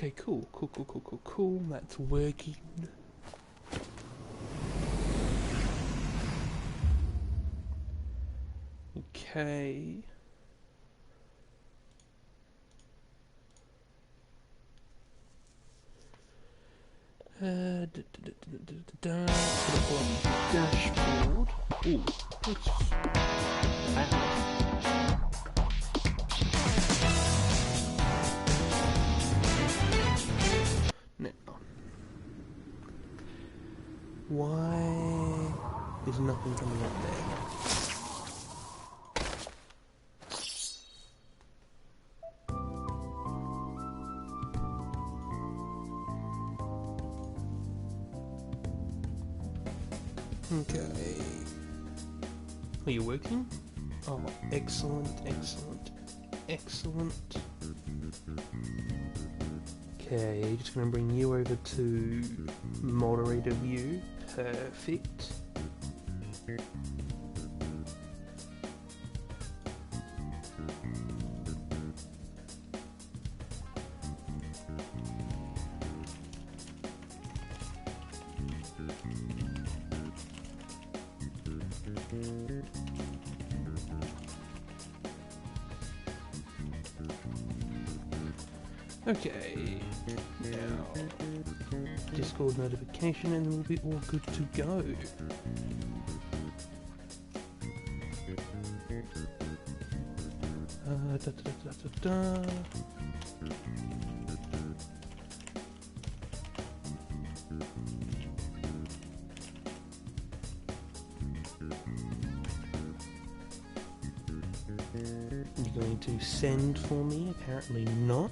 Okay, cool. That's working. Okay. Put up on the dashboard. Ooh, that's now, why is nothing coming up there? Okay. Are you working? Oh, excellent. Okay, just going to bring you over to moderator view. Perfect. Okay, now Discord notification and we'll be all good to go. You're going to send for me? Apparently not.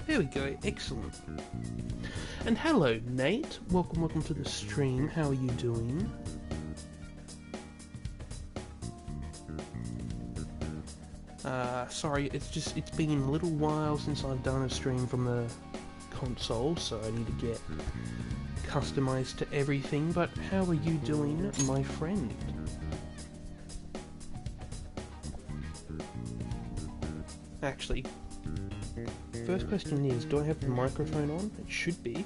There we go, excellent. And hello, Nate. Welcome to the stream. How are you doing? Sorry, it's been a little while since I've done a stream from the console, so I need to get customized to everything, but how are you doing, my friend? Actually, first question is, do I have the microphone on? It should be.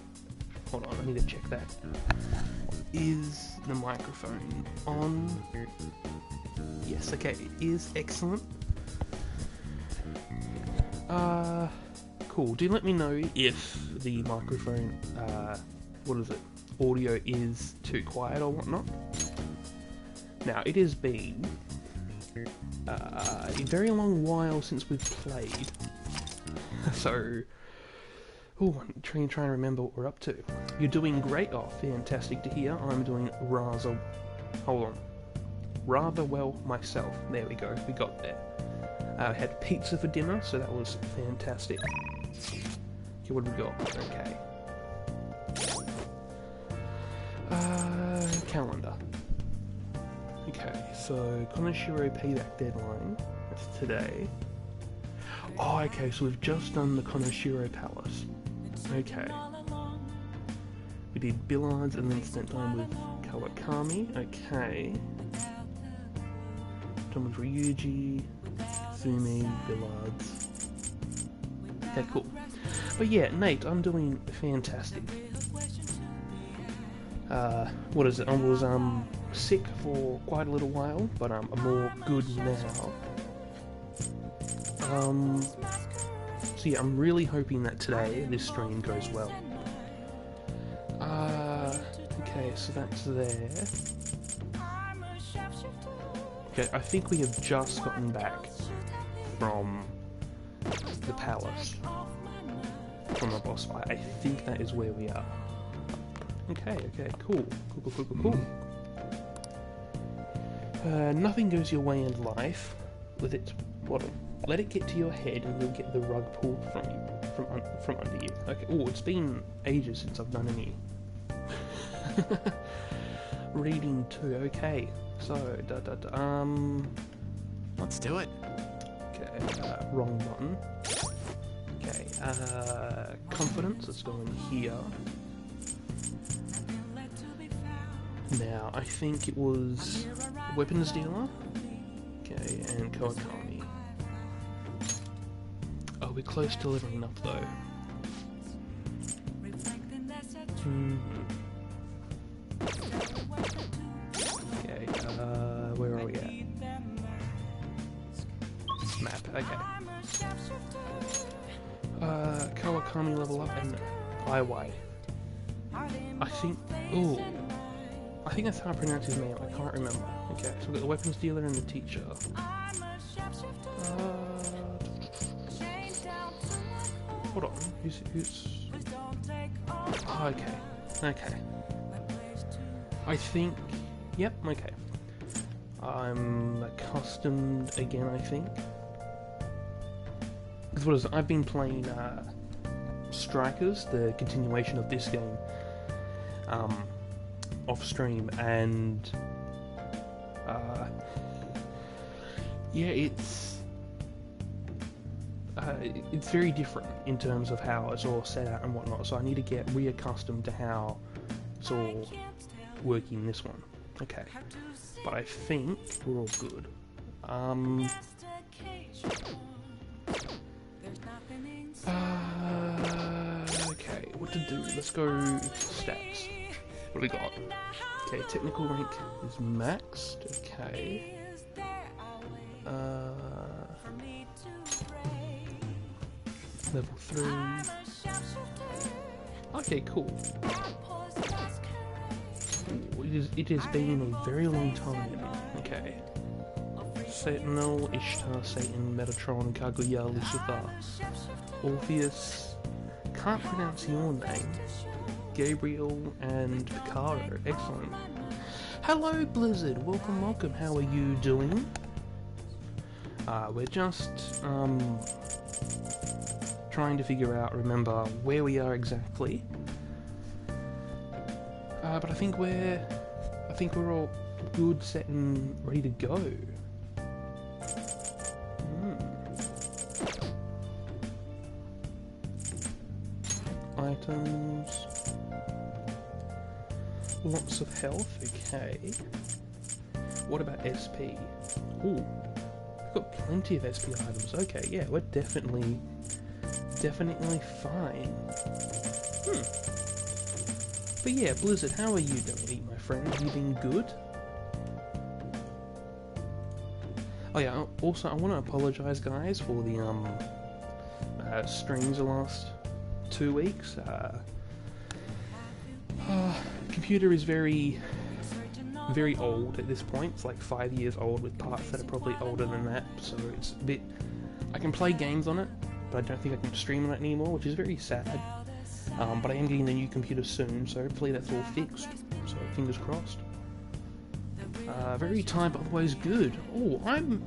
Hold on, I need to check that. Is the microphone on? Yes, okay, it is excellent. Cool. Do let me know if the microphone, audio is too quiet or whatnot. Now, it has been a very long while since we've played, so I'm trying to remember what we're up to. You're doing great. Oh, fantastic to hear. I'm doing rather well myself. There we go. We got there. I had pizza for dinner, so that was fantastic. Okay, what do we got? Okay. Calendar. Okay, so Konoshiro payback deadline. That's today. Oh, okay, so we've just done the Konoshiro Palace. Okay. We did Billards and then spent time with Kawakami. Okay. Time with Ryuji, Sumi, Billards. Okay, cool. But yeah, Nate, I'm doing fantastic. What is it? I was sick for quite a little while, but I'm more good now. So yeah, I'm really hoping that today this stream goes well. Okay, so that's there. Okay, I think we have just gotten back from the palace, from the boss fight. I think that is where we are. Okay, cool. Nothing goes your way in life with its bottom. Let it get to your head and you'll get the rug pulled from you, from under you. Okay, it's been ages since I've done any reading too. Okay, so, let's do it. Okay, wrong button. Okay, confidence, let's go in here. Now, I think it was weapons dealer. Okay, and Kawakami. Oh, we're close to leveling up though. Okay, where are we at? Map, okay. Kawakami level up and Iwai. I think, ooh. I think that's how I pronounce his name, I can't remember. Okay, so we've got the weapons dealer and the teacher. Hold on, who's... Oh, okay. I think... Yep, okay. I'm accustomed again, I think. Because what is it? I've been playing Strikers, the continuation of this game, off stream, and yeah, it's very different in terms of how it's all set out and whatnot. So I need to get reaccustomed to how it's all working in this one. Okay, but I think we're all good. Okay, what to do? Let's go stats. What do we got? Okay, technical rank is maxed. Okay. Level 3. Okay, cool. Ooh, it has been a very long time. Okay. Sentinel, Ishtar, Satan, Metatron, Kaguya, Lucifer, Orpheus, can't pronounce your name, Gabriel, and Picaro. Excellent. Hello, Blizzard. Welcome. How are you doing? We're just trying to remember where we are exactly. But I think we're all good, set, and ready to go. Items. Lots of health, okay. What about SP? Ooh, we've got plenty of SP items. Okay, yeah, we're definitely fine. But yeah, Blizzard, how are you doing, my friend? Have you been good? Oh yeah, also I want to apologise, guys, for the streams the last 2 weeks. Computer is very old at this point. It's like 5 years old with parts that are probably older than that, so it's a bit... I can play games on it, but I don't think I can stream on it anymore, which is very sad. But I am getting the new computer soon, so hopefully that's all fixed. So fingers crossed. Very tired, but otherwise good. Oh, I'm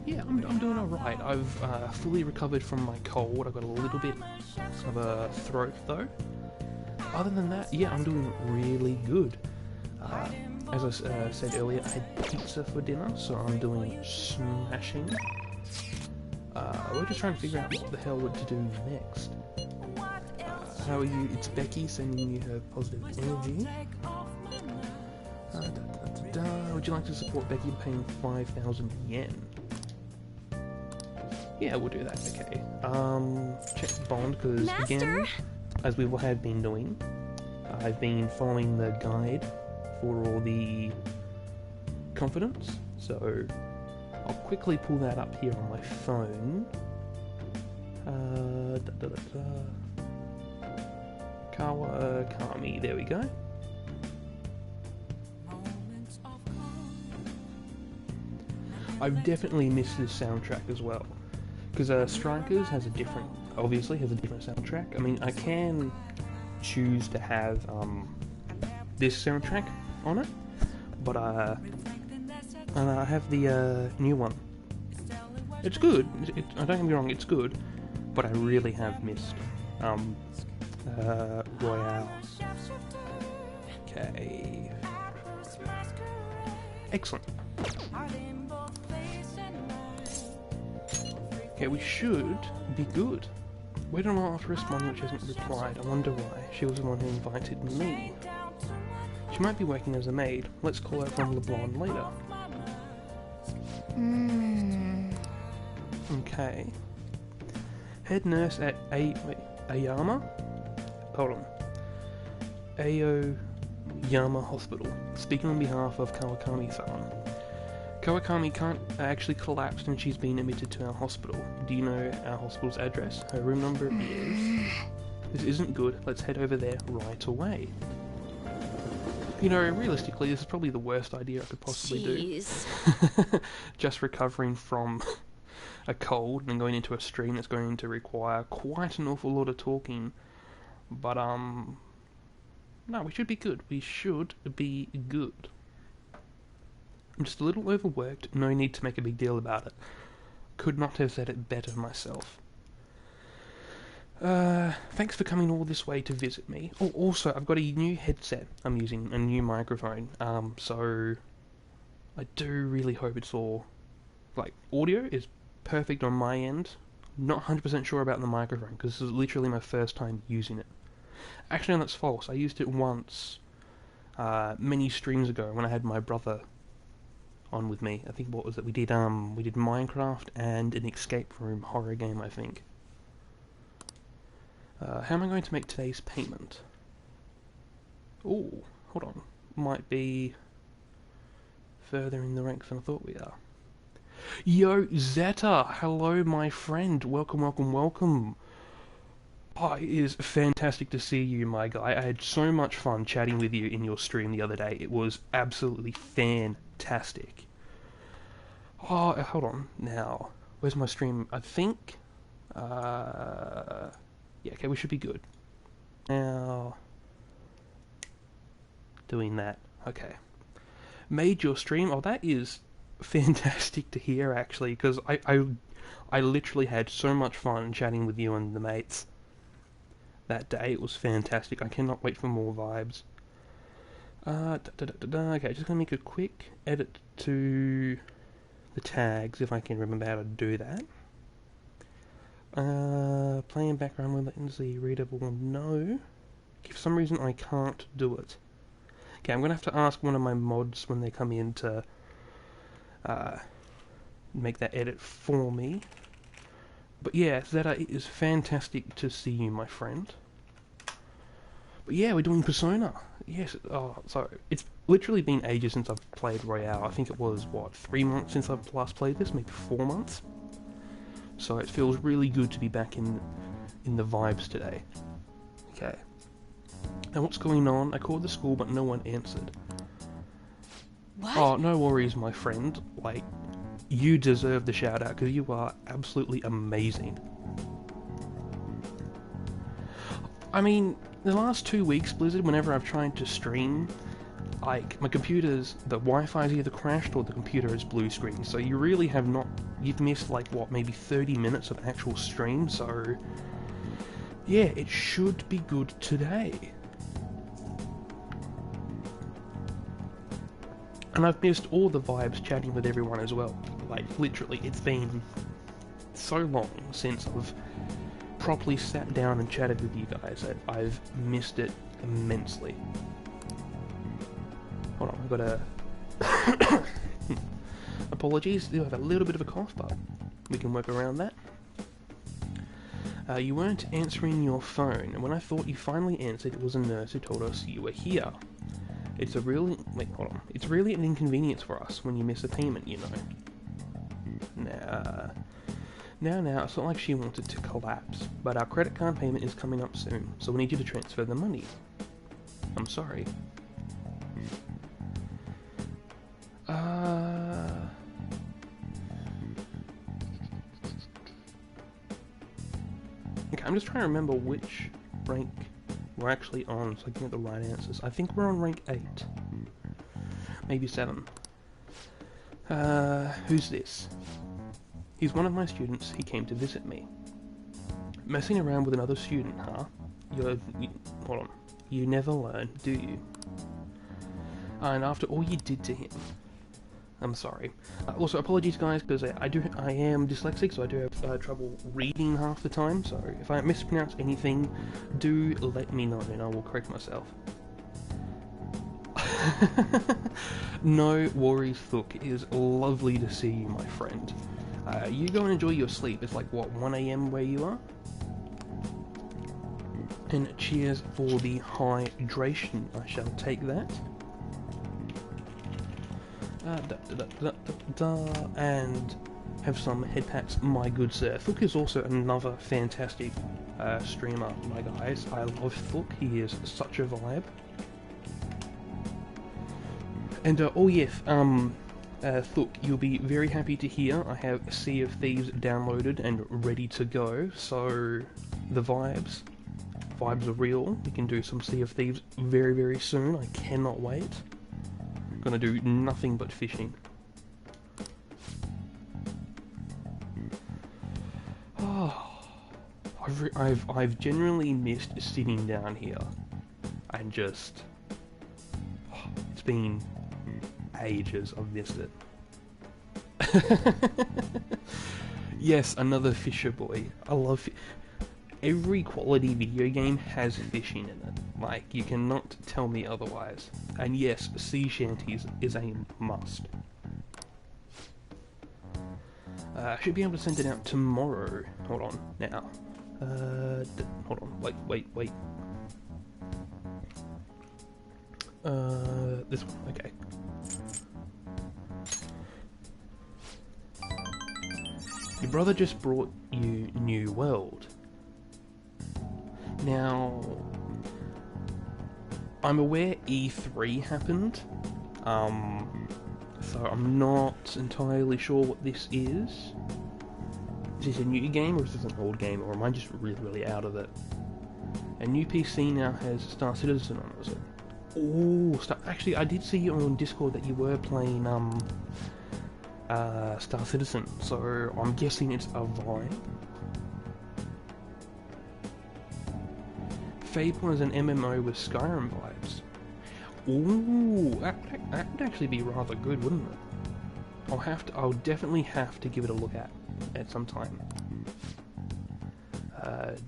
doing alright. I've fully recovered from my cold. I've got a little bit of a throat though. Other than that, yeah, I'm doing really good. As I said earlier, I had pizza for dinner, so I'm doing smashing. We're just trying to figure out what the hell to do next. How are you? It's Becky sending you her positive energy. Would you like to support Becky paying 5,000 yen? Yeah, we'll do that, okay. Check bond, because again, as we have been doing, I've been following the guide for all the confidence, so I'll quickly pull that up here on my phone. Kawakami, there we go. I've definitely missed this soundtrack as well, because Strikers obviously has a different soundtrack. I mean, I can choose to have this soundtrack on it, but and I have the new one. It's good. Don't get me wrong, it's good, but I really have missed Royale. Okay. Excellent. Okay, we should be good. Wait on our respond, which hasn't replied. I wonder why. She was the one who invited me. She might be working as a maid. Let's call her from LeBlanc later. Okay. Head nurse at Ayama? Hold on. Aoyama Hospital. Speaking on behalf of Kawakami-san. Kawakami can't actually collapsed and she's been admitted to our hospital. Do you know our hospital's address? Her room number is... This isn't good. Let's head over there right away. You know, realistically, this is probably the worst idea I could possibly do. Just recovering from a cold and going into a stream that's going to require quite an awful lot of talking. But, no, we should be good. We should be good. I'm just a little overworked. No need to make a big deal about it. Could not have said it better myself. Thanks for coming all this way to visit me. Oh, also, I've got a new headset I'm using, a new microphone, so I do really hope it's all, like, audio is perfect on my end. Not 100% sure about the microphone, because this is literally my first time using it. Actually, no, that's false. I used it once, many streams ago, when I had my brother on with me. I think, what was it? We did Minecraft and an escape room horror game, I think. How am I going to make today's payment? Ooh, hold on. Might be further in the ranks than I thought we are. Yo, Zeta! Hello, my friend. Welcome, welcome, welcome. Oh, it is fantastic to see you, my guy. I had so much fun chatting with you in your stream the other day. It was absolutely fantastic. Oh, hold on. Now, where's my stream? I think... yeah, okay, we should be good. Now... Doing that. Okay. Made your stream? Oh, that is fantastic to hear, actually, because I literally had so much fun chatting with you and the mates that day. It was fantastic. I cannot wait for more vibes. Okay, just gonna make a quick edit to the tags, if I can remember how to do that. Playing background with latency readable, no. For some reason I can't do it. Okay, I'm gonna have to ask one of my mods when they come in to make that edit for me. But yeah, Zeta, it is fantastic to see you, my friend. But yeah, we're doing Persona. Yes, oh, so it's literally been ages since I've played Royale. I think it was, what, 3 months since I've last played this? Maybe 4 months? So it feels really good to be back in the vibes today. Okay. Now what's going on? I called the school but no one answered. What? Oh, no worries, my friend. Like, you deserve the shout out because you are absolutely amazing. I mean, the last 2 weeks, Blizzard, whenever I've tried to stream, like, my computer's, the Wi-Fi's either crashed or the computer is blue screen, so you really have not, you've missed, like, what, maybe 30 minutes of actual stream, so, yeah, it should be good today. And I've missed all the vibes chatting with everyone as well. Like, literally, it's been so long since I've properly sat down and chatted with you guys that I've missed it immensely. Hold on, I've got a... Apologies, I have a little bit of a cough, but we can work around that. You weren't answering your phone, and when I thought you finally answered, it was a nurse who told us you were here. It's a really... Wait, hold on. It's really an inconvenience for us when you miss a payment, you know. Now, it's not like she wanted to collapse, but our credit card payment is coming up soon, so we need you to transfer the money. I'm sorry. Okay, I'm just trying to remember which rank we're actually on, so I can get the right answers. I think we're on rank 8. Maybe 7. Who's this? He's one of my students. He came to visit me. Messing around with another student, huh? Hold on. You never learn, do you? And after all you did to him. I'm sorry. Also, apologies guys, because I am dyslexic, so I do have trouble reading half the time, so if I mispronounce anything, do let me know and I will correct myself. No worries, Thook. It is lovely to see you, my friend. You go and enjoy your sleep. It's like, what, 1 AM where you are? And cheers for the hydration. I shall take that. And have some head pats, my good sir. Thook is also another fantastic streamer, my guys. I love Thook. He is such a vibe. And oh yes, Thook, you'll be very happy to hear I have Sea of Thieves downloaded and ready to go. So the vibes are real. We can do some Sea of Thieves very, very soon. I cannot wait. I'm gonna do nothing but fishing. Oh, I've genuinely missed sitting down here and just. It's been ages I've missed it. Yes, another Fisher boy. I love every quality video game has fishing in it. Like, you cannot tell me otherwise. And yes, sea shanties is a must. I should be able to send it out tomorrow. Hold on, now. Hold on, wait. This one, okay. Your brother just brought you New World. Now, I'm aware E3 happened, so I'm not entirely sure what this is. Is this a new game or is this an old game, or am I just really out of it? A new PC now has Star Citizen on it, is it? Oh, actually, I did see you on Discord that you were playing Star Citizen, so I'm guessing it's a vibe. Fable is an MMO with Skyrim vibes. Ooh, that would actually be rather good, wouldn't it? I'll definitely have to give it a look at some time.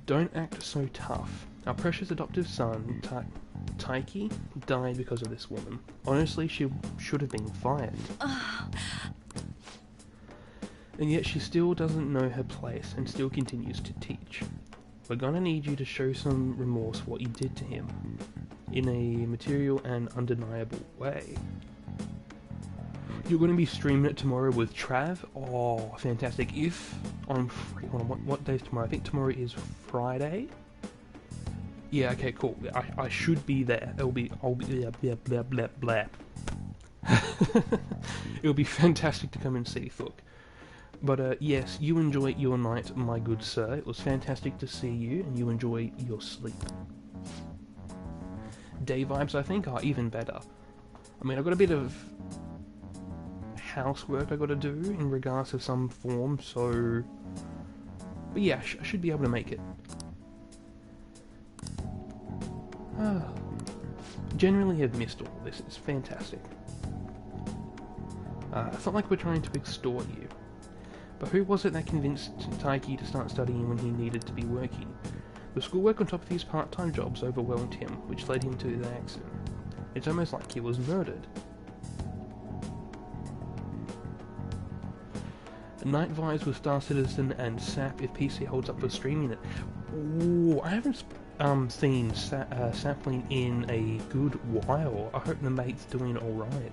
Don't act so tough. Our precious adoptive son, Taiki, died because of this woman. Honestly, she should have been fired. And yet she still doesn't know her place and still continues to teach. We're gonna need you to show some remorse for what you did to him, in a material and undeniable way. You're gonna be streaming it tomorrow with Trav? Oh, fantastic. If I'm free, hold on, what day's tomorrow? I think tomorrow is Friday? Yeah, okay, cool. I should be there. I'll be blah blah blah. It'll be fantastic to come and see Thook. But yes, you enjoy your night, my good sir. It was fantastic to see you, and you enjoy your sleep. Day vibes, I think, are even better. I mean, I've got a bit of housework I've got to do in regards to some form, so... But yeah, I should be able to make it. Generally have missed all of this. It's fantastic. It's not like we're trying to extort you. But who was it that convinced Taiki to start studying when he needed to be working? The schoolwork on top of his part-time jobs overwhelmed him, which led him to the accident. It's almost like he was murdered. Night vibes with Star Citizen and SAP if PC holds up for streaming it. Ooh, I haven't seen Sapling in a good while. I hope the mate's doing alright.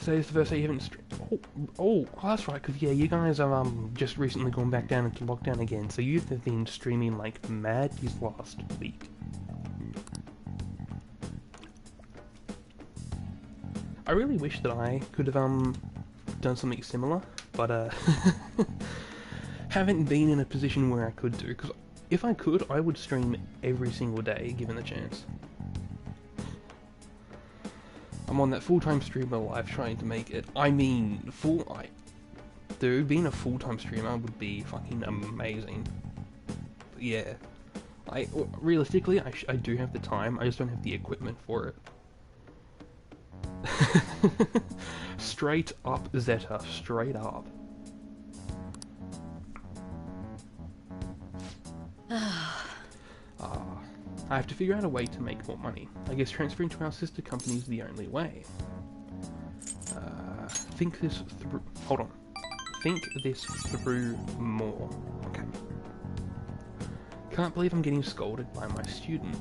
So it's the first day you haven't oh, that's right, because yeah, you guys have just recently gone back down into lockdown again, so you've been streaming like mad this last week. I really wish that I could have done something similar, but haven't been in a position where I could do, because if I could, I would stream every single day given the chance. I'm on that full-time streamer life trying to make it. I mean, dude, being a full-time streamer would be fucking amazing. But yeah, realistically, I do have the time, I just don't have the equipment for it. Straight up, Zeta, straight up. I have to figure out a way to make more money. I guess transferring to our sister company is the only way. Think this through. Hold on. Think this through more. Okay. Can't believe I'm getting scolded by my student.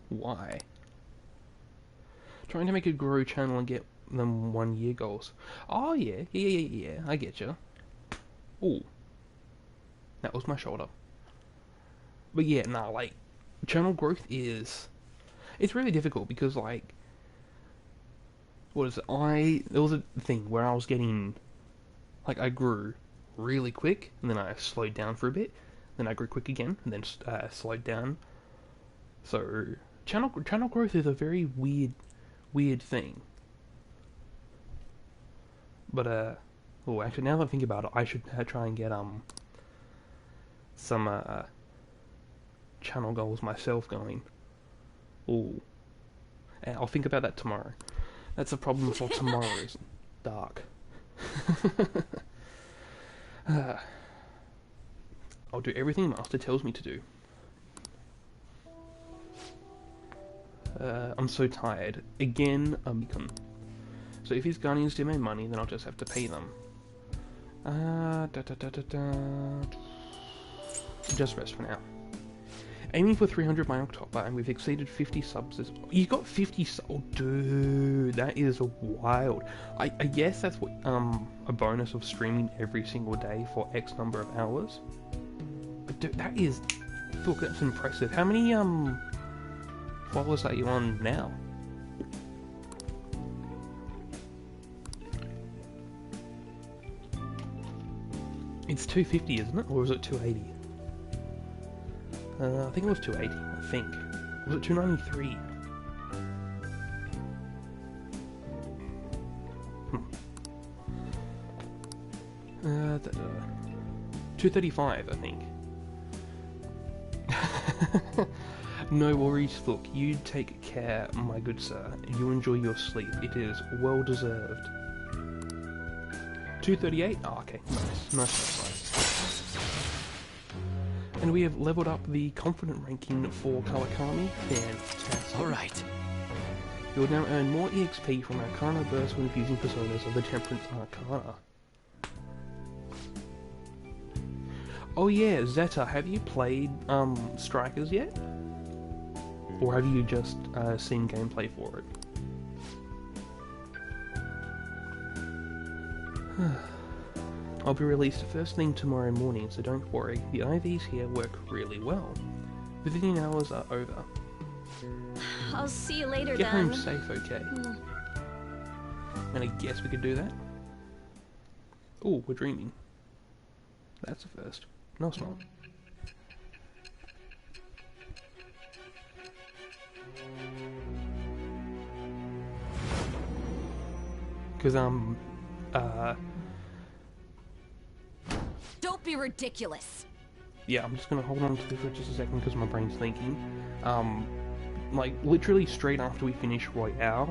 Why? Trying to make a grow channel and get them 1 year goals. Oh yeah, yeah, I get you. Ooh. That was my shoulder. But yeah, nah, like, channel growth is... It's really difficult because, like... What is it? There was a thing where I was getting... Like, I grew really quick, and then I slowed down for a bit. Then I grew quick again, and then slowed down. So, channel growth is a very weird thing. But, oh, actually, now that I think about it, I should try and get, some, channel goals myself going. Ooh. And I'll think about that tomorrow. That's a problem for tomorrow's dark. I'll do everything Master tells me to do. I'm so tired. Again, beacon. So if his guardians demand money, then I'll just have to pay them. Just rest for now. Aiming for 300 by October, and we've exceeded 50 subs. You got 50 subs? Oh, dude, that is wild. I guess that's what, a bonus of streaming every single day for X number of hours. But dude, that is... Look, that's impressive. How many, followers are you on now? It's 250, isn't it? Or is it 280? I think it was 280, I think. Was it 293? 235, I think. No worries, look, you take care, my good sir. You enjoy your sleep. It is well deserved. 238? Oh, okay. Nice. And we have leveled up the confident ranking for Kawakami. Fantastic. Alright. You'll now earn more EXP from Arcana Burst when abusing personas of the Temperance Arcana. Oh yeah, Zeta, have you played Strikers yet? Or have you just seen gameplay for it? I'll be released first thing tomorrow morning, so don't worry. The IVs here work really well. The visiting hours are over. I'll see you later, Get then. home safe, okay? And I guess we could do that. Oh, we're dreaming. That's a first. No, it's not. Because, Don't be ridiculous. yeah, I'm just gonna hold on to this for just a second because my brain's thinking. Like, literally straight after we finish Royale,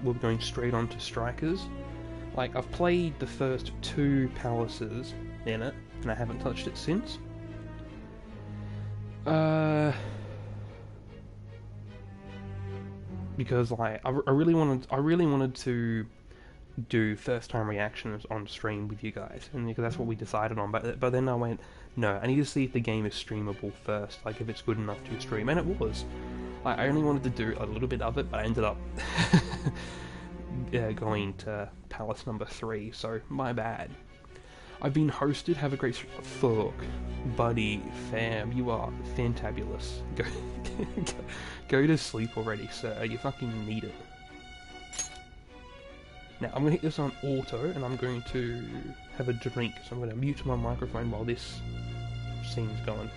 we're going straight on to Strikers. Like, I've played the first 2 palaces in it, and I haven't touched it since. Because, like, I really wanted to do first time reactions on stream with you guys, and because that's what we decided on, but then I went, no, I need to see if the game is streamable first, like if it's good enough to stream, and it was. Like, I only wanted to do a little bit of it, but I ended up going to Palace number 3, so my bad. I've been hosted, have a great fuck, buddy, fam, you are fantabulous. Go to sleep already, sir, you fucking need it. Now, I'm going to hit this on auto, and I'm going to have a drink, so I'm going to mute my microphone while this scene's going.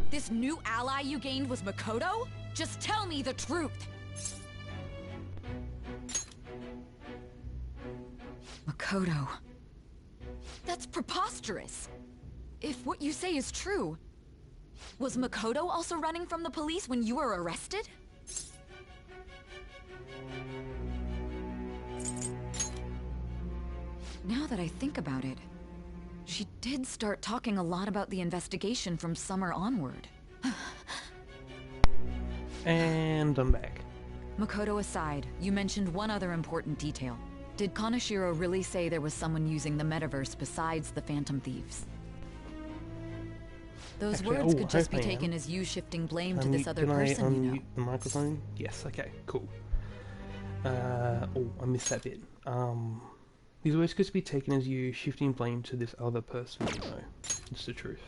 This new ally you gained was Makoto? Just tell me the truth! Makoto. That's preposterous. If what you say is true, was Makoto also running from the police when you were arrested? Now that I think about it, She did start talking a lot about the investigation from summer onward. And I'm back. Makoto aside, you mentioned one other important detail. Did Kaneshiro really say there was someone using the metaverse besides the Phantom Thieves? Those Actually, words could just I be hope I taken am. as you shifting blame to this other Can I person, you know. unmute the microphone? Yes, okay, cool. Oh, I missed that bit. These words could be taken as you shifting blame to this other person, you know. It's the truth.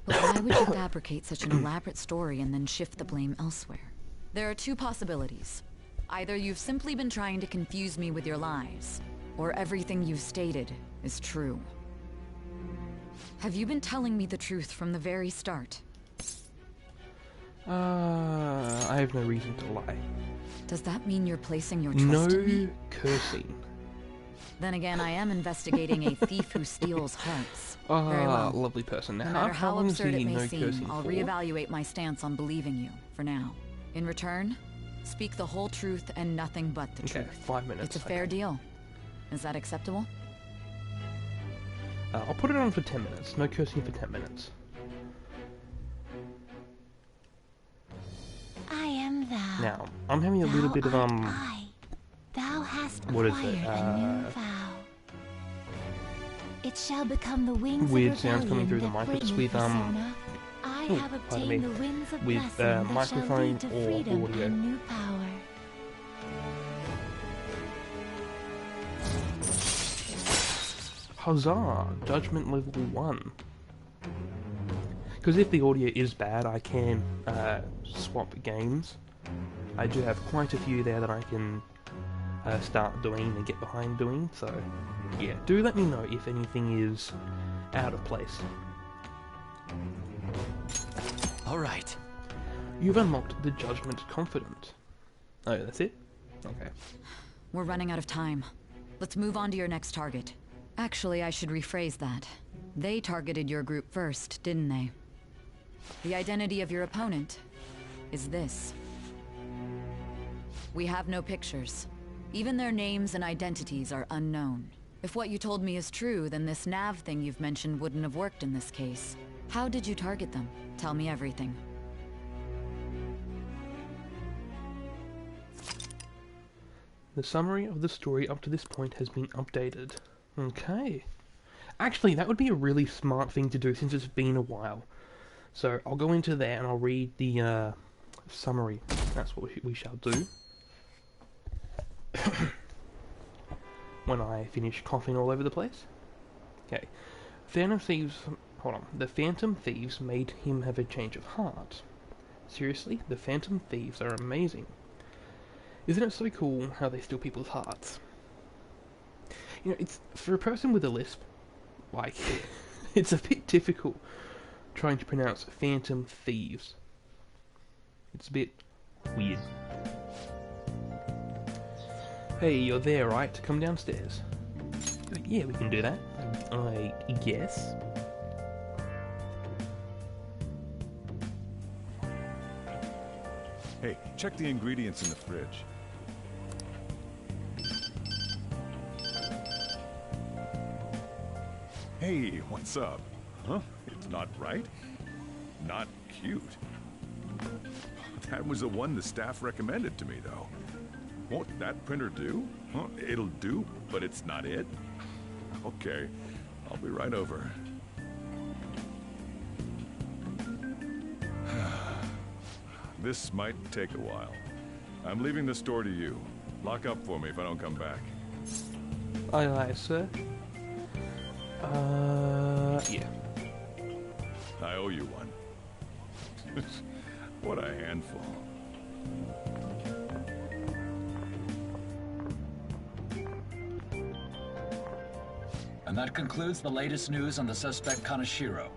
But why would you fabricate such an elaborate story and then shift the blame elsewhere? There are two possibilities. Either you've simply been trying to confuse me with your lies, or everything you've stated is true. Have you been telling me the truth from the very start? I have no reason to lie. Does that mean you're placing your trust in me? No cursing. Then again, I am investigating a thief who steals hearts. Ah, Very well. lovely person. Now, No matter how how long is absurd the it may no seem, cursing I'll for? reevaluate my stance on believing you, for now. In return, speak the whole truth and nothing but the Okay, truth. 5 minutes. It's a fair okay. deal. Is that acceptable? I'll put it on for 10 minutes. No cursing for 10 minutes. I am thou. Now, I'm having a little bit of, I. Thou hast what is acquired it, a new vow. It shall become the wings weird of sounds coming rebellion through the that mic. It's bring with, persona. I oh, have pardon me. obtained the winds of With, blessing that shall microphone lead to or freedom audio. and new power. Huzzah! Judgment level 1. Because if the audio is bad, I can swap games. I do have quite a few there that I can start doing and get behind doing, so yeah, do let me know if anything is out of place. Alright. You've unlocked the Judgment Confident. Oh, that's it? Okay. We're running out of time. Let's move on to your next target. Actually, I should rephrase that. They targeted your group first, didn't they? The identity of your opponent is this. We have no pictures. Even their names and identities are unknown. If what you told me is true, then this nav thing you've mentioned wouldn't have worked in this case. How did you target them? Tell me everything. The summary of the story up to this point has been updated. Okay. Actually, that would be a really smart thing to do since it's been a while. So I'll go into there and I'll read the summary. That's what we shall do. When I finish coughing all over the place. Okay. Phantom Thieves... Hold on. The Phantom Thieves made him have a change of heart. Seriously? The Phantom Thieves are amazing. Isn't it so cool how they steal people's hearts? You know, it's... For a person with a lisp, like, it's a bit difficult trying to pronounce Phantom Thieves. It's a bit weird. Hey, you're there, right? Come downstairs. Yeah, we can do that. I guess. Hey, check the ingredients in the fridge. Hey, what's up? Huh? It's not right? Not cute. That was the one the staff recommended to me, though. Won't that printer do? Huh? It'll do, but it's not it? Okay, I'll be right over. This might take a while. I'm leaving the store to you. Lock up for me if I don't come back. Aye, aye, sir. Yeah. I owe you one. What a handful. And that concludes the latest news on the suspect Kaneshiro.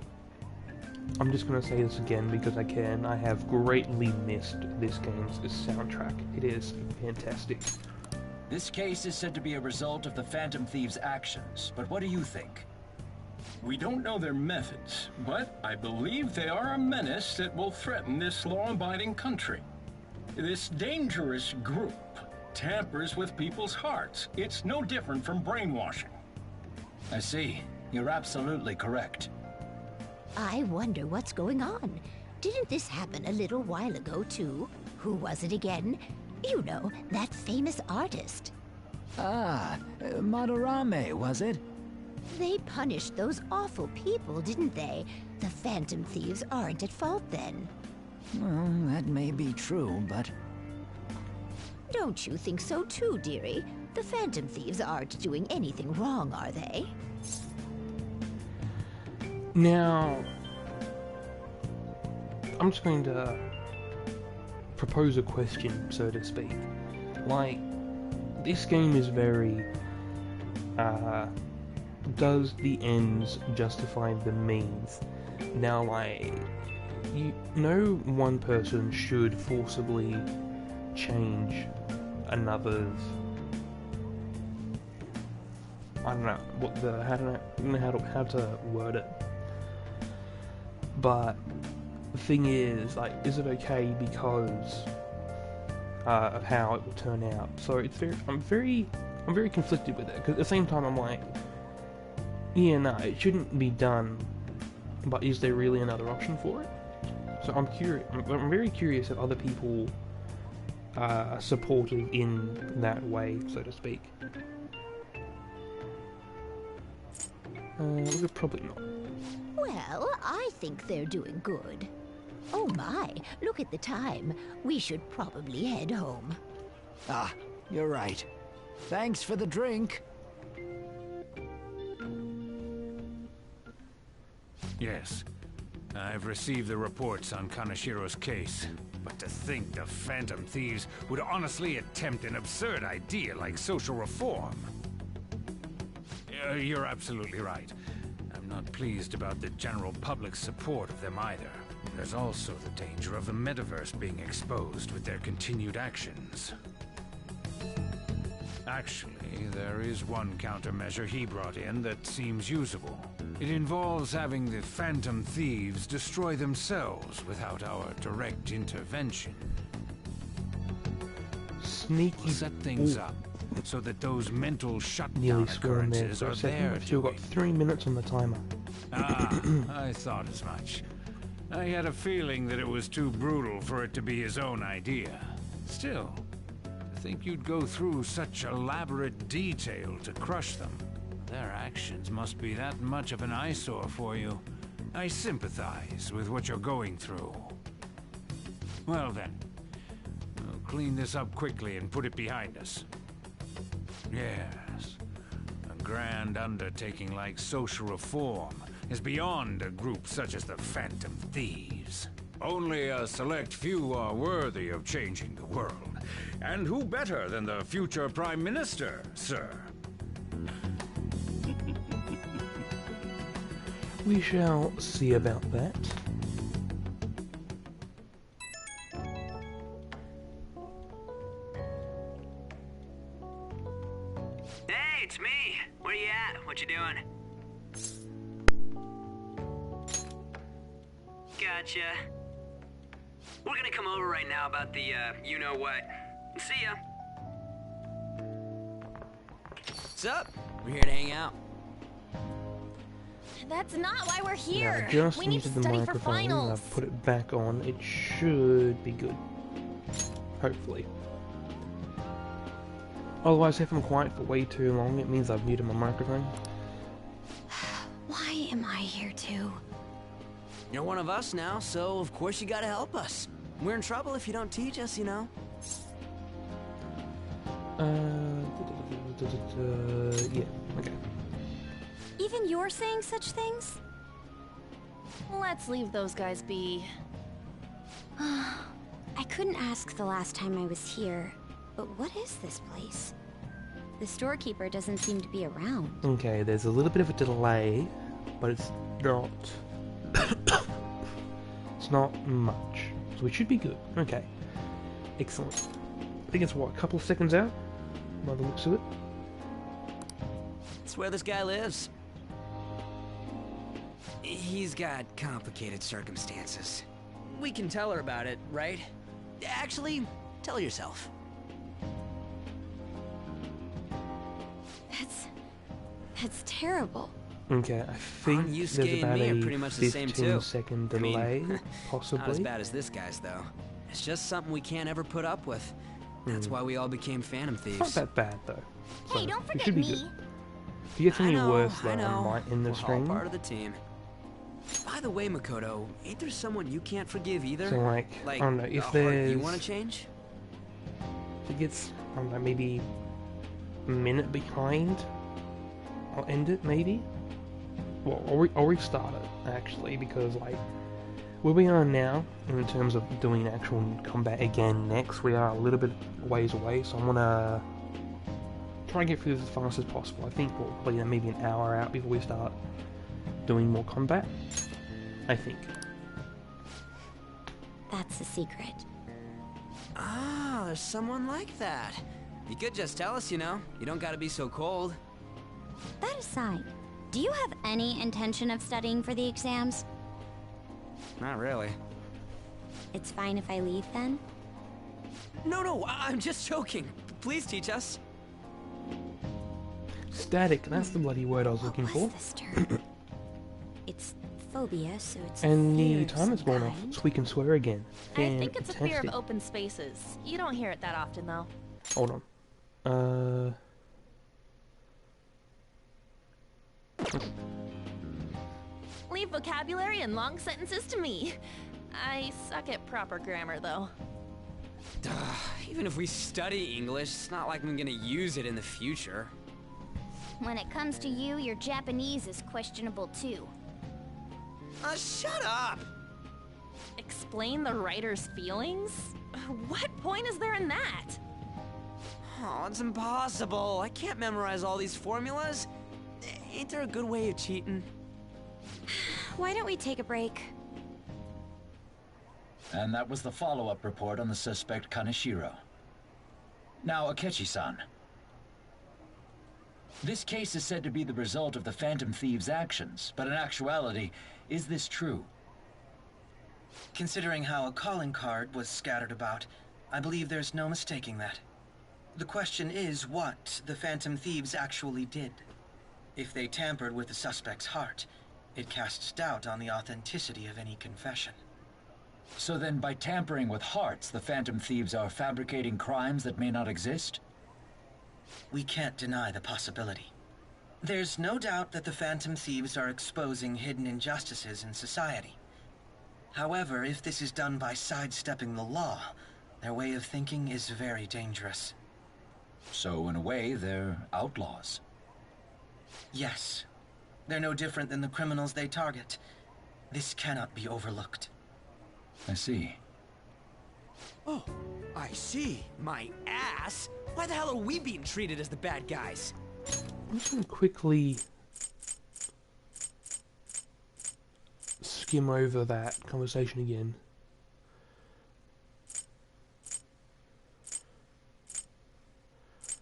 I'm just gonna say this again because I can. I have greatly missed this game's soundtrack. It is fantastic. This case is said to be a result of the Phantom Thieves' actions, but what do you think? We don't know their methods, but I believe they are a menace that will threaten this law-abiding country. This dangerous group tampers with people's hearts. It's no different from brainwashing. I see. You're absolutely correct. I wonder what's going on. Didn't this happen a little while ago, too? Who was it again? You know, that famous artist. Ah, Madarame, was it? They punished those awful people, didn't they? The Phantom Thieves aren't at fault then. Well, that may be true, but... Don't you think so too, dearie? The Phantom Thieves aren't doing anything wrong, are they? Now, I'm just going to propose a question, so to speak. Like, this game is very, does the ends justify the means? Now, like, no one person should forcibly change another's, I don't know what the, how to word it. But the thing is, like, is it okay because of how it will turn out? So it's I'm very conflicted with it, because at the same time I'm like, yeah, no, it shouldn't be done, but is there really another option for it? So I'm curious. I'm very curious if other people are supportive in that way, so to speak. Probably not. Well, I think they're doing good. Oh my, look at the time. We should probably head home. Ah, you're right. Thanks for the drink. Yes. I've received the reports on Kanashiro's case. But to think the Phantom Thieves would honestly attempt an absurd idea like social reform. You're absolutely right. I'm not pleased about the general public's support of them either. There's also the danger of the metaverse being exposed with their continued actions. Actually, there is one countermeasure he brought in that seems usable. It involves having the Phantom Thieves destroy themselves without our direct intervention. Sneaky. We'll set things up so that those mental shutdown Nearly sworn there occurrences for are a second. there. I've still got 3 minutes on the timer. I thought as much. I had a feeling that it was too brutal for it to be his own idea. Still, to think you'd go through such elaborate detail to crush them. Their actions must be that much of an eyesore for you. I sympathize with what you're going through. Well then, we'll clean this up quickly and put it behind us. Yes, a grand undertaking like social reform is beyond a group such as the Phantom Thieves. Only a select few are worthy of changing the world. And who better than the future Prime Minister, sir? We shall see about that. Hey, it's me! Where you at? What you doing? Gotcha. We're gonna come over right now about the, you-know-what. See ya. What's up? We're here to hang out. That's not why we're here. Now, I just we need to muted the study for microphone and finals. I've put it back on. It should be good. Hopefully. Otherwise, if I'm quiet for way too long, it means I've muted my microphone. Why am I here too? You're one of us now, so of course you gotta help us. We're in trouble if you don't teach us, you know. Yeah, okay. Even you're saying such things? Let's leave those guys be. I couldn't ask the last time I was here, but what is this place? The storekeeper doesn't seem to be around. Okay, there's a little bit of a delay, but it's not... it's not much. So we should be good. Okay. Excellent. I think it's, what, a couple of seconds out? By the looks of it. That's where this guy lives. He's got complicated circumstances. We can tell her about it, right? Actually, tell That's terrible. Okay, I think there's Yusuke about and me a are pretty much the same 15-second too. delay, I mean, possibly. not as bad as this guy's though. It's just something we can't ever put up with. That's why we all became Phantom Thieves. It's not that bad though. So Hey, don't it forget should be me. good. If it gets any worse though, I know. I might end the We're stream. all part of the team. By the way, Makoto, ain't there someone you can't forgive either? So like, I don't know, a if heart there's... you want to change? If it gets, I don't know, maybe a minute behind, I'll end it maybe? Well, I'll restart it, actually, because like, where we are now, in terms of doing actual combat again next, we are a little bit ways away, so I'm gonna try and get through this as fast as possible. I think we'll be maybe an hour out before we start doing more combat, I think. That's the secret. Ah, there's someone like that. You could just tell us, you know. You don't gotta be so cold. That aside, do you have any intention of studying for the exams? Not really. It's fine if I leave then? No, I'm just joking. Please teach us. Static, that's the bloody word I was looking for. This term? It's phobia, so it's And fear the of time has some gone off, kind. so we can swear again. I think it's a fear of Fantastic. open spaces. You don't hear it that often, though. Hold on. Leave vocabulary and long sentences to me. I suck at proper grammar, though. Even if we study English, it's not like I'm gonna use it in the future. When it comes to you, your Japanese is questionable too. Shut up! Explain the writer's feelings? What point is there in that? Oh, it's impossible. I can't memorize all these formulas. Ain't there a good way of cheating? Why don't we take a break? And that was the follow-up report on the suspect Kaneshiro. Now, Akechi-san. This case is said to be the result of the Phantom Thieves' actions, but in actuality, is this true? Considering how a calling card was scattered about, I believe there's no mistaking that. The question is what the Phantom Thieves actually did. If they tampered with the suspect's heart, it casts doubt on the authenticity of any confession. So then, by tampering with hearts, the Phantom Thieves are fabricating crimes that may not exist? We can't deny the possibility. There's no doubt that the Phantom Thieves are exposing hidden injustices in society. However, if this is done by sidestepping the law, their way of thinking is very dangerous. So, in a way, they're outlaws. Yes. They're no different than the criminals they target. This cannot be overlooked. I see. Oh, I see. My ass? Why the hell are we being treated as the bad guys? I'm just going to quickly skim over that conversation again.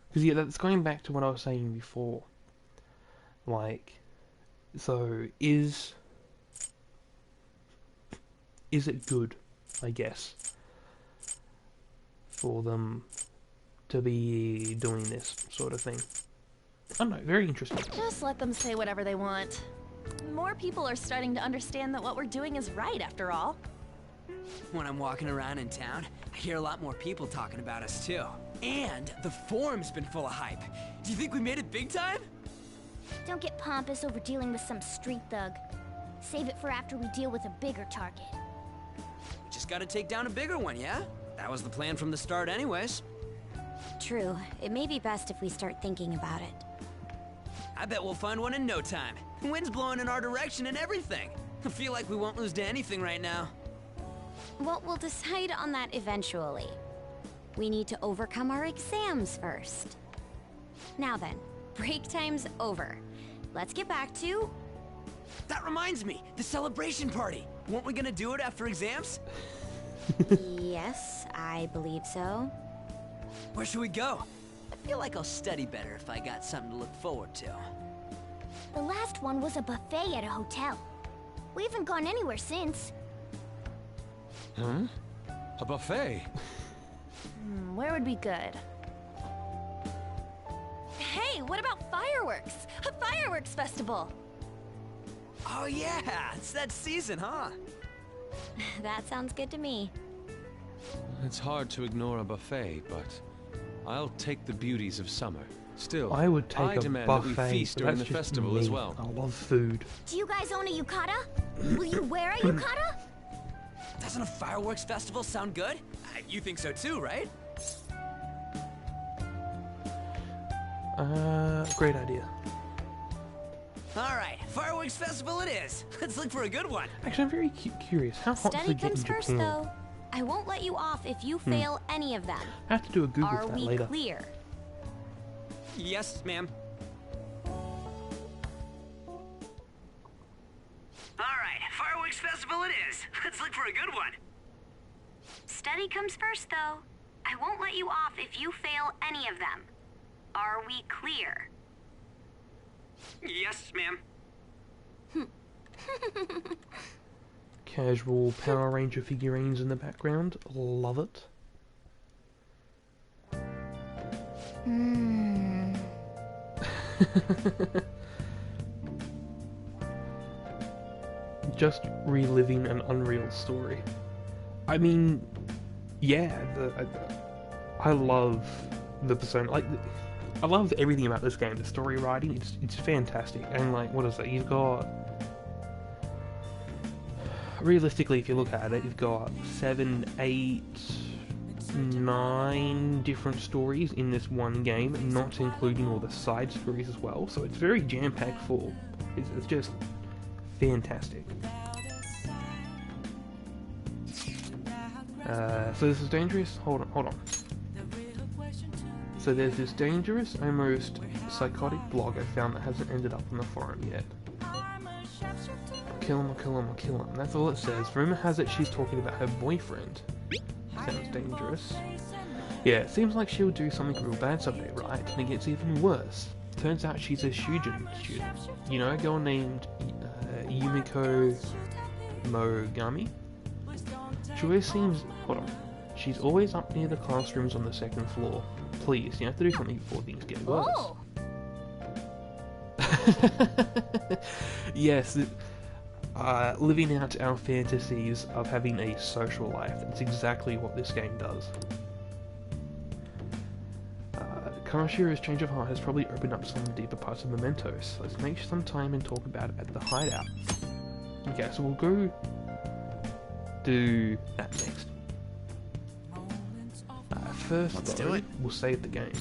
Because yeah, that's going back to what I was saying before. Like, so is it good, I guess, for them to be doing this sort of thing? I don't know, very interesting. Just let them say whatever they want. More people are starting to understand that what we're doing is right, after all. When I'm walking around in town, I hear a lot more people talking about us too. And the forum's been full of hype. Do you think we made it big time? Don't get pompous over dealing with some street thug. Save it for after we deal with a bigger target. We just gotta take down a bigger one, yeah? That was the plan from the start anyways. True. It may be best if we start thinking about it. I bet we'll find one in no time. The wind's blowing in our direction and everything. I feel like we won't lose to anything right now. Well, we'll decide on that eventually. We need to overcome our exams first. Now then, break time's over. Let's get back to... That reminds me, the celebration party. Weren't we gonna do it after exams? Yes, I believe so. Where should we go? I feel like I'll study better if I got something to look forward to. The last one was a buffet at a hotel. We haven't gone anywhere since. Huh? A buffet? Where would be good? Hey, what about fireworks? A fireworks festival! Oh yeah, it's that season, huh? That sounds good to me. It's hard to ignore a buffet, but I'll take the beauties of summer. Still, I would take a demand buffet, that we feast but during that's the just festival me. as well. I love food. Do you guys own a yukata? Will you wear a yukata? Doesn't a fireworks festival sound good? You think so too, right? Great idea. Alright, fireworks festival it is. Let's look for a good one. Actually, I'm very curious. How hot does Study it get in comes first, Japan? though. I won't let you off if you fail any of them. I have to do a Google Are for that we later. clear? Yes, ma'am. Alright, fireworks festival it is. Let's look for a good one. Study comes first, though. I won't let you off if you fail any of them. Are we clear? Yes, ma'am. Casual Power Ranger figurines in the background. Love it. Just reliving an unreal story. I mean, yeah, I love the persona. Like, I love everything about this game. The story writing, it's fantastic. And like, what is it? You've got, realistically, if you look at it, you've got 7, 8, 9 different stories in this one game, not including all the side stories as well. So it's very jam-packed full. It's just fantastic. So this is dangerous? Hold on. So there's this dangerous, almost psychotic blog I found that hasn't ended up on the forum yet. Kill him. That's all it says. Rumor has it she's talking about her boyfriend. Sounds dangerous. Yeah, it seems like she'll do something real bad someday, right? And it gets even worse. Turns out she's a Shujin student. You know, a girl named Yumiko Mogami? She always seems... Hold on. She's always up near the classrooms on the 2nd floor. Please, you have to do something before things get worse. Oh. Yes, living out our fantasies of having a social life. That's exactly what this game does. Kamashiro's change of heart has probably opened up some deeper parts of Mementos. Let's make some time and talk about it at the hideout. Okay, so we'll go do that next. First, Let's though, do it. we'll save the game.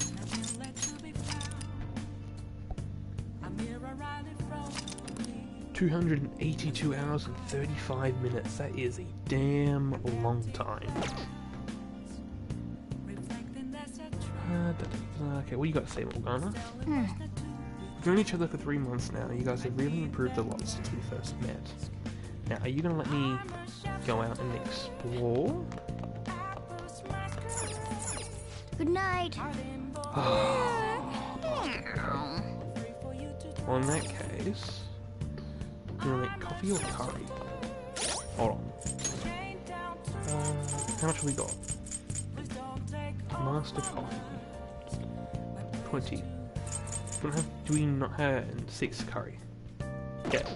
$282 hours and 35 minutes. That is a damn long time. Okay, what do you got to say, Morgana? We've known each other for 3 months now. You guys have really improved a lot since we first met. Now, are you going to let me go out and explore? Good night. Well, in that case, you want to make coffee or curry? Hold on. How much have we got? Master coffee. 20. Do we not have 6 curry? Yeah.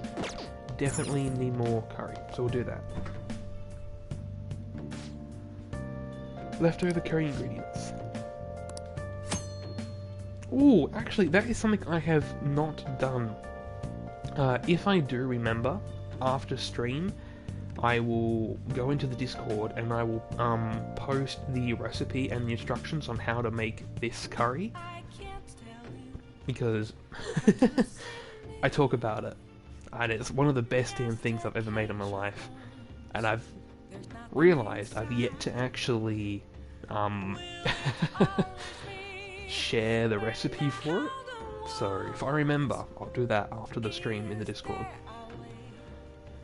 Definitely need more curry, so we'll do that. Leftover curry ingredients. Ooh, actually, that is something I have not done. If I do remember, after stream, I will go into the Discord and I will post the recipe and the instructions on how to make this curry. Because I talk about it, and it's one of the best damn things I've ever made in my life. And I've realized I've yet to actually share the recipe for it. So if I remember, I'll do that after the stream in the Discord.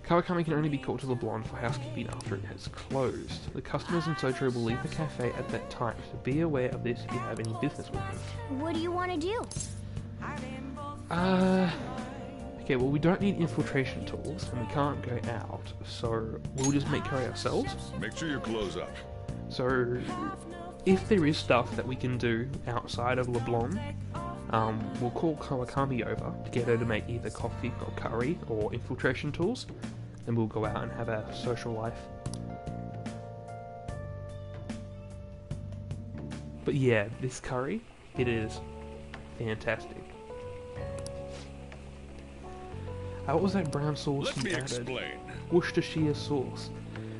Kawakami can only be called to the Blonde for housekeeping after it has closed. The customers in Sotro will leave the cafe at that time, so be aware of this if you have any business with them. What do you want to do? Okay, well, we don't need infiltration tools, and we can't go out, so we'll just make curry ourselves. Make sure your clothes up. So, if there is stuff that we can do outside of LeBlanc, we'll call Kawakami over to get her to make either coffee or curry or infiltration tools, and we'll go out and have our social life. But yeah, this curry, it is fantastic. What was that brown sauce Let you me added? explain. Worcestershire sauce.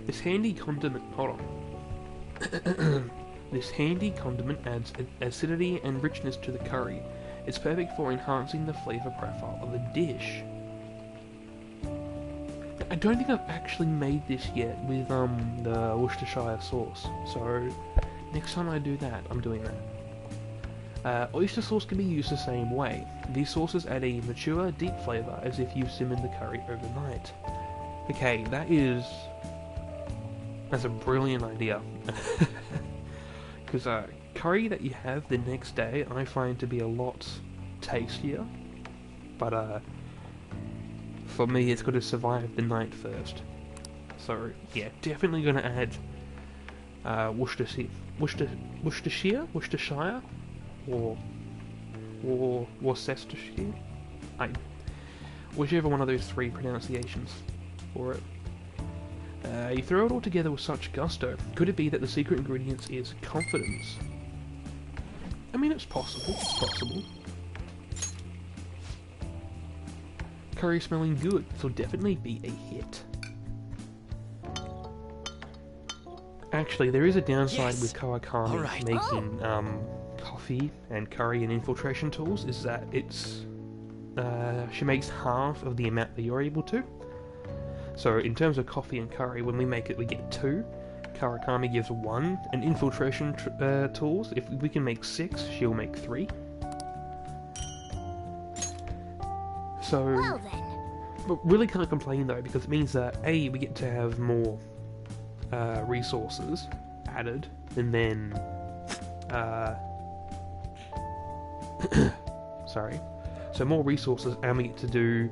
This handy condiment, hold on. This handy condiment adds acidity and richness to the curry. It's perfect for enhancing the flavour profile of the dish. I don't think I've actually made this yet with the Worcestershire sauce, so next time I do that, I'm doing that. Oyster sauce can be used the same way. These sauces add a mature, deep flavour as if you simmered the curry overnight. Okay, that's a brilliant idea. Because curry that you have the next day I find to be a lot tastier, but for me it's got to survive the night first. So yeah, definitely going to add Worcestershire, or Worcestershire, whichever one of those three pronunciations for it. You throw it all together with such gusto. Could it be that the secret ingredient is confidence? I mean, it's possible. It's possible. Curry smelling good. This will definitely be a hit. Actually, there is a downside with Kawakami making coffee and curry and infiltration tools. Is that she makes half of the amount that you're able to. So in terms of coffee and curry, when we make it, we get 2. Kawakami gives 1, and infiltration tools, if we can make 6, she'll make 3. So, Well then. but really can't complain though, because it means that A, we get to have more resources added, and then sorry, so more resources, and we get to do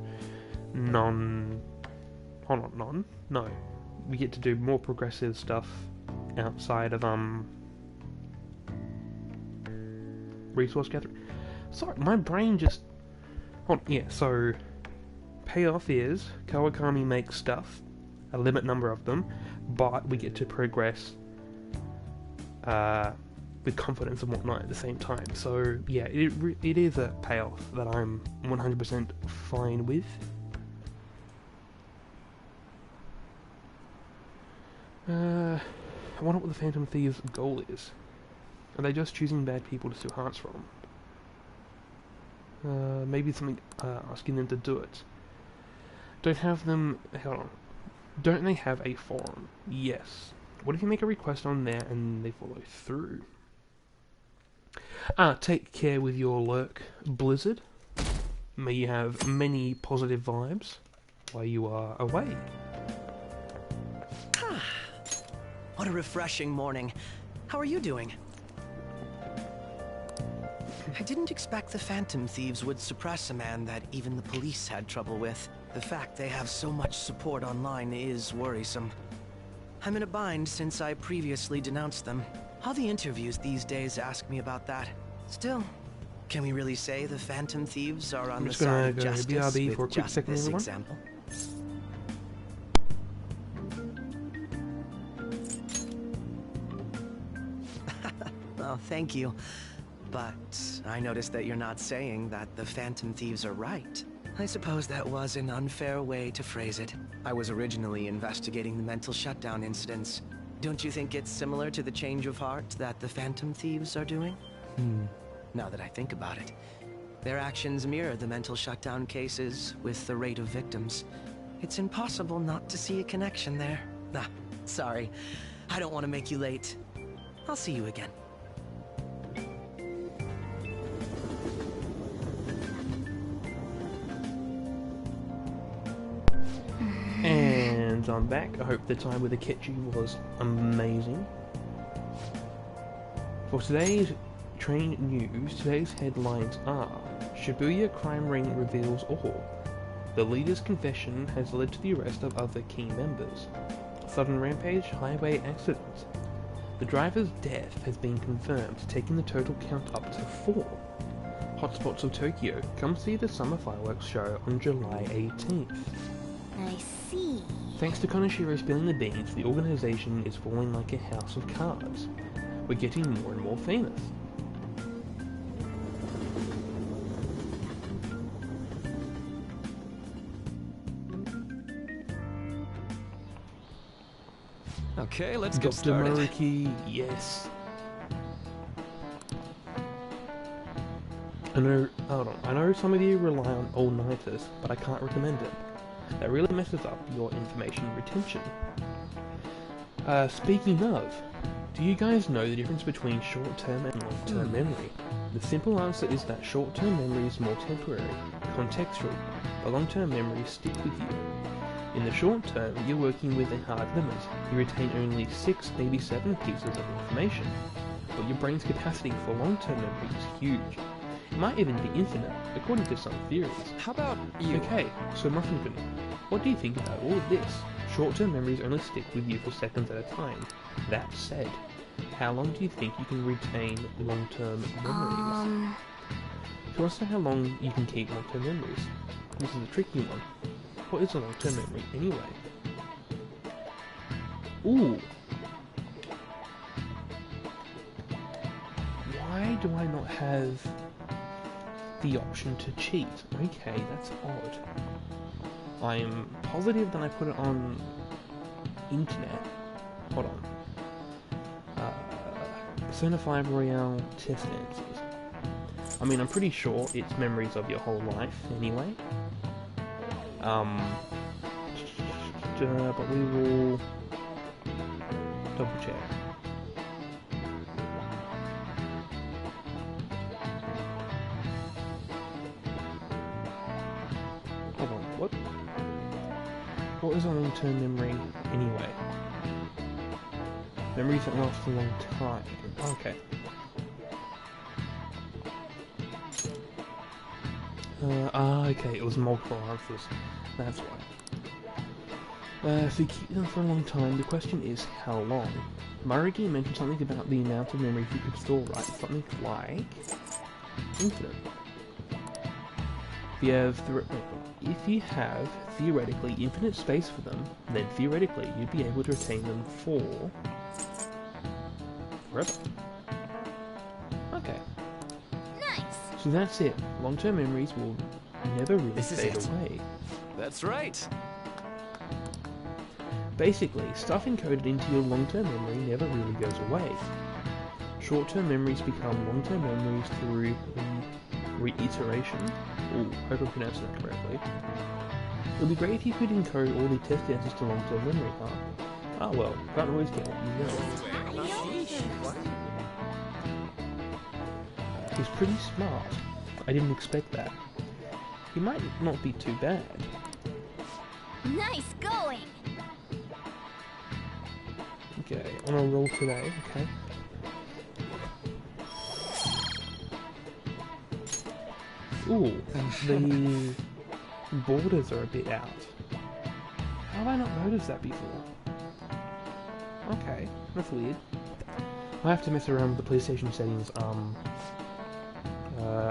we get to do more progressive stuff outside of resource gathering. Sorry, my brain just so payoff is Kawakami makes stuff, a limit number of them, but we get to progress with confidence and whatnot at the same time. So yeah, it is a payoff that I'm 100% fine with. I wonder what the Phantom Thieves' goal is. Are they just choosing bad people to steal hearts from? Maybe something asking them to do it. Don't they have a forum? Yes. What if you make a request on there and they follow through? Take care with your lurk, Blizzard. May you have many positive vibes while you are away. What a refreshing morning. How are you doing? I didn't expect the Phantom Thieves would suppress a man that even the police had trouble with. The fact they have so much support online is worrisome. I'm in a bind since I previously denounced them. All the interviews these days ask me about that. Still, can we really say the Phantom Thieves are on the side of justice BRB with for a quick just second, this everyone. example? Oh, thank you. But I noticed that you're not saying that the Phantom Thieves are right. I suppose that was an unfair way to phrase it. I was originally investigating the mental shutdown incidents. Don't you think it's similar to the change of heart that the Phantom Thieves are doing? Now that I think about it, their actions mirror the mental shutdown cases with the rate of victims. It's impossible not to see a connection there. Sorry. I don't want to make you late. I'll see you again. And I'm back. I hope the time with Akechi was amazing. For today's train news, today's headlines are: Shibuya crime ring reveals all. The leader's confession has led to the arrest of other key members. Sudden rampage, highway accident. The driver's death has been confirmed, taking the total count up to 4. Hotspots of Tokyo. Come see the summer fireworks show on July 18th. I see. Thanks to Konoshiro spilling the beans, the organization is falling like a house of cards. We're getting more and more famous. Okay, let's get Dr. started. Muraki, yes. I know some of you rely on all-nighters, but I can't recommend it. That really messes up your information retention. Speaking of, do you guys know the difference between short-term and long-term memory? The simple answer is that short-term memory is more temporary, contextual, but long-term memories stick with you. In the short term, you're working with a hard limit. You retain only 6, maybe 7 pieces of information, but your brain's capacity for long-term memory is huge. It might even be infinite, according to some theories. How about you? Okay, so Muffinkin, what do you think about all of this? Short-term memories only stick with you for seconds at a time. That said, how long do you think you can retain long-term memories? To us, how long you can keep long-term memories? This is a tricky one. What is a long-term memory anyway? Ooh! Why do I not have the option to cheat? Okay, that's odd. I'm positive that I put it on internet. Hold on. Persona 5 Royale test answers. I mean, I'm pretty sure it's memories of your whole life anyway. But we will double check. Hold on, what? What is a long-term memory anyway? Memories that last a long time. Okay. Okay, it was multiple answers. That's why. If you keep them for a long time, the question is how long? Muraki mentioned something about the amount of memories you could store, right? Something like infinite. If you have theoretically infinite space for them, then theoretically you'd be able to retain them for forever. Okay. Nice. So that's it. Long-term memories will never really fade away. That's right. Basically, stuff encoded into your long-term memory never really goes away. Short-term memories become long-term memories through reiteration. Ooh, hope I'm pronouncing that correctly. It would be great if you could encode all the test answers to long-term memory, huh? Ah well, can't always get what you know. He's pretty smart. I didn't expect that. He might not be too bad. Nice going. Okay, on a roll today, okay. Ooh, the borders are a bit out. How have I not noticed that before? Okay, that's weird. I have to mess around with the PlayStation settings,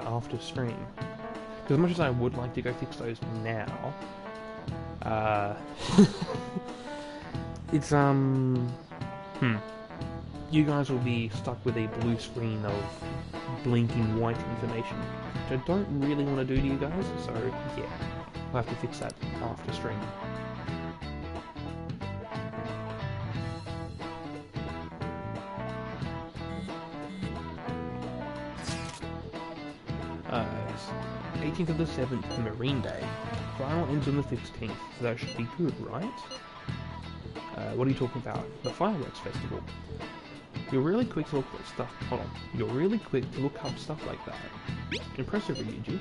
after stream. Because as much as I would like to go fix those now, it's, you guys will be stuck with a blue screen of blinking white information, which I don't really want to do to you guys, so yeah, I'll have to fix that after stream. Uh, 18th of the 7th, Marine Day. Final ends on the 16th, so that should be good, right? What are you talking about? The Fireworks Festival. You're really quick to look at stuff. Hold on. You're really quick to look up stuff like that. Impressive, Ryuji.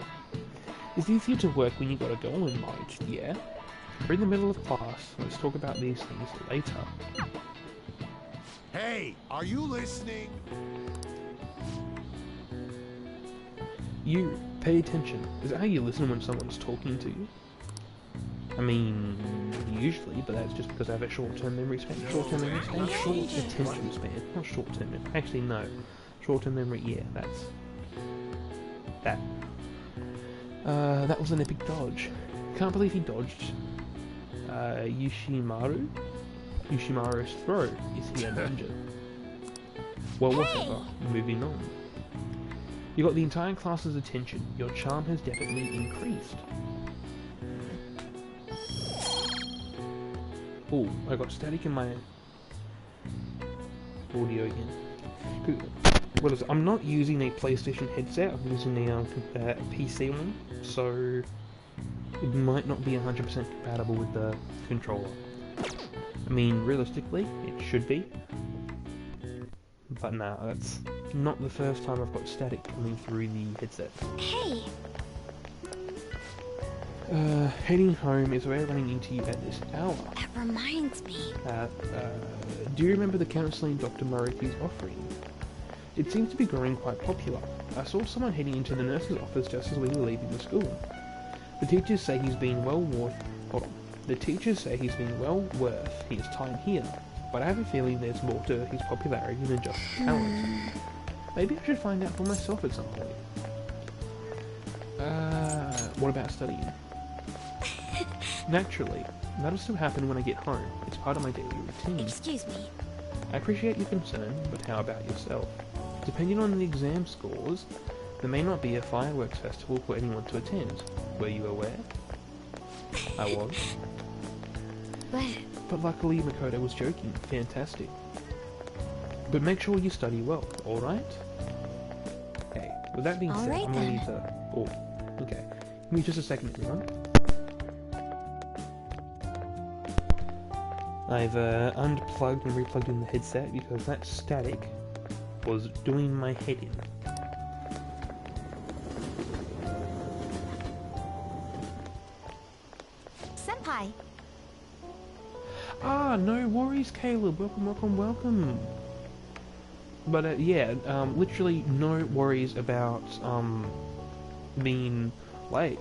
It's easier to work when you got a goal in mind, yeah? We're in the middle of class. Let's talk about these things later. Hey, are you listening? You pay attention. Is that how you listen when someone's talking to you? I mean, usually, but that's just because I have a short-term memory span. Short-term memory span? Short attention span. Not short-term memory. Actually, no. Short-term memory, yeah, that's... That. That was an epic dodge. Can't believe he dodged. Yoshimaru's throw is here danger. Well, whatever. Moving on. You got the entire class's attention. Your charm has definitely increased. Oh, I got static in my audio again. What is it? I'm not using a PlayStation headset. I'm using a PC one, so it might not be 100% compatible with the controller. I mean, realistically, it should be. But no, that's not the first time I've got static coming through the headset. Hey! Heading home is where running into you at this hour. That reminds me. Do you remember the counselling Dr. Murphy is offering? It seems to be growing quite popular. I saw someone heading into the nurse's office just as we were leaving the school. The teachers say he's been well worth his time here, but I have a feeling there's more to his popularity than just talent. Maybe I should find out for myself at some point. What about studying? Naturally, that'll still happen when I get home. It's part of my daily routine. Excuse me. I appreciate your concern, but how about yourself? Depending on the exam scores, there may not be a fireworks festival for anyone to attend. Were you aware? I was. But luckily Makoto was joking. Fantastic. But make sure you study well, alright? Okay, with that being said, I'm gonna need to... Oh, okay. Give me just a second, everyone. I've unplugged and replugged in the headset because that static was doing my head in. Senpai! Ah, no worries, Caleb. Welcome, welcome, welcome. But yeah, literally no worries about being late.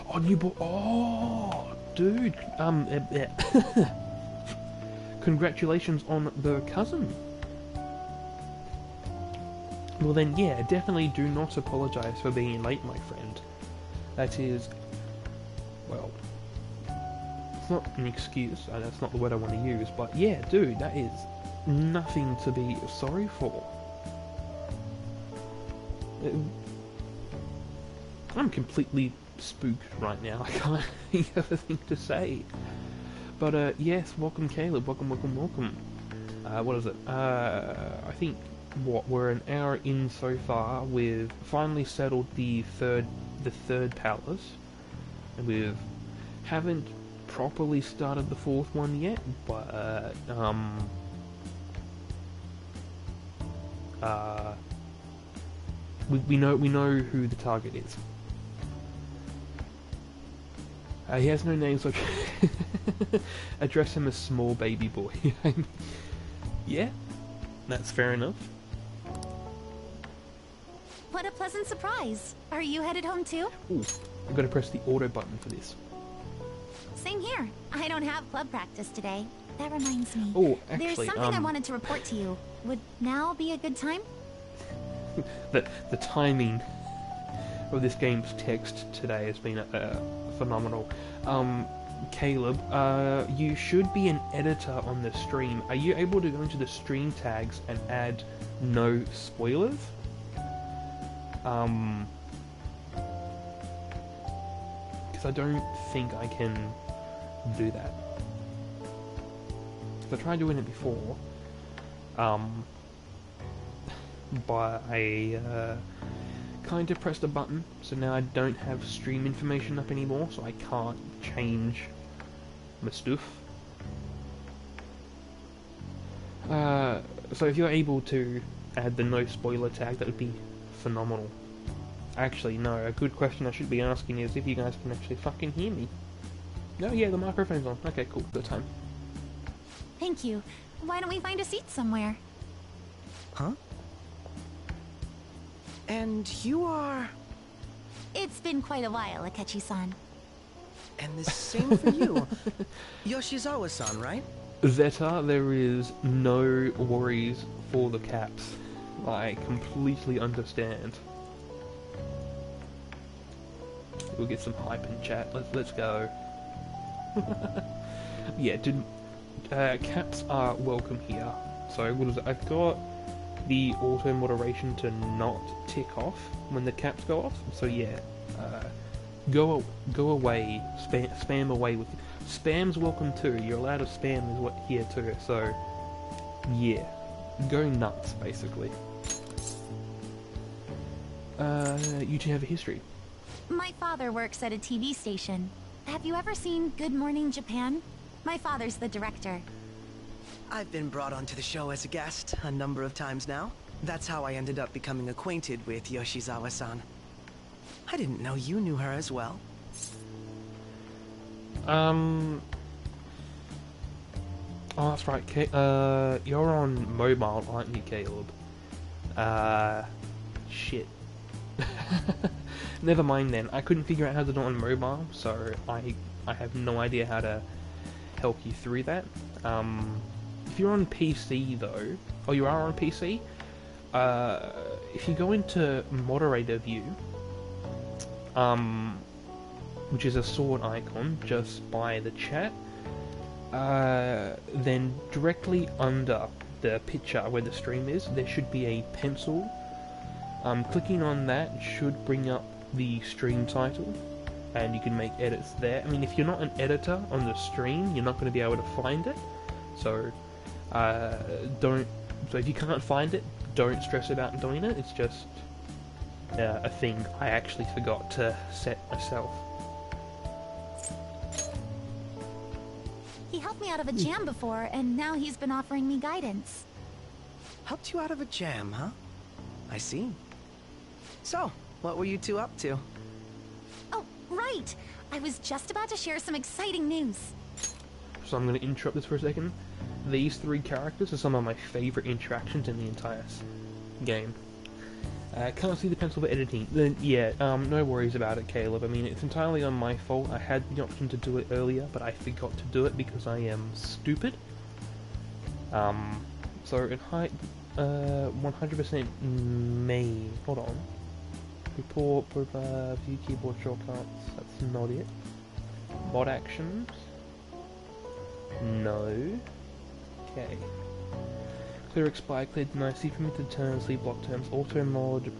Oh, you oh, dude. Congratulations on the cousin. Well then, yeah, definitely do not apologize for being late, my friend. That is, well, it's not an excuse, that's not the word I want to use, but yeah, dude, that is nothing to be sorry for. I'm completely spooked right now, I can't think of a thing to say. But yes, welcome Caleb, welcome, welcome, welcome. What is it? I think, we're an hour in so far. We've finally settled the third palace, and we haven't properly started the fourth one yet, but we know who the target is. He has no name, so address him as small baby boy. Yeah, that's fair enough. What a pleasant surprise. Are you headed home too? Ooh, I've got to press the auto button for this. Same here. I don't have club practice today. That reminds me. Oh, actually, there's something I wanted to report to you. Would now be a good time? the timing of this game's text today has been phenomenal. Caleb, you should be an editor on the stream. Are you able to go into the stream tags and add no spoilers? Because I don't think I can do that. I tried doing it before, but I kind of pressed a button, so now I don't have stream information up anymore, so I can't change my stuff. So if you're able to add the no spoiler tag, that would be phenomenal. Actually, no, a good question I should be asking is if you guys can actually fucking hear me. No, yeah, the microphone's on. Okay, cool, good time. Thank you. Why don't we find a seat somewhere? Huh? And you are... It's been quite a while, Akechi-san. And the same for you. Yoshizawa-san, right? Zeta, there is no worries for the caps. I completely understand. We'll get some hype in chat. Let's go. Yeah, caps are welcome here. So what is it? I've got the auto moderation to not tick off when the caps go off. So yeah, go away, spam away with spam's welcome too. You're allowed to spam is what here too. So yeah, go nuts basically. You two have a history. My father works at a TV station. Have you ever seen Good Morning Japan? My father's the director. I've been brought onto the show as a guest a number of times now. That's how I ended up becoming acquainted with Yoshizawa-san. I didn't know you knew her as well. Oh, that's right. You're on mobile, aren't you, Caleb? Shit. Never mind then. I couldn't figure out how to do it on mobile, so I have no idea how to help you through that. If you're on PC though, or you are on PC, if you go into moderator view, which is a sword icon just by the chat, then directly under the picture where the stream is, there should be a pencil. Clicking on that should bring up the stream title, and you can make edits there. I mean, if you're not an editor on the stream, you're not going to be able to find it. So, So if you can't find it, don't stress about doing it. It's just a thing I actually forgot to set myself. He helped me out of a jam before, and now he's been offering me guidance. Helped you out of a jam, huh? I see. So, what were you two up to? Oh, right! I was just about to share some exciting news. So I'm going to interrupt this for a second. These three characters are some of my favourite interactions in the entire game. Can't see the pencil for editing. Then yeah, no worries about it, Caleb. I mean, it's entirely on my fault. I had the option to do it earlier, but I forgot to do it because I am stupid. So in height, 100% me. Hold on. Report, view keyboard shortcuts. That's not it. Mod actions. No. Okay. Clear expire, clear deny, see permitted turns, leave block terms, auto mod,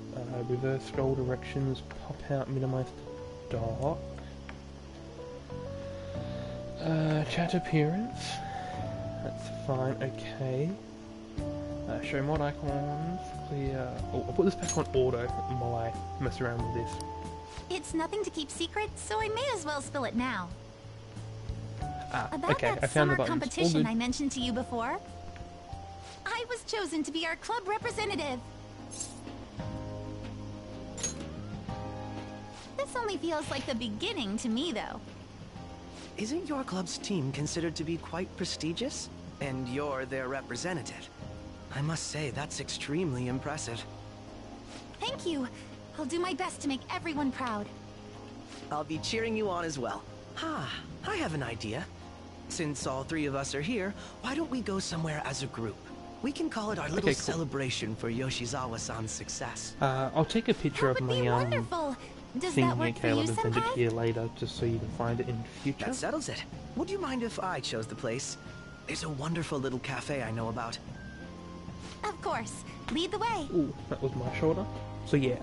reverse scroll directions, pop out, minimize dark. Chat appearance. That's fine, okay. Show mod icons, clear. Oh, I'll put this back on auto while I mess around with this. It's nothing to keep secret, so I may as well spill it now. About okay, that I found the summer buttons. competition I mentioned to you before. I was chosen to be our club representative. This only feels like the beginning to me, though. Isn't your club's team considered to be quite prestigious? And you're their representative. I must say, that's extremely impressive. Thank you. I'll do my best to make everyone proud. I'll be cheering you on as well. I have an idea. Since all three of us are here, why don't we go somewhere as a group? We can call it our little celebration for Yoshizawa-san's success. I'll take a picture of my Wonderful. Does thing that here, work for you, Caleb, and send it Senpai? to you later, just so you can find it in the future. That settles it. Would you mind if I chose the place? There's a wonderful little cafe I know about. Of course. Lead the way. Ooh, that was my shoulder. So yeah,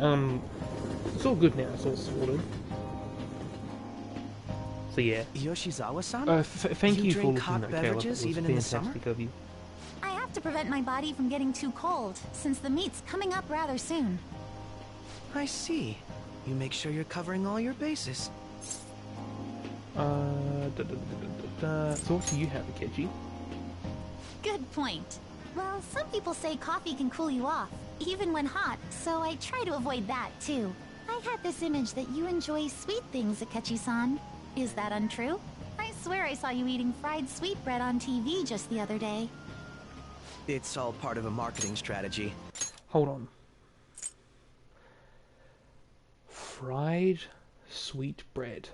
it's all good now. It's all sorted. So yeah. Yoshizawa-san? Thank you for drink looking hot at Caleb. beverages It was even in the summer? fantastic of you. I have to prevent my body from getting too cold, since the meet's coming up rather soon. I see. You make sure you're covering all your bases. So what do you have, Akechi? Good point. Well, some people say coffee can cool you off, even when hot, so I try to avoid that, too. I had this image that you enjoy sweet things, Akechi-san. Is that untrue? I swear I saw you eating fried sweetbread on TV just the other day. It's all part of a marketing strategy. Hold on. Fried sweet bread.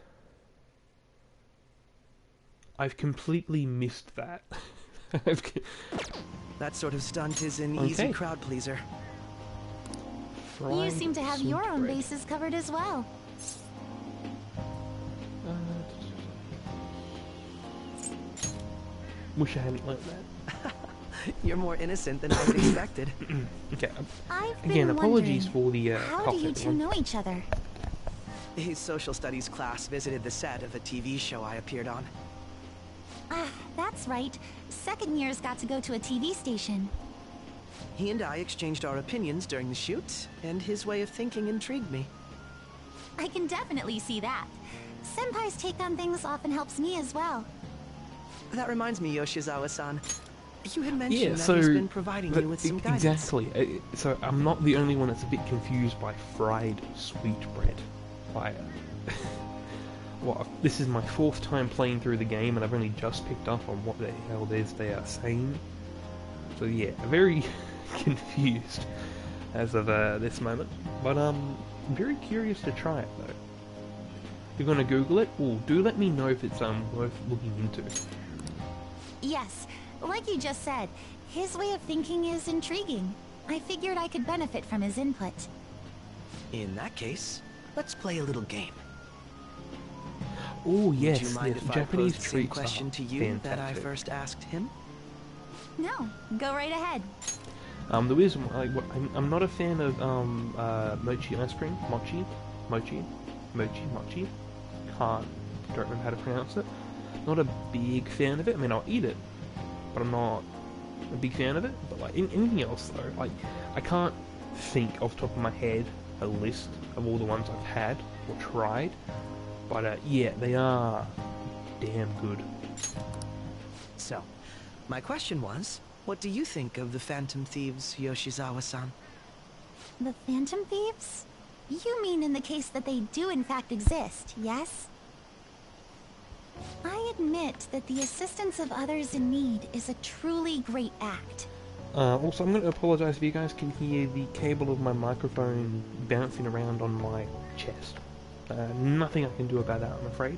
I've completely missed that. That sort of stunt is an easy crowd pleaser. You seem to have your own bases covered as well. Wish I hadn't learned that. You're more innocent than I had expected. Okay. I've Again, been apologies wondering, for the how cough, do you two everyone. know each other? His social studies class visited the set of a TV show I appeared on. Ah, that's right. Second years got to go to a TV station. He and I exchanged our opinions during the shoot, and his way of thinking intrigued me. I can definitely see that. Senpai's take on things often helps me as well. That reminds me, Yoshizawa-san. You had mentioned Yeah, that so he's been providing you with some guidance. exactly. So I'm not the only one that's a bit confused by fried sweet bread. Well, this is my 4th time playing through the game, and I've only just picked up on what the hell it is they are saying. So yeah, very confused as of this moment. But I'm very curious to try it though. You're gonna Google it? Well, do let me know if it's worth looking into. Yes, like you just said, his way of thinking is intriguing. I figured I could benefit from his input. In that case, let's play a little game. Oh yes, Would you mind yes, if Japanese I posed the same treats question are to you that I fantastic. first asked him? No, go right ahead. The reason why I'm not a fan of mochi ice cream, mochi. Don't remember how to pronounce it. Not a big fan of it. I mean, I'll eat it, but I'm not a big fan of it. But like anything else though, like I can't think off the top of my head a list of all the ones I've had or tried. But yeah, they are damn good. So, my question was, what do you think of the Phantom Thieves, Yoshizawa-san? The Phantom Thieves? You mean in the case that they do in fact exist, yes? I admit that the assistance of others in need is a truly great act. Also, I'm going to apologise if you guys can hear the cable of my microphone bouncing around on my chest. Nothing I can do about that, I'm afraid.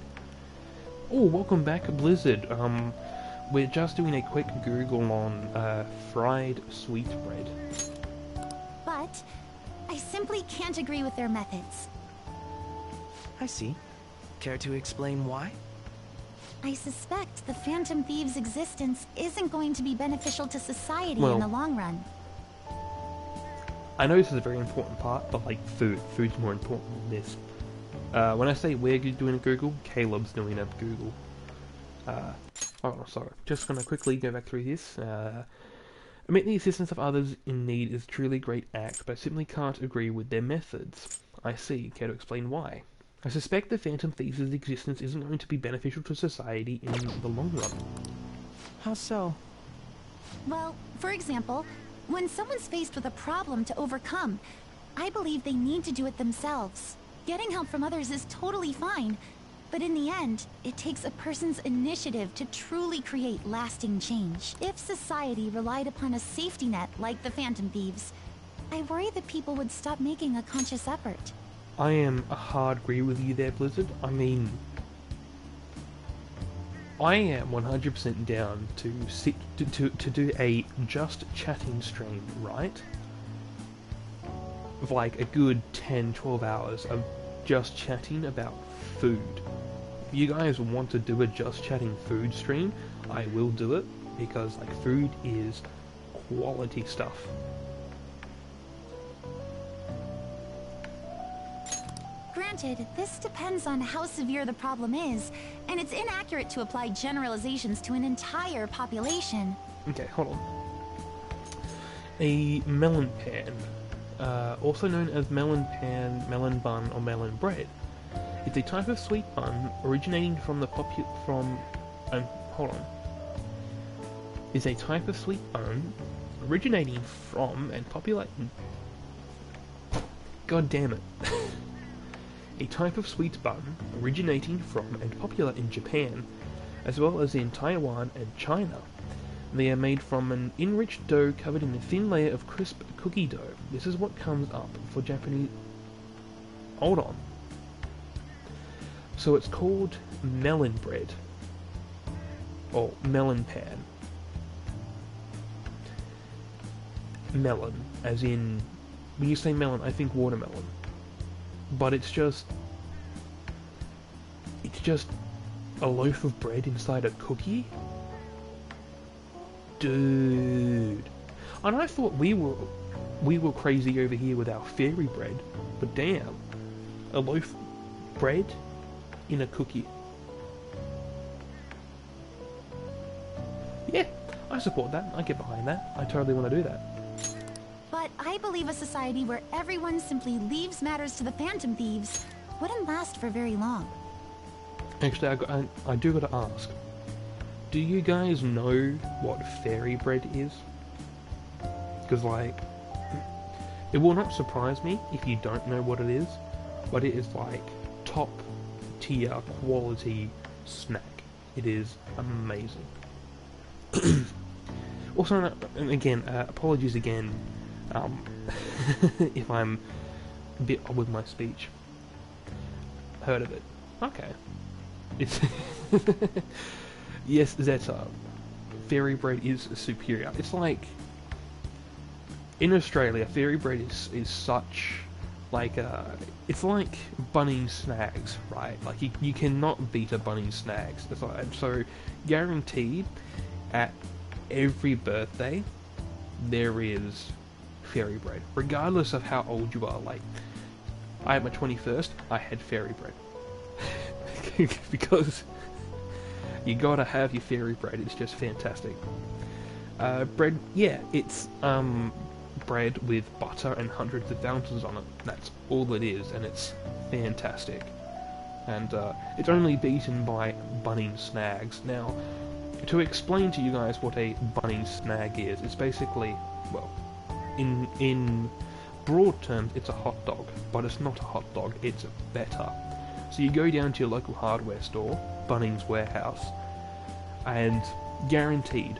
Oh, welcome back, Blizzard. We're just doing a quick Google on fried sweet bread. But I simply can't agree with their methods. I see. Care to explain why? I suspect the Phantom Thieves' existence isn't going to be beneficial to society Well, in the long run. I know this is a very important part, but like food's more important than this. When I say we're doing a Google, Caleb's doing a Google. Oh, sorry. Just gonna quickly go back through this. Admit the assistance of others in need is a truly great act, but I simply can't agree with their methods. I see. Care to explain why? I suspect the Phantom Thieves' existence isn't going to be beneficial to society in the long run. How so? Well, for example, when someone's faced with a problem to overcome, I believe they need to do it themselves. Getting help from others is totally fine, but in the end, it takes a person's initiative to truly create lasting change. If society relied upon a safety net like the Phantom Thieves, I worry that people would stop making a conscious effort. I am a hard agree with you there, Blizzard. I mean, I am 100% down to do a just chatting stream, right? Of like a good 10-12 hours of just chatting about food. If you guys want to do a just chatting food stream, I will do it, because like food is quality stuff. Granted, this depends on how severe the problem is, and it's inaccurate to apply generalizations to an entire population. Okay, hold on. A melon pan, also known as melon pan, melon bun, or melon bread, is a type of sweet bun originating from the is a type of sweet bun originating from and popular. God damn it. A type of sweet bun originating from and popular in Japan, as well as in Taiwan and China. They are made from an enriched dough covered in a thin layer of crisp cookie dough. This is what comes up for Japanese... Hold on. So it's called melon bread. Or melon pan. Melon, as in... When you say melon, I think watermelon. But it's just a loaf of bread inside a cookie? Dude. And I thought we were crazy over here with our fairy bread, but damn, a loaf of bread in a cookie. Yeah, I support that. I get behind that. I totally want to do that. But I believe a society where everyone simply leaves matters to the Phantom Thieves wouldn't last for very long. Actually, I do gotta ask. Do you guys know what fairy bread is? Because, like, it will not surprise me if you don't know what it is, but it is, like, top tier quality snack. It is amazing. Also, and again, apologies again if I'm a bit odd with my speech. Heard of it? Okay. It's yes, Zeta. Fairy bread is superior. It's like in Australia, fairy bread is such like it's like Bunnings Snags, right? Like you cannot beat a Bunnings Snags. It's like, so guaranteed at every birthday there is fairy bread, regardless of how old you are. Like I had my 21st, I had fairy bread. Because you gotta have your fairy bread, it's just fantastic. Bread, yeah, it's bread with butter and hundreds of ounces on it. That's all it is, and it's fantastic. And it's only beaten by Bunnings Snags. Now, to explain to you guys what a Bunnings Snag is, it's basically, well, in broad terms, it's a hot dog, but it's not a hot dog, it's better. So you go down to your local hardware store, Bunnings Warehouse, and guaranteed,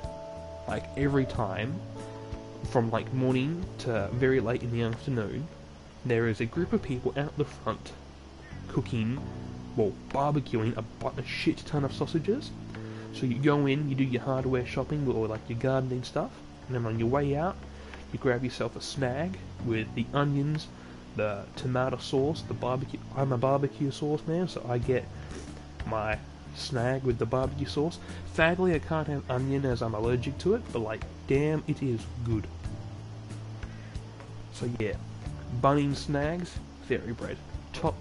like every time, from like morning to very late in the afternoon, there is a group of people out the front cooking, well, barbecuing a shit ton of sausages. So you go in, you do your hardware shopping or like your gardening stuff, and then on your way out, you grab yourself a snag with the onions, the tomato sauce, the barbecue. I'm a barbecue sauce man, so I get my snag with the barbecue sauce. Sadly, I can't have onion as I'm allergic to it, but like, damn, it is good. So yeah, Bunnings Snags, fairy bread. Top,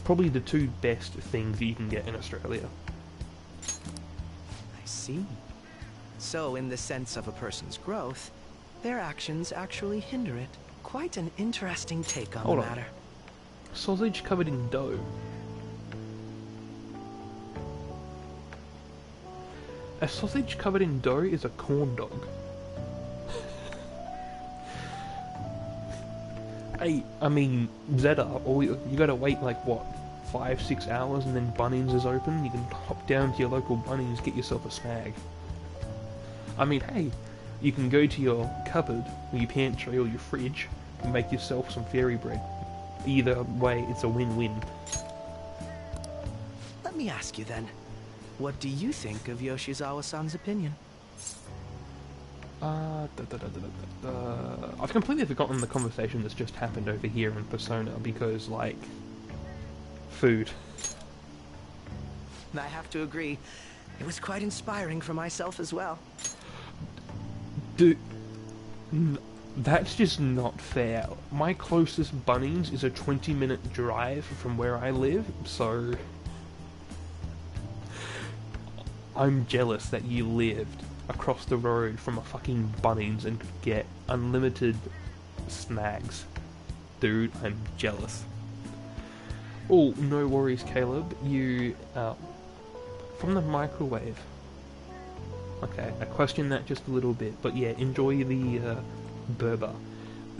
probably the two best things that you can get in Australia. I see. So, in the sense of a person's growth, their actions actually hinder it. Quite an interesting take on the matter. Sausage covered in dough. A sausage covered in dough is a corn dog. Hey, I mean, Zeta, you gotta wait like, what, 5-6 hours and then Bunnings is open? You can hop down to your local Bunnings, get yourself a snag. I mean, hey, you can go to your cupboard, or your pantry, or your fridge, and make yourself some fairy bread. Either way, it's a win-win. Let me ask you then, what do you think of Yoshizawa-san's opinion? I've completely forgotten the conversation that's just happened over here in Persona because, like, food. I have to agree, it was quite inspiring for myself as well. Dude, that's just not fair. My closest Bunnings is a 20-minute drive from where I live, so I'm jealous that you lived across the road from a fucking Bunnings and could get unlimited snags. Dude, I'm jealous. Oh, no worries, Caleb. You, from the microwave. Okay, I questioned that just a little bit, but yeah, enjoy the Berber.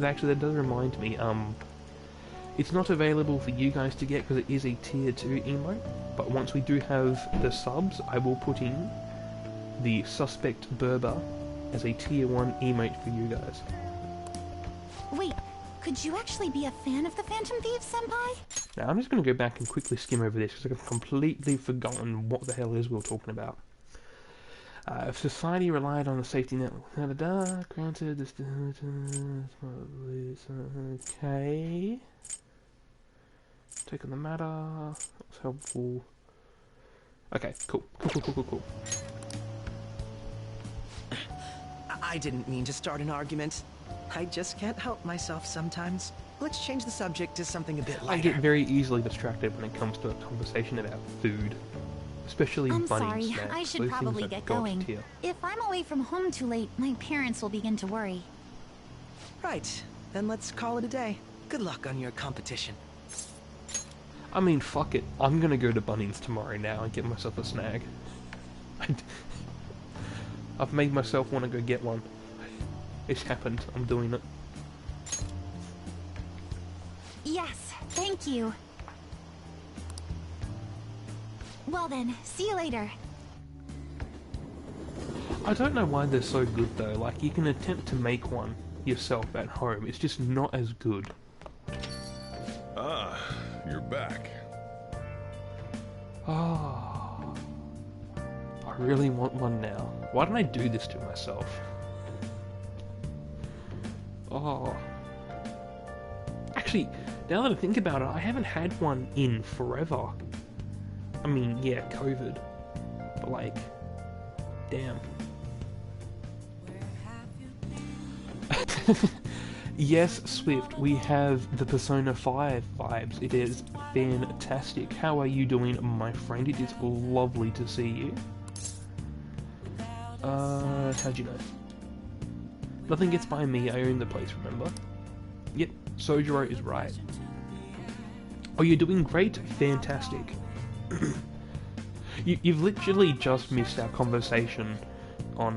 Actually, that does remind me, it's not available for you guys to get because it is a tier 2 emote, but once we do have the subs, I will put in the Suspect Berber as a tier 1 emote for you guys. Wait, could you actually be a fan of the Phantom Thieves, Senpai? Now, I'm just going to go back and quickly skim over this because I've completely forgotten what the hell it is we were talking about. If society relied on the safety net, granted this, okay. Take on the matter, that's helpful. Okay, cool. I didn't mean to start an argument. I just can't help myself sometimes. Let's change the subject to something a bit lighter. I get very easily distracted when it comes to a conversation about food. Especially I'm bunny sorry, snacks. I should Those probably things are get god going. tier. If I'm away from home too late, my parents will begin to worry. Right, then let's call it a day. Good luck on your competition. I mean, fuck it. I'm gonna go to Bunnings tomorrow now and get myself a snag. I've made myself want to go get one. It's happened. I'm doing it. Yes, thank you. Well then, see you later. I don't know why they're so good though. Like, you can attempt to make one yourself at home. It's just not as good. Ah, you're back. Oh, I really want one now. Why don't I do this to myself? Oh. Actually, now that I think about it, I haven't had one in forever. I mean, yeah, COVID. But like, damn. Yes, Swift, we have the Persona 5 vibes. It is fantastic. How are you doing, my friend? It is lovely to see you. How'd you know? Nothing gets by me, I own the place, remember? Yep, Sojiro is right. Oh, you're doing great? Fantastic. You've literally just missed our conversation on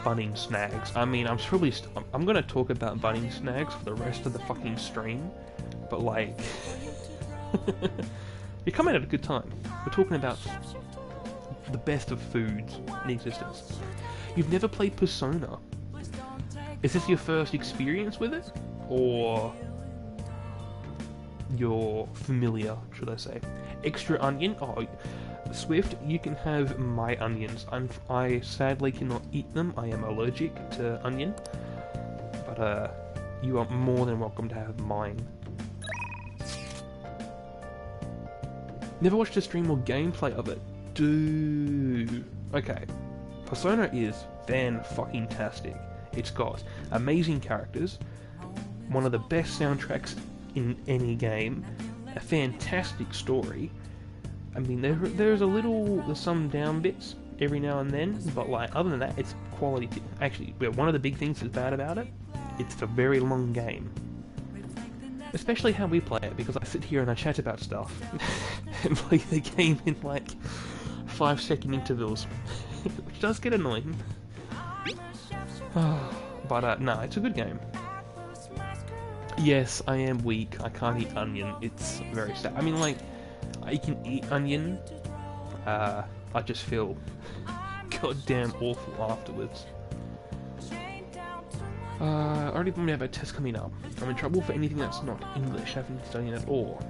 Bunnings snags. I mean, I'm gonna talk about Bunnings snags for the rest of the fucking stream, but like, you're coming at a good time. We're talking about the best of foods in existence. You've never played Persona. Is this your first experience with it, or you're familiar, should I say? Extra onion? Oh, Swift, you can have my onions. I sadly cannot eat them. I am allergic to onion. But, you are more than welcome to have mine. Never watched a stream or gameplay of it. Dude. Okay. Persona is fan-fucking-tastic. It's got amazing characters, one of the best soundtracks in any game, a fantastic story. I mean, there's some down bits every now and then, but like, other than that, it's quality. Actually, one of the big things that's bad about it, it's a very long game. Especially how we play it, because I sit here and I chat about stuff, and play the game in like 5-second intervals, which does get annoying. But no, it's a good game. Yes, I am weak. I can't eat onion. It's very sad. I mean, like, I can eat onion. I just feel goddamn awful afterwards. I already told me about a test coming up. I'm in trouble for anything that's not English. I haven't been studying at all.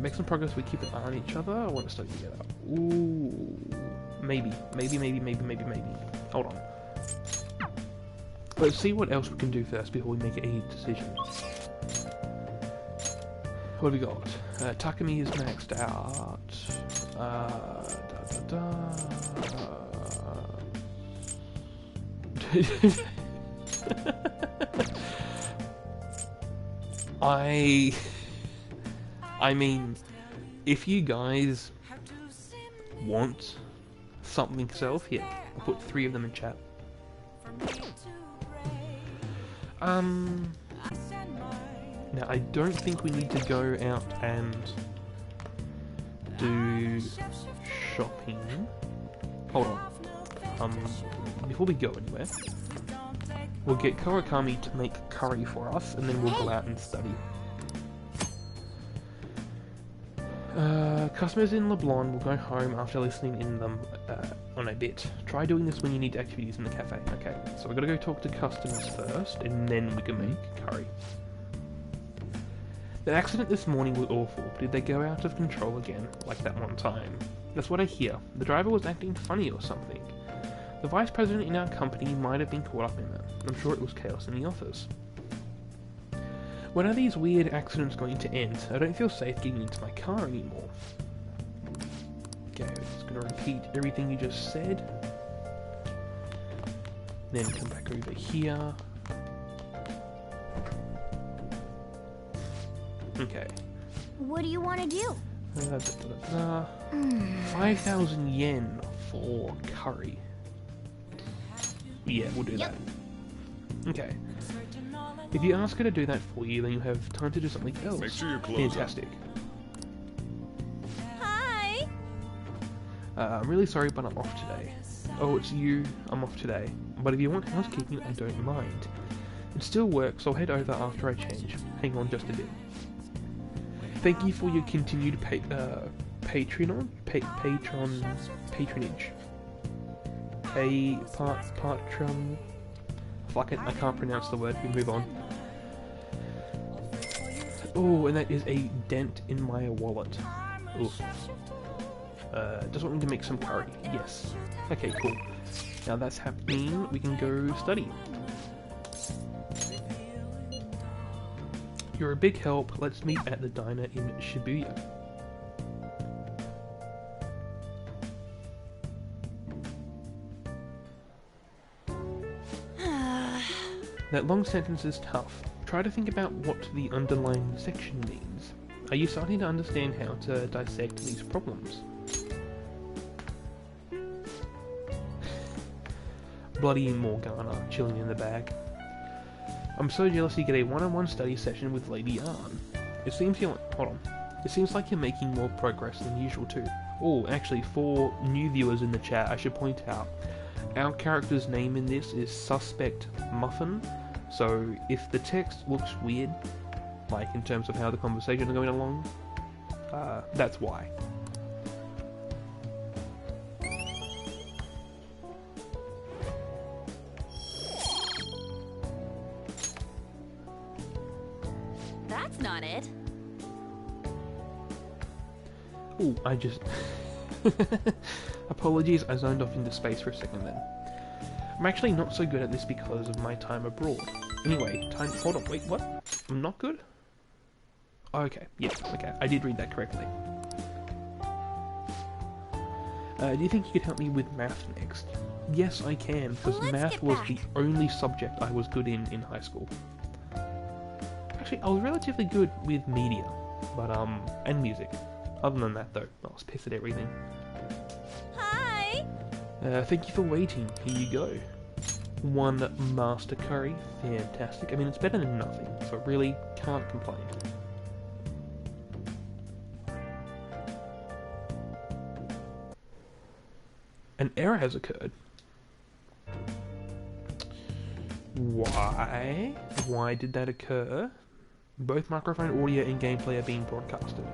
Make some progress. We keep an eye on each other. I want to study together. Ooh, maybe. Hold on. Let's see what else we can do first before we make a decision. What have we got? Takumi is maxed out. I mean, if you guys want something self, yeah, I'll put 3 of them in chat. Now, I don't think we need to go out and do shopping. Hold on. Before we go anywhere, we'll get Kawakami to make curry for us, and then we'll go out and study. Customers in Leblon will go home after listening in them on a bit. Try doing this when you need activities in the cafe. Okay, so we're gonna go talk to customers first, and then we can make curry. The accident this morning was awful. Did they go out of control again, like that one time? That's what I hear. The driver was acting funny or something. The vice president in our company might have been caught up in it. I'm sure it was chaos in the office. When are these weird accidents going to end? I don't feel safe getting into my car anymore. Okay, I'm just going to repeat everything you just said. then come back over here. Okay. What do you want to do? 5,000 yen for curry. Yeah, we'll do that. Okay. If you ask her to do that for you, then you have time to do something else. Make sure you close Fantastic. Hi! I'm really sorry, but I'm off today. Oh, it's you. I'm off today. But if you want housekeeping, I don't mind. It still works, so I'll head over after I change. Hang on just a bit. Thank you for your continued patronage. Patron. Fuck it, I can't pronounce the word. We move on. Oh, and that is a dent in my wallet. Ooh. Just want me to make some curry. Yes. Okay, cool. Now that's happening, we can go study. You're a big help. Let's meet at the diner in Shibuya. That long sentence is tough. Try to think about what the underlying section means. Are you starting to understand how to dissect these problems? Bloody Morgana, chilling in the bag. I'm so jealous you get a one-on-one study session with Lady Ann. It seems you're... hold on. It seems like you're making more progress than usual too. Oh, actually, for new viewers in the chat, I should point out, our character's name in this is Suspect Muffin, so if the text looks weird, like in terms of how the conversation is going along, that's why. That's not it. Oh, I just... Apologies, I zoned off into space for a second then. I'm actually not so good at this because of my time abroad. Anyway, hold on, wait, what? I'm not good? Oh, okay, yes, okay, I did read that correctly. Do you think you could help me with math next? Yes, I can, because math was the only subject I was good in high school. Actually, I was relatively good with media, but, and music. Other than that, though, I was pissed at everything. Hi! Thank you for waiting. Here you go. 1 master curry. Fantastic. I mean, it's better than nothing, so really can't complain. An error has occurred. Why? Why did that occur? Both microphone audio and gameplay are being broadcasted.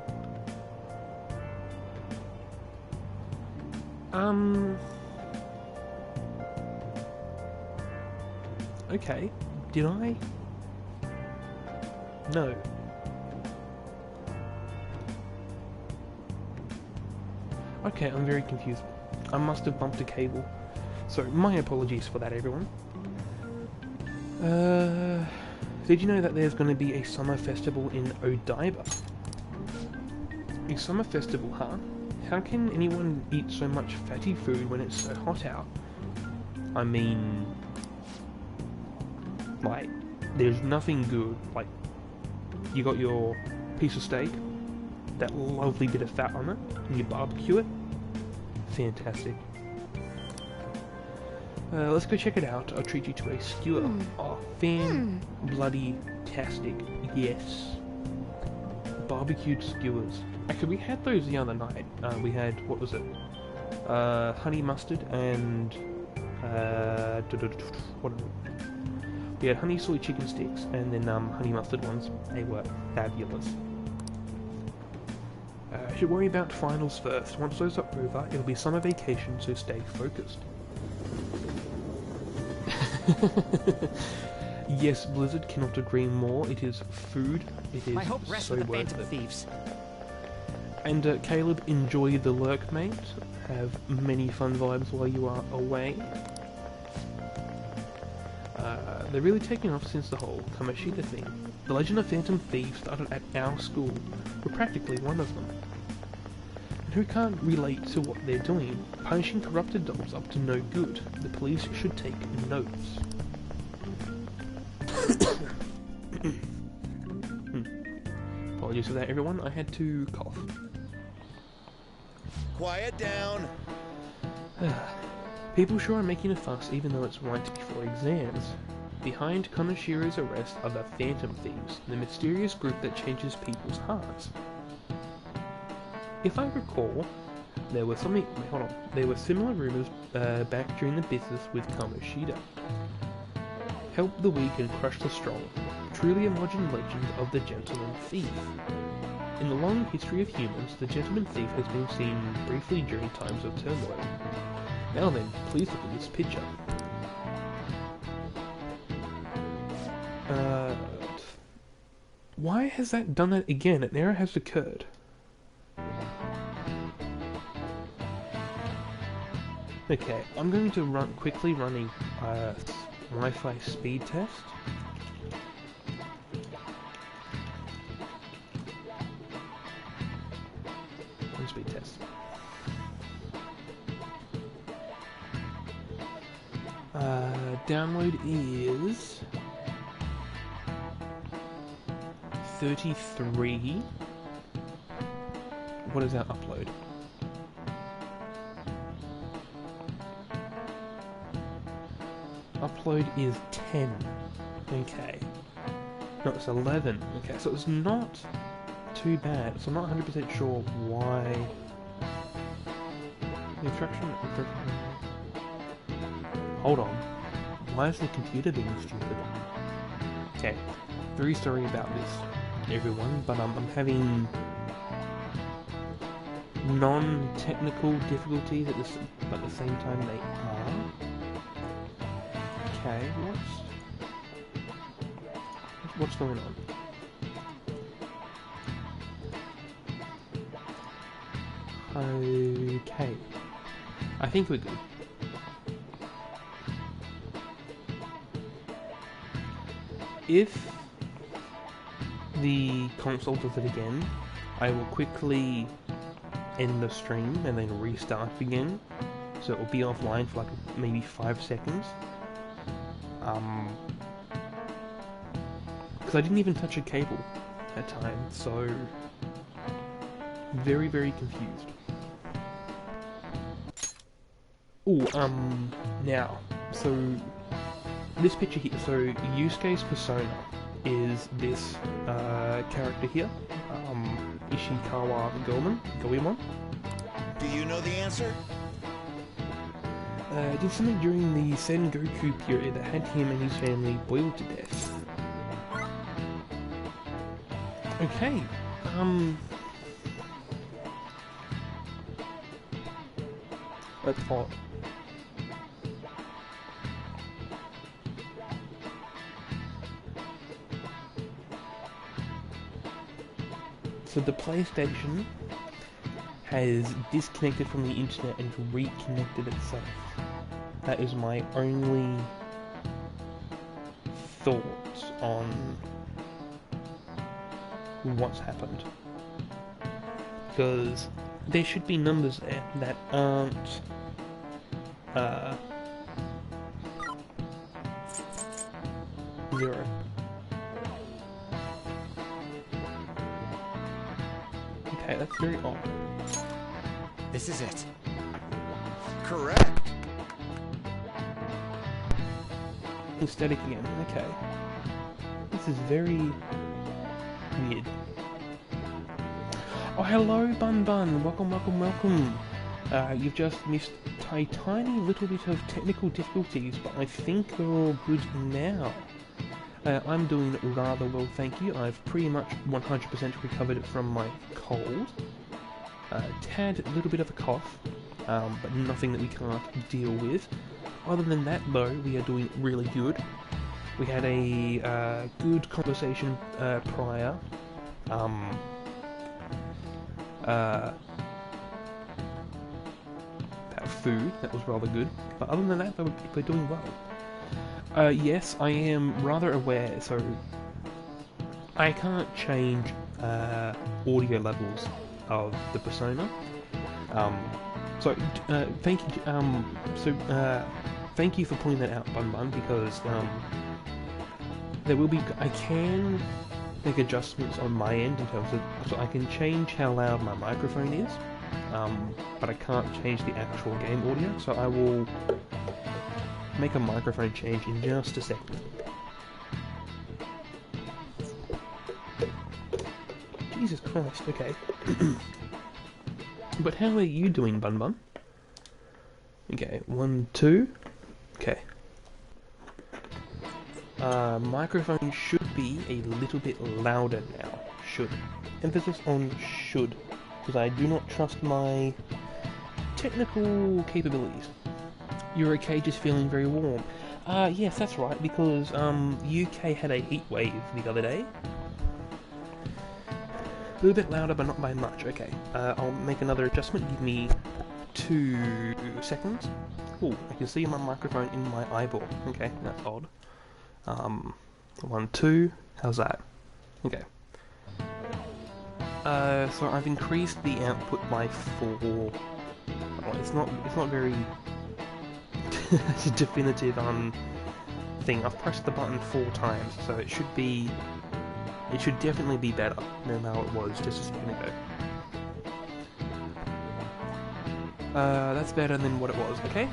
Okay. Did I? No. Okay, I'm very confused. I must have bumped a cable. So, my apologies for that, everyone. Did you know that there's going to be a summer festival in Odaiba? A summer festival, huh? How can anyone eat so much fatty food when it's so hot out? I mean... like, there's nothing good. Like, you got your piece of steak, that lovely bit of fat on it, and you barbecue it. Fantastic. Let's go check it out. I'll treat you to a skewer. Oh, fan-bloody-tastic. Yes. Barbecued skewers. Actually, we had those the other night. We had, what was it? Honey mustard and... what? We had honey soy chicken sticks and then honey mustard ones. They were fabulous. Should worry about finals first. Once those are over, it'll be summer vacation, so stay focused. Yes, Blizzard cannot agree more. It is food. It is My hope rests so with the worth Phantom it. Thieves. And Caleb, enjoy the lurk, mate. Have many fun vibes while you are away. They're really taking off since the whole Kamashita thing. The legend of Phantom Thieves started at our school. We're practically one of them. who can't relate to what they're doing. Punishing corrupted dolls up to no good. The police should take notes. Apologies for that, everyone. I had to cough. Quiet down. People sure are making a fuss even though it's right before exams. Behind Konoshiro's arrest are the Phantom Thieves, the mysterious group that changes people's hearts. If I recall, there were similar rumors back during the business with Kamoshida. Help the weak and crush the strong. Truly a modern legend of the Gentleman Thief. In the long history of humans, the Gentleman Thief has been seen briefly during times of turmoil. Now then, please look at this picture. Why has that done that again? An error has occurred. Okay, I'm going to quickly run a Wi-Fi speed test. Speed test. Download is 33. What is our upload? Upload is 10. Okay. No, it's 11. Okay, so it's not too bad. So I'm not 100% sure why. The instruction. Hold on. Why is the computer being stupid? Okay. Very sorry about this, everyone, but I'm having non-technical difficulties but at the same time they are. Okay, what's going on? Okay, I think we're good. If the console does it again, I will quickly end the stream and then restart again. So it will be offline for like maybe 5 seconds. Because I didn't even touch a cable that time, so very, very confused. Now, so this picture here, so Yusuke's persona is this character here, Ishikawa Goemon. Do you know the answer? Did something during the Sengoku period that had him and his family boiled to death. Okay, that's odd. So the PlayStation has disconnected from the internet and reconnected itself. That is my only thoughts on what's happened. Because there should be numbers there that aren't zero. Okay, that's very odd. This is it. Correct. Static again, okay. This is very weird. Oh, hello, Bun Bun. Welcome, welcome, welcome. You've just missed a tiny little bit of technical difficulties, but I think we're all good now. I'm doing rather well, thank you. I've pretty much 100% recovered from my cold. Tad little bit of a cough, but nothing that we can't deal with. Other than that, though, we are doing really good. We had a good conversation prior. About food, that was rather good. But other than that, we're doing well. Yes, I am rather aware, so I can't change audio levels of the persona. Thank you for pointing that out, Bun Bun, because there will be. I can make adjustments on my end in terms of, so I can change how loud my microphone is, but I can't change the actual game audio. So I will make a microphone change in just a second. Jesus Christ. Okay. But how are you doing, Bun Bun? Okay, 1, 2. Okay. Microphone should be a little bit louder now. Should. Emphasis on should, because I do not trust my technical capabilities. You're okay just feeling very warm. Yes, that's right, because UK had a heat wave the other day. A little bit louder, but not by much. Okay, I'll make another adjustment. Give me 2 seconds. Oh, I can see my microphone in my eyeball. Okay, that's odd. 1, 2. How's that? Okay. So I've increased the output by 4. Oh, it's not very definitive thing. I've pressed the button 4 times, so it should definitely be better than how it was just a second ago. That's better than what it was. Okay.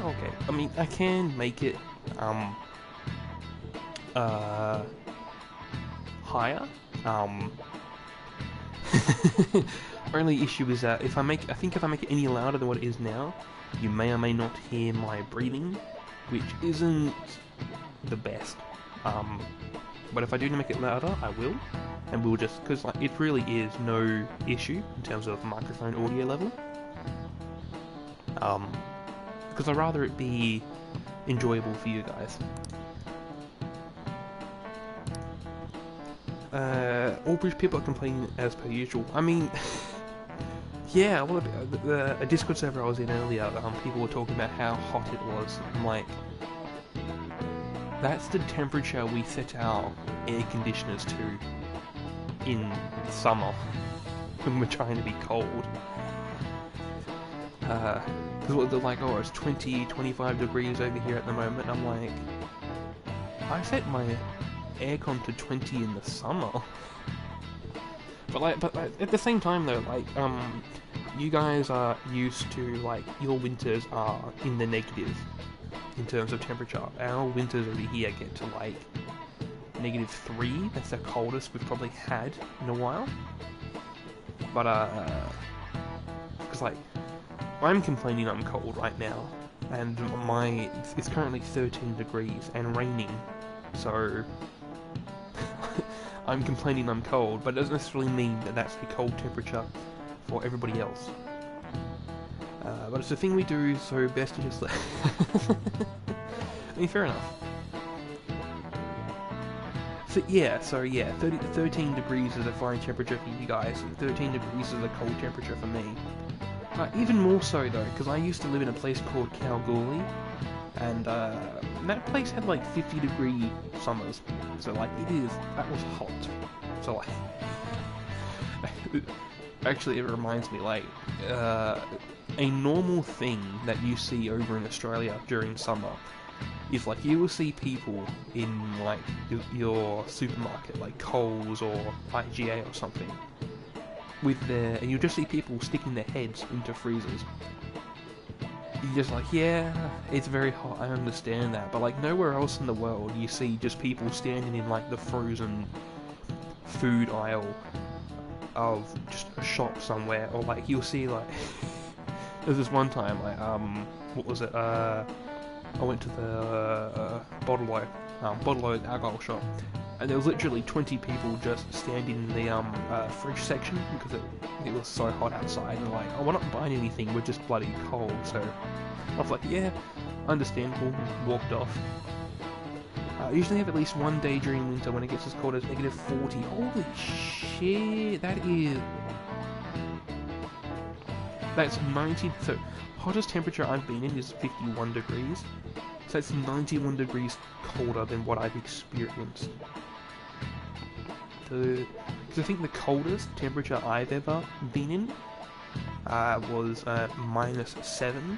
I mean, I can make it higher. Only issue is that if I make it any louder than what it is now, you may or may not hear my breathing, which isn't the best. But if I do make it louder, I will, and we'll just, because like it really is no issue in terms of microphone audio level. Because I'd rather it be enjoyable for you guys. All British people are complaining as per usual. I mean, yeah, well, a Discord server I was in earlier, people were talking about how hot it was. I'm like, that's the temperature we set our air conditioners to in summer when we're trying to be cold. Because they're like, oh, it's 20, 25 degrees over here at the moment. I'm like, I set my aircon to 20 in the summer. But at the same time though, like, you guys are used to, like, your winters are in the negative in terms of temperature. Our winters over here get to like -3. That's the coldest we've probably had in a while. But because like, I'm complaining I'm cold right now, and it's currently 13 degrees and raining, so I'm complaining I'm cold, but it doesn't necessarily mean that that's the cold temperature for everybody else. But it's a thing we do, so best to just let... I mean, fair enough. So yeah, 13 degrees is a fine temperature for you guys, 13 degrees is a cold temperature for me. Even more so though, because I used to live in a place called Kalgoorlie, and that place had like 50-degree summers, so like that was hot. So like, actually it reminds me, like, a normal thing that you see over in Australia during summer is like you will see people in like your supermarket, like Coles or IGA or something, and you'll just see people sticking their heads into freezers. You're just like, yeah, it's very hot, I understand that, but like nowhere else in the world you see just people standing in like the frozen food aisle of just a shop somewhere, or like you'll see like there's this one time, like, what was it, I went to the Bottle-O alcohol shop, and there was literally 20 people just standing in the fridge section because it was so hot outside, and like, oh, we're not buying anything, we're just bloody cold. So I was like, yeah, understandable, and walked off. I usually have at least one day during winter when it gets as cold as -40. Holy shit, that's 90, so hottest temperature I've been in is 51 degrees. So it's 91 degrees colder than what I've experienced. Because I think the coldest temperature I've ever been in was -7,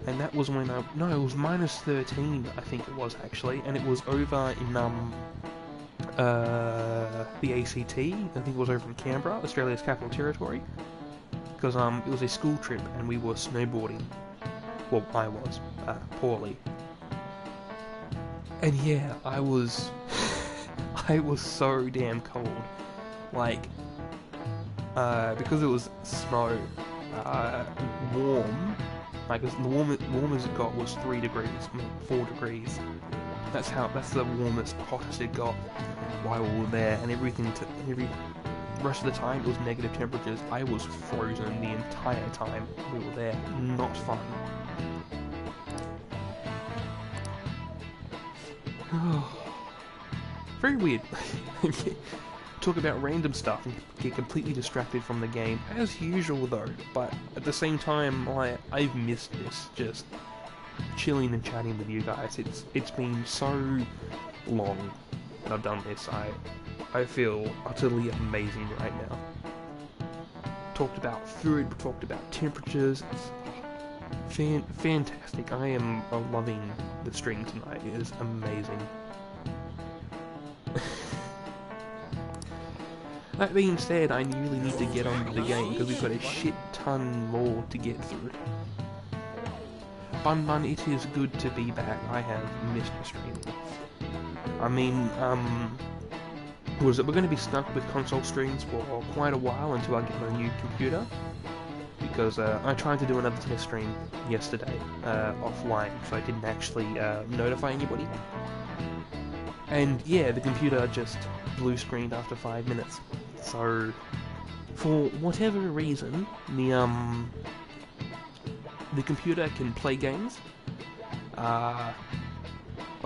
and that was when no, it was -13, I think it was actually, and it was over in the ACT. I think it was over in Canberra, Australia's capital territory, because it was a school trip and we were snowboarding. Well, I was poorly, and yeah, I was I was so damn cold, like because it was snow, warm. Like the warmest it got was 3 degrees, 4 degrees. That's the warmest, hottest it got while we were there, and every rest of the time it was negative temperatures. I was frozen the entire time we were there. Not fun. Very weird. Talk about random stuff and get completely distracted from the game, as usual though, but at the same time, I've missed this, just chilling and chatting with you guys. It's been so long that I've done this. I feel utterly amazing right now. Talked about food, talked about temperatures, it's fantastic. I am loving the stream tonight, it is amazing. That being said, I really need to get on with the game because we've got a shit ton more to get through. Bun, it is good to be back. I have missed streaming. I mean, we're going to be stuck with console streams for quite a while until I get my new computer. Because I tried to do another test stream yesterday, offline, so I didn't actually notify anybody. And yeah, the computer just blue screened after 5 minutes. So, for whatever reason, the computer can play games, but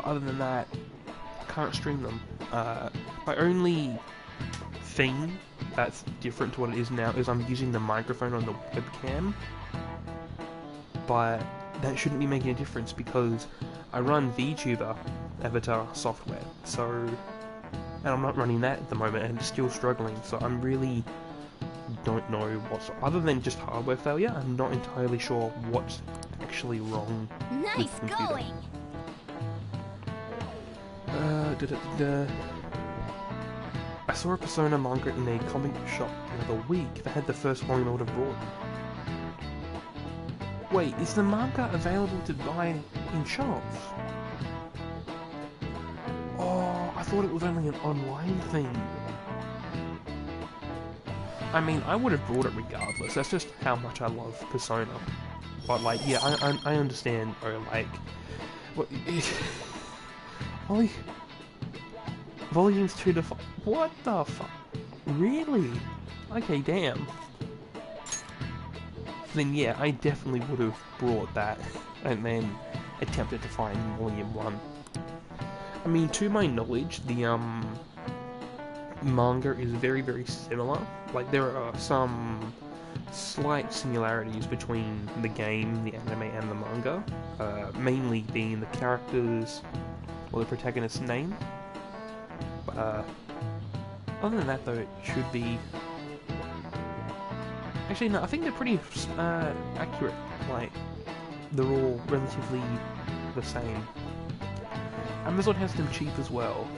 other than that, I can't stream them. My only thing that's different to what it is now is I'm using the microphone on the webcam, but that shouldn't be making a difference because I run VTuber avatar software, so... And I'm not running that at the moment, and it's still struggling, so I'm really don't know what's... Other than just hardware failure, I'm not entirely sure what's actually wrong with the computer. Going! I saw a Persona manga in a comic shop the other week that had the first volume order brought. Wait, is the manga available to buy in shops? I thought it was only an online thing. I mean, I would have brought it regardless. That's just how much I love Persona. But like, yeah, I understand. Or like, what? Volumes 2 to 5. What the fuck? Really? Okay, damn. Then yeah, I definitely would have brought that and then attempted to find Volume 1. I mean, to my knowledge, the manga is very, very similar. Like, there are some slight similarities between the game, the anime, and the manga. Mainly being the characters or the protagonist's name. But, other than that, though, it should be... Actually, no, I think they're pretty accurate. Like, they're all relatively the same. Amazon has them cheap as well.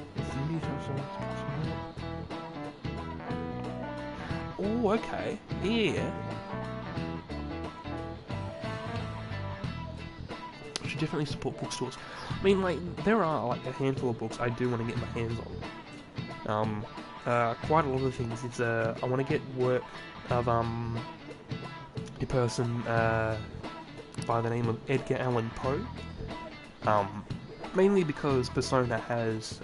Oh, okay. Yeah. I should definitely support bookstores. I mean, like, there are, like, a handful of books I do want to get my hands on. Quite a lot of things. It's, I want to get work of, a person, by the name of Edgar Allan Poe. Mainly because Persona has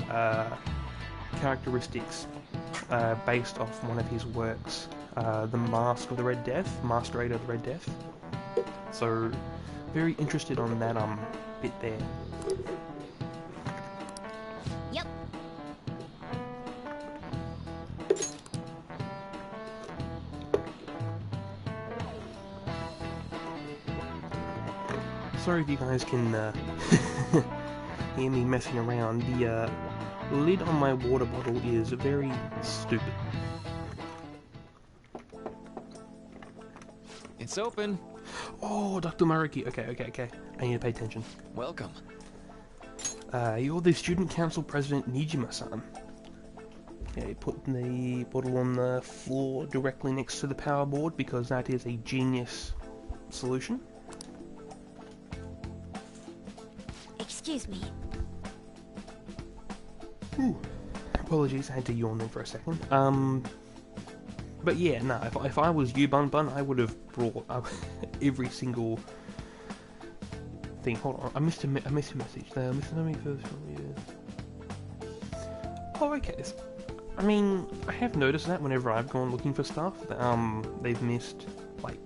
characteristics based off one of his works, The Mask of the Red Death, Masquerade of the Red Death. So, very interested on that bit there. Yep. Sorry if you guys can hear me messing around. The lid on my water bottle is very stupid. It's open. Oh, Dr. Maruki. Okay. I need to pay attention. Welcome. You're the student council president Nijima-san. Yeah, you put the bottle on the floor directly next to the power board because that is a genius solution. Excuse me. Ooh. Apologies, I had to yawn there for a second. But yeah, no, if I was you, Bun, I would have brought every single thing. Hold on, I missed a message. Mr. Nami first from you. Oh, okay. I mean, I have noticed that whenever I've gone looking for stuff, that, they've missed,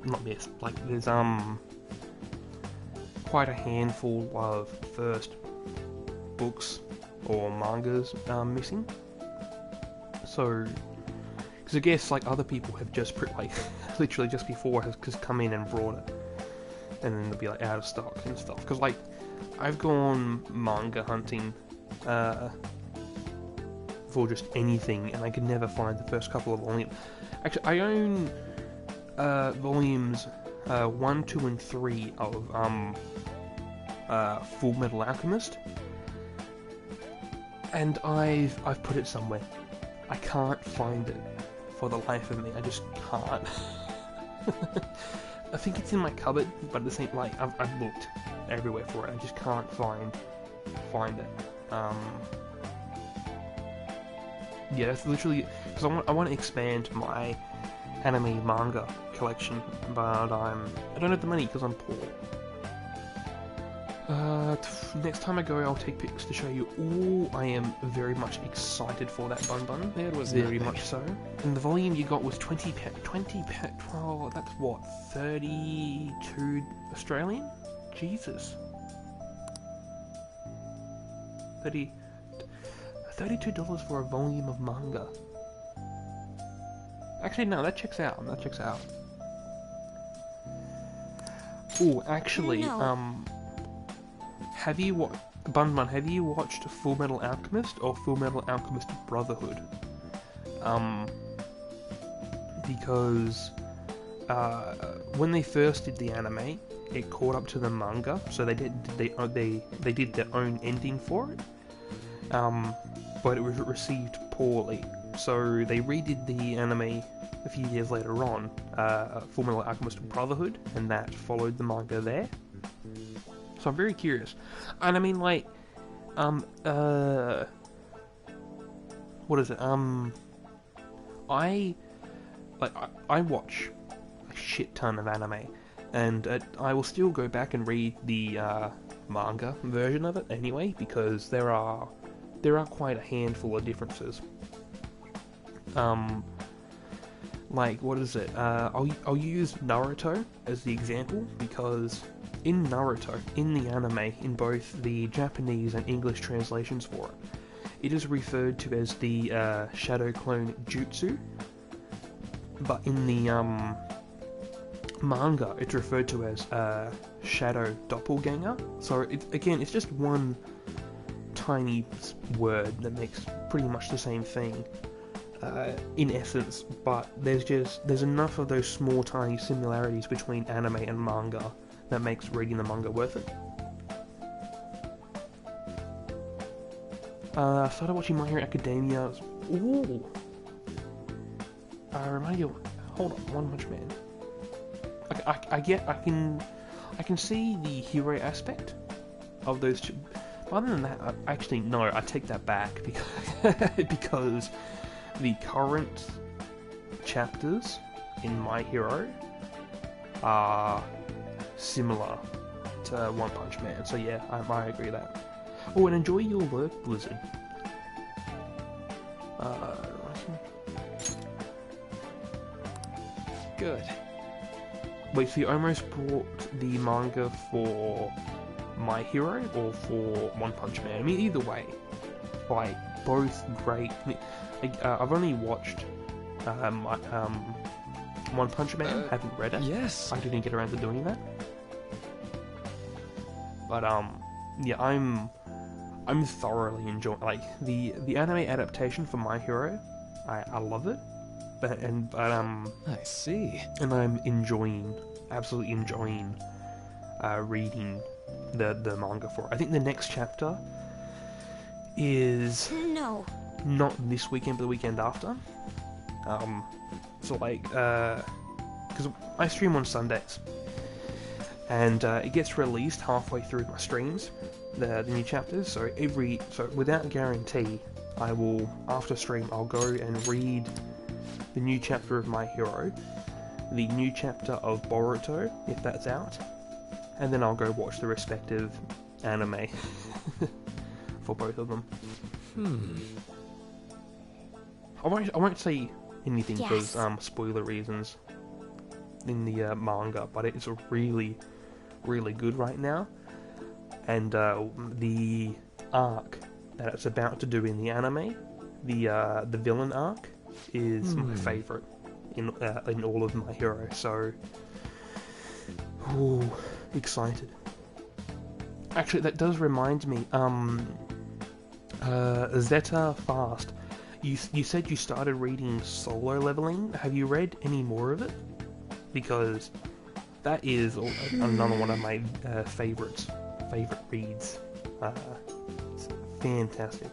there's, quite a handful of first books or mangas, missing. So, because I guess, other people have just, literally just before has come in and brought it. And then they'll be, out of stock and stuff. Because, I've gone manga hunting, for just anything, and I could never find the first couple of volumes. Actually, I own volumes 1, 2, and 3 of Full Metal Alchemist, and I've put it somewhere. I can't find it for the life of me. I just can't. I think it's in my cupboard, but at the same I've looked everywhere for it. I just can't find it. Yeah, that's literally because I want to expand my anime manga collection, but I don't have the money because I'm poor. Next time I go, I'll take pics to show you. Oh, I am very much excited for that Bun. It was very much so. And the volume you got was 20 well, that's what, 32 Australian? Jesus. $32 for a volume of manga. Actually, no, that checks out. Oh, actually, have you have you watched Full Metal Alchemist or Full Metal Alchemist Brotherhood? Because when they first did the anime, it caught up to the manga, so they did their own ending for it. But it was received poorly, so they redid the anime a few years later on, Full Metal Alchemist Brotherhood, and that followed the manga there. So I'm very curious, and I mean, what is it? I watch a shit ton of anime, and I will still go back and read the manga version of it anyway, because there are quite a handful of differences. What is it? I'll use Naruto as the example, because in Naruto, in the anime, in both the Japanese and English translations for it, it is referred to as the Shadow Clone Jutsu, but in the manga, it's referred to as Shadow Doppelganger. So it's just one tiny word that makes pretty much the same thing in essence, but there's enough of those small tiny similarities between anime and manga that makes reading the manga worth it. I started watching My Hero Academia. Ooh, remind you. Hold on, One Punch Man. I can see the hero aspect of those two. Other than that, actually, no, I take that back because the current chapters in My Hero are similar to One Punch Man. So yeah, I agree with that. Oh, and enjoy your work, Blizzard. Good. Wait, so you almost brought the manga for My Hero or for One Punch Man? I mean, either way, both great. I've only watched One Punch Man. Haven't read it. Yes. I didn't get around to doing that. But yeah, I'm thoroughly enjoying the anime adaptation for My Hero. I love it, but I see, and I'm enjoying absolutely enjoying reading the manga for. I think the next chapter is not this weekend, but the weekend after. So like, because I stream on Sundays, and it gets released halfway through my streams, the new chapters. So without guarantee, I will, after stream, I'll go and read the new chapter of My Hero, the new chapter of Boruto, if that's out, and then I'll go watch the respective anime for both of them. I won't say anything because spoiler reasons in the manga, but it's really, really good right now, and the arc that it's about to do in the anime, the villain arc, is my favourite in all of My Hero. So, ooh, excited. Actually, that does remind me. Zeta Fast. You said you started reading Solo Leveling. Have you read any more of it? Because that is another one of my favorite reads. It's fantastic.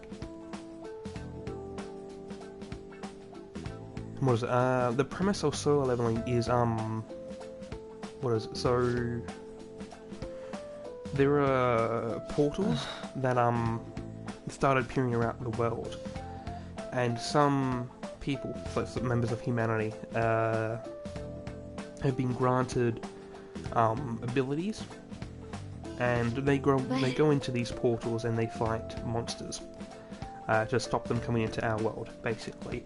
What is it? The premise of Solo Leveling is what is it? So there are portals that started appearing around the world, and some people, so members of humanity, have been granted abilities, and they go into these portals and they fight monsters to stop them coming into our world, basically.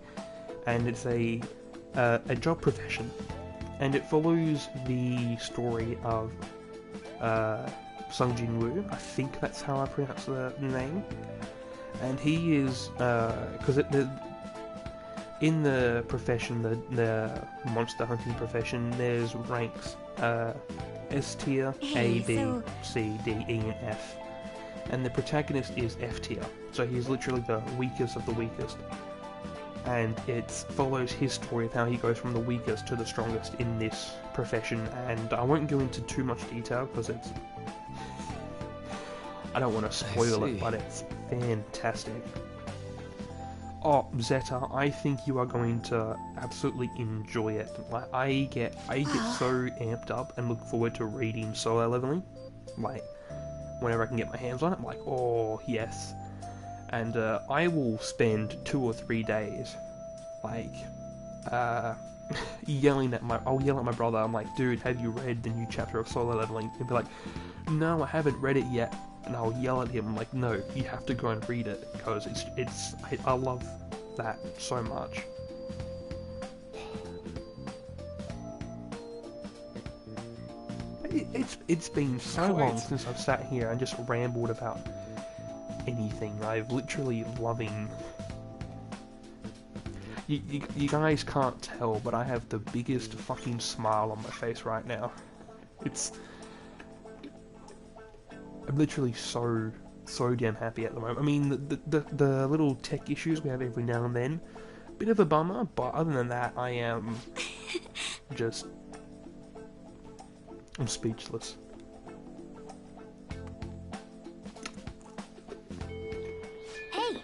And it's a job profession, and it follows the story of Sung Jin-woo. I think that's how I pronounce the name. And he is, because in the profession, the monster hunting profession, there's ranks, S tier, A, B, C, D, E, and F. And the protagonist is F tier, so he's literally the weakest of the weakest. And it follows his story of how he goes from the weakest to the strongest in this profession. And I won't go into too much detail because I don't want to spoil it, but it's fantastic. Oh, Zeta, I think you are going to absolutely enjoy it. Like, I get so amped up and look forward to reading Solo Leveling. Like, whenever I can get my hands on it, I'm like, oh yes. And I will spend 2 or 3 days, like, yelling at I'll yell at my brother. I'm like, dude, have you read the new chapter of Solo Leveling? He'll be like, no, I haven't read it yet. And I'll yell at him, I'm like, no, you have to go and read it, because I love that so much. It's been so long since I've sat here and just rambled about anything. I've literally loving... You guys can't tell, but I have the biggest fucking smile on my face right now. I'm literally so damn happy at the moment. I mean, the little tech issues we have every now and then, bit of a bummer, but other than that, I am just... I'm speechless. Hey!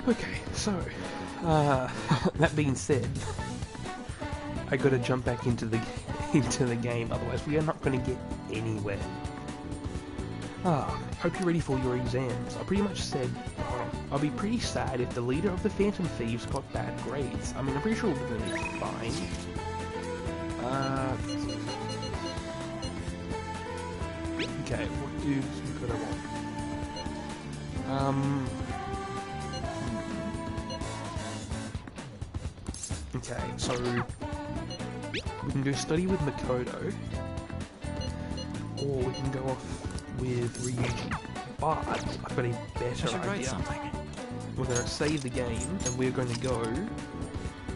Okay, so, that being said, I gotta jump back into the game, otherwise we are not gonna get anywhere. Hope you're ready for your exams. I pretty much said, I'll be pretty sad if the leader of the Phantom Thieves got bad grades. I mean, I'm pretty sure we're gonna be fine. Okay, what do we gotta want? Okay, so we can go study with Makoto, or we can go off with Ryuji. But I've got a better idea. We're going to save the game, and we're going to go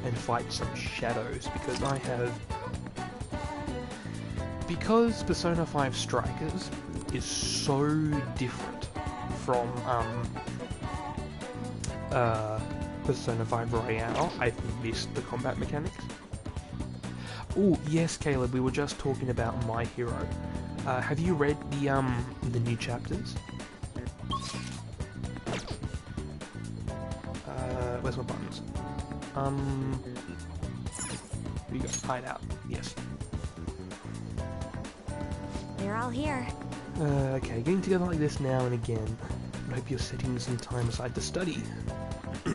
and fight some shadows, because because Persona 5 Strikers is so different from Persona 5 Royale. I've missed the combat mechanics. Oh yes, Caleb, we were just talking about My Hero. Have you read the new chapters? Where's my buttons? We got hideout. Yes. They're all here. Okay, getting together like this now and again. I hope you're setting some time aside to study. I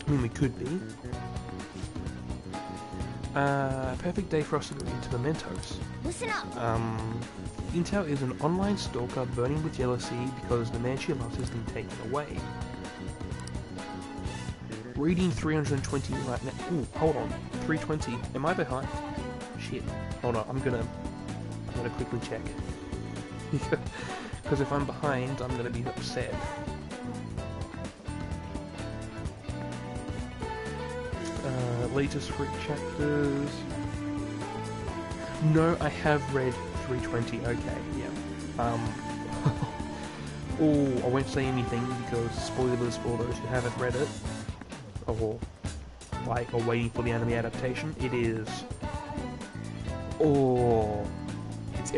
mean, we could be. Perfect day for us to go into Mementos. Listen up! Intel is an online stalker burning with jealousy because the man she loves has been taken away. Reading 320 right now. Ooh, hold on. 320. Am I behind? Shit. Hold on, I'm gonna quickly check. Because if I'm behind, I'm gonna be upset. Latest 3 chapters. No, I have read 320. Okay, yeah. Oh, I won't say anything because spoilers for those who haven't read it, or waiting for the anime adaptation. It is. Oh, it's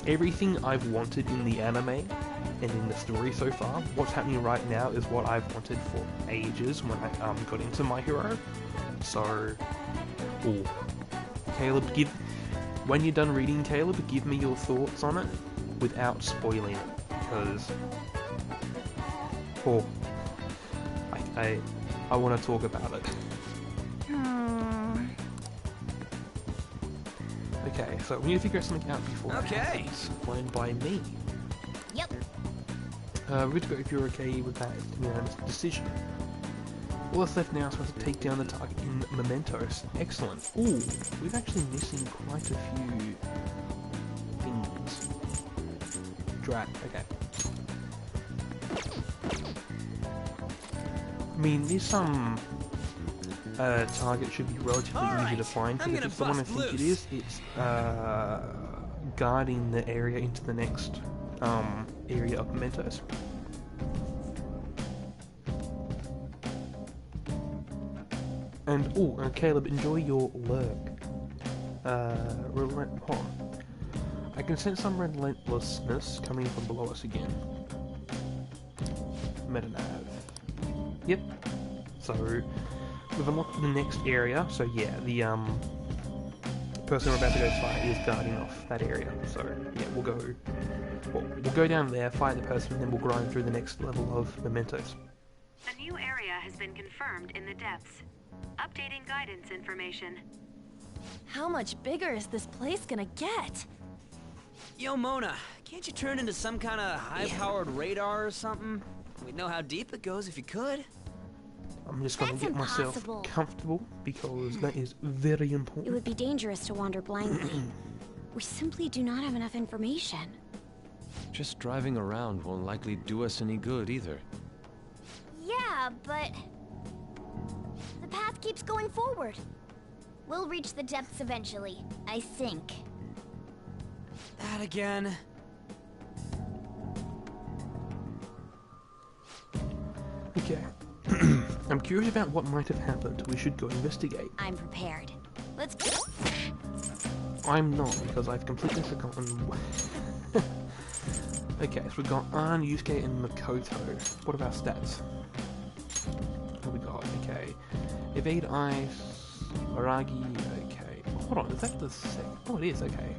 everything I've wanted in the anime and in the story so far. What's happening right now is what I've wanted for ages when I got into My Hero. So, oh, Caleb, when you're done reading, Caleb, give me your thoughts on it without spoiling it, because I want to talk about it. Okay, so we need to figure something out before it happens, followed by me. Yep. We're good to go if you're okay with that unanimous decision. All that's left now is for us to take down the target in Mementos. Excellent. Ooh, we're actually missing quite a few things. Drat, okay. I mean, this target should be relatively easy to find, because if it's the one I think it is, it's guarding the area into the next area of Mementos. And, oh, Caleb, enjoy your lurk. Hold on. I can sense some relentlessness coming from below us again. Metanav. Yep. So, we've unlocked the next area, so yeah, the person we're about to go fight is guarding off that area. So, yeah, we'll go down there, fight the person, and then we'll grind through the next level of Mementos. A new area has been confirmed in the depths. Updating guidance information. How much bigger is this place gonna get? Yo, Mona, can't you turn into some kind of high-powered radar or something? We'd know how deep it goes if you could. I'm just gonna get myself comfortable, because that is very important. It would be dangerous to wander blindly. We simply do not have enough information. Just driving around won't likely do us any good either. Yeah, but the path keeps going forward. We'll reach the depths eventually, I think. That again. Okay. I'm curious about what might have happened. We should go investigate. I'm prepared. Let's go. I'm not, because I've completely forgotten. Okay, so we've got Ann, Yusuke, and Makoto. What about stats? What we got? Okay. Evade Ice, Aragi, okay. Hold on, is that the same? Oh, it is, okay.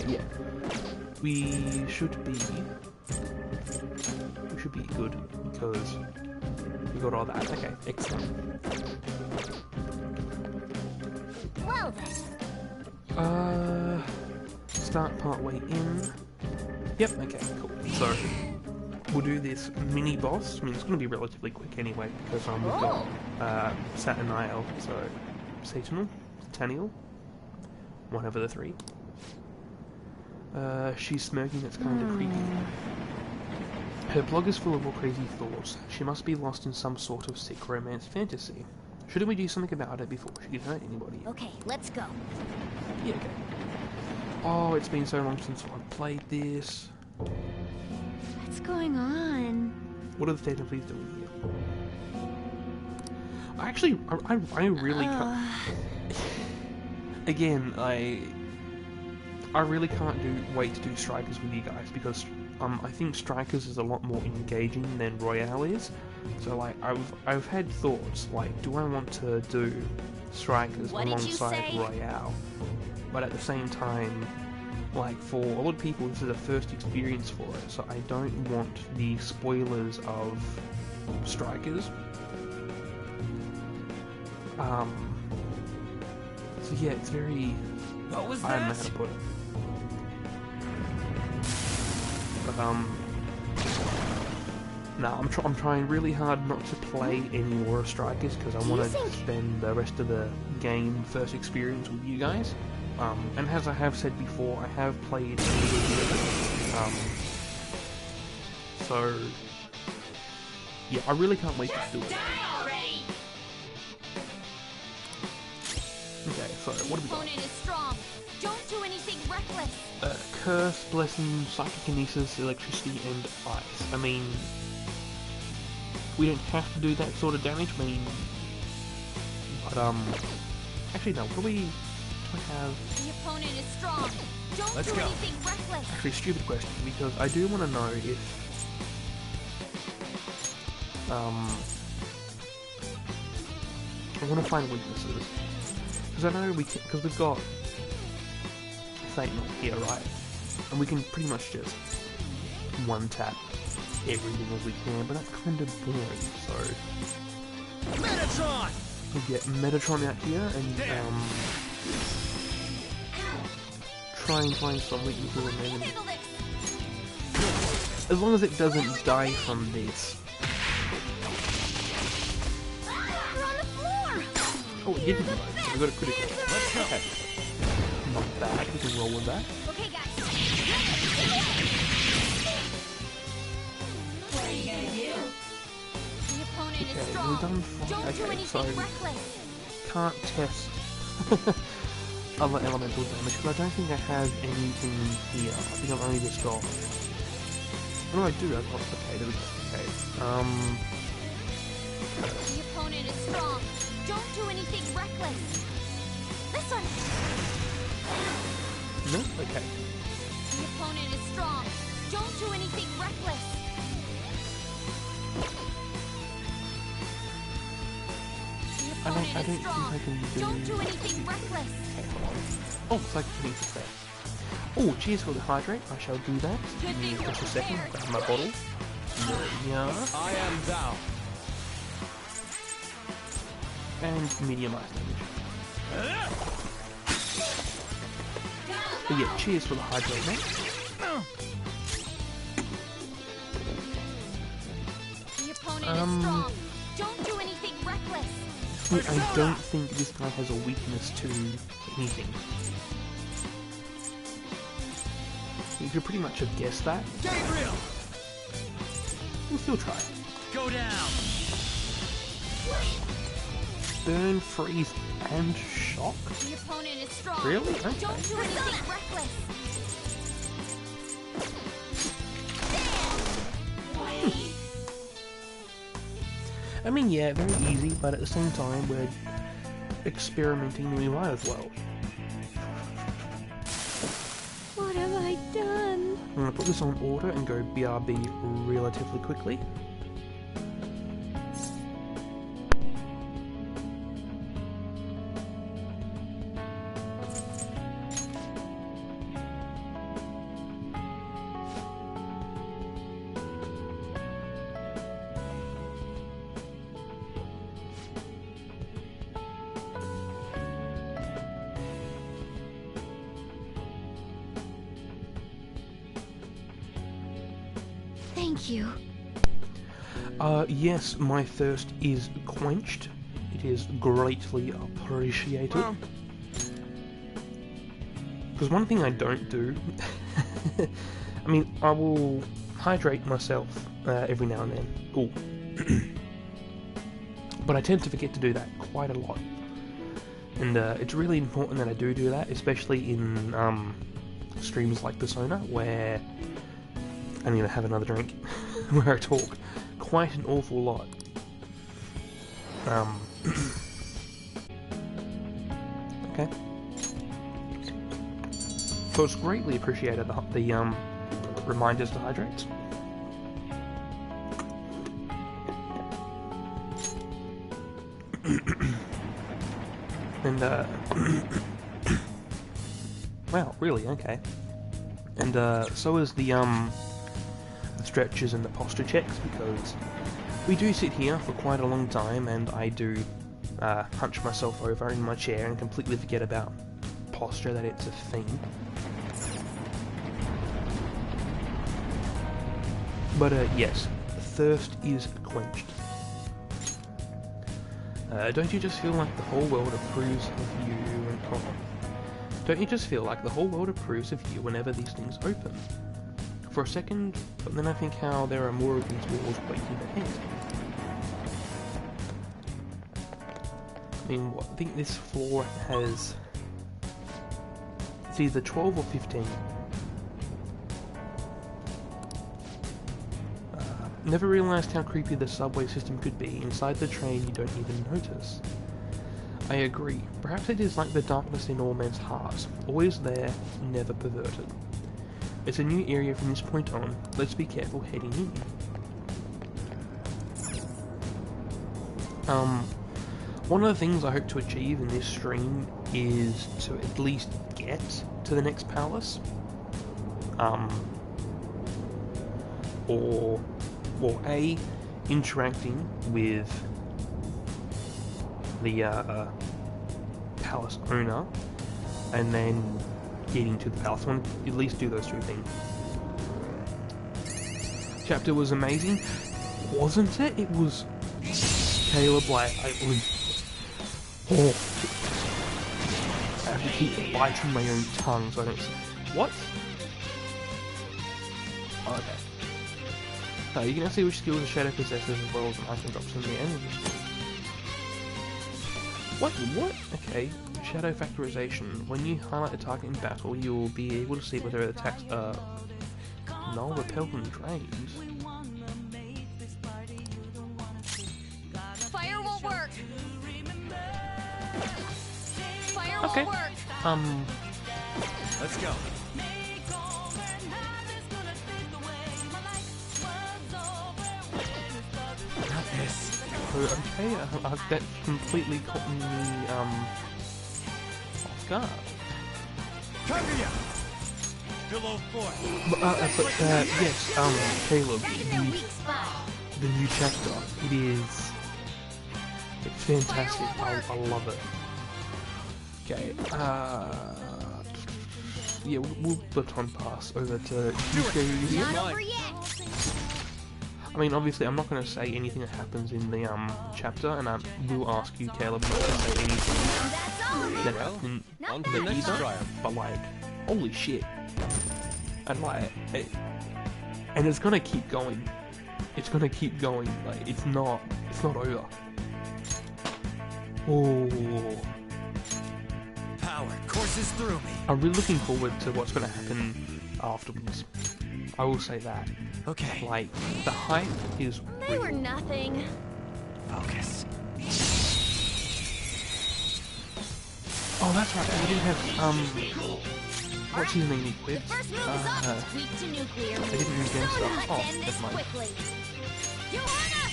Yeah. We should be good, because we got all that. Okay, excellent. Well then. Start part way in. Yep, okay, cool. So, we'll do this mini boss. I mean, it's going to be relatively quick anyway, because we've got Saturnile, so Sataniel, one over the three. She's smirking, it's kind of creepy. Her blog is full of all crazy thoughts. She must be lost in some sort of sick romance fantasy. Shouldn't we do something about it before she can hurt anybody? Okay, let's go. Yeah, okay. Oh, it's been so long since I've played this. What's going on? What are the Phantom Thieves doing here? I really can't... Again, I really can't wait to do Strikers with you guys, because I think Strikers is a lot more engaging than Royale is. So like I've had thoughts like, do I want to do Strikers alongside Royale? But at the same time, like for a lot of people this is a first experience for it, so I don't want the spoilers of Strikers. So yeah, it's very... What was I don't know that? how to put it. But no, I'm trying really hard not to play any more Strikers, because I want to spend the rest of the game first experience with you guys. And as I have said before, I have played a little bit of it. So yeah, I really can't wait to do it. Okay, so what do we got? Opponent is strong. Don't do anything reckless. Curse, Blessing, Psychokinesis, Electricity, and Ice. I mean, we don't have to do that sort of damage, I mean, but, actually no, what do I have? The opponent is strong. Don't do anything reckless. Actually, stupid question, because I do want to know if, I want to find weaknesses. Because I know because we've got Satan here, right? And we can pretty much just one-tap everything as we can, but that's kind of boring, so... Metatron! We get Metatron out here, and, try and find some weaknesses on them. As long as it doesn't die from this. Oh, it didn't die, so we got a critical. Let's go! Okay. Not bad, we can roll with that. Okay, guys. What are you gonna do? The opponent is Okay, strong. we've done fine. Don't do Okay, anything so reckless. can't test other elemental damage because I don't think I have anything here. I think I've only just got. What do I do? I've got okay, there we go. Okay. The opponent is strong. Don't do anything reckless. This one. No? Okay. The opponent is strong. Don't do anything reckless. The I don't opponent is think strong. I can do... Don't do anything reckless. Okay, hold on. Oh, it's like pieces there. Oh, cheers for the hydrate. I shall do that. Give me just a second. Grab my bottle. Yeah. I am thou. And medium ice damage. But yeah, cheers for the hydrate, mate. The opponent is strong. Don't do anything reckless. I don't think this guy has a weakness to anything. You could pretty much have guessed that. Gabriel! We'll still try. Go down! Burn, freeze, and shock? The opponent is strong. Really? Okay. Don't do anything reckless. I mean, yeah, very easy, but at the same time, we're experimenting and we might as well. What have I done? I'm going to put this on order and go BRB relatively quickly. Thank you. Yes, my thirst is quenched. It is greatly appreciated. Because one thing I don't do... I mean, I will hydrate myself every now and then. Ooh. But I tend to forget to do that quite a lot. And it's really important that I do that, especially in streams like Persona, where I'm going to have another drink, where I talk quite an awful lot. Okay. So it's greatly appreciated, the reminders to hydrate. And, wow, really? Okay. And, so is the stretches and the posture checks, because we do sit here for quite a long time, and I do hunch myself over in my chair and completely forget about posture, that it's a thing. But, yes, thirst is quenched. Don't you just feel like the whole world approves of you and Don't you just feel like the whole world approves of you whenever these things open? For a second, but then I think how there are more of these walls waiting ahead. I mean, I think this floor has... it's either 12 or 15. Never realised how creepy the subway system could be. Inside the train you don't even notice. I agree. Perhaps it is like the darkness in all men's hearts. Always there, never perverted. It's a new area from this point on. Let's be careful heading in. One of the things I hope to achieve in this stream is to at least get to the next palace. Or A, interacting with the palace owner, and then getting to the palace. I want to at least do those two things. Chapter was amazing, wasn't it? It was... Caleb, like, I was... oh. I have to keep biting my own tongue so I don't... What? Oh, okay. You can now see which skills a shadow possesses as well as an item drops in the end. What? Okay. Shadow factorization. When you highlight a target in battle, you will be able to see whether it attacks null, repel, and drains. Fire will work. Fire Okay. will work. Let's go. Okay, that completely caught me off guard. Kaguya! Below 4. But yes, Caleb, the new chapter, it's fantastic. I love it. Okay, yeah, we'll baton pass over to you. I mean, obviously, I'm not going to say anything that happens in the chapter, and I will ask you, Caleb, not to say anything that happened in the either. But like, holy shit! And like, and it's gonna keep going. It's gonna keep going. Like, it's not over. Oh. Power courses through me. I'm really looking forward to what's going to happen afterwards. I will say that. Okay. Like, the hype is They real. were nothing. Focus. Oh, that's right. We didn't have, what's his name equipped? First move is up. Tweak to nuclear. I didn't even get stuff. Let's Oh, end this never mind. quickly. Joanna!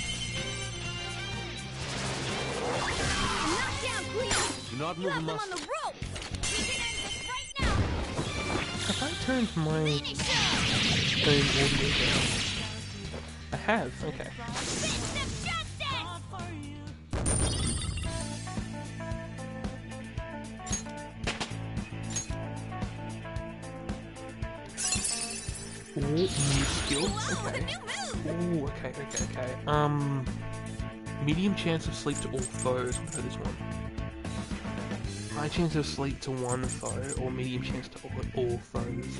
Knock down, please. Do not You move have a them on muscle. the rope. We can end this right now. Have I turned my own audio down? I have, okay. Ooh, new skill? Okay. Ooh, okay. Medium chance of sleep to all foes. What is this one? High chance of sleep to one foe, or medium chance to all foes.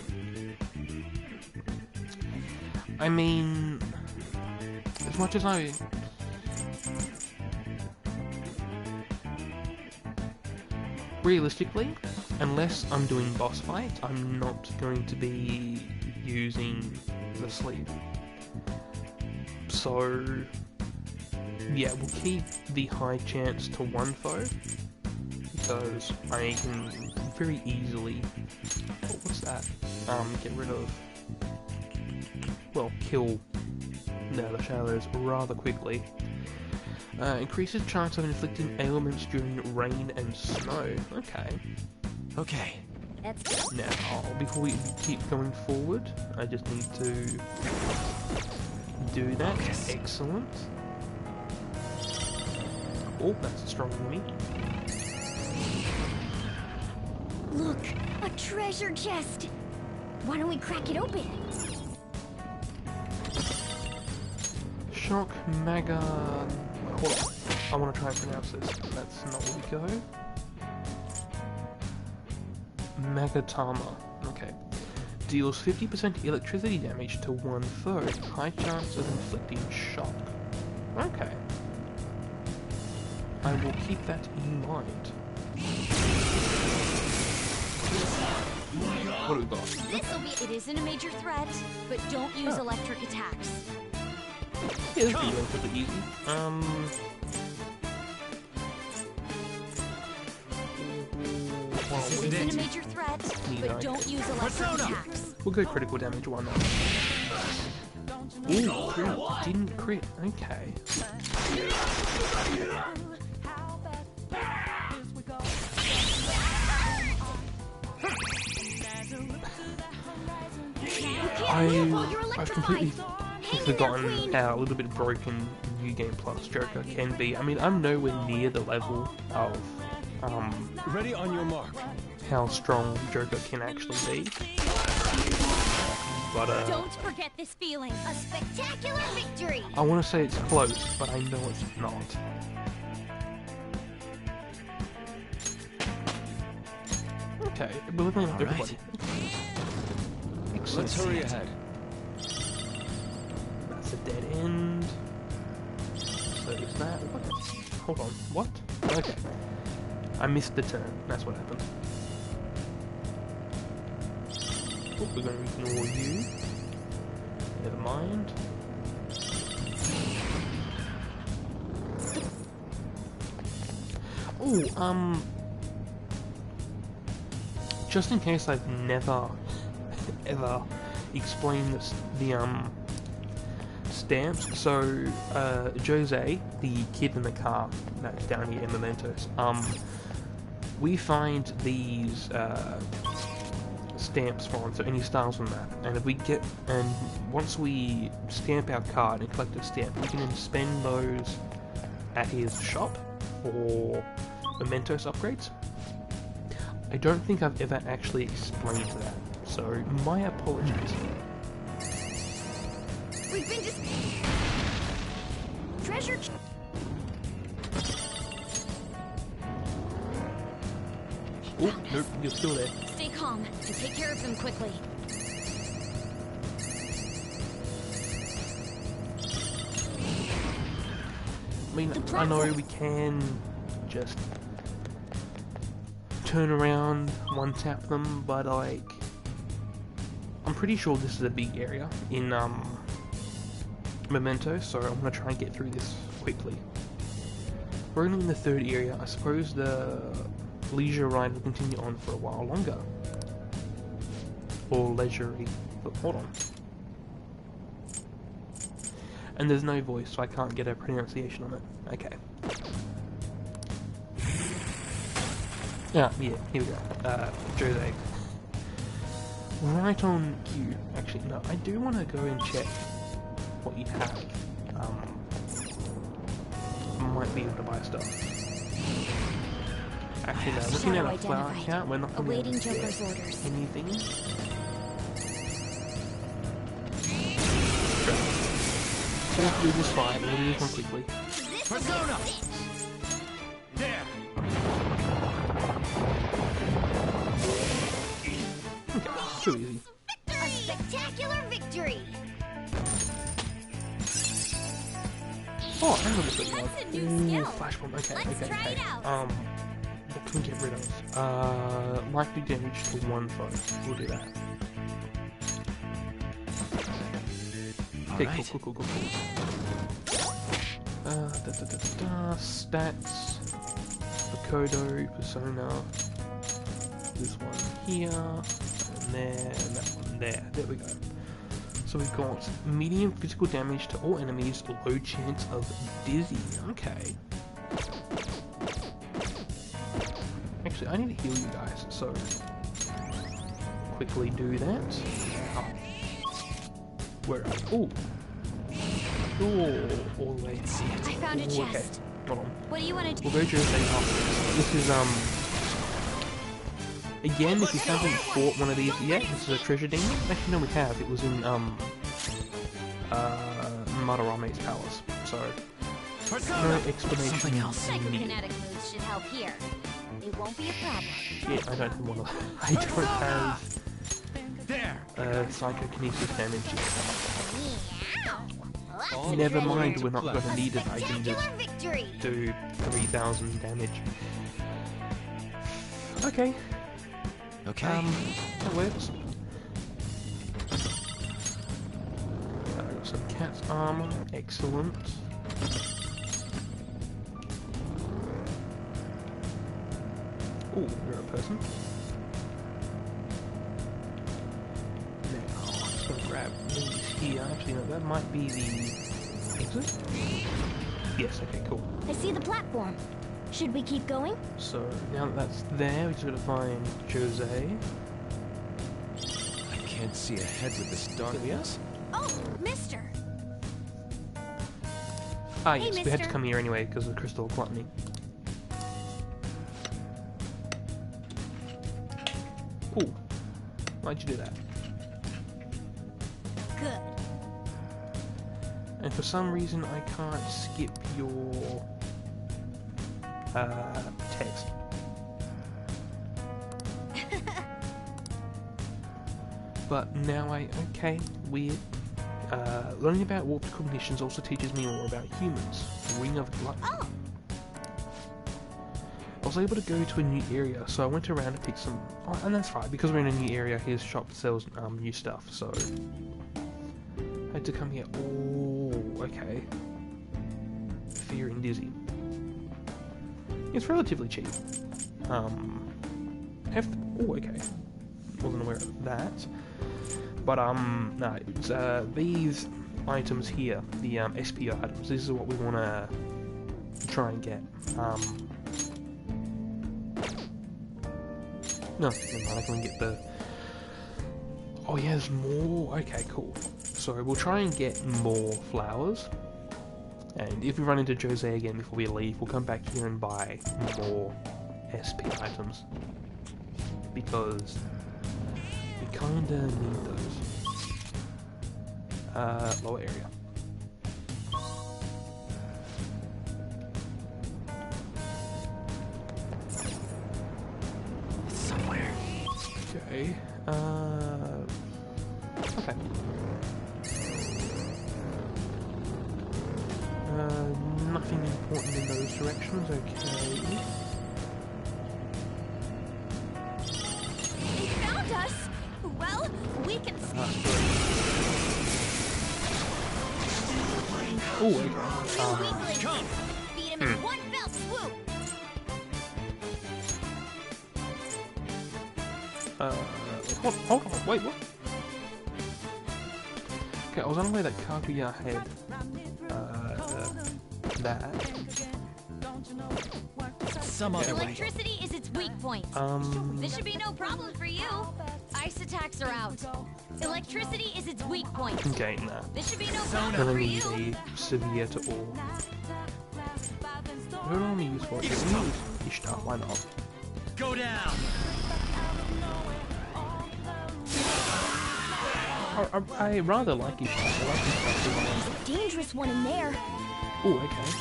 I mean, as much as I realistically, unless I'm doing boss fights, I'm not going to be using the sleeve. So, yeah, we'll keep the high chance to one foe, because I can very easily, oh, what's that, get rid of, well, kill the shadows rather quickly. Increases chance of inflicting ailments during rain and snow. Okay. Okay. Now, before we keep going forward, I just need to do that. Excellent. Oh, that's a strong enemy. Look, a treasure chest. Why don't we crack it open? Shock Maga. Hold on. I want to try and pronounce this. That's not where we go. Magatama. Okay. Deals 50% electricity damage to one foe. High chance of inflicting shock. Okay. I will keep that in mind. What do we got? It isn't a major threat, but don't use electric attacks. Yeah, this is relatively easy. This isn't a major threat, but don't use electric attacks. We'll go critical damage one now. Ooh, crit. Didn't crit. Okay. I've completely forgotten how a little bit broken New Game Plus Joker can be. I mean, I'm nowhere near the level of ready on your mark. How strong Joker can actually be. But don't forget this feeling. A spectacular victory. I want to say it's close, but I know it's not. Okay, we're looking at everybody. Let's hurry ahead. That's a dead end. So is that... What? Hold on. What? Okay. I missed the turn. That's what happened. Oh, we're going to ignore you. Never mind. Oh, just in case I've never ever explained the stamps. So Jose, the kid in the car that's down here in Mementos, we find these stamps for him, so any styles on that, and if we get, and once we stamp our card and collect a stamp, we can then spend those at his shop or Mementos upgrades. I don't think I've ever actually explained that, so my apologies. We've been just treasure. Oh, nope, you're still there. Stay calm and take care of them quickly. I mean, I know we can just turn around, one-tap them, but like, I'm pretty sure this is a big area in Memento, so I'm gonna try and get through this quickly. We're only in the third area. I suppose the leisure ride will continue on for a while longer. Or leisurely, but hold on. And there's no voice, so I can't get a pronunciation on it. Okay. Yeah, here we go. Jose. Right on cue. Actually, no, I do want to go and check what you have. Might be able to buy stuff. Actually, no, looking at a flower count, we're not going to be able to get anything. So we have to do this fight, we'll do this one quickly. Persona! There! Okay, too easy. A spectacular victory! Oh, I'm gonna say That's a new skill. Flashbomb, okay, Let's try it out. The can we get rid of? Likely damage to one foe. We'll do that. Okay, Alright. cool. Stats. Kodo, Persona. This one here. And there, and that one there. There we go. So we've got medium physical damage to all enemies, low chance of dizzy. Okay. Actually, I need to heal you guys, so quickly do that. Oh. Where? Oh. All the way. I found a Okay. chest. Hold on. What do you want to do? We'll go through the thing after this. This is again, if you haven't fought one of these yet, this is a treasure demon. Actually, no, we have. It was in Madarame's palace. So no explanation. Something else. needed. Psychokinetic moves should help here. It won't be a problem. Shit, I don't have one of them. I don't have psychokinesis damage yet. Never mind, we're not going to need it. I can just do 3,000 damage. Okay. Okay. That works. I got some cat's armor. Excellent. Oh, you're a person. Now, I'm just going to grab these here. Actually, no, that might be the exit. Yes, okay, cool. I see the platform. Should we keep going? So, now that that's there, we just got to find Jose. I can't see ahead with this darkness. Oh, mister! Ah, Hey, yes, we had to mister. come here anyway because of the crystal gluttony. Ooh. Why'd you do that? Good. And for some reason I can't skip your text. But now okay, weird. Learning about warped cognitions also teaches me more about humans. Ring of Gluttony. Oh. I was able to go to a new area, so I went around and picked some... Oh, and that's right, because we're in a new area, his shop sells new stuff, so... I had to come here. Oh, okay. Fear and Dizzy. It's relatively cheap. Oh, okay. Wasn't aware of that. But, no, it's, these items here, the, SP items, this is what we want to try and get. No, never mind, I can get the... Oh yeah, there's more. Okay, cool. So we'll try and get more flowers. And if we run into Jose again before we leave, we'll come back here and buy more SP items. Because we kinda need those. Lower area. Somewhere. Okay. Okay. Nothing important in those directions. Okay. They found us! Well, we can see. Oh, okay. Come! Beat him in one fell swoop! Hold on, wait, what? Okay, I was unaware that Kaguya had, that. Some other way. Electricity is its weak point. This should be no problem for you. Ice attacks are out. Electricity is its weak point. Okay, nah. This should be no problem for you. Be severe to all. Who do I only use for it? Let me use Ishtar, why not? Go down. I rather like Ishtar. I like Ishtar. There's a dangerous one in there. Oh, okay.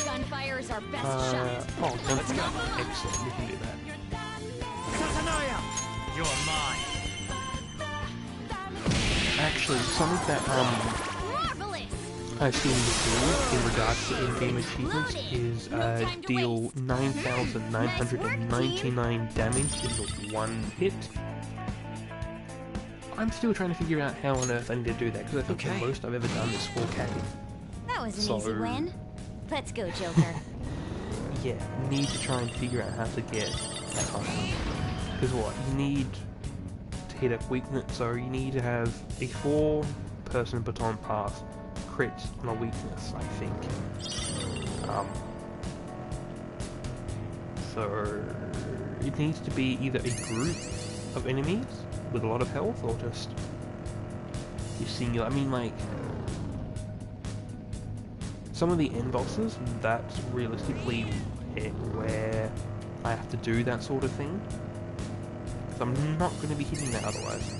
Gunfire is our best shot. Oh, let's go. Excellent, we can do that. You're mine. Actually, something that, Marvelous! I've seen before in regards to in-game achievements is deal 9,999 damage in one hit. I'm still trying to figure out how on earth I need to do that, because I think the most I've ever done is 4K. That was an easy win. Let's go, Joker. Yeah, need to try and figure out how to get that high. Because what, you need to hit a weakness, so you need to have a 4-person baton pass crit on a weakness, I think. So it needs to be either a group of enemies with a lot of health, or just you singular. I mean, like, some of the end bosses, that's realistically it, where I have to do that sort of thing. Because I'm not going to be hitting that otherwise.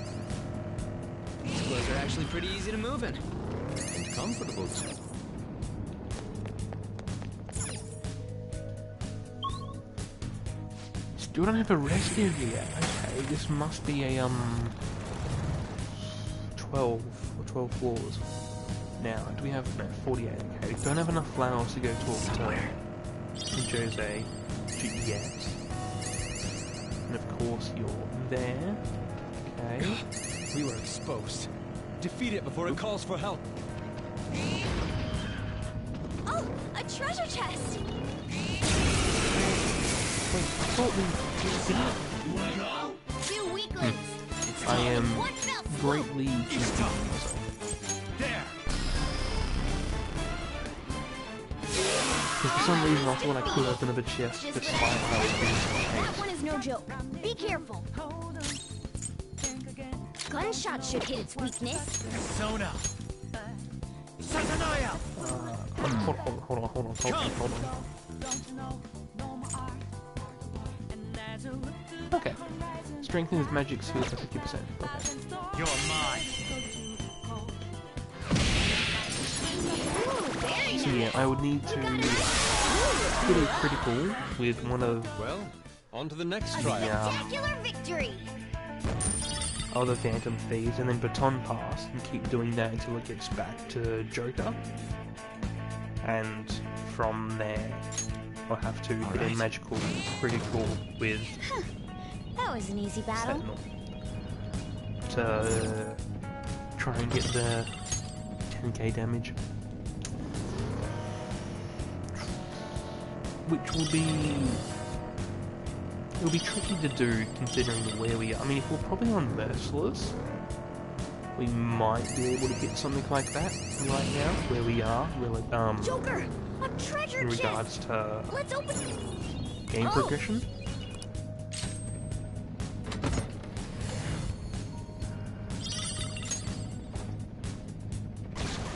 These clothes are actually pretty easy to move in. And comfortable too. Still don't have a rest area yet. Okay, this must be a 12 or 12 floors. Now, do we have 48? Okay, don't have enough flowers to go talk to Jose yet. And of course you're there. Okay. We were exposed. Defeat it before it calls for help. Oh, a treasure chest! Wait, I thought we did. Two weaklings. I am greatly confused. There. Because for some reason I thought I could open up a chest despite how it That one is no joke. Be careful. Gunshot should hit its weakness. Sona. Satanoia. Hold on. Okay. Strengthen his magic skills by 50%. Okay. You're mine. So yeah, I would need to hit a critical with one of... Well, on to the next trial. Spectacular victory! Other Phantom Thieves, and then Baton Pass, and keep doing that until it gets back to Joker. And from there, I'll have to hit a magical critical with... That was an easy battle. Sentinel. To try and get the 10k damage. Which will be... It'll be tricky to do considering where we are. I mean, if we're probably on Merciless, we might be able to get something like that right now, where we are. Joker, a treasure in chest. regards to Let's open game progression.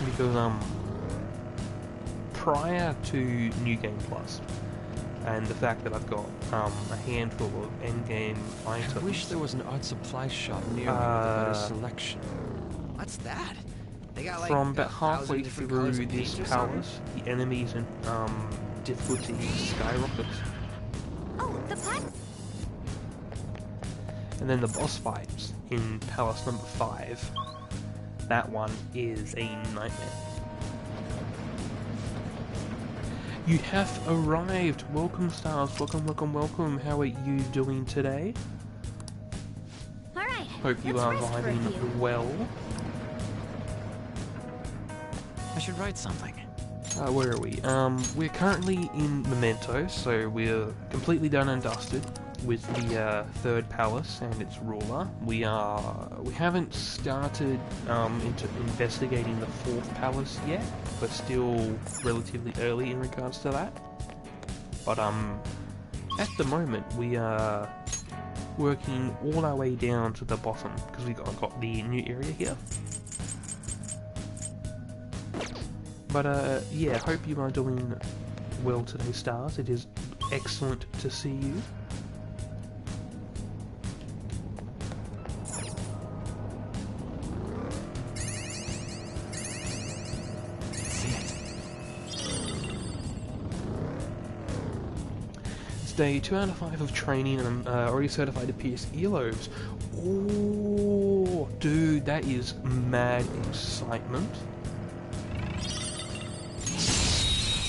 Because prior to New Game Plus, and the fact that I've got a handful of endgame items. I wish there was an art supply shop near me with a better selection. What's that? They got like from about halfway through this palace, the enemies and difficulty skyrockets. Oh, the pipe. And then the boss fights in Palace number 5. That one is a nightmare. You have arrived! Welcome, stars. Welcome. How are you doing today? Alright. Hope you are vibing well. I should write something. Where are we? We're currently in Memento, so we're completely done and dusted with the third palace and its ruler. We haven't started into investigating the fourth palace yet. We're still relatively early in regards to that. But at the moment we are working all our way down to the bottom because we got the new area here. But yeah, hope you are doing well today, stars. It is excellent to see you. It's day 2 out of 5 of training, and I'm already certified to pierce earlobes. Oh, dude, that is mad excitement.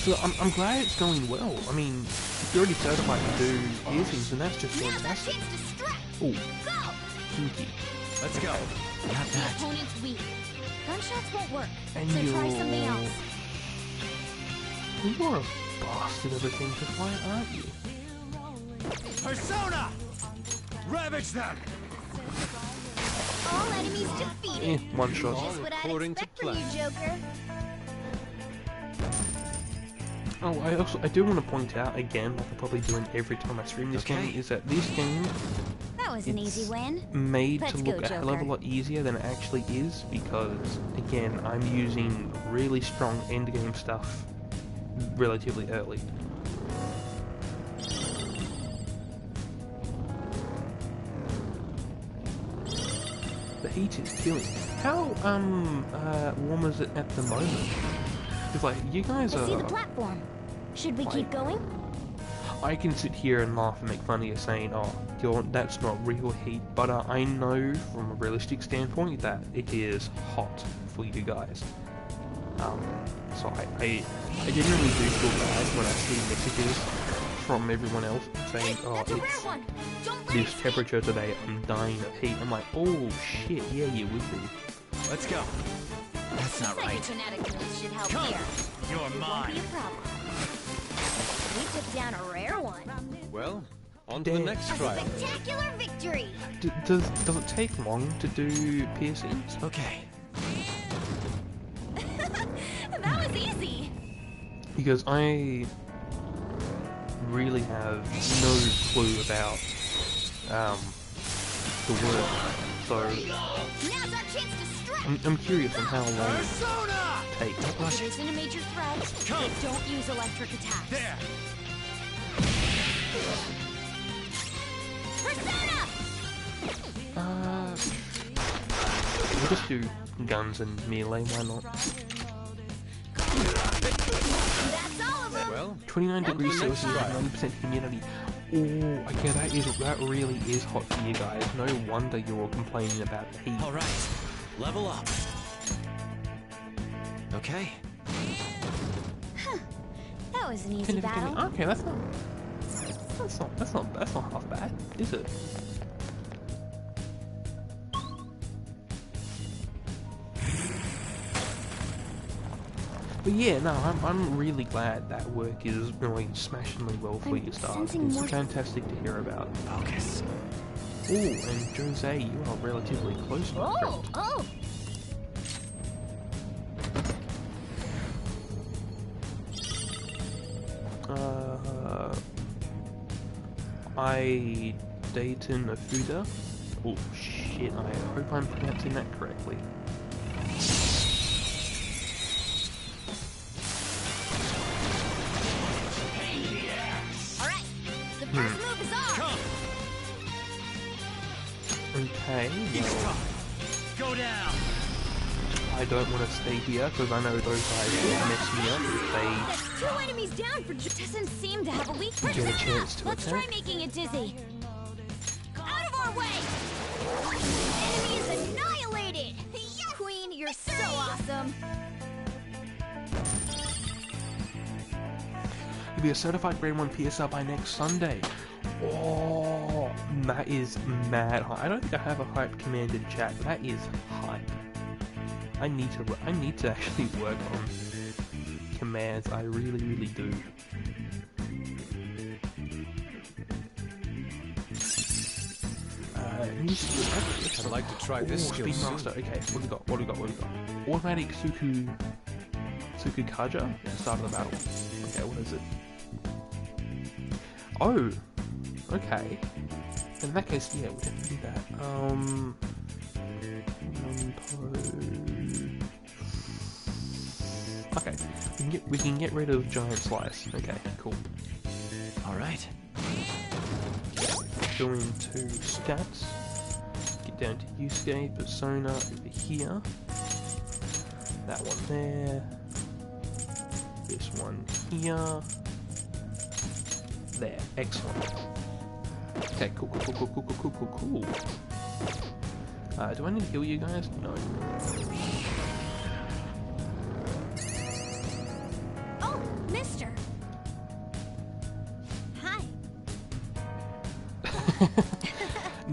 So I'm glad it's going well. I mean, if you're already certified to do piercings, and that's just fantastic. Oh, kinky. Let's go. Not The that. opponent's weak. Gunshots won't work, And so try something else. You're a bastard of a thing to fight, aren't you? Persona! Ravage them! All enemies defeated. One shot. Just what I'd expect from you, Joker. Oh, I do want to point out again, like I probably do every time I stream this game, is that this game That was an easy win. made Let's to go, look a hell of a Joker. lot easier than it actually is, because again, I'm using really strong endgame stuff relatively early. The heat is killing. How warm is it at the moment? It's like you guys I are. see the platform. Should we keep going? I can sit here and laugh and make fun of you saying, oh, that's not real heat, but I know from a realistic standpoint that it is hot for you guys. So I genuinely do feel bad when I see messages from everyone else saying, oh, it's this temperature today, I'm dying of heat. I'm like, oh shit, yeah, you would be. Let's go. That's not right. Psychokinetic moves should help Come. here. You're Won't mine. be a problem. We took down a rare one. Well, on to the next A trial. spectacular victory. Does it take long to do piercings? Okay. That was easy. Because I really have no clue about the work, so Now's our chance to strike. I'm curious on how long it takes. It isn't a major threat. They don't use electric attacks. There. Persona! We'll just do guns and melee, why not? That's all of them. Well, 29 degrees next Celsius, trial. 90% humidity. Oh, okay, that really is hot for you guys. No wonder you're all complaining about the heat. All right. Level up. Okay. That was an easy battle. Okay, that's not half bad, is it? But yeah, no, I'm really glad that work is going smashingly well for you, Star. It's sensing more- fantastic to hear about. Focus. Oh, and Jose, you are relatively close, my friend. Oh! I Dayton Afuda. Oh shit, I hope I'm pronouncing that correctly. Alright, the first move is on! Okay, well, Go down. I don't want to stay here because I know those guys will mess me up if That's two enemies down for doesn't seem to have a weak they get a persona. chance to Let's try attack. making it dizzy. Out of our way! Enemy is annihilated! Queen, you're so awesome! You'll be a certified grade 1 PSR by next Sunday. Oh, that is mad hype. I don't think I have a hype command in chat. That is hype. I need to actually work on commands. I really do. New skill. I'd like to try this skill soon. Speedmaster. Okay, what do we got? Automatic Sukukaja at the start of the battle. Okay, what is it? Oh, okay. In that case, yeah, we can do that. Okay, we can get rid of Giant Slice. Okay, cool. All right. Go into stats. Get down to Yusuke, Persona over here. That one there. This one here. There, excellent. Okay, cool. Do I need to heal you guys? No. Oh, mister!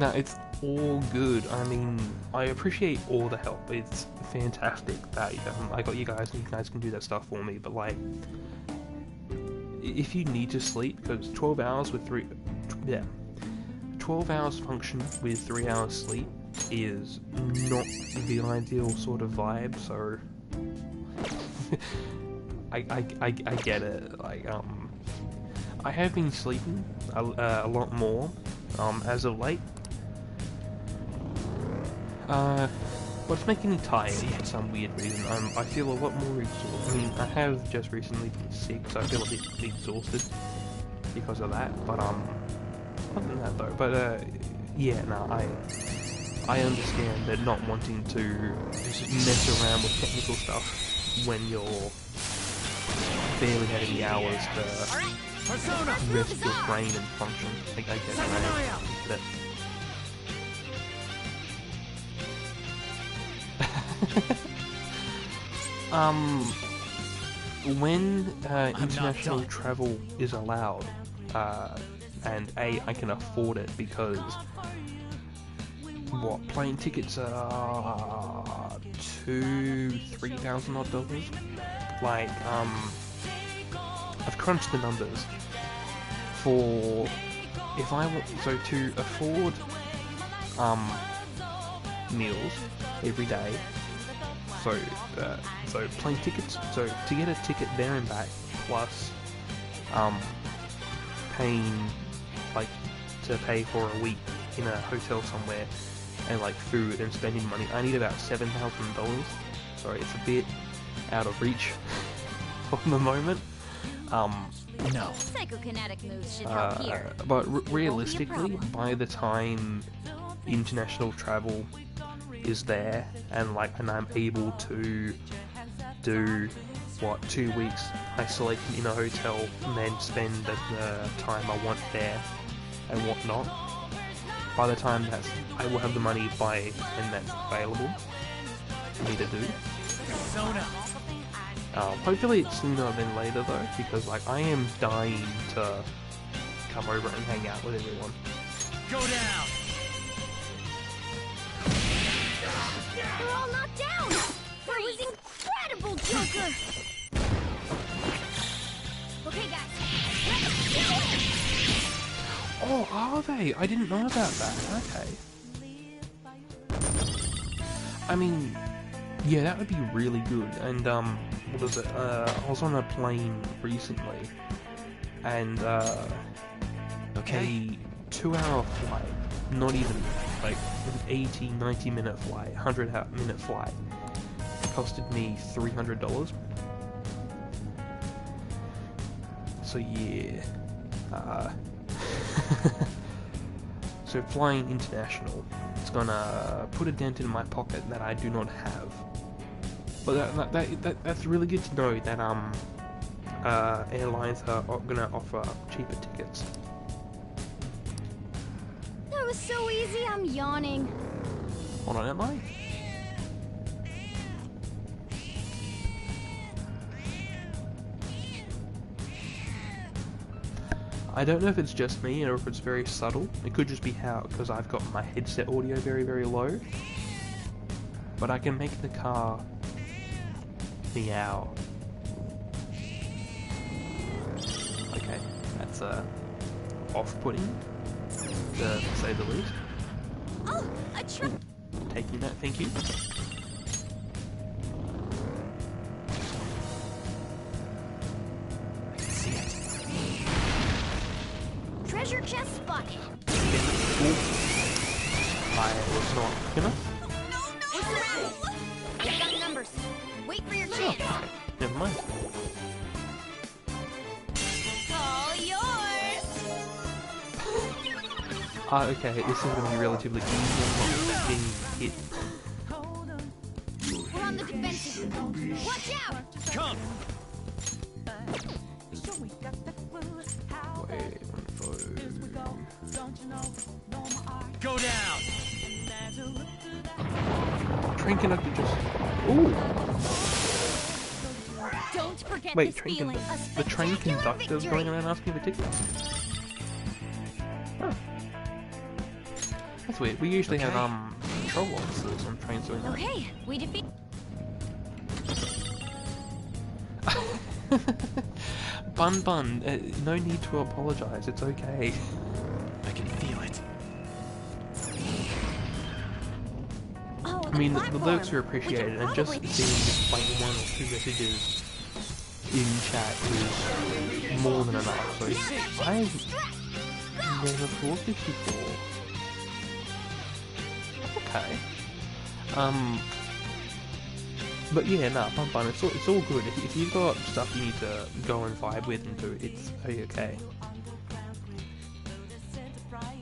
No, it's all good. I mean, I appreciate all the help. It's fantastic that I got you guys and you guys can do that stuff for me, but like, if you need to sleep, because 12 hours with 12 hours function with 3 hours sleep is not the ideal sort of vibe, so I get it. Like, I have been sleeping a lot more as of late. What's making me tired for some weird reason? I feel a lot more exhausted. I mean, I have just recently been sick, so I feel a bit exhausted because of that. But other than that though. But yeah, no, I understand that not wanting to just mess around with technical stuff when you're barely had any hours to rest your brain and function. I get it. When international travel is allowed, and I can afford it because plane tickets are $2,000-3,000 odd. Like, I've crunched the numbers for if I want to afford meals every day. So plane tickets. So to get a ticket there and back, plus paying to pay for a week in a hotel somewhere, and like food and spending money, I need about $7,000. Sorry, it's a bit out of reach for the moment. No. Psychokinetic moves should help here. But realistically, by the time international travel is there and I'm able to do 2 weeks isolation in a hotel and then spend the time I want there and whatnot, by the time I will have the money and that's available for me to do. Hopefully it's sooner than later though, because I am dying to come over and hang out with everyone. Go down! We're all knocked down! That was incredible, Joker! Okay, guys, let's do it! Oh, are they? I didn't know about that. Okay. I mean, yeah, that would be really good. And, what was it? I was on a plane recently, and, a 2-hour flight, not even, an 80-90 minute flight, 100-minute flight, costed me $300. So, yeah. So flying international, it's gonna put a dent in my pocket that I do not have. But that's really good to know that airlines are gonna offer cheaper tickets. That was so easy, I'm yawning. Hold on, am I? I don't know if it's just me or if it's very subtle. It could just be because I've got my headset audio very, very low. But I can make the car meow. Okay, that's off-putting, to say the least. Oh, a truck! Taking that, thank you. Treasure chest spotted. I was not gonna. We're surrounded. We've got numbers. Wait for your chance. Never mind. All yours. Okay, this is gonna be relatively easy. I'm not getting hit. We're on the defensive. Watch out! Come! Wait, Go down! Train conductor just... Ooh! Don't forget Wait, this feeling. the train conductor's going around asking for tickets? Huh. That's weird. We usually have control officers on trains doing that. Okay, we defeat. Bun, no need to apologize. It's okay. I can feel it. Oh, I mean, the lyrics are appreciated, and just seeing like one or two messages in chat is more than enough. So I've never thought this before. Okay. But yeah, nah, Bun, it's all good. If you've got stuff you need to go and vibe with and do, it's okay.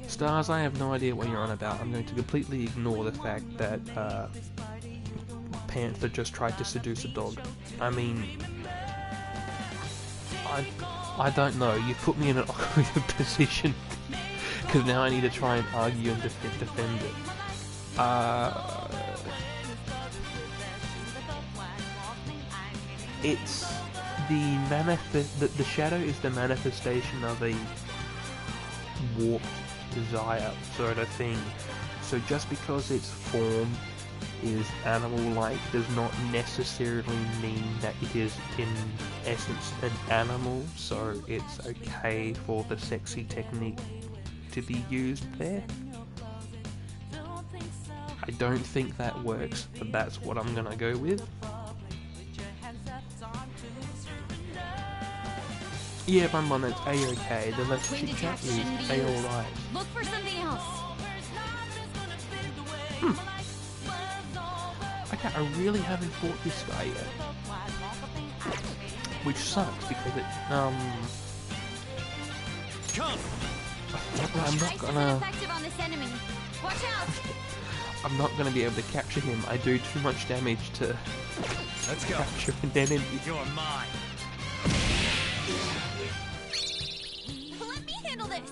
Stars, I have no idea what you're on about. I'm going to completely ignore the fact that Panther just tried to seduce a dog. I mean, I don't know. You put me in an awkward position because now I need to try and argue and defend it. It's the shadow is the manifestation of a warped desire sort of thing. So just because its form is animal-like does not necessarily mean that it is in essence an animal, so it's okay for the sexy technique to be used there. I don't think that works, but that's what I'm gonna go with. Yeah, Bun, that's A-okay. The left chit chat is A-alright. Look for something else. Okay, I really haven't fought this guy yet. Which sucks because it, Come. I'm not gonna... Effective on this enemy. Watch out. I'm not gonna be able to capture him. I do too much damage to capture an enemy. You're mine. Let me handle this.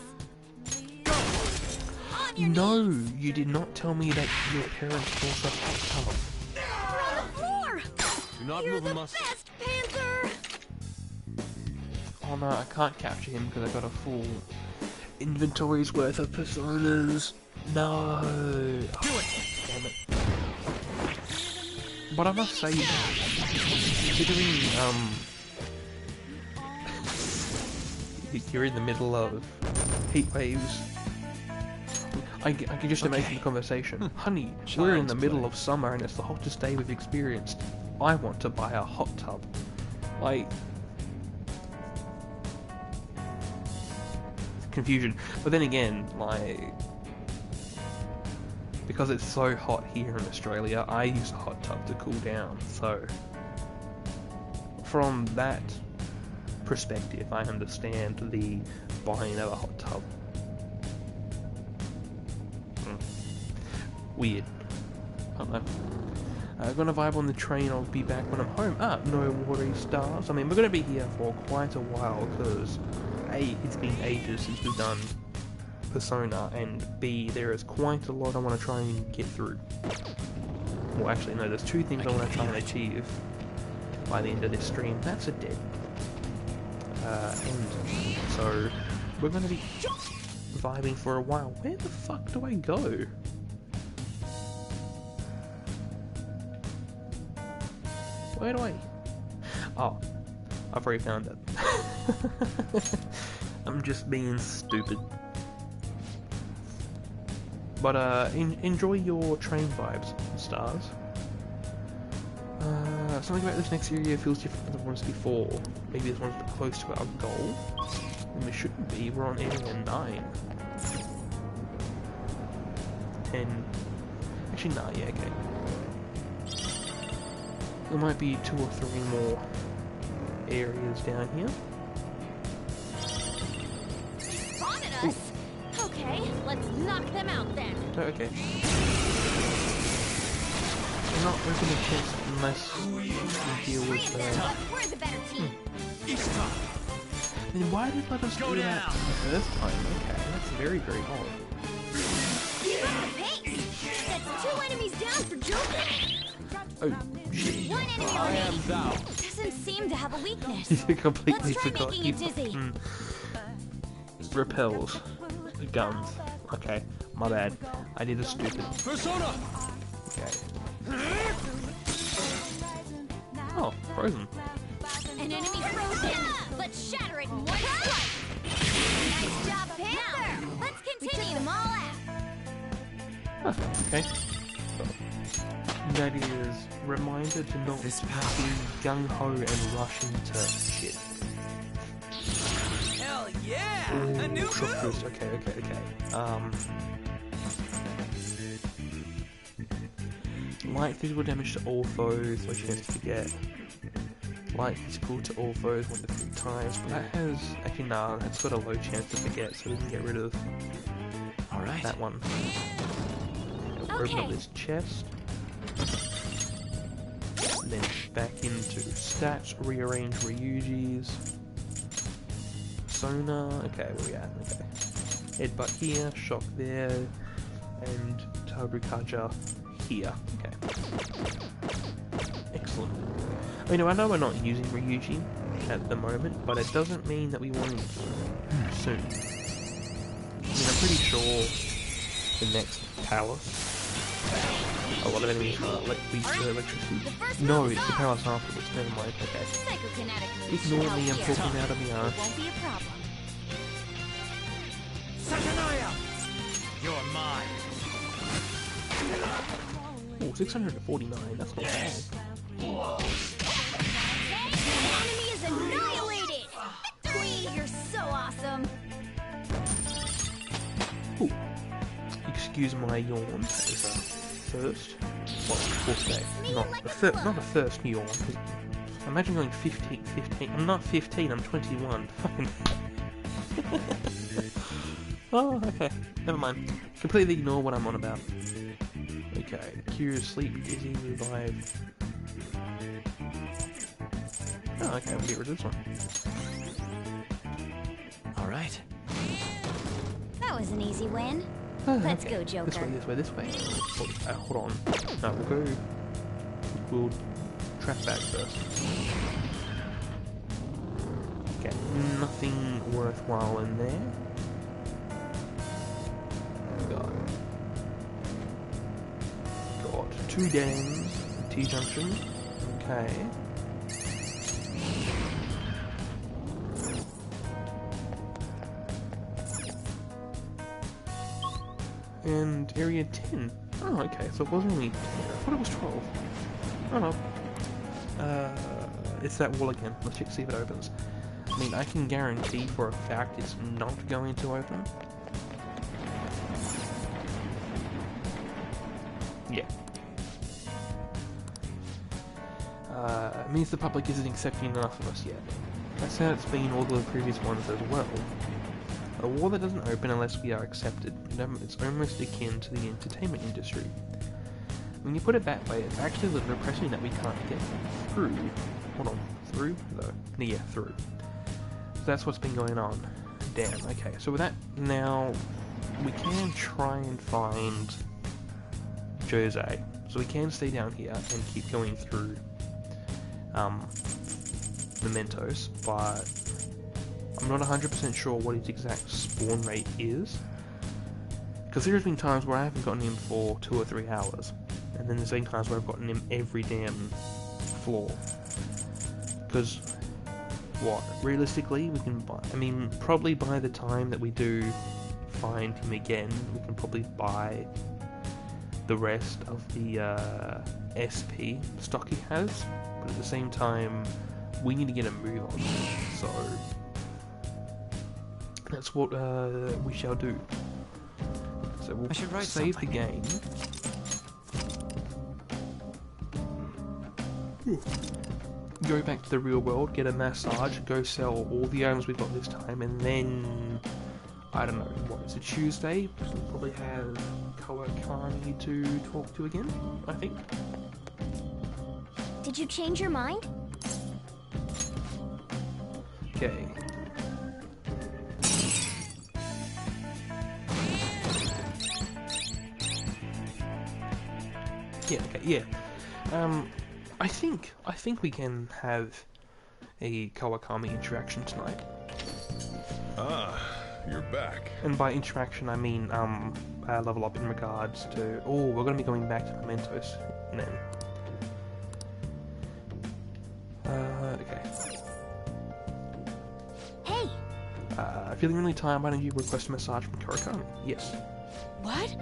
No, you did not tell me that your parents bought a hot tub. We're on the floor. Do not You're move the a muscle. best, Panther. Oh no, I can't capture him because I got a full inventory's worth of personas. No. Do it. Damn it. But I must say, considering you're in the middle of heat waves, I can just imagine the conversation. Honey, we're in the middle of summer and it's the hottest day we've experienced. I want to buy a hot tub. Like, confusion. But then again, like, because it's so hot here in Australia, I use a hot tub to cool down. So, from that perspective, I understand the buying of a hot tub. Weird. I don't know. I'm gonna vibe on the train. I'll be back when I'm home. No worries, stars. I mean, we're gonna be here for quite a while because A, it's been ages since we've done Persona, and B, there is quite a lot I want to try and get through. Well, actually, no, there's two things I want to try and achieve by the end of this stream. That's a dead end. So, we're gonna be vibing for a while. Where the fuck do I go? Where do I... Oh, I've already found it. I'm just being stupid. But enjoy your train vibes, stars. Something about this next area feels different from the ones before. Maybe this one's a bit close to our goal. And we shouldn't be, we're on area 9. 10... Actually, nah, yeah, okay. There might be 2 or 3 more areas down here. Spotted us. Okay, let's knock them out then. Oh, okay. We're not opening a chest unless we deal with We're the better team. Then why did it let us do that the first time? Okay, that's very, very odd. Keep up the pace. That's 2 enemies down for Joker. Oh, shit. One enemy remaining. Doesn't seem to have a weakness. You completely Let's try forgot. making it dizzy. Repels. Guns. Okay. My bad. I did a stupid... Persona! Okay. Oh, frozen. An enemy frozen! Let's shatter it in one strike! Nice job, Panther! Now, let's continue them all out! Huh, okay. That is reminder to not be gung-ho and rush into shit. Hell yeah! Ooh, A new shock move! boost. Okay. Light physical damage to all foes, no chance to forget. Light physical to all foes 1 to 3 times, but that has... Actually, nah, that's got a low chance to forget, so we can get rid of that one. Open up this chest. And then back into stats, rearrange Ryuji's. Sona, okay, where we at? Okay. Headbutt here, shock there, and Tabukaja here. Okay. Excellent. I mean, I know we're not using Ryuji at the moment, but it doesn't mean that we won't soon. I mean, I'm pretty sure the next palace, a lot of enemies use electricity. No, it's the palace afterwards. Never mind. Okay. Ignore me. I'm talking out of my ass. Won't be a problem. Sakanaya! You're mine. Oh, 649. That's not bad. The enemy is annihilated! Victory! You're so awesome! Ooh. Excuse my yawn. That is a first. Well, fourth day. Not a first yawn. Imagine going 15. I'm not 15, I'm 21. Fucking. Oh, okay. Never mind. Completely ignore what I'm on about. Okay. Cure, sleep, dizzy, revive. Oh, okay, we'll get rid of this one. Alright. That was an easy win. Let's go, Joker. This way. Hold on. No, we'll trap back first. Okay, nothing worthwhile in there. Got 2 dead ends, T-junction. Okay. And area 10. Oh, okay, so it wasn't only 10. I thought it was 12. Oh no. It's that wall again. Let's check, see if it opens. I mean, I can guarantee for a fact it's not going to open. Yeah. It means the public isn't accepting enough of us yet. That's how it's been all the previous ones as well. A war that doesn't open unless we are accepted. It's almost akin to the entertainment industry. When you put it that way, it's actually a little depressing that we can't get through. Hold on. Through? Though. Yeah, through. So that's what's been going on. Damn, okay. So with that, now, we can try and find Jose. So we can stay down here and keep going through Mementos, but I'm not 100% sure what his exact spawn rate is. Because there's been times where I haven't gotten him for 2 or 3 hours. And then there's been times where I've gotten him every damn floor. Because, what, realistically, we can buy... I mean, probably by the time that we do find him again, we can probably buy the rest of the SP stock he has. But at the same time, we need to get a move on. So... that's what we shall do. So we'll save the game. Go back to the real world, get a massage, go sell all the items we've got this time, and then... I don't know, what, it's a Tuesday? We'll probably have Kawakami to talk to again, I think. Did you change your mind? Okay. Yeah, okay, yeah. I think we can have a Kawakami interaction tonight. Ah, you're back. And by interaction, I mean level up in regards to. Oh, we're going to be going back to Mementos then. Okay. Hey. Feeling really tired? Why don't you request a massage from Kurokami? Yes. What?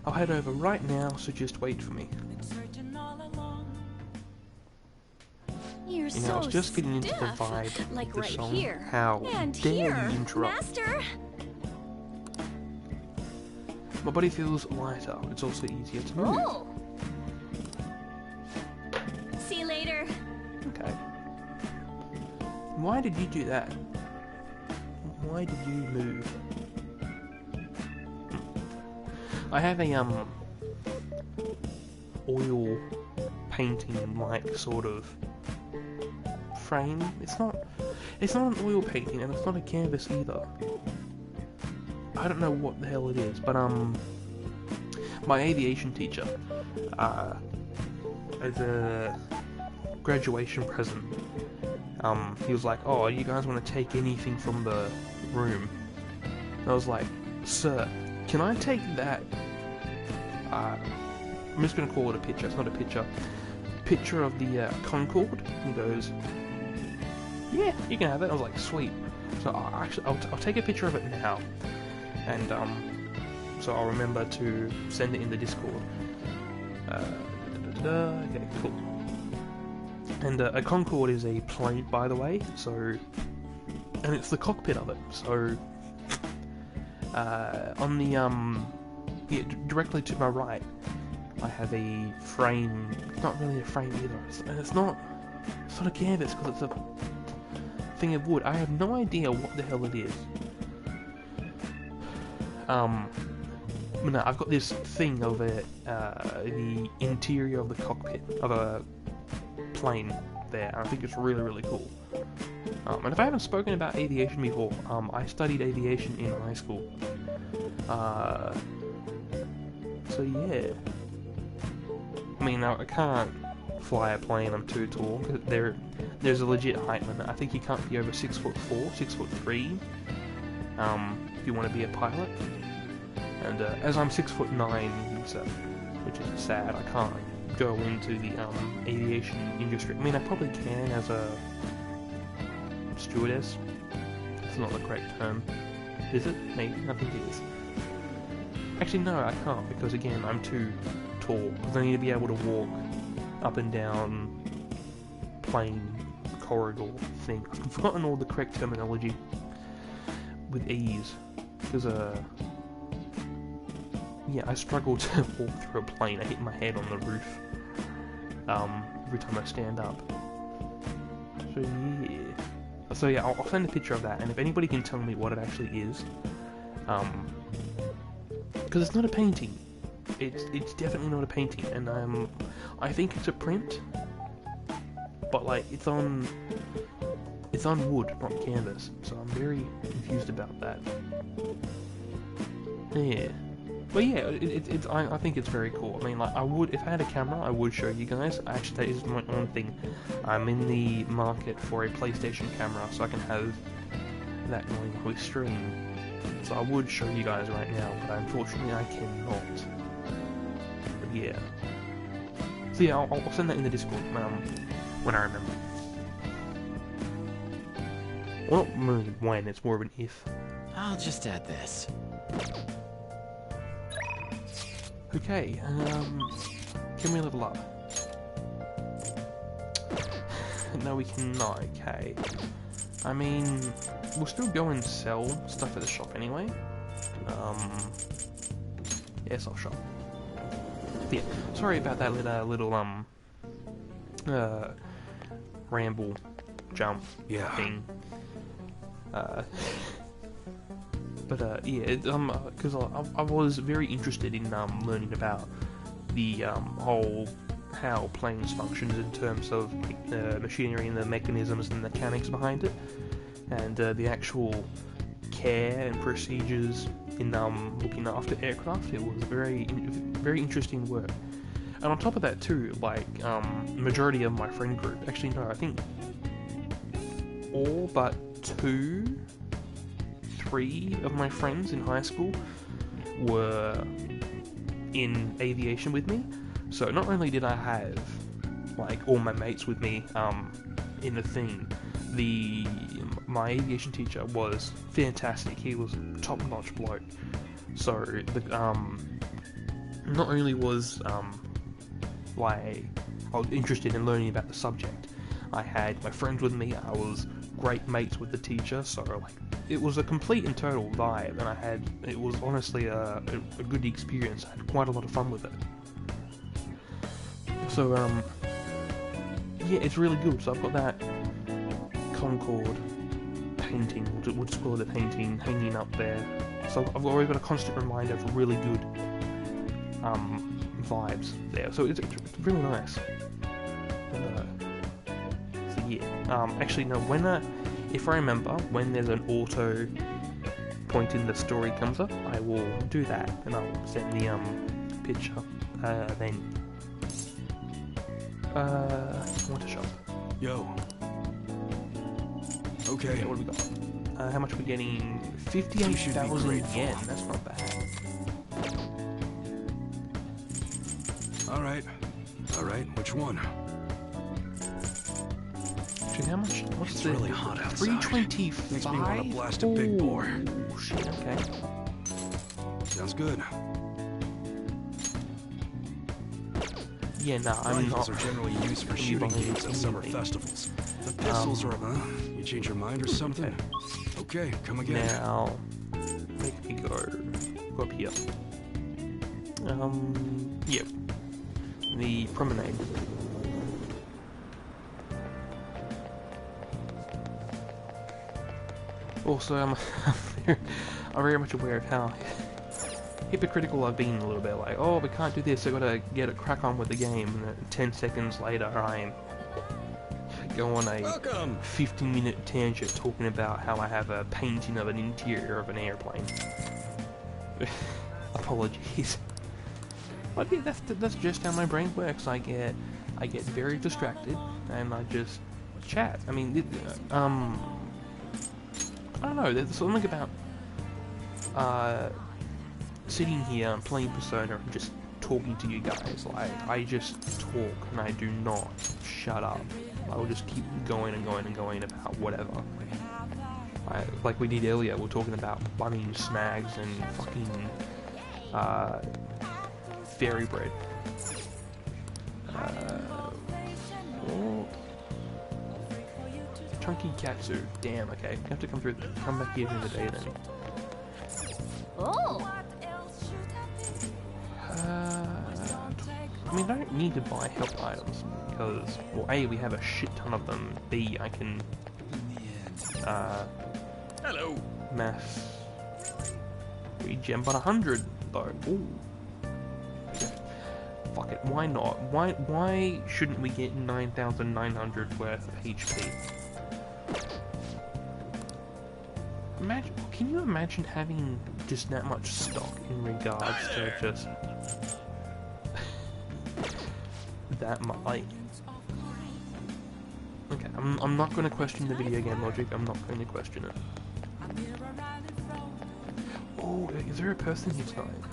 I'll head over right now, so just wait for me. You're You know, I was just getting into the stiff. vibe Like of the right song. here. How And dare here, you interrupt? Master. My body feels lighter. It's also easier to move. Oh. See you later. Okay. Why did you do that? Why did you move? I have a oil painting like sort of frame. It's not an oil painting and it's not a canvas either. I don't know what the hell it is, but my aviation teacher, as a graduation present, he was like, "Oh, you guys want to take anything from the room?" And I was like, "Sir, can I take that?" I'm just gonna call it a picture. It's not a picture. Picture of the Concorde. He goes, "Yeah, you can have it." I was like, "Sweet." So I'll take a picture of it now, and so I'll remember to send it in the Discord. Okay, cool. And a Concorde is a plane, by the way. So, and it's the cockpit of it. So, on the directly to my right, I have a frame. It's not really a frame either, and it's not a canvas because it's a thing of wood. I have no idea what the hell it is. No, I've got this thing of the interior of the cockpit of a plane there, and I think it's really, really cool. And if I haven't spoken about aviation before, I studied aviation in high school. So yeah. I mean, I can't fly a plane, I'm too tall. There's a legit height limit. I think you can't be over 6'4", 6'3", if you want to be a pilot. And as I'm 6'9", so, which is sad, I can't go into the aviation industry. I mean, I probably can as a stewardess. It's not the correct term. Is it? Maybe. I think it is. Actually, no, I can't, because again, I'm too tall. Because I need to be able to walk up and down plane corridor thing. I've forgotten all the correct terminology with ease. Because, yeah, I struggle to walk through a plane. I hit my head on the roof every time I stand up. So yeah, I'll send a picture of that, and if anybody can tell me what it actually is, because it's not a painting. It's definitely not a painting, and I think it's a print, but like it's on wood, not canvas. So I'm very confused about that. Yeah. But yeah, I think it's very cool. I mean, like, if I had a camera, I would show you guys. Actually, that is my own thing. I'm in the market for a PlayStation camera, so I can have that going while we stream. So I would show you guys right now, but unfortunately I cannot. But yeah. So yeah, I'll send that in the Discord when I remember. Well, not really when, it's more of an if. I'll just add this. Okay, can we level up? No, we cannot, okay. I mean, we'll still go and sell stuff at the shop anyway. Yes, I'll shop. Yeah, sorry about that little ramble jump thing. But yeah, because I was very interested in learning about the whole how planes functions in terms of the machinery and the mechanisms and the mechanics behind it, and the actual care and procedures in looking after aircraft. It was very interesting work. And on top of that too, like majority of my friend group, actually no, I think all but 3 of my friends in high school were in aviation with me. So not only did I have like all my mates with me in the thing, my aviation teacher was fantastic. He was top-notch bloke. So not only was I was interested in learning about the subject, I had my friends with me. I was great mates with the teacher. So like it was a complete and total vibe, and it was honestly a good experience. I had quite a lot of fun with it. So yeah, it's really good. So I've got that Concorde painting, we'll just call it a painting, hanging up there. So I've already got a constant reminder of really good vibes there. So it's really nice. So yeah, actually no, if I remember, when there's an auto point in the story comes up, I will do that, and I'll send the picture then. What a shop. Yo. Okay. Yeah, what do we got? How much are we getting? 58,000 yen. That's not bad. Alright. Which one? Actually, how much? What's it's the really hot outside. 325? Makes me want to blast a big bore. Oh, shit, okay. Sounds good. Yeah, no, I'm not. Rifles are generally used for shooting games at summer festivals. The pistols are, you change your mind or something? Okay, come again. Now, make me go up here. Yep. The promenade. Also, I'm very much aware of how hypocritical I've been a little bit. Like, oh, we can't do this, I gotta get a crack on with the game. And then 10 seconds later, I go on a 50-minute tangent talking about how I have a painting of an interior of an airplane. Apologies. But yeah, that's just how my brain works. I get very distracted, and I just chat. I mean, I don't know. There's something about sitting here and playing Persona and just talking to you guys. Like, I just talk and I do not shut up. I will just keep going and going and going about whatever. Like we did earlier, we were talking about bunning snags and fucking fairy bread. Chunky Katsu. Damn, okay. You have to come back here during the day then. Oh! I mean, I don't need to buy health items because, well, A, we have a shit ton of them. B, I can hello, mass regen, but 100 though. Ooh. Fuck it, why not? Why shouldn't we get 9,900 worth of HP? Imagine, can you imagine having just that much stock in regards to just that much? Like, okay, I'm not going to question the video game logic. I'm not going to question it. Oh, is there a person here tonight?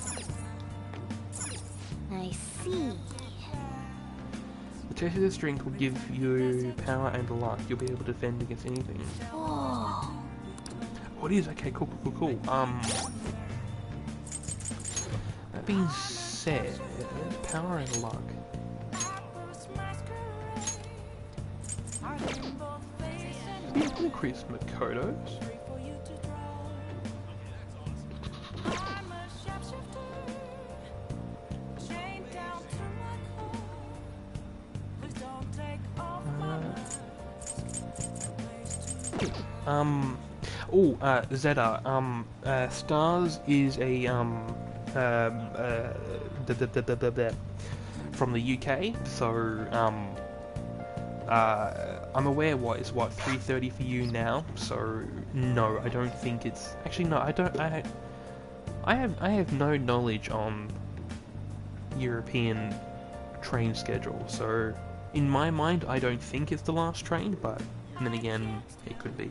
I see. The taste of this drink will give you power and luck. You'll be able to defend against anything. Oh. What is? Okay, cool. That being said, power and luck. Do you increase Makoto's? Zeta, Stars is a, from the UK, so, I'm aware it's 3:30 for you now, so no, I don't think it's, actually no, I have no knowledge on European train schedule, so in my mind I don't think it's the last train, but And then again, it could be.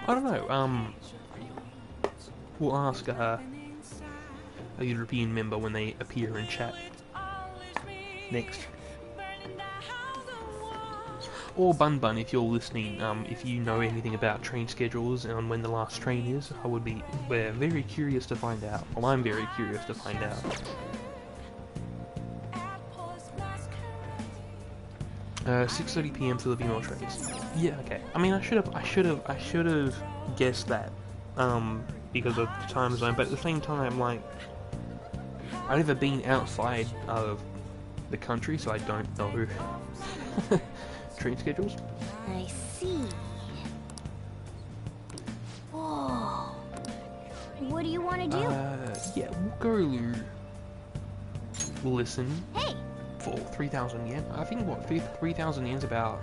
I don't know, we'll ask, a European member when they appear in chat next. Or Bun Bun, if you're listening, if you know anything about train schedules and when the last train is, we're very curious to find out. Well, I'm very curious to find out. 6:30 PM to the female trains. Yeah, okay. I mean, I should have guessed that, because of the time zone. But at the same time, like, I've never been outside of the country, so I don't know train schedules. I see. Whoa. What do you want to do? Yeah, we'll go listen. Hey! For 3,000 yen. I think, what, 3,000 yen's about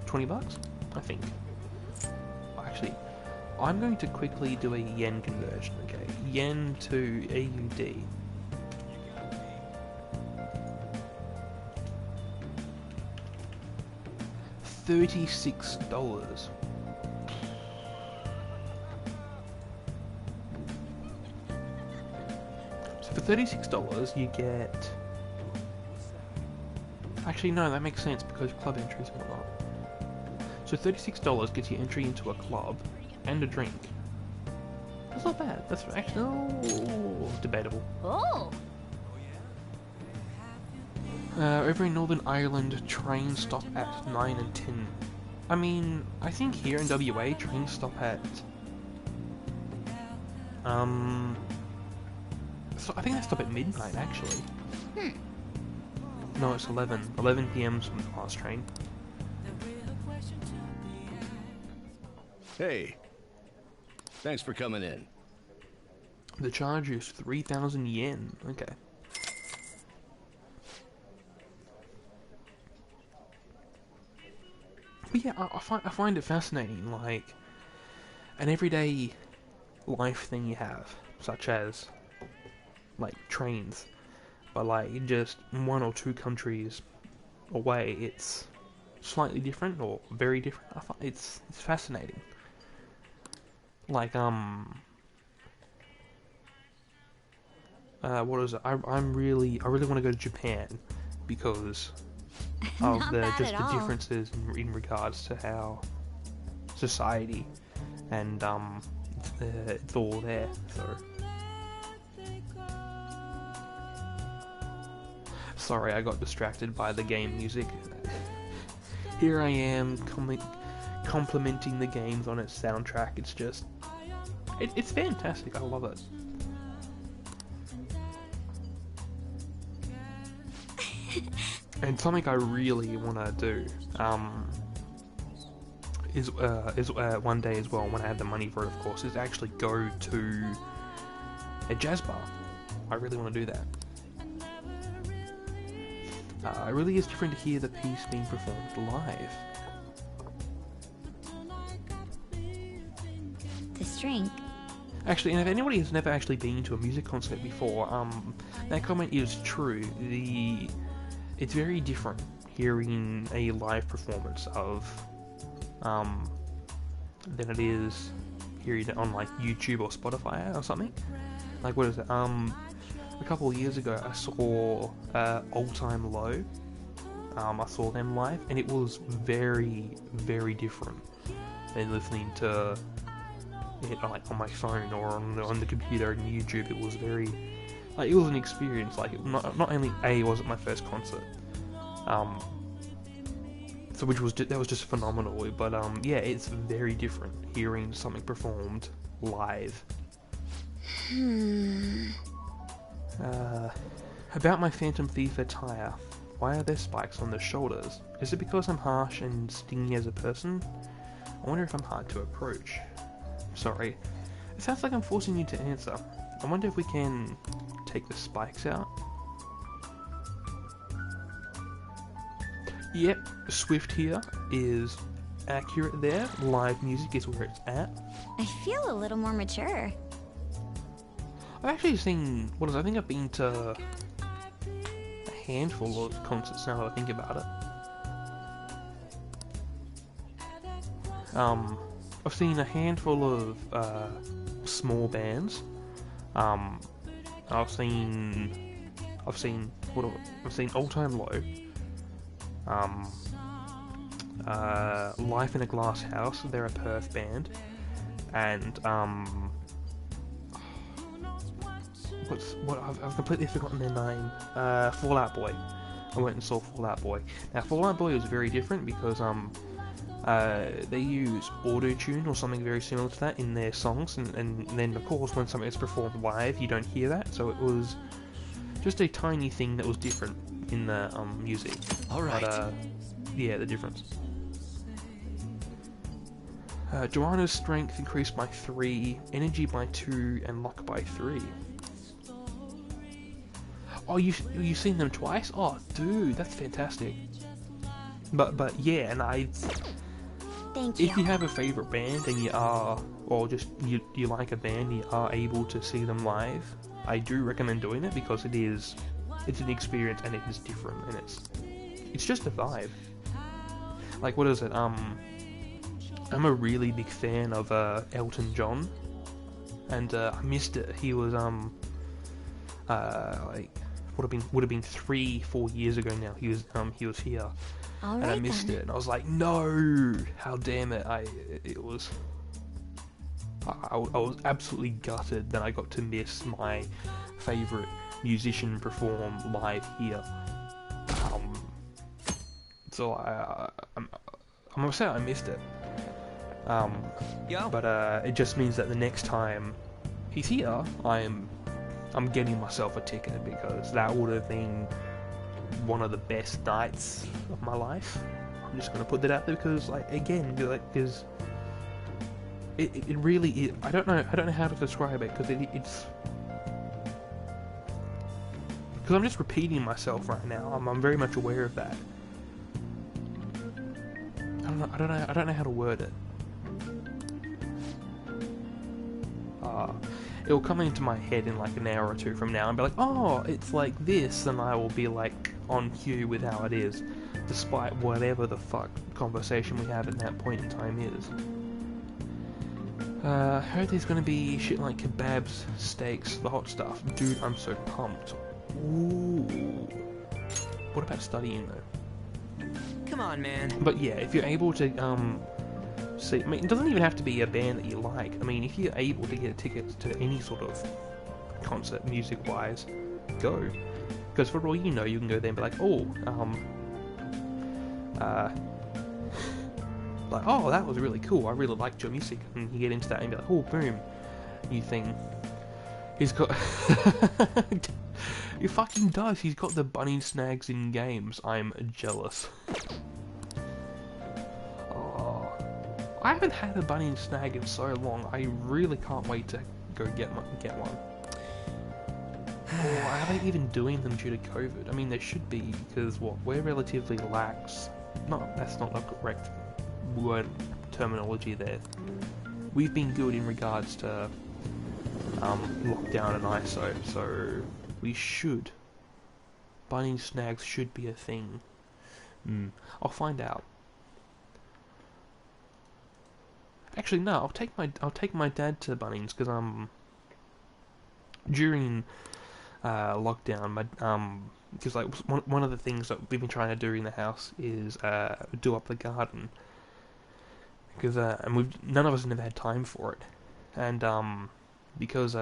20 bucks? I think. Actually, I'm going to quickly do a yen conversion, okay? Yen to AUD. $36. So for $36 you get... Actually no, that makes sense because club entries and whatnot. So $36 gets you entry into a club and a drink. That's not bad. That's actually... Oh, debatable. Oh! Over in Northern Ireland, trains stop at 9 and 10. I mean, I think here in WA, trains stop at... So I think they stop at midnight, actually. No, it's 11. 11 PM's from the last train. Hey. Thanks for coming in. The charge is 3,000 yen. Okay. But yeah, I find it fascinating, like, an everyday life thing you have, such as, like, trains, but, like, just 1 or 2 countries away, it's slightly different, or very different. I find it's fascinating. Like, what is it? I really want to go to Japan, because of the differences in regards to how society and it's all there. So sorry, I got distracted by the game music. Here I am complimenting the games on its soundtrack. It's just it's fantastic. I love it. And something I really want to do is one day as well, when I have the money for it, of course, is actually go to a jazz bar. I really want to do that. It really is different to hear the piece being performed live. This drink. Actually, and if anybody has never actually been to a music concert before, that comment is true. It's very different hearing a live performance of than it is hearing it on like YouTube or Spotify or something. Like, what is it? A couple of years ago, I saw Old Time Low. I saw them live, and it was very, very different than listening to it like on my phone or on the computer and YouTube. It was very, like, it was an experience. Like, not only was it my first concert, so that was just phenomenal. But yeah, it's very different hearing something performed live. About my Phantom Thief attire. Why are there spikes on the shoulders? Is it because I'm harsh and stingy as a person? I wonder if I'm hard to approach. Sorry. It sounds like I'm forcing you to answer. I wonder if we can take the spikes out. Yep, Swift here is accurate there. Live music is where it's at. I feel a little more mature. I've actually seen, I think I've been to a handful of concerts now that I think about it. I've seen a handful of small bands. I've seen All Time Low. Life in a Glass House. They're a Perth band, and I've completely forgotten their name. Fall Out Boy. I went and saw Fall Out Boy. Now Fall Out Boy was very different because they use auto-tune or something very similar to that in their songs, and then of course when something is performed live you don't hear that, so it was just a tiny thing that was different in the music. Alright. But, yeah, the difference. Joanna's strength increased by 3, energy by 2, and luck by 3. Oh, you've seen them twice? Oh, dude, that's fantastic. But yeah, and if you have a favorite band and you are, or just you like a band, you are able to see them live, I do recommend doing it because it's an experience and it is different and it's just a vibe. Like, what is it? I'm a really big fan of Elton John, and I missed it. He was like would have been 3-4 years ago now. He was here. And I missed it, and I was like, no, how damn it, I was absolutely gutted that I got to miss my favourite musician perform live here. So I'm upset I missed it. But it just means that the next time he's here, I'm getting myself a ticket, because that would have been one of the best nights of my life. I'm just gonna put that out there because, like, again, because it really is. I don't know how to describe it, because it's because I'm just repeating myself right now. I'm very much aware of that. I don't know how to word it. It'll come into my head in like an hour or two from now and be like, oh, it's like this, and I will be like on cue with how it is, despite whatever the fuck conversation we have at that point in time is. Heard there's gonna be shit like kebabs, steaks, the hot stuff. Dude, I'm so pumped. Ooh. What about studying though? Come on, man. But yeah, if you're able to see, I mean, it doesn't even have to be a band that you like. I mean, if you're able to get tickets to any sort of concert, music-wise, go. Because for all you know, you can go there and be like, oh, like, oh, that was really cool. I really liked your music. And you get into that and be like, oh, boom, new thing. He's got... He fucking does. He's got the bunny snags in games. I'm jealous. I haven't had a bunny snag in so long. I really can't wait to go get one. Or are they even doing them due to COVID? I mean, they should be, because we're relatively lax. No, that's not the correct word terminology there. We've been good in regards to lockdown and ISO, so we should. Bunny snags should be a thing. I'll find out. Actually, no. I'll take my dad to Bunnings, because during lockdown, because like one of the things that we've been trying to do in the house is do up the garden, because and none of us have never had time for it, and because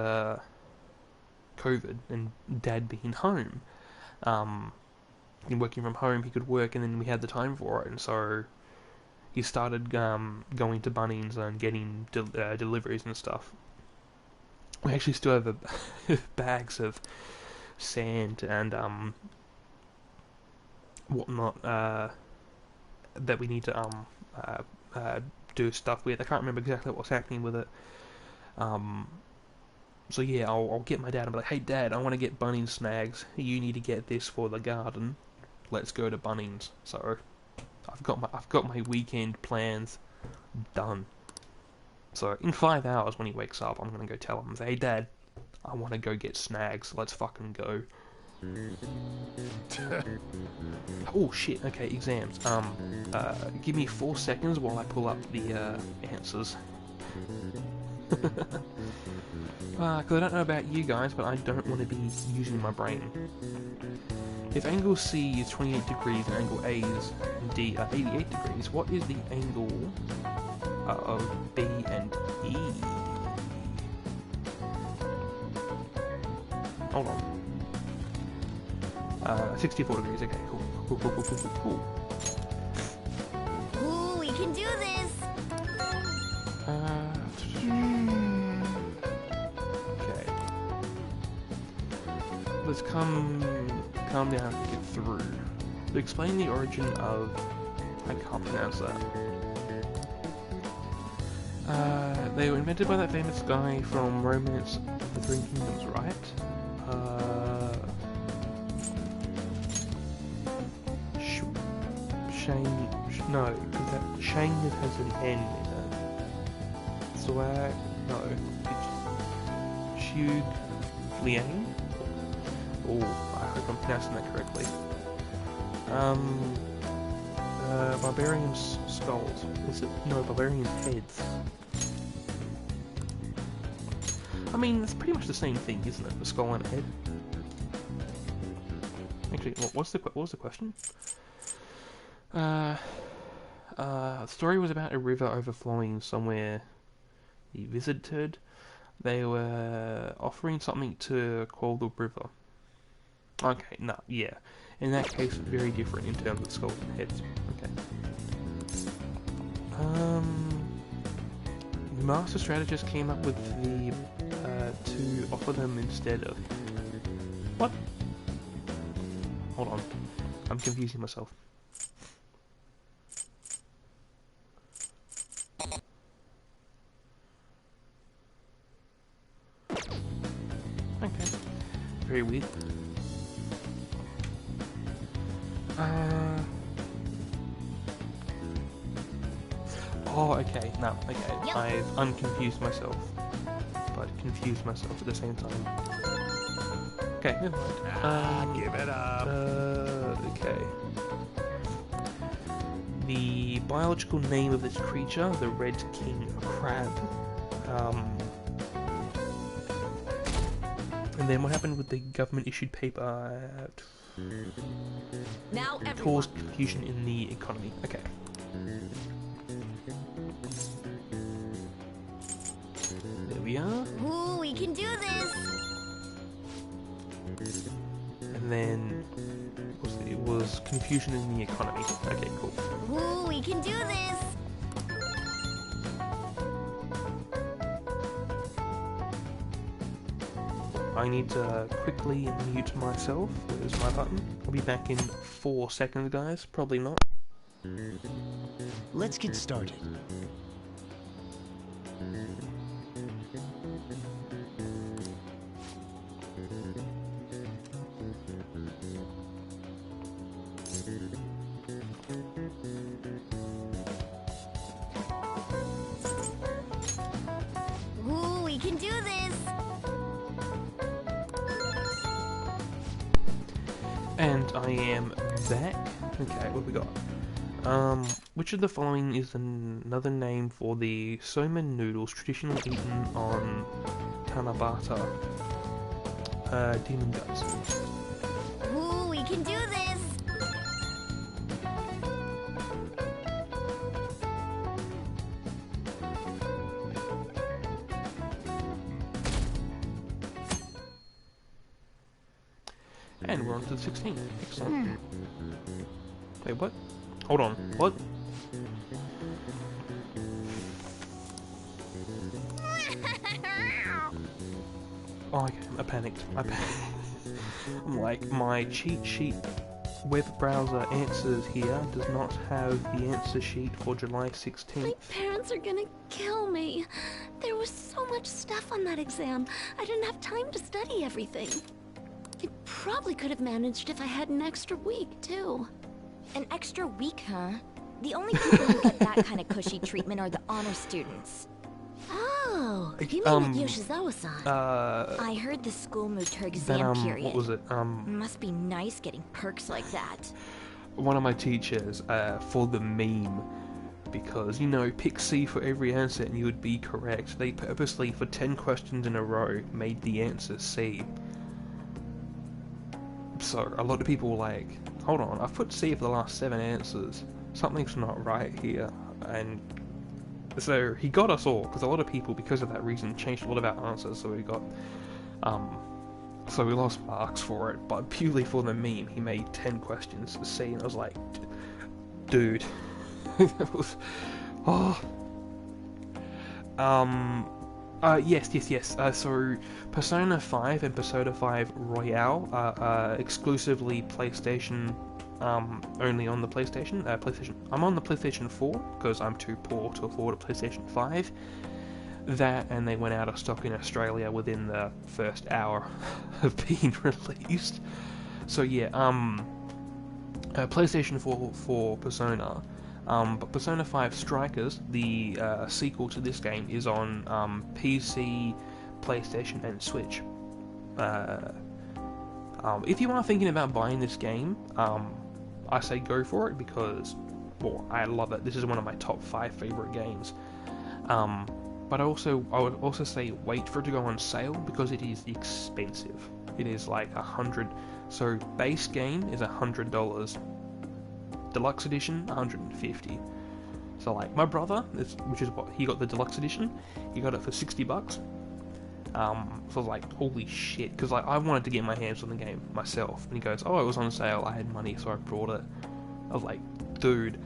COVID and Dad being home, working from home, he could work, and then we had the time for it, and so he started going to Bunnings and getting deliveries and stuff. We actually still have bags of sand and whatnot that we need to do stuff with. I can't remember exactly what's happening with it. So yeah, I'll get my dad and be like, hey Dad, I want to get Bunnings snags. You need to get this for the garden. Let's go to Bunnings. So I've got my weekend plans done. So in 5 hours when he wakes up, I'm gonna go tell him, hey Dad, I want to go get snags. Let's fucking go. Oh shit, okay, exams. Give me 4 seconds while I pull up the answers. Because I don't know about you guys, but I don't want to be using my brain. If angle C is 28 degrees and angle A is D 88 degrees, what is the angle of B and E? Hold on. 64 degrees, okay, cool. Cool. Ooh, we can do this! Okay. Let's calm down and get through. To explain the origin of... I can't pronounce that. They were invented by that famous guy from Romance of the Three Kingdoms, right? Shane... No, because that Shane has an N in it. Swag... No. It's... Shug... Liang? Oh, I hope I'm pronouncing that correctly. Barbarian skulls. Is it? No, barbarian heads. I mean, it's pretty much the same thing, isn't it? A skull and a head. Actually, what was the question? The story was about a river overflowing somewhere he visited. They were offering something to quell the river. Okay, no, yeah. In that case, very different in terms of skulls and heads. Okay. The master strategist came up with the to offer them instead of... What? Hold on. I'm confusing myself. Okay. Very weird. Oh, okay. No, okay. Yep. I've unconfused myself, but confused myself at the same time. Okay, never mind. Give it up. Okay. The biological name of this creature, the Red King Crab. And then what happened with the government-issued paper? Now It caused confusion in the economy. Okay. There we are. Ooh, we can do this! And then it was confusion in the economy. Okay, cool. Ooh, we can do this! I need to quickly mute myself. Where's my button? I'll be back in 4 seconds, guys. Probably not. Let's get started. Ooh, we can do this! And I am back. Okay, what have we got? Which of the following is another name for the somen noodles traditionally eaten on Tanabata? Demon guts. Ooh, we can do this! And we're on to the 16th. Excellent. Wait, what? Hold on. What? Oh, okay. I panicked. I'm like, my cheat sheet web browser answers here does not have the answer sheet for July 16th. My parents are gonna kill me. There was so much stuff on that exam. I didn't have time to study everything. I probably could have managed if I had an extra week, too. An extra week, huh? The only people who get that kind of cushy treatment are the honor students. Oh, Oh, you mean with Yoshizawa-san? I heard the school moved her exam period. What was it? Must be nice getting perks like that. One of my teachers, for the meme, because, you know, pick C for every answer and you would be correct. They purposely, for 10 questions in a row, made the answer C. So, a lot of people were like, hold on, I've put C for the last 7 answers. Something's not right here. And so, he got us all, because a lot of people, because of that reason, changed a lot of our answers, so we got, so we lost marks for it, but purely for the meme, he made 10 questions C, and I was like, dude. That was, yes. So Persona 5 and Persona 5 Royale are exclusively PlayStation, only on the PlayStation. I'm on the PlayStation 4 because I'm too poor to afford a PlayStation 5. That, and they went out of stock in Australia within the first hour of being released. So yeah, PlayStation 4 for Persona. But Persona 5 Strikers, the sequel to this game, is on PC, PlayStation, and Switch. If you are thinking about buying this game, I say go for it because, well, I love it. This is one of my top 5 favorite games. But I would also say wait for it to go on sale because it is expensive. It is like $100. So base game is $100. Deluxe edition, $150. So like my brother, which is what he got, the deluxe edition, he got it for $60. So I was like, holy shit, because like I wanted to get my hands on the game myself, and he goes, oh, it was on sale, I had money, so I brought it. I was like, dude.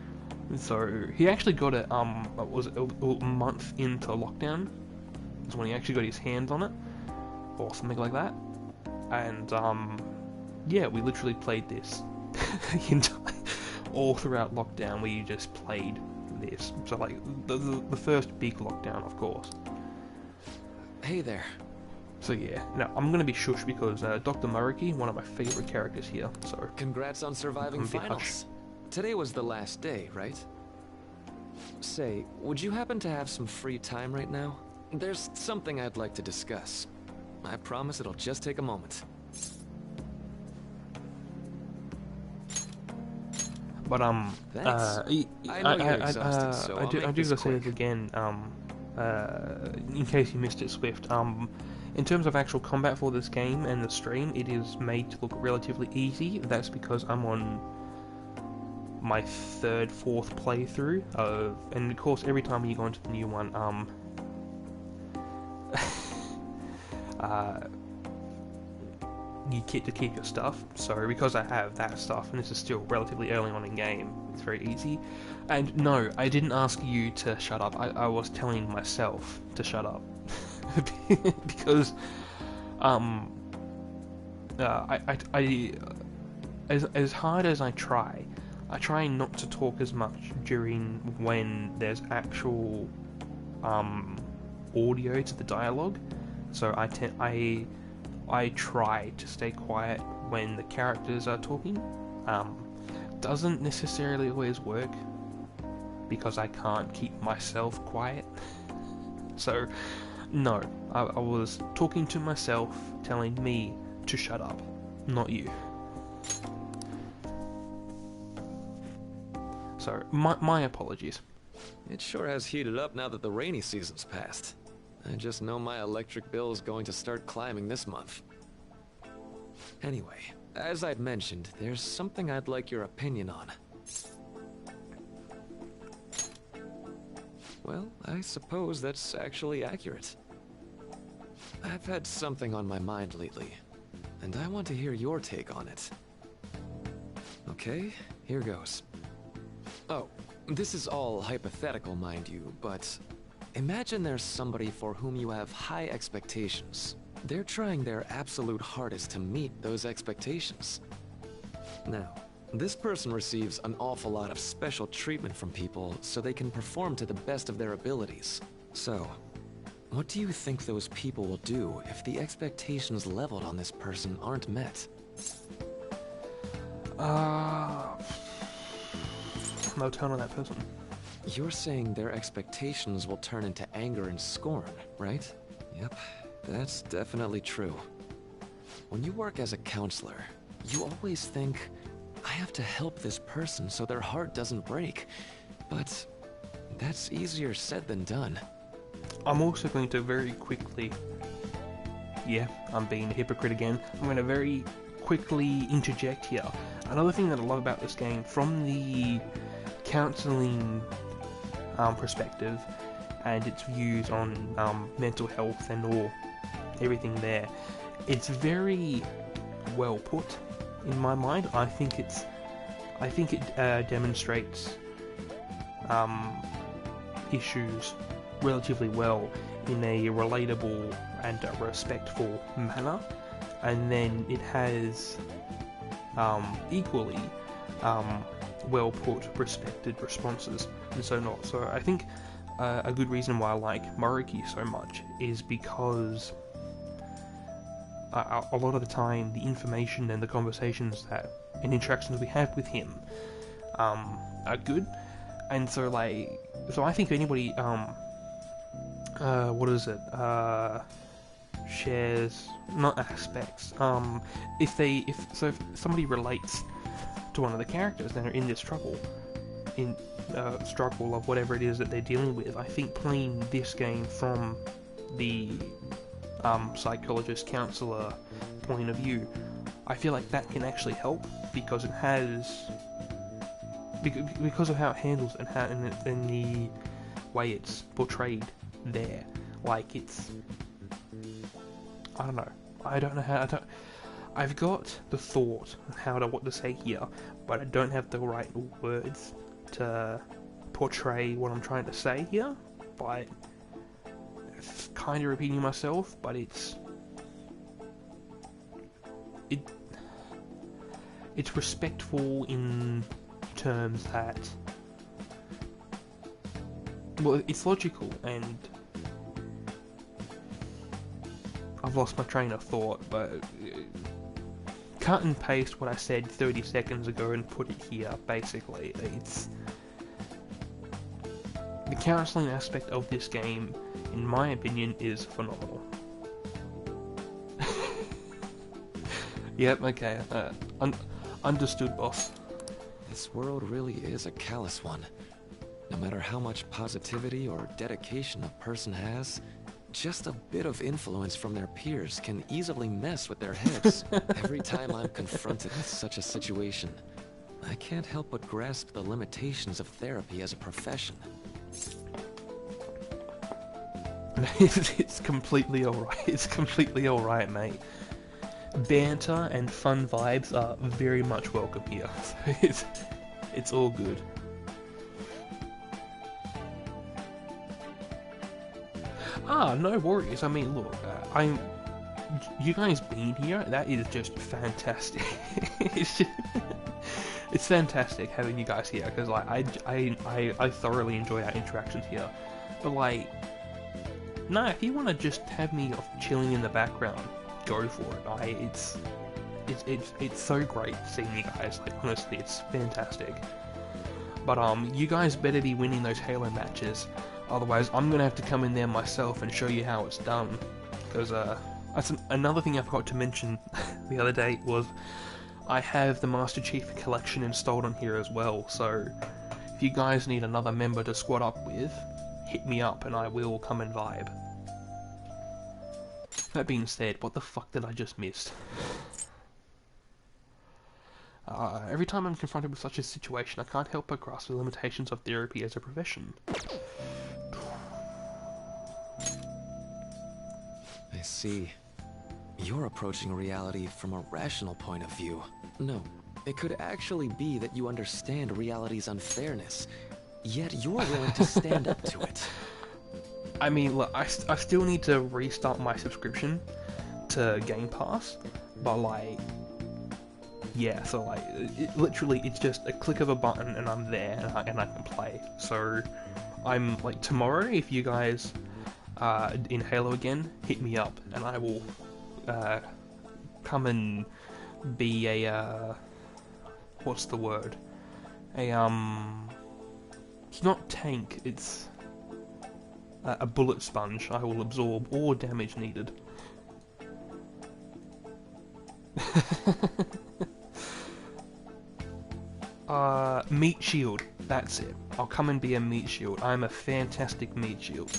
So he actually got it. It was a month into lockdown. Is when he actually got his hands on it, or something like that. And yeah, we literally played this the entire. All throughout lockdown, we just played this. So, like, the first big lockdown, of course. Hey there. So, yeah. Now, I'm gonna be shush because Dr. Muraki, one of my favorite characters here, so... Congrats on surviving finals. Today was the last day, right? Say, would you happen to have some free time right now? There's something I'd like to discuss. I promise it'll just take a moment. But I do gotta say it again. In case you missed it, Swift. In terms of actual combat for this game and the stream, it is made to look relatively easy. That's because I'm on my 3rd, 4th playthrough of, and of course every time you go into the new one, you get to keep your stuff. So because I have that stuff, and this is still relatively early on in game, it's very easy. And no, I didn't ask you to shut up. I was telling myself to shut up because as hard as I try not to talk as much during when there's actual audio to the dialogue. So I try to stay quiet when the characters are talking. Doesn't necessarily always work because I can't keep myself quiet. So, no, I was talking to myself, telling me to shut up, not you. So, my apologies. It sure has heated up now that the rainy season's passed. I just know my electric bill is going to start climbing this month. Anyway, as I'd mentioned, there's something I'd like your opinion on. Well, I suppose that's actually accurate. I've had something on my mind lately, and I want to hear your take on it. Okay, here goes. Oh, this is all hypothetical, mind you, but imagine there's somebody for whom you have high expectations. They're trying their absolute hardest to meet those expectations. Now, this person receives an awful lot of special treatment from people so they can perform to the best of their abilities. So, what do you think those people will do if the expectations leveled on this person aren't met? No turn on that person. You're saying their expectations will turn into anger and scorn, right? Yep, that's definitely true. When you work as a counselor, you always think, I have to help this person so their heart doesn't break. But that's easier said than done. I'm also going to very quickly... Yeah, I'm being a hypocrite again. I'm going to very quickly interject here. Another thing that I love about this game, from the counseling perspective and its views on mental health and all everything there, it's very well put in my mind. I think it demonstrates issues relatively well in a relatable and respectful manner, and then it has equally well put, respected responses and so not. So I think a good reason why I like Moroki so much is because a lot of the time the information and the conversations and interactions we have with him are good, and so I think anybody shares, not aspects, if somebody relates to one of the characters and are in this struggle of whatever it is that they're dealing with, I think playing this game from the psychologist counselor point of view, I feel like that can actually help, because it has, because of how it handles and the way it's portrayed there. Like, it's, I don't know how, I've got the thought on what to say here, but I don't have the right words to portray what I'm trying to say here, but kind of repeating myself, but it's respectful in terms that, well, it's logical, and I've lost my train of thought, but cut and paste what I said 30 seconds ago and put it here, basically. It's the counseling aspect of this game, in my opinion, is phenomenal. Yep, okay, understood, boss. This world really is a callous one. No matter how much positivity or dedication a person has, just a bit of influence from their peers can easily mess with their heads. Every time I'm confronted with such a situation, I can't help but grasp the limitations of therapy as a profession. It's completely alright. It's completely alright, mate. Banter and fun vibes are very much welcome here. So it's all good. No worries. I mean, look, you guys being here, that is just fantastic. It's fantastic having you guys here, because I thoroughly enjoy our interactions here. But no, if you want to just have me chilling in the background, go for it. It's so great seeing you guys. Honestly, it's fantastic. But you guys better be winning those Halo matches. Otherwise, I'm gonna have to come in there myself and show you how it's done. Because that's another thing I forgot to mention the other day was I have the Master Chief Collection installed on here as well. So if you guys need another member to squad up with, hit me up and I will come and vibe. That being said, what the fuck did I just miss? Every time I'm confronted with such a situation, I can't help but grasp the limitations of therapy as a profession. I see. You're approaching reality from a rational point of view. No, it could actually be that you understand reality's unfairness, yet you're willing to stand up to it. I mean, look, I still need to restart my subscription to Game Pass, but yeah, so literally it's just a click of a button and I'm there and I can play. So I'm tomorrow, if you guys are in Halo again, hit me up and I will come and be a what's the word? A It's not tank, it's a bullet sponge. I will absorb all damage needed. Meat shield. That's it. I'll come and be a meat shield. I'm a fantastic meat shield.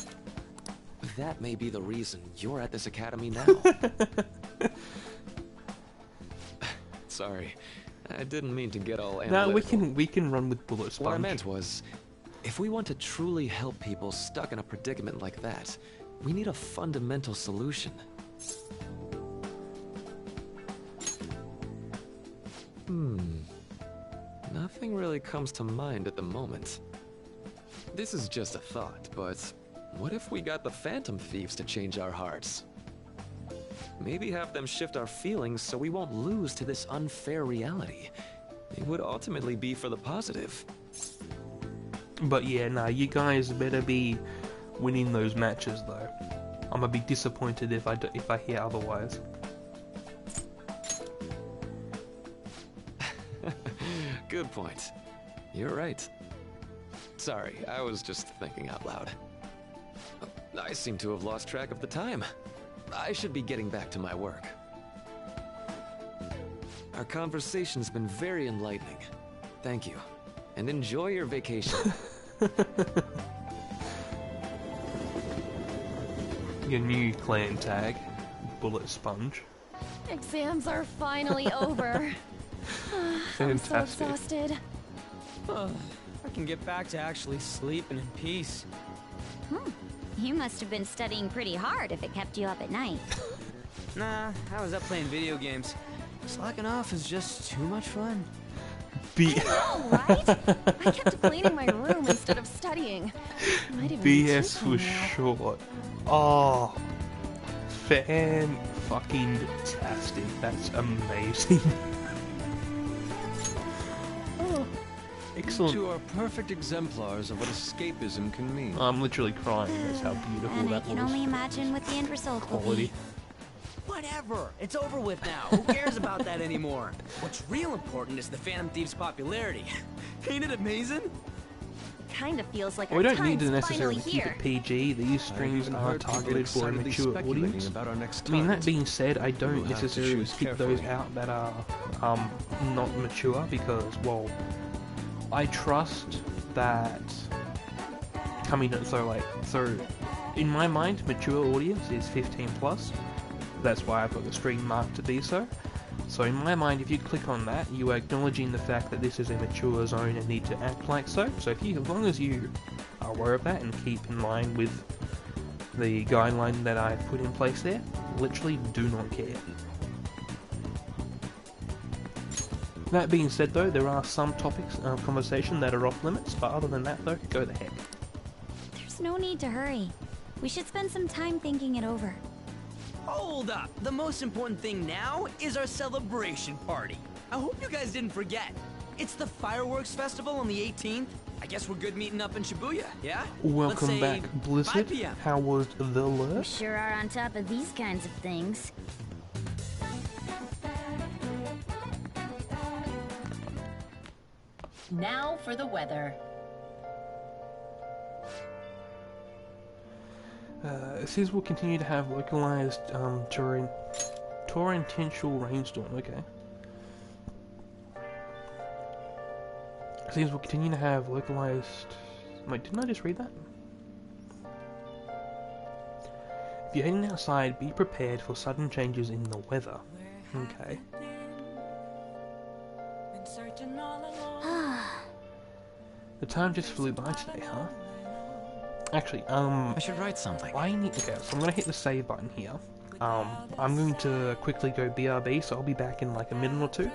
That may be the reason you're at this academy now. Sorry, I didn't mean to get all analytical. No, we can run with bullet sponge. What I meant was, if we want to truly help people stuck in a predicament like that, we need a fundamental solution. Nothing really comes to mind at the moment. This is just a thought, but what if we got the Phantom Thieves to change our hearts? Maybe have them shift our feelings so we won't lose to this unfair reality. It would ultimately be for the positive. But yeah, nah, you guys better be winning those matches though. I'm gonna be disappointed if I hear otherwise. Good point. You're right. Sorry, I was just thinking out loud. I seem to have lost track of the time. I should be getting back to my work. Our conversation's been very enlightening. Thank you. And enjoy your vacation. Your new clan tag, Bullet Sponge. Exams are finally over. I'm so exhausted. I can get back to actually sleeping in peace. You must have been studying pretty hard if it kept you up at night. Nah, I was up playing video games. Slacking off is just too much fun. I know, right? I kept cleaning my room instead of studying. Might even BS for short. Oh, fan-fucking-tastic. That's amazing. Excellent. You are perfect exemplars of what escapism can mean. I'm literally crying. That's how beautiful And I that can was. only imagine what the end result will Quality. be. Whatever! It's over with now. Who cares about that anymore? What's real important is the Phantom Thieves' popularity. Ain't it amazing? Kind of feels like We our don't need time's to necessarily finally keep here. it PG. These streams are targeted for a mature audience. I mean, that being said, I don't necessarily skip those out that are not mature because, well, I trust that coming so in my mind, mature audience is 15 plus. That's why I've got the stream marked to be so. So in my mind, if you click on that, you are acknowledging the fact that this is a mature zone and need to act like so. So if you, as long as you are aware of that and keep in line with the guideline that I've put in place there, literally do not care. That being said though, there are some topics of conversation that are off limits, but other than that though, go the heck. There's no need to hurry. We should spend some time thinking it over. Hold up! The most important thing now is our celebration party. I hope you guys didn't forget. It's the fireworks festival on the 18th. I guess we're good meeting up in Shibuya, yeah? Welcome back, Blizzard. 5 p.m. How was the You lurk? sure are on top of these kinds of things. Now for the weather. It says we'll continue to have localized torrential rainstorm. Okay. It says we'll continue to have localized. Wait, didn't I just read that? If you're heading outside, be prepared for sudden changes in the weather. Okay. The time just flew by today, huh? Actually, I should write something. Okay, so I'm gonna hit the save button here. I'm going to quickly go BRB, so I'll be back in like a minute or two.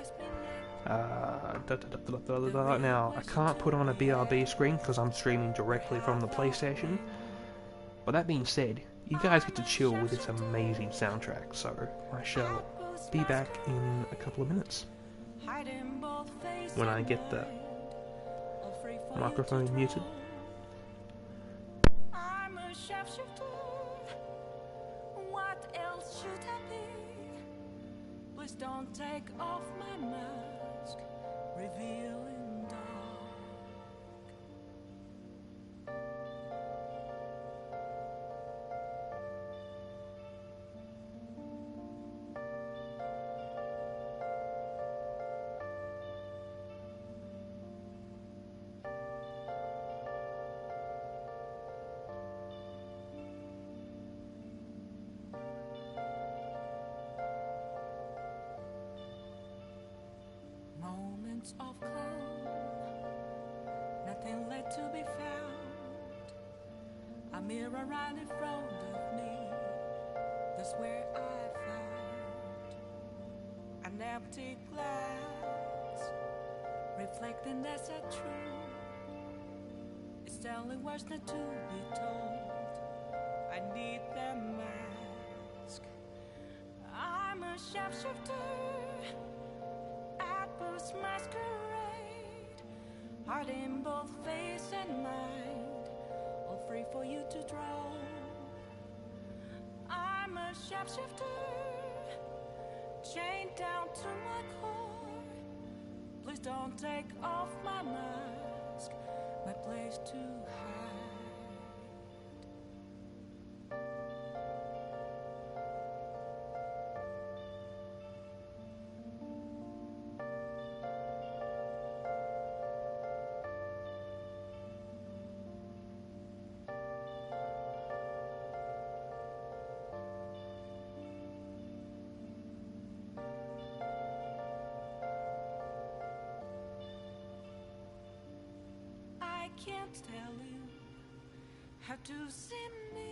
Now, I can't put on a BRB screen because I'm streaming directly from the PlayStation. But that being said, you guys get to chill with this amazing soundtrack, so I shall be back in a couple of minutes. When I get the microphone muted. What else should I be? Please don't take off my mask, revealing dark. Moments of calm, nothing left to be found. A mirror right in front of me, that's where I found an empty glass, reflecting that's a truth. It's telling words not to be told. I need that mask. I'm a shapeshifter at Boost Masquerade, heart in both face and mind, all free for you to draw. I'm a shapeshifter, chained down to my core. Please don't take off my mask, my place to hide. I can't tell you how to see me.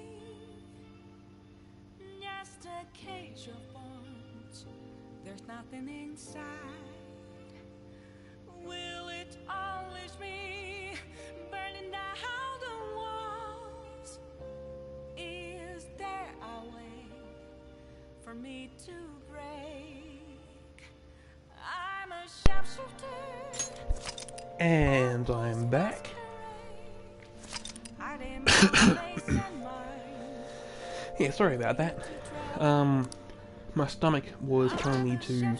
Just a cage of bones, there's nothing inside. Will it always be burning down the walls? Is there a way for me to break? I'm a sharpshooter. And I'm back. Yeah, sorry about that. My stomach was telling me to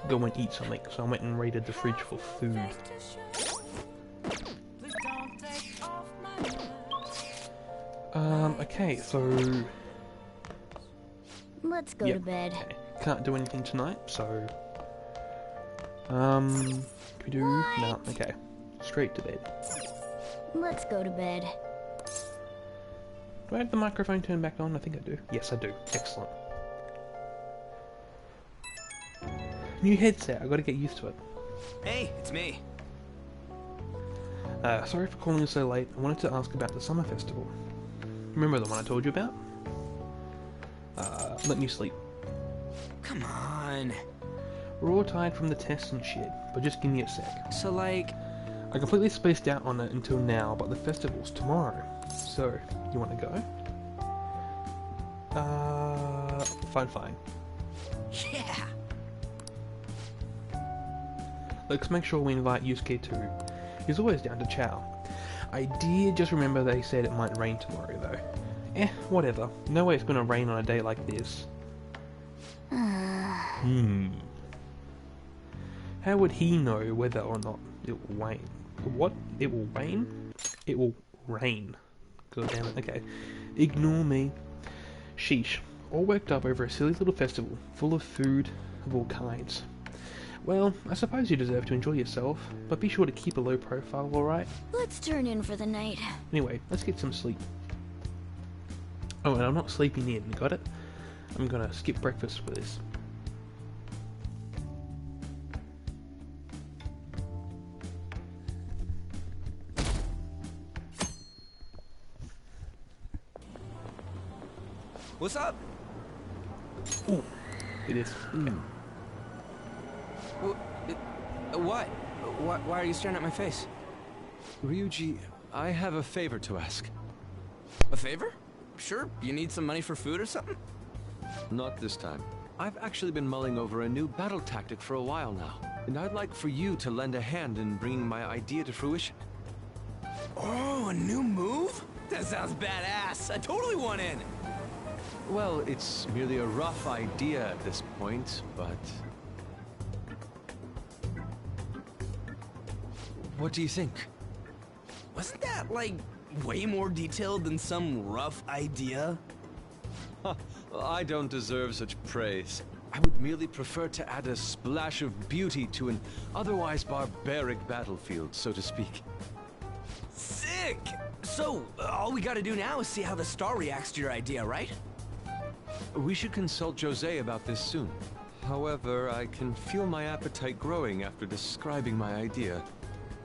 go and eat something, so I went and raided the fridge for food. Okay, so... Let's go to bed. Okay. Can't do anything tonight, so... can we do... No, okay. Straight to bed. Let's go to bed. Do I have the microphone turned back on? I think I do. Yes, I do. Excellent. New headset. I gotta get used to it. Hey, it's me. Sorry for calling you so late. I wanted to ask about the summer festival. Remember the one I told you about? Let me sleep. Come on. We're all tired from the tests and shit, but just give me a sec. So, like... I completely spaced out on it until now, but the festival's tomorrow. So, you want to go? Fine. Yeah! Let's make sure we invite Yusuke too. He's always down to chow. I did just remember they said it might rain tomorrow though. Whatever. No way it's gonna rain on a day like this. How would he know whether or not it will rain? What? It will rain? It will rain. God damn it. Okay. Ignore me. Sheesh. All worked up over a silly little festival, full of food of all kinds. Well, I suppose you deserve to enjoy yourself, but be sure to keep a low profile, alright? Let's turn in for the night. Anyway, let's get some sleep. Oh, and I'm not sleeping in, got it? I'm gonna skip breakfast for this. What's up? Ooh, it is. What? Why are you staring at my face? Ryuji, I have a favor to ask. A favor? Sure, you need some money for food or something? Not this time. I've actually been mulling over a new battle tactic for a while now, and I'd like for you to lend a hand in bringing my idea to fruition. Oh, a new move? That sounds badass. I totally want in. Well, it's merely a rough idea at this point, but... What do you think? Wasn't that, like, way more detailed than some rough idea? I don't deserve such praise. I would merely prefer to add a splash of beauty to an otherwise barbaric battlefield, so to speak. Sick! So, all we gotta do now is see how the star reacts to your idea, right? We should consult Jose about this soon. However, I can feel my appetite growing after describing my idea.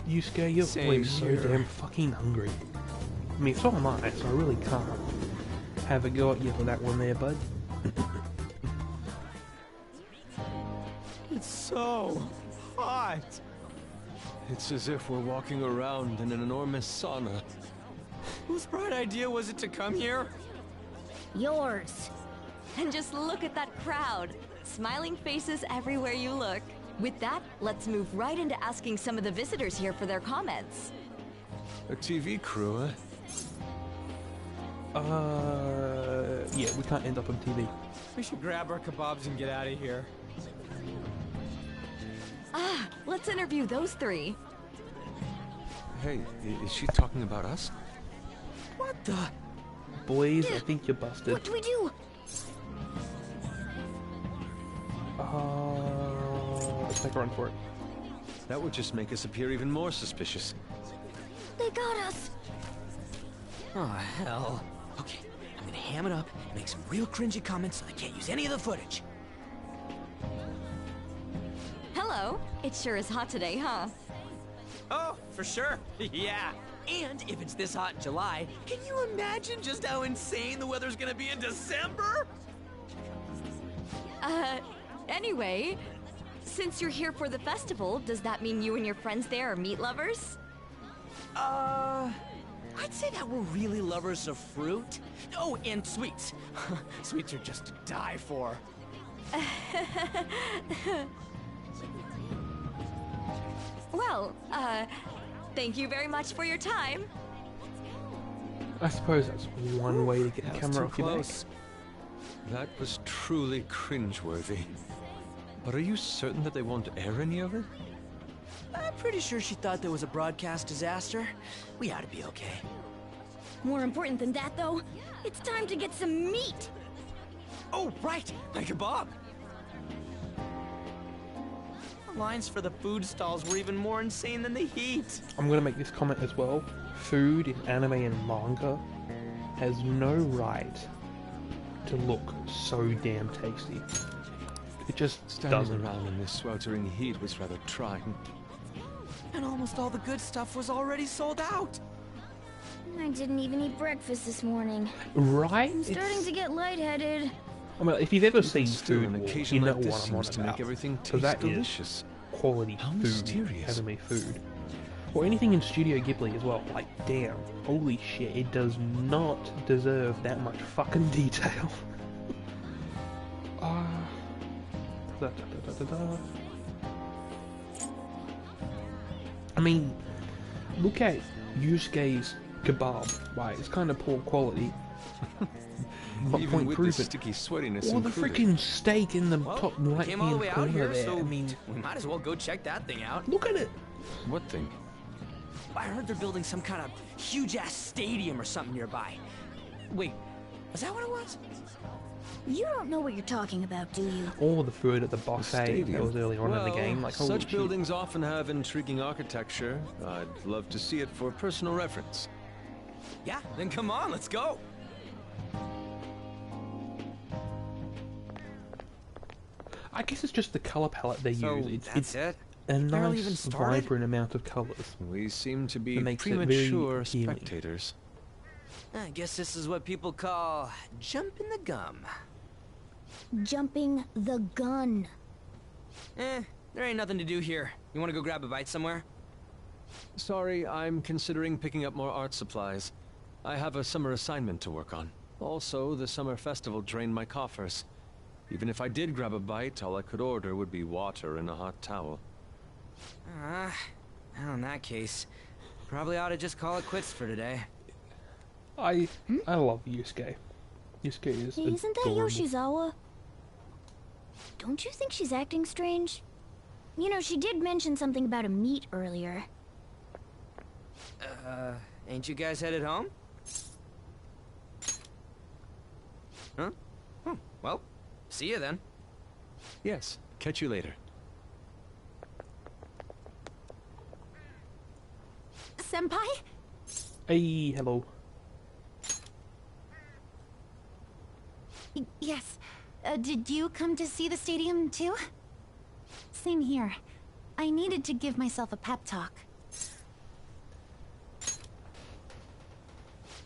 Yusuke, you're Same always so here. damn fucking hungry. I mean, so am I, so I really can't have a go at you for that one there, bud. It's so hot. It's as if we're walking around in an enormous sauna. Whose bright idea was it to come here? Yours. And just look at that crowd. Smiling faces everywhere you look. With that, let's move right into asking some of the visitors here for their comments. A TV crew, huh? Yeah, we can't end up on TV. We should grab our kebabs and get out of here. Ah, let's interview those three. Hey, is she talking about us? What the? Boys, I think you're busted. What do we do? Let's take a run for it. That would just make us appear even more suspicious. They got us. Oh, hell. Okay, I'm gonna ham it up and make some real cringy comments so I can't use any of the footage. Hello. It sure is hot today, huh? Oh, for sure. Yeah. And if it's this hot in July, can you imagine just how insane the weather's gonna be in December? Anyway, since you're here for the festival, does that mean you and your friends there are meat lovers? I'd say that we're really lovers of fruit. Oh, and sweets. Sweets are just to die for. Well, thank you very much for your time. I suppose that's one way to get the That's camera too off your back. close. That was truly cringeworthy. But are you certain that they won't air any of it? I'm pretty sure she thought there was a broadcast disaster. We ought to be okay. More important than that, though, it's time to get some meat. Oh, right, my kebab. The lines for the food stalls were even more insane than the heat. I'm gonna make this comment as well. Food in anime and manga has no right to look so damn tasty. It just Standing doesn't. around in this sweltering heat was rather trying. And almost all the good stuff was already sold out. I didn't even eat breakfast this morning. Right? I'm starting to get lightheaded. I mean, if you've ever seen Still, Food an Wars, occasion you know like this what I'm on seems to make about. everything So taste that delicious. is quality How food, mysterious. anime food. Or anything in Studio Ghibli as well. Like, damn, holy shit, it does not deserve that much fucking detail. I mean, look at Yusuke's kebab. Right, it's kind of poor quality. But Even point with proven. the sticky sweatiness Or the included. freaking steak in the top We right came all the hand way out corner here, there. so I mean, we might as well go check that thing out. look at it. What thing? I heard they're building some kind of huge-ass stadium or something nearby. Wait, is that what it was? You don't know what you're talking about, do you? All the food at the buffet that was earlier on in the game. Like, holy such shit. buildings often have intriguing architecture. I'd love to see it for personal reference. Yeah, then come on, let's go. I guess it's just the color palette they So, use. that's it? A Barely even nice, started? vibrant amount of colors. We seem to be That makes it very premature appealing. spectators. I guess this is what people call jumping the gum. Jumping the gun. There ain't nothing to do here. You wanna go grab a bite somewhere? Sorry, I'm considering picking up more art supplies. I have a summer assignment to work on. Also, the summer festival drained my coffers. Even if I did grab a bite, all I could order would be water and a hot towel. Well, in that case, probably ought to just call it quits for today. I love Yusuke. Yusuke is Isn't that adorable. Yoshizawa? Don't you think she's acting strange? You know, she did mention something about a meat earlier. Ain't you guys headed home? Huh? Oh, well, see you then. Yes, catch you later. Senpai? Hey, hello. Yes. Did you come to see the stadium too? Same here. I needed to give myself a pep talk.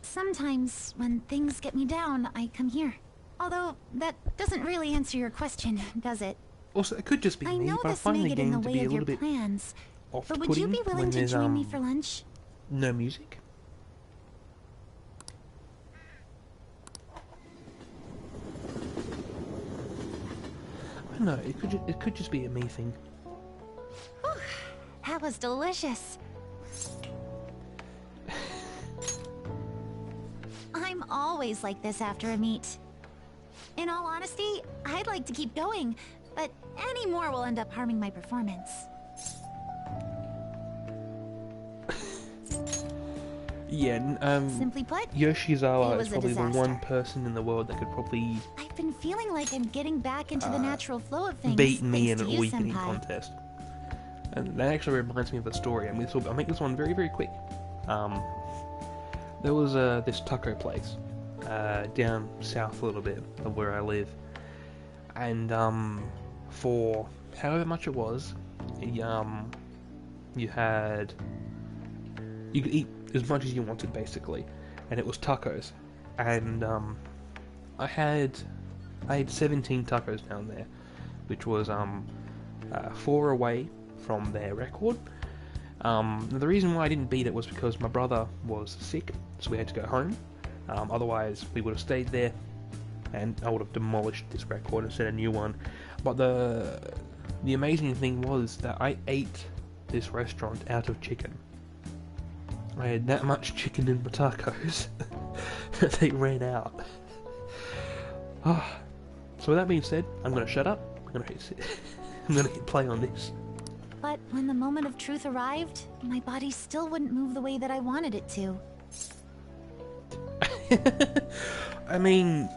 Sometimes, when things get me down, I come here. Although, that doesn't really answer your question, does it? Also, it could just be I me, know but I this find may the get in game the to way be a of your little bit plans, but would you off-putting be willing when to there's join me for lunch? no music. I don't know. It could just be a me thing. Whew, that was delicious. I'm always like this after a meet. In all honesty, I'd like to keep going, but any more will end up harming my performance. Yeah, Simply put, Yoshizawa it is was a probably the disaster. one person in the world that could probably I've been feeling like I'm getting back into the natural flow of things beat me in thanks an to you, all-you-can-eat Senpai. contest. And that actually reminds me of a story. I'll make this one very, very quick. There was this taco place down south a little bit of where I live, and for however much it was, you could eat as much as you wanted basically, and it was tacos, and I had 17 tacos down there, which was 4 away from their record. The reason why I didn't beat it was because my brother was sick, so we had to go home. Otherwise, we would have stayed there, and I would have demolished this record and set a new one. But the amazing thing was that I ate this restaurant out of chicken. I had that much chicken in my tacos that they ran out. So with that being said, I'm going to shut up. I'm going to hit play on this. But when the moment of truth arrived, my body still wouldn't move the way that I wanted it to. I mean,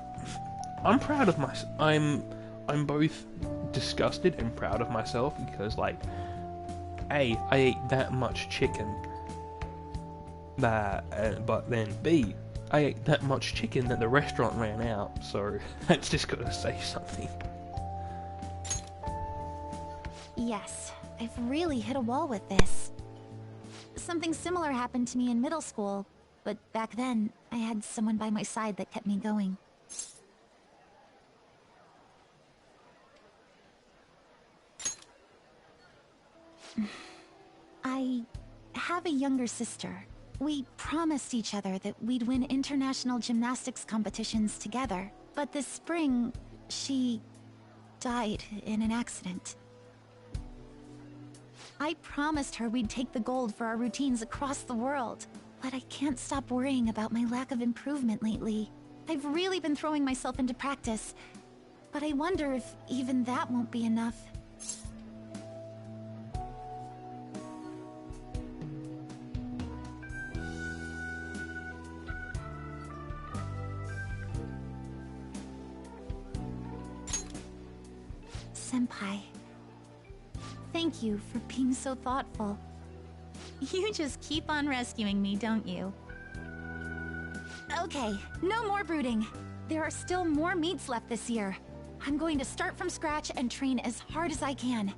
I'm proud of I'm both disgusted and proud of myself because, like, A, I ate that much chicken. But then B, I ate that much chicken that the restaurant ran out, so that's just gotta say something. Yes, I've really hit a wall with this. Something similar happened to me in middle school, but back then, I had someone by my side that kept me going. I have a younger sister. We promised each other that we'd win international gymnastics competitions together. But this spring, she died in an accident. I promised her we'd take the gold for our routines across the world. But I can't stop worrying about my lack of improvement lately. I've really been throwing myself into practice, but I wonder if even that won't be enough. Senpai, thank you for being so thoughtful. You just keep on rescuing me, don't you? Okay, no more brooding. There are still more meets left this year. I'm going to start from scratch and train as hard as I can.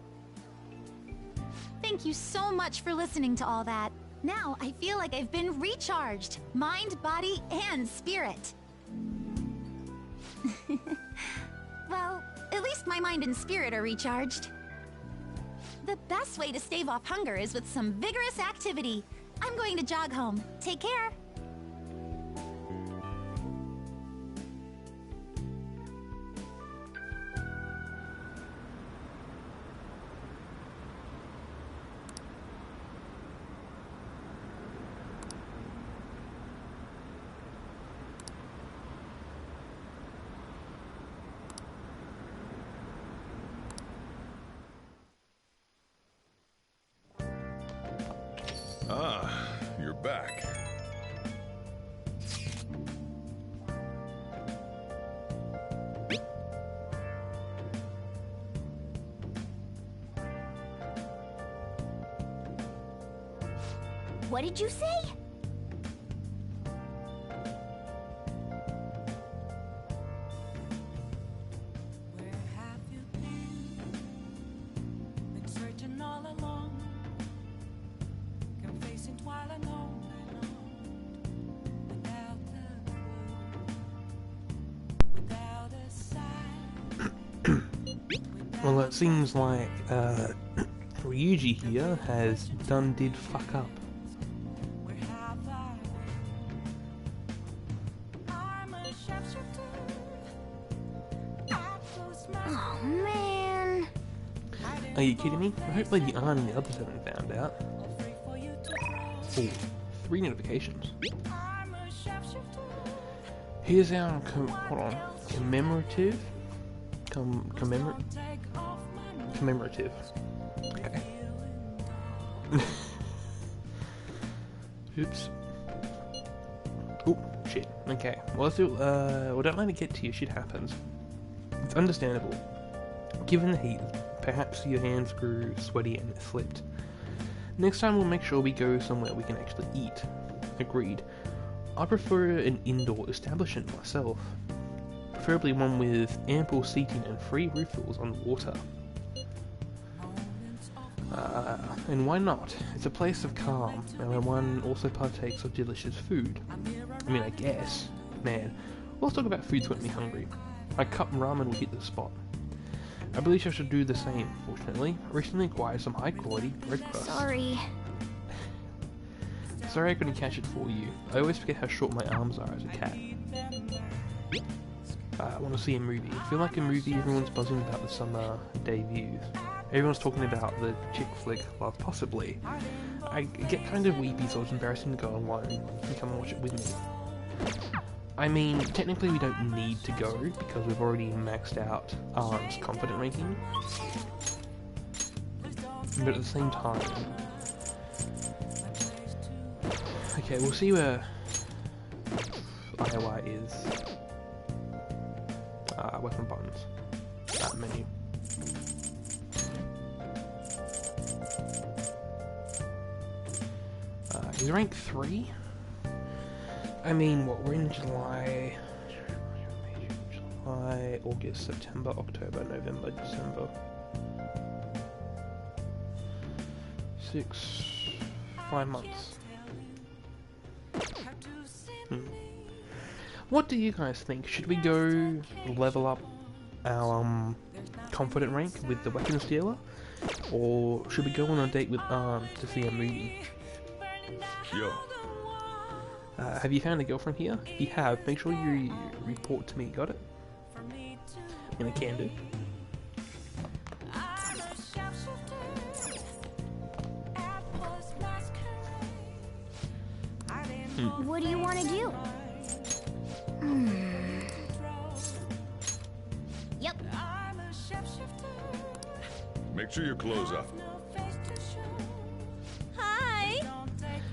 Thank you so much for listening to all that. Now I feel like I've been recharged. Mind, body, and spirit. Well, at least my mind and spirit are recharged. The best way to stave off hunger is with some vigorous activity. I'm going to jog home. Take care. Ah, you're back. What did you say? Well, it seems like Ryuji here has did fuck up. Oh man. Are you kidding me? Hopefully the Ann and the others haven't found out. Oh, 3 notifications. Here's our hold on, commemorative. Commemorative. Okay. Oops. Oh shit. Okay. Well, let's do. Well, don't let it get to you. Shit happens. It's understandable. Given the heat, perhaps your hands grew sweaty and it slipped. Next time we'll make sure we go somewhere we can actually eat. Agreed. I prefer an indoor establishment myself. Preferably one with ample seating and free refills on water. And why not? It's a place of calm, and where one also partakes of delicious food. I mean, I guess. Man, let's talk about food's got me hungry. A cup ramen will hit the spot. I believe I should do the same, fortunately. I recently acquired some high-quality bread crust. Sorry. Sorry I couldn't catch it for you. I always forget how short my arms are as a cat. I want to see a movie. I feel like a movie everyone's buzzing about the summer debuts. Everyone's talking about the chick flick Love Possibly. I get kind of weepy, so it's embarrassing to go alone and come and watch it with me. I mean, technically we don't need to go because we've already maxed out Annn's confident ranking. But at the same time... Okay, we'll see where IOI is. Weapon buttons. Menu. He's rank 3? I mean, what, we're in July, August, September, October, November, December. 5 months. What do you guys think? Should we go level up our confident rank with the weapons dealer? Or should we go on a date with Ann to see a movie? Yo. Have you found a girlfriend here? If you have, make sure you report to me, got it? And I can do. What do you want to do? Yep. Make sure you close up. Hi.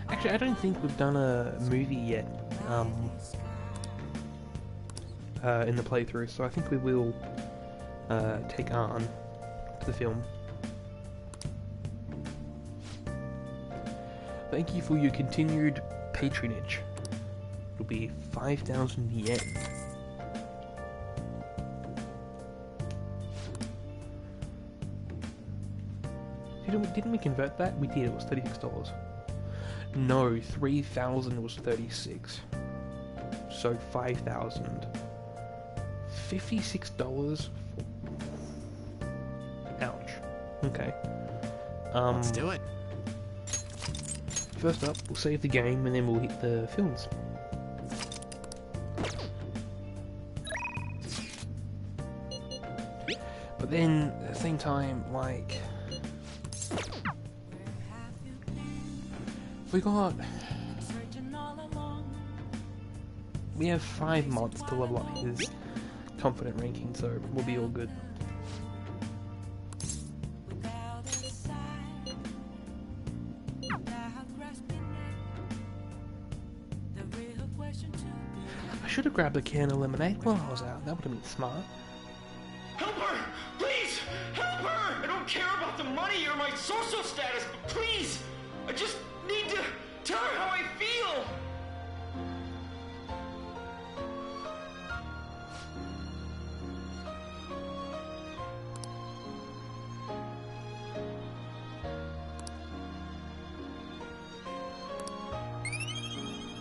Actually, I don't think we've done a movie yet in the playthrough, so I think we will take Ann to the film. Thank you for your continued patronage. It'll be 5,000 yen. Didn't we convert that? We did, it was $36. No, 3,000 was 36. So 5,000. $56? Ouch. Okay. Let's do it. First up, we'll save the game and then we'll hit the films. But then, at the same time, like... We have 5 months to level up his confident ranking, so we'll be all good. I should have grabbed a can of lemonade while I was out. That would have been smart. Help her! Please! Help her! I don't care about the money or my social status, but please! I just need to tell her how I feel!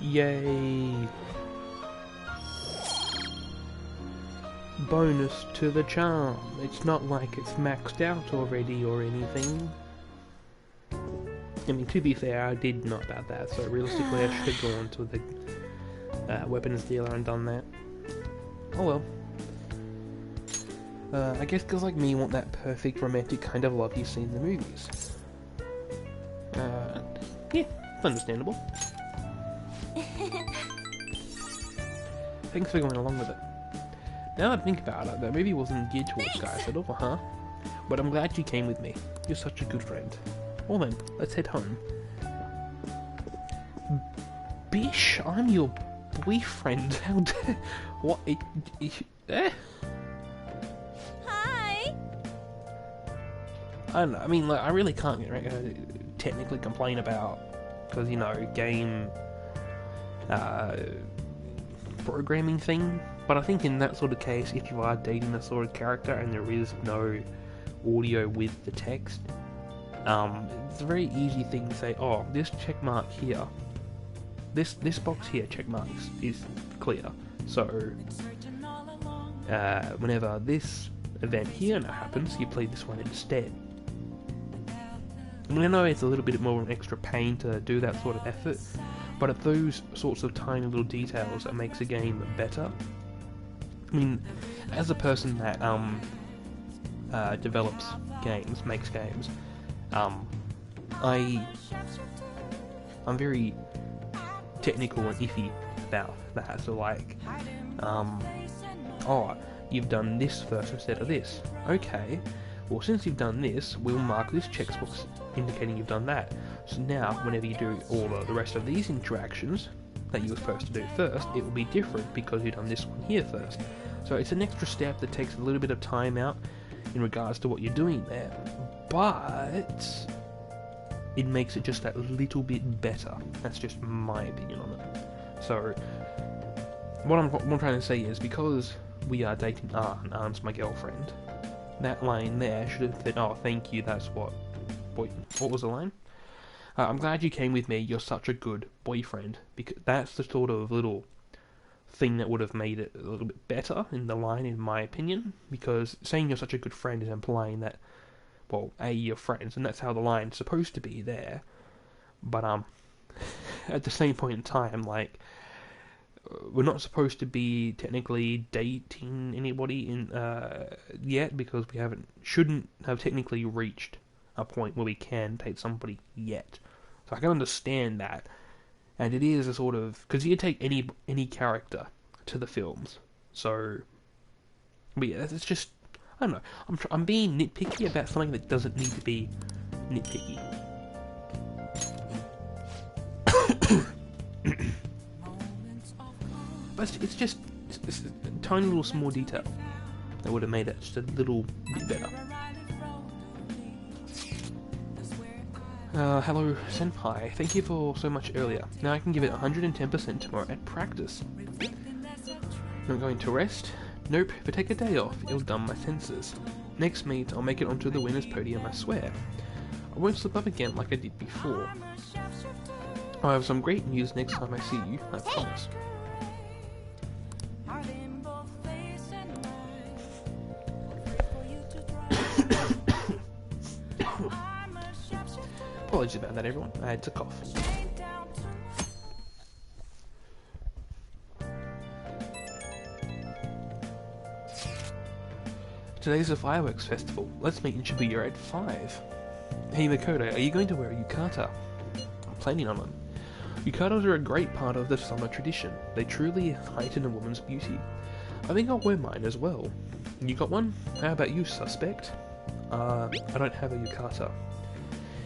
Yay! bonus to the charm. It's not like it's maxed out already or anything. I mean, to be fair, I did know about that, so realistically I should have gone to the weapons dealer and done that. Oh well. I guess girls like me want that perfect romantic kind of love you see in the movies. Yeah, it's understandable. Thanks for going along with it. Now that I think about it, that movie wasn't geared towards guys at all, huh? But I'm glad you came with me. You're such a good friend. Well then, let's head home. Bish, I'm your boyfriend. How dare... What? Hi! I don't know, I mean, like, I really can't technically complain about... Because, you know, game... programming thing. But I think in that sort of case, if you are dating a sort of character and there is no audio with the text, it's a very easy thing to say, oh, this check mark here, this box here, check marks, is clear. So, whenever this event here now happens, you play this one instead. I mean, I know it's a little bit more of an extra pain to do that sort of effort, but it's those sorts of tiny little details that makes a game better. I mean, as a person that develops games, makes games, I'm very technical and iffy about that. So like, oh, you've done this first instead of this. Okay, well since you've done this, we'll mark this checkbox indicating you've done that. So now, whenever you do all the rest of these interactions that you were supposed to do first, it will be different because you've done this one here first. So it's an extra step that takes a little bit of time out in regards to what you're doing there, but it makes it just that little bit better. That's just my opinion on it. So what I'm trying to say is, because we are dating Ann, Ann's my girlfriend, that line there should have been, oh thank you, that's what was the line? I'm glad you came with me, you're such a good boyfriend, because that's the sort of little thing that would have made it a little bit better in the line, in my opinion, because saying you're such a good friend is implying that, well, A, you're friends, and that's how the line's supposed to be there, but, at the same point in time, like, we're not supposed to be technically dating anybody in, yet, because we shouldn't have technically reached a point where we can date somebody yet. So I can understand that, and it is a sort of, because you take any character to the films, so, but yeah, it's just, I don't know, I'm being nitpicky about something that doesn't need to be nitpicky. But it's just it's a tiny little small detail that would have made it just a little bit better. Hello, Senpai. Thank you for so much earlier. Now I can give it 110% tomorrow at practice. Not going to rest? Nope, if I take a day off, it'll dumb my senses. Next meet, I'll make it onto the winner's podium, I swear. I won't slip up again like I did before. I'll have some great news next time I see you, I promise. Apologies about that, everyone. I had to cough. Today's a fireworks festival. Let's meet in Shibuya at 5. Hey Makoto, are you going to wear a yukata? I'm planning on them. Yukatas are a great part of the summer tradition. They truly heighten a woman's beauty. I think I'll wear mine as well. You got one? How about you, suspect? I don't have a yukata.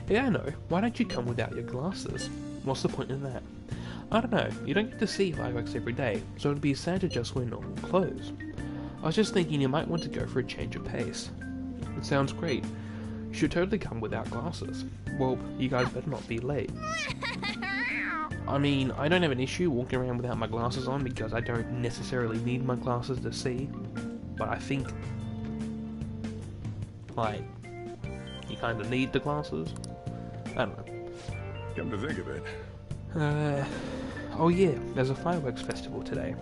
Yeah, I know. Why don't you come without your glasses? What's the point in that? I don't know. You don't get to see fireworks every day, so it'd be sad to just wear normal clothes. I was just thinking you might want to go for a change of pace. It sounds great. You should totally come without glasses. Well, you guys better not be late. I mean, I don't have an issue walking around without my glasses on because I don't necessarily need my glasses to see, but I think, like, you kind of need the glasses. I don't know. Come to think of it. Oh yeah, there's a fireworks festival today.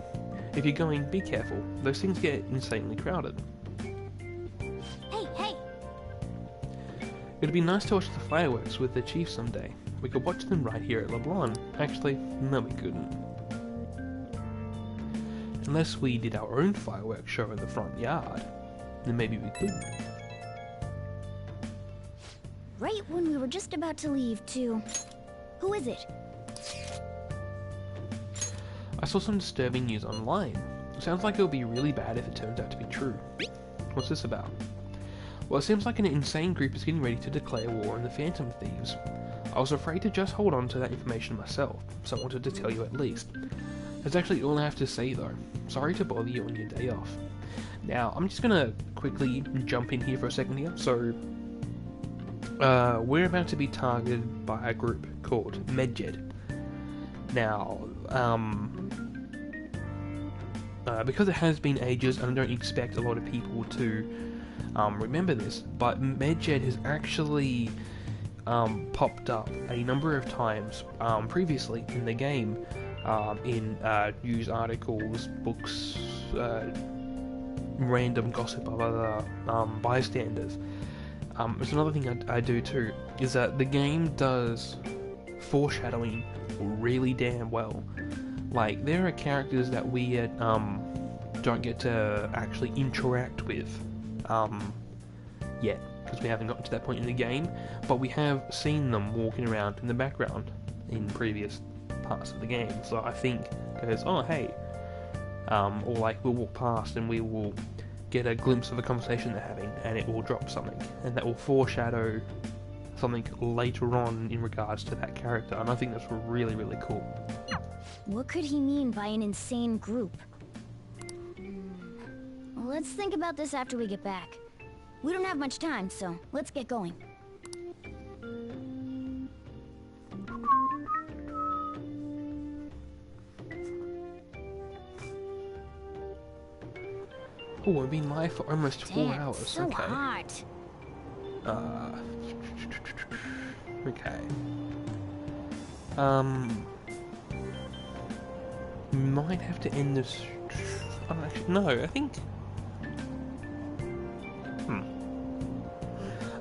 if you're going, be careful. Those things get insanely crowded. Hey, hey! It'd be nice to watch the fireworks with the chief someday. We could watch them right here at Leblon. Actually, no we couldn't. Unless we did our own fireworks show in the front yard. Then maybe we could. Right when we were just about to leave, too. Who is it? I saw some disturbing news online. Sounds like it'll be really bad if it turns out to be true. What's this about? Well, it seems like an insane group is getting ready to declare war on the Phantom Thieves. I was afraid to just hold on to that information myself, so I wanted to tell you at least. That's actually all I have to say though. Sorry to bother you on your day off. Now, I'm just gonna quickly jump in here for a second here. So, we're about to be targeted by a group called Medjed. Now, because it has been ages, and I don't expect a lot of people to remember this, but Medjed has actually popped up a number of times previously in the game, in news articles, books, random gossip of other bystanders. There's another thing I do too, is that the game does foreshadowing really damn well. Like, there are characters that we don't get to actually interact with yet, because we haven't gotten to that point in the game, but we have seen them walking around in the background in previous parts of the game. So I think goes, oh hey, or like we'll walk past and we will get a glimpse of a conversation they're having, and it will drop something, and that will foreshadow something later on in regards to that character, and I think that's really, really cool. What could he mean by an insane group? Let's think about this after we get back. We don't have much time, so let's get going. Oh, we've been live for almost 4 hours. So okay. hot. Okay. Might have to end this. Oh, actually, no. I think.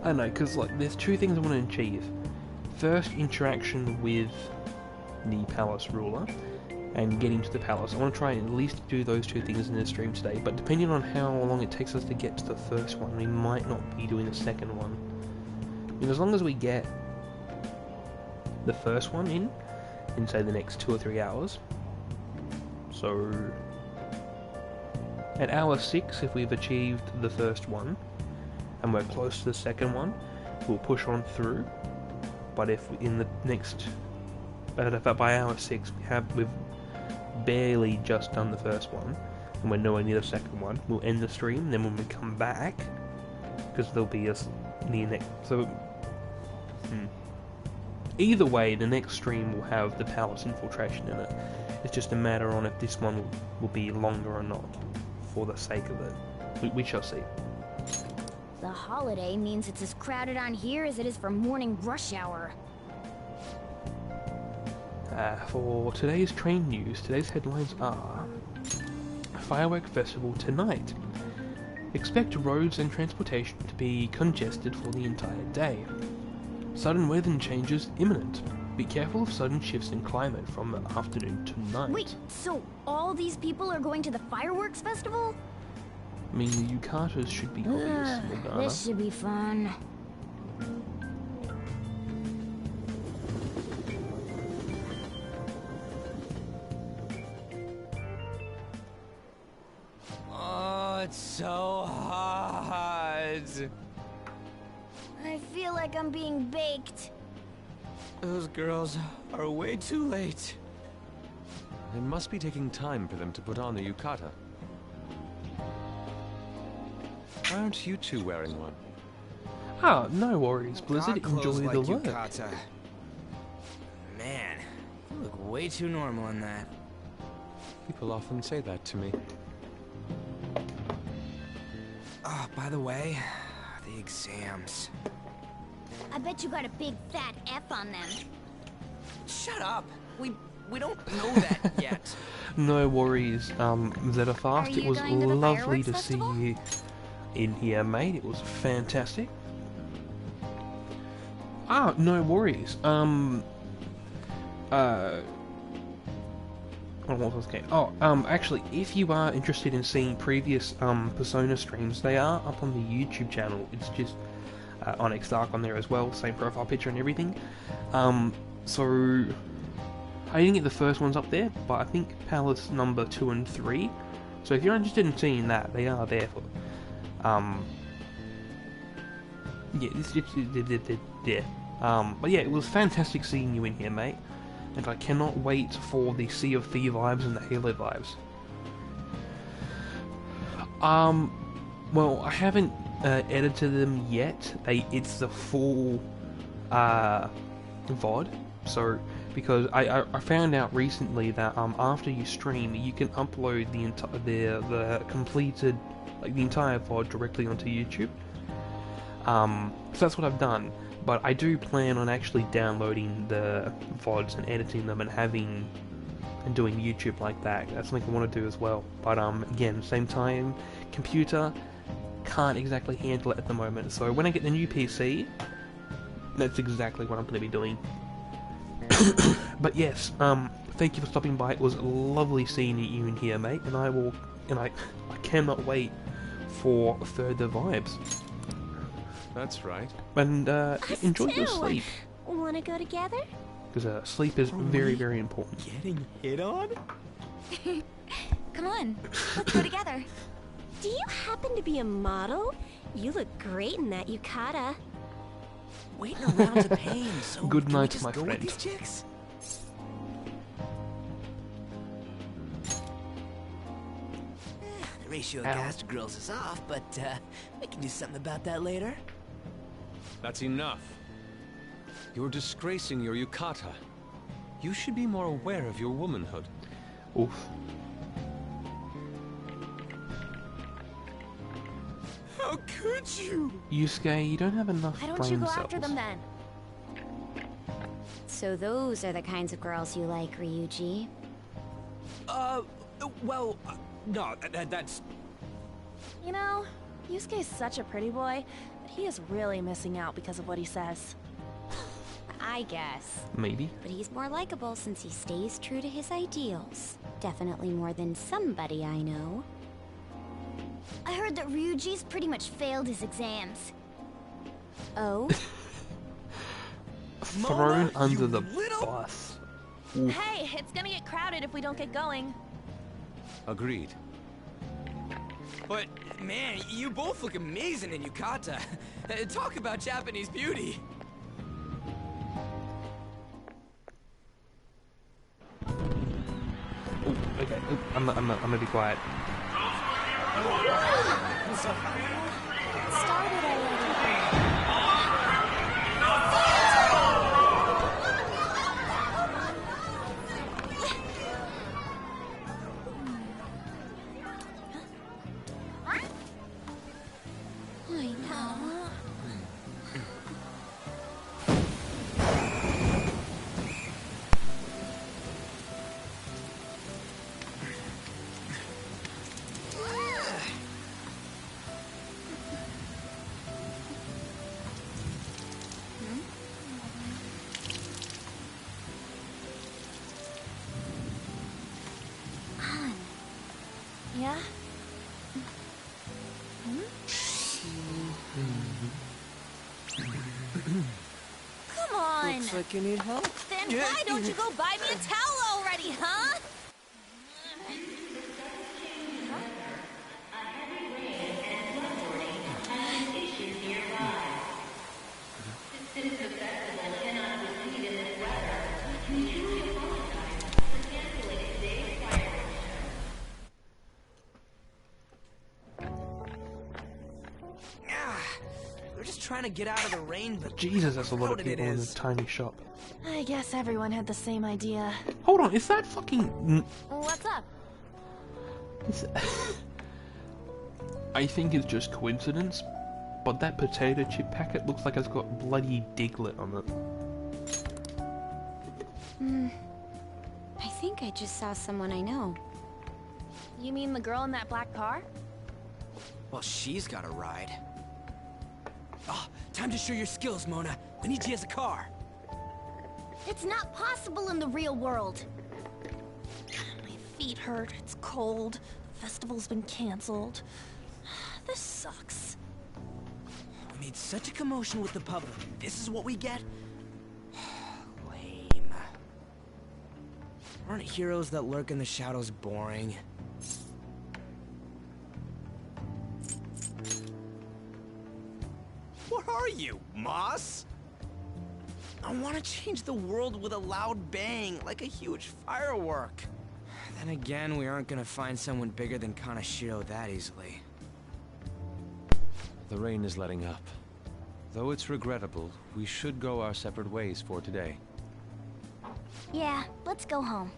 I don't know, because like, there's two things I want to achieve. First, interaction with the palace ruler, and getting to the palace. I want to try and at least do those two things in the stream today, but depending on how long it takes us to get to the first one, we might not be doing the second one. I mean, as long as we get the first one in say the next 2 or 3 hours. So at hour 6, if we've achieved the first one and we're close to the second one, we'll push on through. But if in the next, by hour 6 we've barely just done the first one and we're nowhere near the second one, we'll end the stream. Then when we come back, because there'll be near next, so either way, the next stream will have the palace infiltration in it. It's just a matter on if this one will be longer or not, for the sake of it. We shall see. The holiday means it's as crowded on here as it is for morning rush hour. For today's train news, today's headlines are: Firework Festival tonight. Expect roads and transportation to be congested for the entire day. Sudden weather changes imminent. Be careful of sudden shifts in climate from afternoon to night. Wait, so all these people are going to the fireworks festival? I mean, the yukatas should be obvious, Morgana. This should be fun. Oh, it's so hot. I feel like I'm being baked. Those girls are way too late. It must be taking time for them to put on the yukata. Why aren't you two wearing one? Ah, no worries, Blizzard. Enjoy the look. Yukata. Man, you look way too normal in that. People often say that to me. Oh, by the way, the exams. I bet you got a big fat F on them. Shut up! We We don't know that yet. No worries, Zetafast. It was going to the lovely fireworks to see festival? you in here, mate. It was fantastic. Ah, no worries. What was I saying? Actually, if you are interested in seeing previous Persona streams, they are up on the YouTube channel. It's just Onyx Dark on there as well, same profile picture and everything. So I didn't get the first ones up there, but I think Palace number 2 and 3. So if you're interested in seeing that, they are there for. Yeah, but yeah, it was fantastic seeing you in here, mate. And I cannot wait for the Sea of Thieves vibes and the Halo vibes. Well, I haven't edited them yet. It's the full VOD. So, because I found out recently that after you stream, you can upload the completed, like the entire VOD directly onto YouTube. So that's what I've done. But I do plan on actually downloading the VODs and editing them and doing YouTube like that. That's something I want to do as well. But again, same time, computer can't exactly handle it at the moment. So when I get the new PC, that's exactly what I'm going to be doing. But yes, thank you for stopping by. It was lovely seeing you in here, mate. And I cannot wait for further vibes. That's right. And enjoy your sleep. Wanna go together? Because sleep is very, very important. Getting hit on? Come on, let's go together. Do you happen to be a model? You look great in that yukata. Waiting around to pain, so Good can we night, just my go friend. with these chicks? The ratio of guys to girls is off, but we can do something about that later. That's enough. You're disgracing your yukata. You should be more aware of your womanhood. Oof. How could you? Yusuke, you don't have enough Why don't brain you go cells. after them then? So those are the kinds of girls you like, Ryuji? Well, no, that's... You know, Yusuke's such a pretty boy, but he is really missing out because of what he says. I guess. Maybe. But he's more likable since he stays true to his ideals. Definitely more than somebody I know. I heard that Ryuji's pretty much failed his exams. Oh? Thrown under the bus. Oof. Hey, it's gonna get crowded if we don't get going. Agreed. But, man, you both look amazing in yukata. Talk about Japanese beauty. Ooh, okay, I'm gonna be quiet. Started already. I know. Yeah? Come on! Looks like you need help. Then why don't you go buy me a towel already, huh? We're just trying to get out of the rain, but Jesus, that's a lot of crowded it people in a is. tiny shop. I guess everyone had the same idea. Hold on, is that fucking... What's up? I think it's just coincidence, but that potato chip packet looks like it's got bloody Diglett on it. I think I just saw someone I know. You mean the girl in that black car? Well, she's got a ride. Oh, time to show your skills, Mona. We need you as a car. It's not possible in the real world. My feet hurt. It's cold. The festival's been canceled. This sucks. We made such a commotion with the public. This is what we get? Lame. Aren't heroes that lurk in the shadows boring? What are you, Moss? I want to change the world with a loud bang, like a huge firework. Then again, we aren't gonna find someone bigger than Kanashiro that easily. The rain is letting up. Though it's regrettable, we should go our separate ways for today. Yeah, let's go home.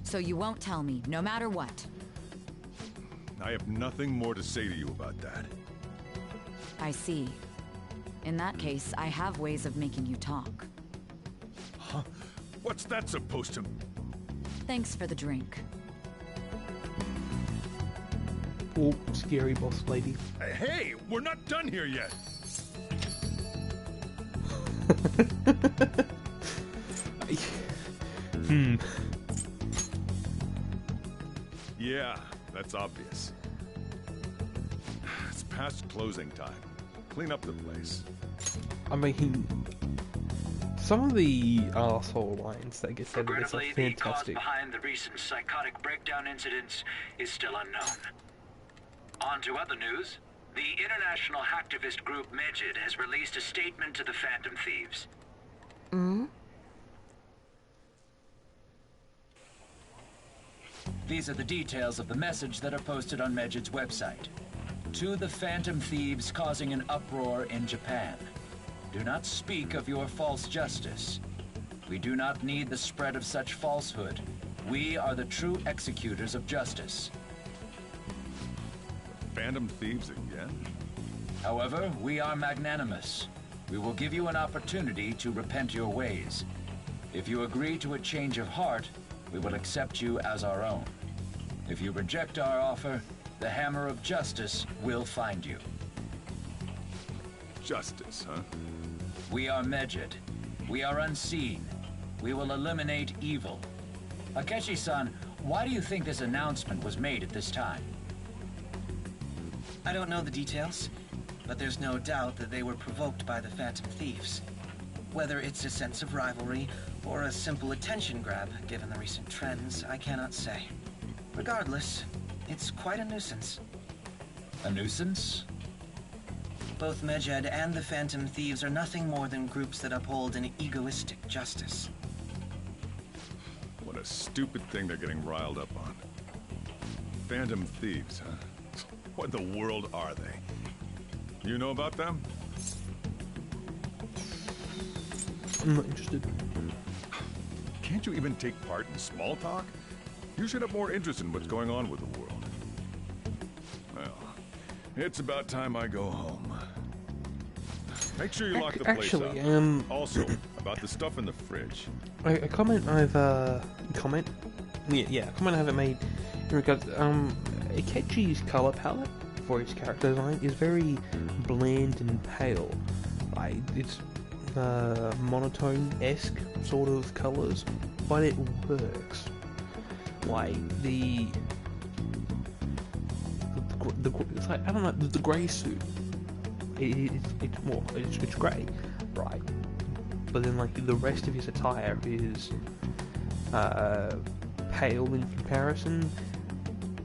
So you won't tell me, no matter what. I have nothing more to say to you about that. I see. In that case, I have ways of making you talk. Huh? What's that supposed to... Thanks for the drink. Oh, scary boss lady. Hey, we're not done here yet! Yeah, that's obvious. It's past closing time. Clean up the place. I mean, some of the arsehole lines that get said in this are Regrettably, the cause fantastic. behind the recent psychotic breakdown incidents is still unknown. On to other news. The international hacktivist group Medjed has released a statement to the Phantom Thieves. These are the details of the message that are posted on Medjed's website. To the Phantom Thieves causing an uproar in Japan. Do not speak of your false justice. We do not need the spread of such falsehood. We are the true executors of justice. Phantom Thieves again? However, we are magnanimous. We will give you an opportunity to repent your ways. If you agree to a change of heart, we will accept you as our own. If you reject our offer, the hammer of justice will find you. Justice, huh? We are Medjed. We are unseen. We will eliminate evil. Akechi-san, why do you think this announcement was made at this time? I don't know the details, but there's no doubt that they were provoked by the Phantom Thieves. Whether it's a sense of rivalry or a simple attention grab, given the recent trends, I cannot say. Regardless, it's quite a nuisance. A nuisance? Both Medjed and the Phantom Thieves are nothing more than groups that uphold an egoistic justice. What a stupid thing they're getting riled up on. Phantom Thieves, huh? What in the world are they? You know about them? I'm not interested. Can't you even take part in small talk? You should have more interest in what's going on with the world. Well, it's about time I go home. Make sure you lock the place Actually, up. Also, about the stuff in the fridge. A comment I've a comment I haven't made in regards Akechi's color palette for his character design is very bland and pale. Like it's monotone-esque sort of colors, but it works. Like it's like I don't know, the grey suit. It's grey, right? But then like the rest of his attire is pale in comparison,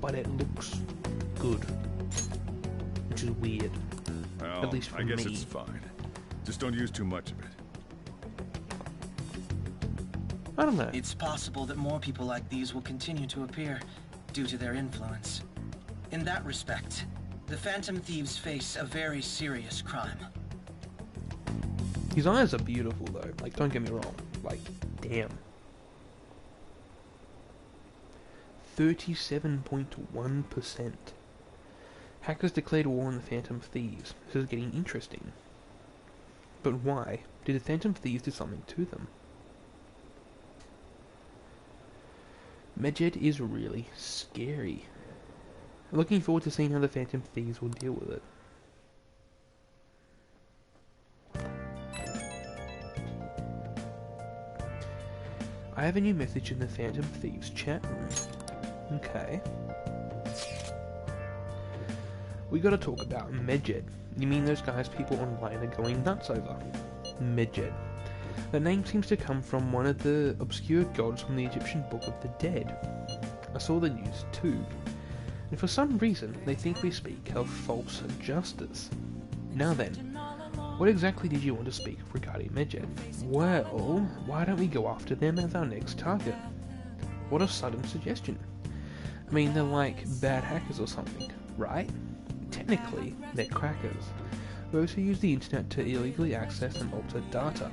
but it looks good, which is weird. Well, at least for I guess me. it's fine. Just don't use too much of it. I don't know. It's possible that more people like these will continue to appear due to their influence. In that respect, the Phantom Thieves face a very serious crime. His eyes are beautiful though, like don't get me wrong, like damn. 37.1%. Hackers declared war on the Phantom Thieves. This is getting interesting. But why? Did the Phantom Thieves do something to them? Medjed is really scary. I'm looking forward to seeing how the Phantom Thieves will deal with it. I have a new message in the Phantom Thieves chat room. Okay. We gotta talk about Medjed. You mean those guys people online are going nuts over? Medjed. The name seems to come from one of the obscure gods from the Egyptian Book of the Dead. I saw the news too. And for some reason, they think we speak of false justice. Now then, what exactly did you want to speak regarding Medjed? Well, why don't we go after them as our next target? What a sudden suggestion. I mean, they're like bad hackers or something, right? Technically, they're crackers. Those who use the internet to illegally access and alter data.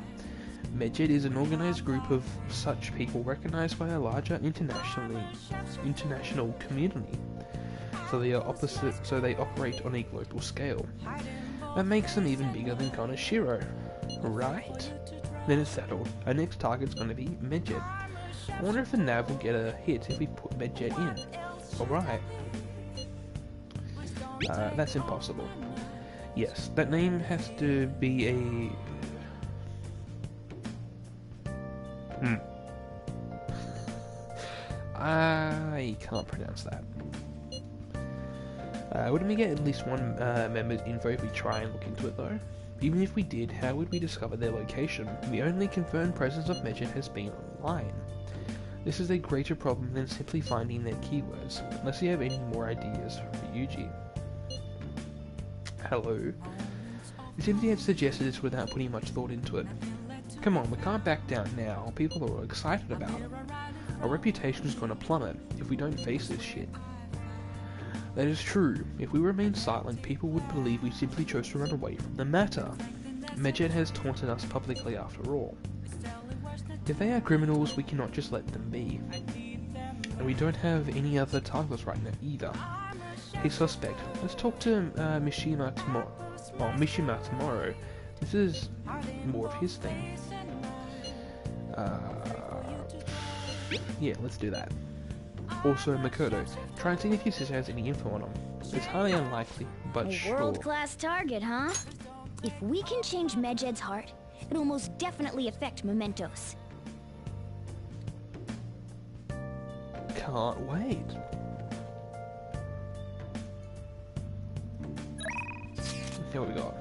Medjed is an organized group of such people recognized by a larger international community. So they operate on a global scale. That makes them even bigger than Konoshiro. Right. Then it's settled. Our next target's gonna be Medjed. I wonder if the nav will get a hit if we put Medjed in. Alright. That's impossible. Yes, that name has to be a... I can't pronounce that. Wouldn't we get at least one member's info if we try and look into it though? Even if we did, how would we discover their location? The only confirmed presence of Medjed has been online. This is a greater problem than simply finding their keywords, unless you have any more ideas for Yuji. Hello? It seems he had suggested this without putting much thought into it. Come on, we can't back down now. People are all excited about it. Our reputation is going to plummet if we don't face this shit. That is true. If we remain silent, people would believe we simply chose to run away from the matter. Medjed has taunted us publicly after all. If they are criminals, we cannot just let them be. And we don't have any other targets right now either. A suspect. Let's talk to Mishima tomorrow. Well, Mishima tomorrow. This is more of his thing. Yeah, let's do that. Also, Makoto. Try and see if your sister has any info on him. It's highly unlikely, but sure. A world-class target, huh? If we can change Medjed's heart, it'll most definitely affect Mementos. Can't wait. Here we go.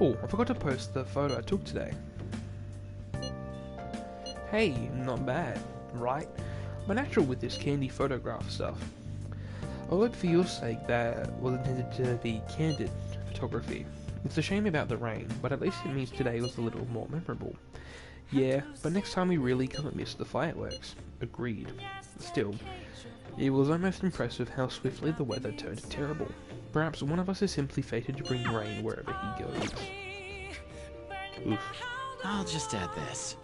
Oh, I forgot to post the photo I took today. Hey, not bad, right? I'm natural with this candy photograph stuff. I hope for your sake that was intended to be candid photography. It's a shame about the rain, but at least it means today was a little more memorable. Yeah, but next time we really can't miss the fireworks. Agreed. Still, it was almost impressive how swiftly the weather turned terrible. Perhaps one of us is simply fated to bring rain wherever he goes. Oof. I'll just add this.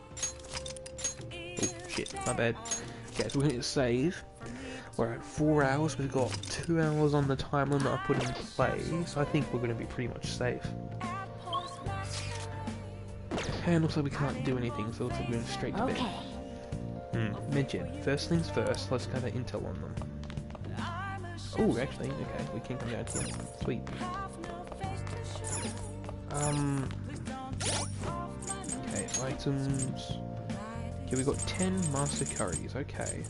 Oh shit, my bad. Okay, so we're going to save. We're at 4 hours, we've got 2 hours on the time limit I put in play, so I think we're going to be pretty much safe. And looks like we can't do anything, so it looks like we're going straight to bed. Medjed. First things first, let's gather intel on them. Oh, actually, okay, we can come down here. Sweet. Okay, items. Okay, we got 10 master curries, okay.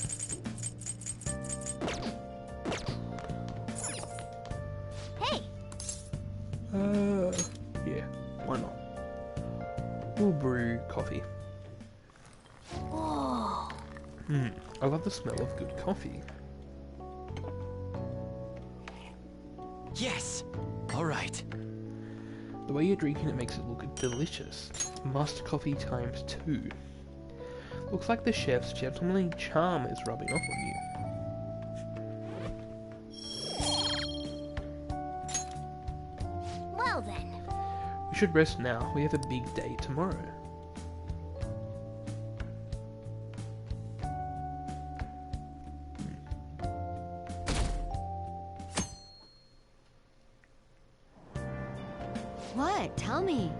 Hey! Yeah, why not? We'll brew coffee. Whoa! I love the smell of good coffee. Yes! Alright. The way you're drinking it makes it look delicious. Master coffee times 2. Looks like the chef's gentlemanly charm is rubbing off on you. Well then. We should rest now. We have a big day tomorrow. What? Tell me.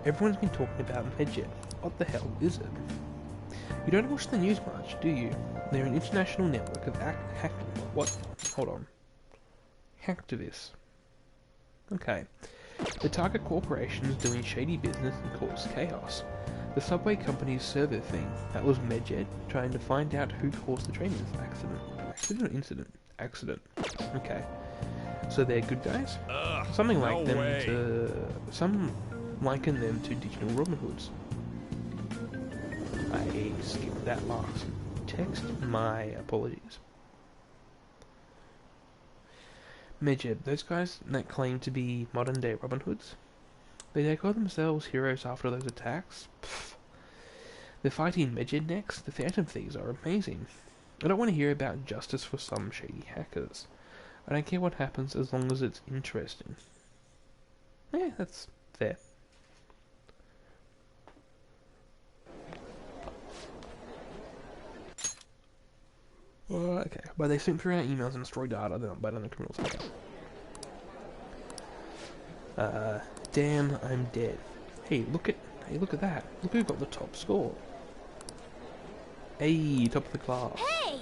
Everyone's been talking about Medjed. What the hell is it? You don't watch the news much, do you? They're an international network of what? Hold on. Hacktivists. Okay. The target corporation is doing shady business and cause chaos. The subway company's server thing, that was Medjed, trying to find out who caused the train accident. Accident or incident? Accident. Okay. So they're good guys? Something like them to... Some liken them to digital Robin Hoods. I skipped that last text. My apologies. Medjed, those guys that claim to be modern day Robin Hoods? They call themselves heroes after those attacks? Pfft. They're fighting Medjed next? The Phantom Thieves are amazing. I don't want to hear about justice for some shady hackers. I don't care what happens as long as it's interesting. Yeah, that's fair. Okay, but they sent through our emails and destroy data, they're not better than criminals. Damn, I'm dead. Hey, look at that. Look who got the top score. Hey, top of the class. Hey!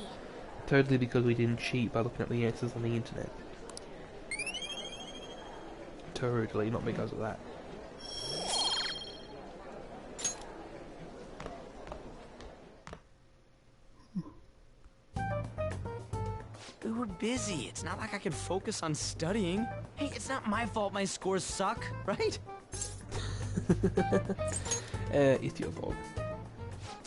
Totally because we didn't cheat by looking up the answers on the internet. Totally, not because of that. We were busy. It's not like I could focus on studying. Hey, it's not my fault my scores suck, right? It's your fault.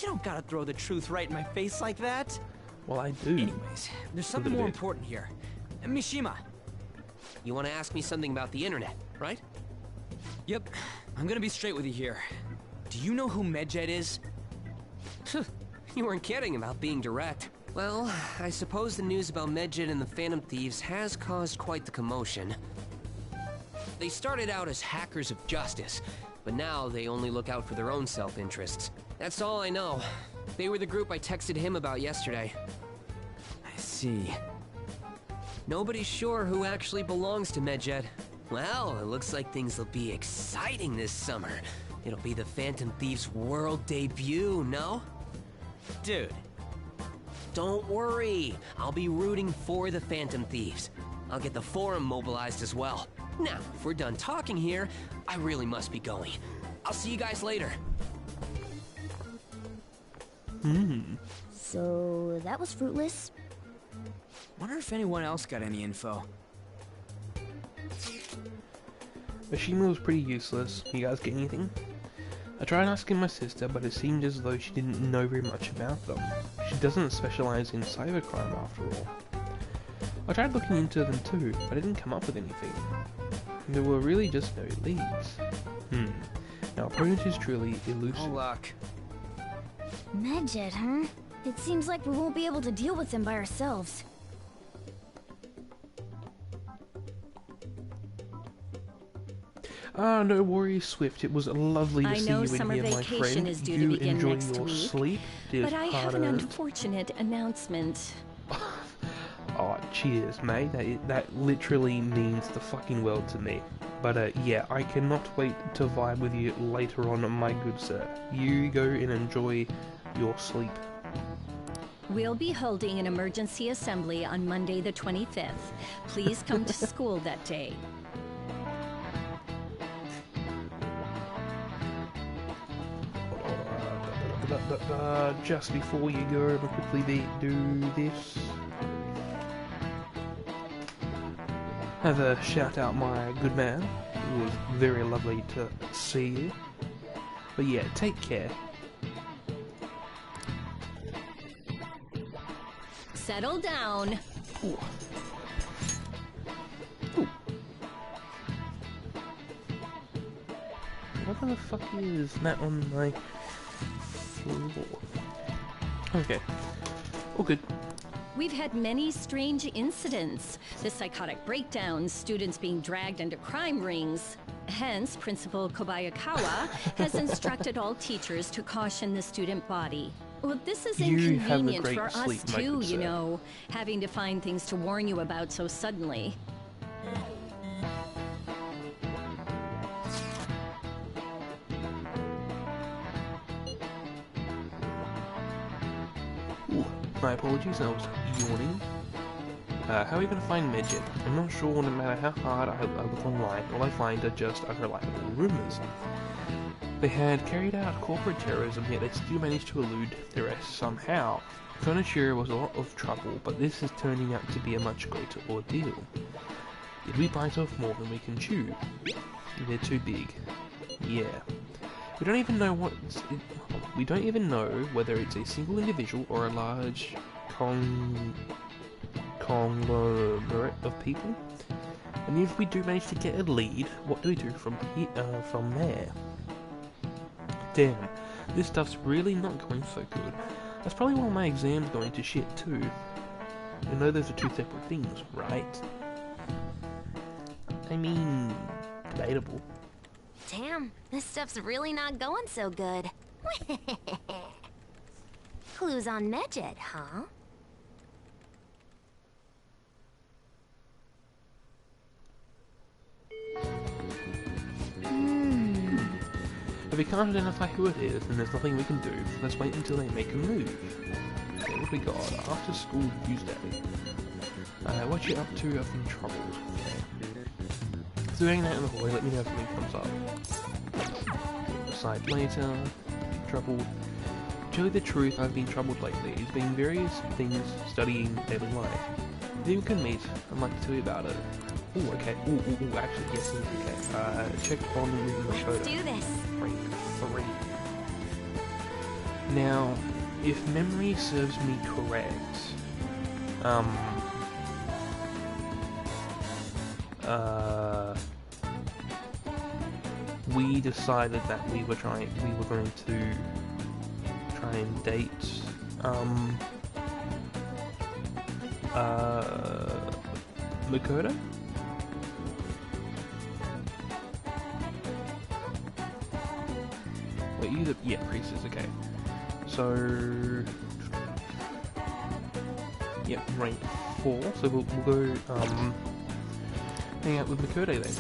You don't gotta throw the truth right in my face like that. Well, I do. Anyways, there's something more important here. Mishima. You want to ask me something about the internet, right? Yep. I'm gonna be straight with you here. Do you know who Medjed is? You weren't kidding about being direct. Well, I suppose the news about Medjed and the Phantom Thieves has caused quite the commotion. They started out as hackers of justice, but now they only look out for their own self-interests. That's all I know. They were the group I texted him about yesterday. I see. Nobody's sure who actually belongs to Medjed. Well, it looks like things will be exciting this summer. It'll be the Phantom Thieves' world debut, no? Dude. Don't worry. I'll be rooting for the Phantom Thieves. I'll get the forum mobilized as well. Now, if we're done talking here, I really must be going. I'll see you guys later. So, that was fruitless? Wonder if anyone else got any info. Mishima was pretty useless. You guys get anything? I tried asking my sister, but it seemed as though she didn't know very much about them. She doesn't specialize in cybercrime after all. I tried looking into them too, but I didn't come up with anything. There were really just no leads. Now, opponent is truly elusive. No luck. Medjed, huh? It seems like we won't be able to deal with them by ourselves. Ah, no worries, Swift. It was lovely to see you in here, my friend. I know summer vacation is due to begin enjoy next your week, sleep, but I have an unfortunate announcement. Oh, cheers, mate. That literally means the fucking world to me. But yeah, I cannot wait to vibe with you later on, my good sir. You go and enjoy your sleep. We'll be holding an emergency assembly on Monday the 25th. Please come to school that day. Just before you go, I'm gonna quickly do this. Have a shout out my good man. It was very lovely to see you. But yeah, take care. Settle down. Ooh. What the fuck is that on my floor? Okay. All good. We've had many strange incidents. The psychotic breakdowns, students being dragged into crime rings. Hence, Principal Kobayakawa has instructed all teachers to caution the student body. Well, this is inconvenient for us too, you know, having to find things to warn you about so suddenly. My apologies, I was yawning. How are we going to find Medjed? I'm not sure. No matter how hard I look online, all I find are just unreliable rumors. They had carried out corporate terrorism, yet they still managed to elude the rest somehow. Konoshiro was a lot of trouble, but this is turning out to be a much greater ordeal. Did we bite off more than we can chew? They're too big. Yeah. We don't even know whether it's a single individual or a large conglomerate of people. And if we do manage to get a lead, what do we do from there? Damn, this stuff's really not going so good. That's probably why my exam's going to shit too. You know those are two separate things, right? I mean, debatable. Damn, this stuff's really not going so good. Clues on Medjed, huh? If we can't identify who it is, then there's nothing we can do. Let's wait until they make a move. Okay, what we got? After school Tuesday. What you up to? I've been troubled. Okay. So hanging out in the hallway, let me know if something comes up. Decide later. Troubled. To tell you the truth, I've been troubled lately. It's been various things studying daily life. If you can meet, I'd like to tell you about it. Ooh, okay. Ooh, actually, yes, okay. Check on the photo. Let's do this. 3. Now, if memory serves me correct, we decided that we were going to try and date, Makoto? Wait, you the... yeah, priestess, okay. So... yep, rank 4, so we'll go, hang out with Makoto then.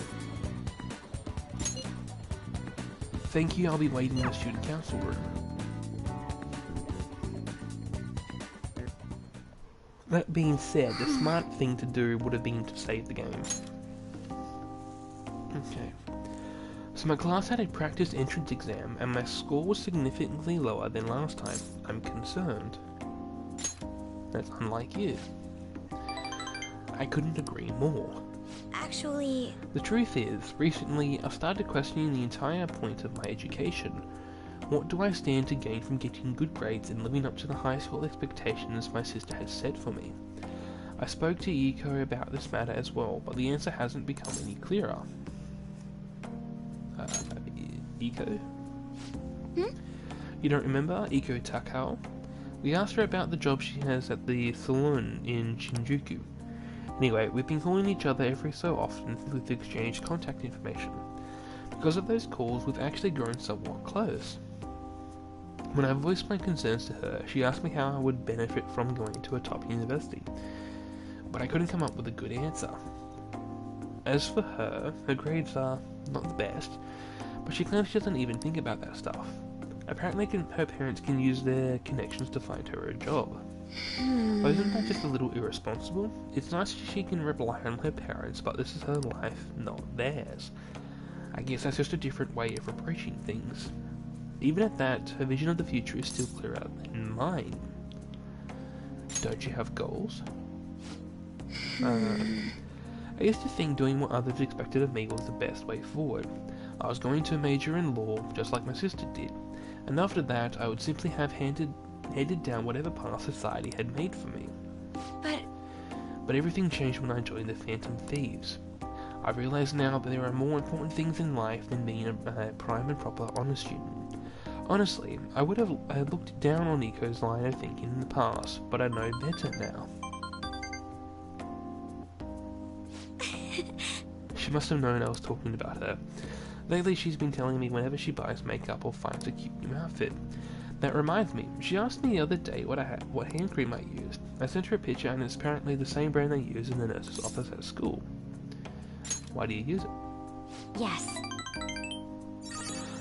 Thank you, I'll be waiting in the student council room. That being said, the smart thing to do would have been to save the game. Okay. So my class had a practice entrance exam, and my score was significantly lower than last time. I'm concerned. That's unlike you. I couldn't agree more. Actually... The truth is, recently I've started questioning the entire point of my education. What do I stand to gain from getting good grades and living up to the high school expectations my sister has set for me? I spoke to Iko about this matter as well, but the answer hasn't become any clearer. Iko? You don't remember Iko Takao? We asked her about the job she has at the saloon in Shinjuku. Anyway, we've been calling each other every so often with exchanged contact information. Because of those calls, we've actually grown somewhat close. When I voiced my concerns to her, she asked me how I would benefit from going to a top university, but I couldn't come up with a good answer. As for her, her grades are not the best, but she claims she doesn't even think about that stuff. Apparently her parents can use their connections to find her a job. But isn't that just a little irresponsible? It's nice she can rely on her parents, but this is her life, not theirs. I guess that's just a different way of approaching things. Even at that, her vision of the future is still clearer than mine. Don't you have goals? I used to think doing what others expected of me was the best way forward. I was going to major in law, just like my sister did, and after that I would simply have handed down whatever path society had made for me. But everything changed when I joined the Phantom Thieves. I realise now that there are more important things in life than being a prime and proper honour student. Honestly, I would have looked down on Nico's line of thinking in the past, but I know better now. She must have known I was talking about her. Lately she's been telling me whenever she buys makeup or finds a cute new outfit. That reminds me, she asked me the other day what hand cream I used. I sent her a picture and it's apparently the same brand they use in the nurse's office at school. Why do you use it? Yes.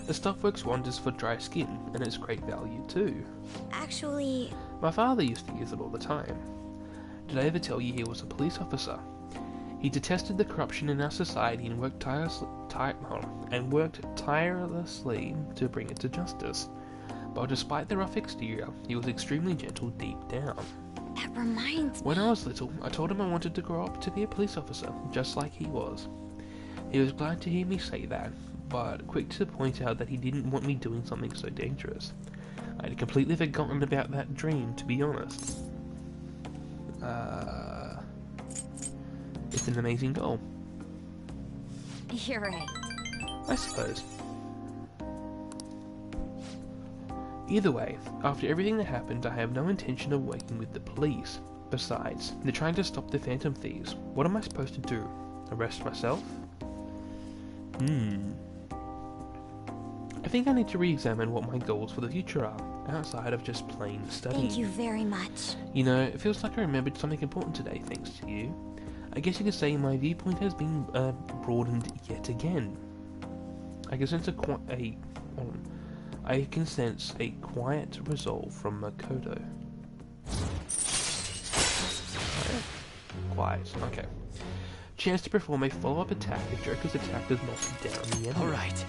The stuff works wonders for dry skin, and it's great value too. Actually... My father used to use it all the time. Did I ever tell you he was a police officer? He detested the corruption in our society and worked tirelessly to bring it to justice. But despite the rough exterior, he was extremely gentle deep down. That reminds me. When I was little, I told him I wanted to grow up to be a police officer, just like he was. He was glad to hear me say that, but quick to point out that he didn't want me doing something so dangerous. I had completely forgotten about that dream, to be honest. It's an amazing goal. You're right. I suppose. Either way, after everything that happened, I have no intention of working with the police. Besides, they're trying to stop the Phantom Thieves. What am I supposed to do? Arrest myself? I think I need to re-examine what my goals for the future are, outside of just plain studying. Thank you very much. You know, it feels like I remembered something important today, thanks to you. I guess you could say my viewpoint has been broadened yet again. I can sense a quiet resolve from Makoto. Quiet, okay. Chance to perform a follow-up attack if Joker's attack does not down the enemy. Alright.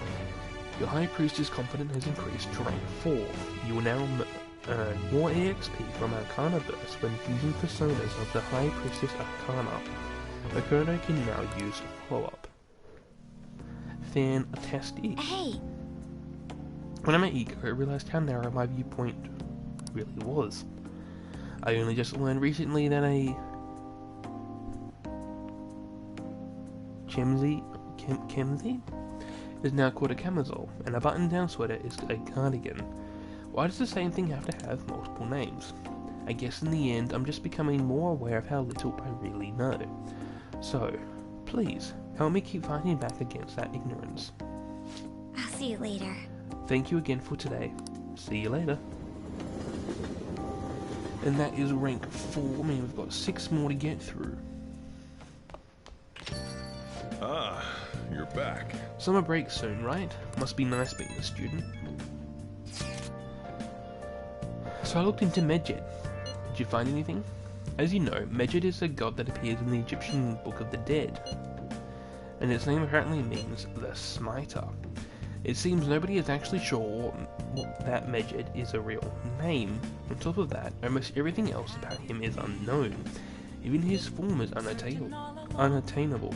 Your High Priestess confidence has increased to rank 4. You will now earn more EXP from Arcana Burst when using personas of the High Priestess Arcana. Makoto can now use follow-up. Fantastic. Hey! When I met Ego, I realized how narrow my viewpoint really was. I only just learned recently that a Chemsy is now called a camisole, and a button-down sweater is a cardigan. Why does the same thing have to have multiple names? I guess in the end, I'm just becoming more aware of how little I really know. So, please, help me keep fighting back against that ignorance. I'll see you later. Thank you again for today. See you later. And that is rank 4. I mean, we've got 6 more to get through. Ah, you're back. Summer break soon, right? Must be nice being a student. So I looked into Medjed. Did you find anything? As you know, Medjed is a god that appears in the Egyptian Book of the Dead, and its name apparently means the Smiter. It seems nobody is actually sure that Medjed is a real name. On top of that, almost everything else about him is unknown. Even his form is unattainable.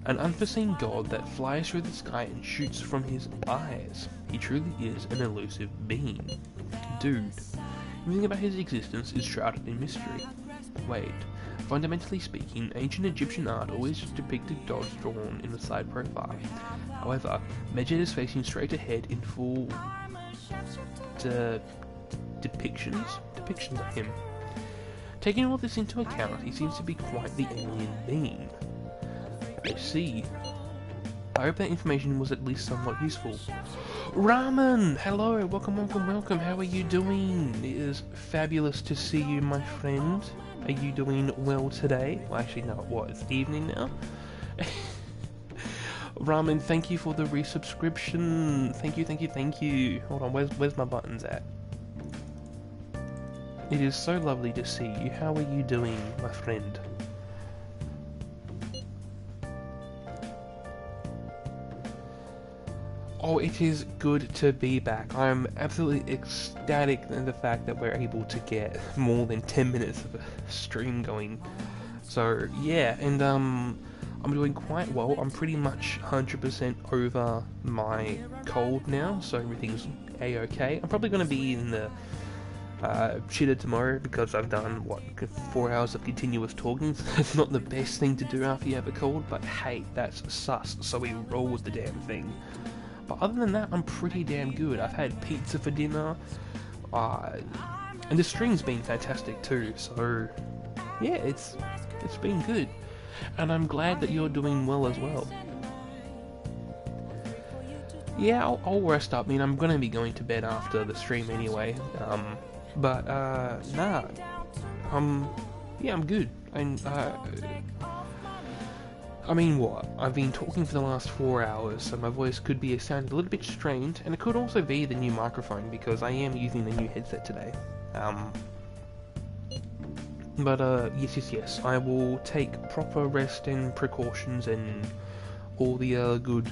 An unforeseen god that flies through the sky and shoots from his eyes. He truly is an elusive being. Dude, everything about his existence is shrouded in mystery. Wait, fundamentally speaking, ancient Egyptian art always depicted gods drawn in the side profile. However, Medjed is facing straight ahead in full depictions of him. Taking all this into account, he seems to be quite the alien being. I see. I hope that information was at least somewhat useful. Ramen! Hello, welcome. How are you doing? It is fabulous to see you, my friend. Are you doing well today? Well, actually, no, what? It's evening now? Ramen, thank you for the resubscription. Thank you. Hold on, where's my buttons at? It is so lovely to see you. How are you doing, my friend? Oh, it is good to be back. I'm absolutely ecstatic in the fact that we're able to get more than 10 minutes of a stream going. So, yeah, and I'm doing quite well. I'm pretty much 100% over my cold now, so everything's a-okay. I'm probably going to be in the shitter tomorrow because I've done, 4 hours of continuous talking. It's not the best thing to do after you have a cold, but hey, that's sus, so we roll with the damn thing. But other than that, I'm pretty damn good. I've had pizza for dinner, and the stream's been fantastic too, so yeah, it's been good. And I'm glad that you're doing well as well. Yeah, I'll rest up. I mean, I'm going to be going to bed after the stream anyway, yeah, I'm good. And, I mean, what? I've been talking for the last 4 hours, so my voice could be sounding a little bit strained, and it could also be the new microphone, because I am using the new headset today. Yes, I will take proper rest and precautions and all the good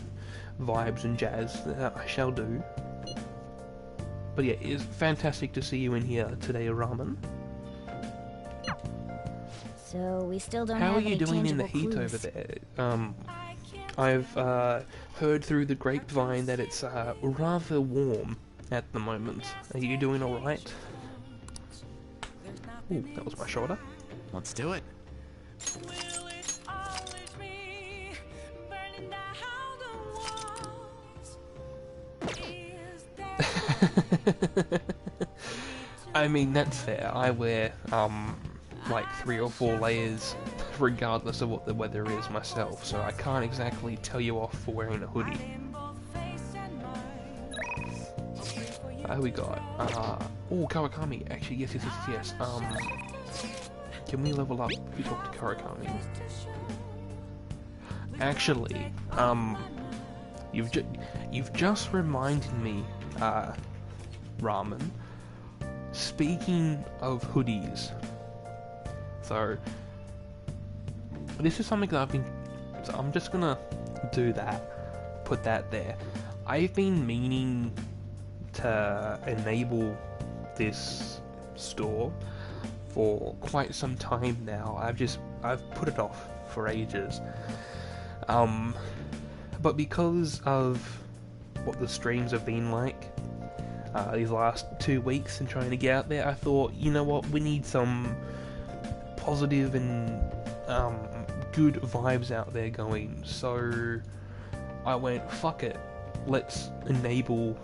vibes and jazz that I shall do. But yeah, it's fantastic to see you in here today, Ramen. So we still don't How have are you any doing in the tangible heat clues. over there? I've heard through the grapevine that it's rather warm at the moment. Are you doing alright? Ooh, that was my shoulder. Let's do it. I mean, that's fair. I wear, like 3 or 4 layers regardless of what the weather is myself, so I can't exactly tell you off for wearing a hoodie. We got, oh, Kawakami, actually, yes. Can we level up if we talk to Kawakami? Actually, you've just reminded me, Ramen, speaking of hoodies, so this is something that so I'm just gonna do that, put that there. I've been meaning to enable this store for quite some time now. I've put it off for ages. But because of what the streams have been like these last 2 weeks and trying to get out there, I thought, you know what, we need some positive and good vibes out there going. So I went, fuck it, let's enable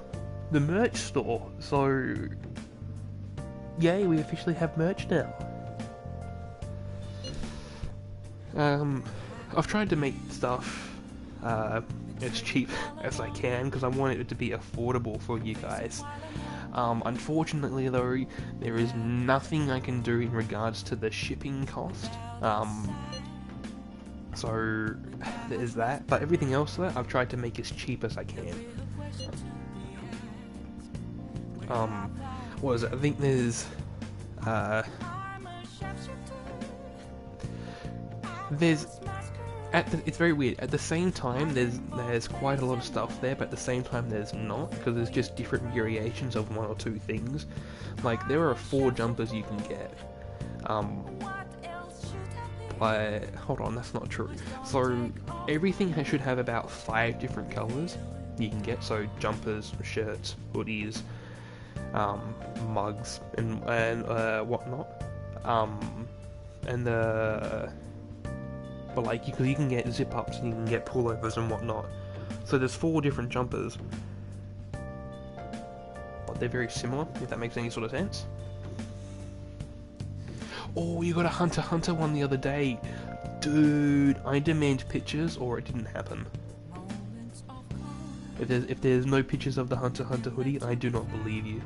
the merch store. So yay, we officially have merch now. I've tried to make stuff as cheap as I can because I want it to be affordable for you guys. Unfortunately though, there is nothing I can do in regards to the shipping cost. So there's that, but everything else though, I've tried to make as cheap as I can. What is it? I think there's it's very weird. At the same time, there's quite a lot of stuff there, but at the same time, there's not, because there's just different variations of 1 or 2 things. Like there are 4 jumpers you can get. But hold on, that's not true. So everything should have about 5 different colors you can get. So jumpers, shirts, hoodies, mugs, and whatnot. But like you can get zip ups and you can get pullovers and whatnot. So there's 4 different jumpers, but they're very similar. If that makes any sort of sense. Oh, you got a Hunter x Hunter one the other day, dude. I demand pictures, or it didn't happen. If there's no pictures of the Hunter x Hunter hoodie, I do not believe you.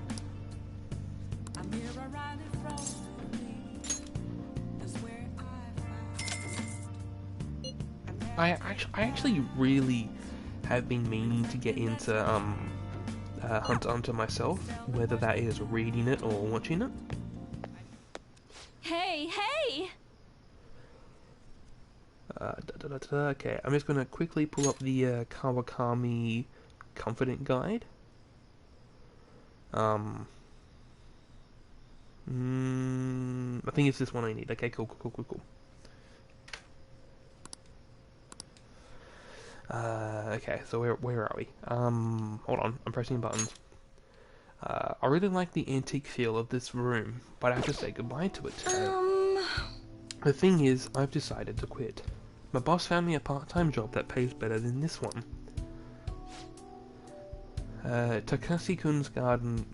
I actually really have been meaning to get into Hunter x Hunter myself, whether that is reading it or watching it. Hey! Okay, I'm just gonna quickly pull up the Kawakami Confident Guide. I think it's this one I need. Okay, cool. Okay, so where are we? Hold on, I'm pressing buttons. I really like the antique feel of this room, but I have to say goodbye to it today. The thing is, I've decided to quit. My boss found me a part-time job that pays better than this one. Takashi-kun's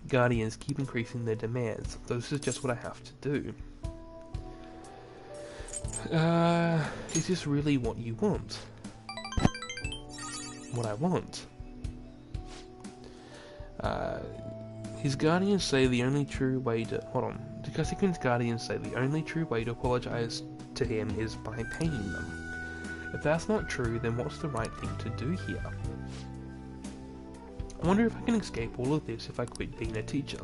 guardians keep increasing their demands, so this is just what I have to do. Is this really what you want? What I want? His guardians say the only true way to... Hold on. Takashi-kun's guardians say the only true way to apologize to him is by paying them. If that's not true, then what's the right thing to do here? I wonder if I can escape all of this if I quit being a teacher.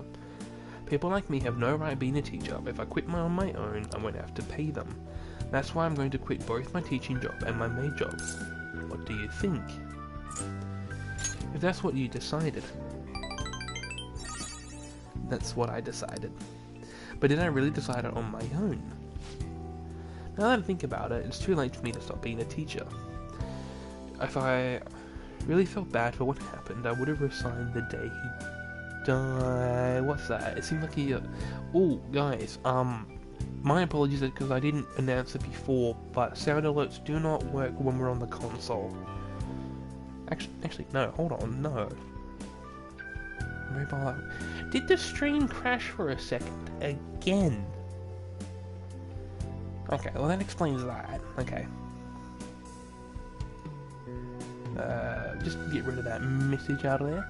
People like me have no right being a teacher. If I quit on my own, I won't have to pay them. That's why I'm going to quit both my teaching job and my maid job. What do you think? If that's what you decided. That's what I decided. But did I really decide it on my own? Now that I think about it, it's too late for me to stop being a teacher. If I really felt bad for what happened, I would have resigned the day he died. What's that? It seemed like he... Oh, guys, my apologies because I didn't announce it before, but sound alerts do not work when we're on the console. Actually, no, hold on, no. Mobile... Did the stream crash for a second? Again? Okay, well that explains that. Okay. Just get rid of that message out of there.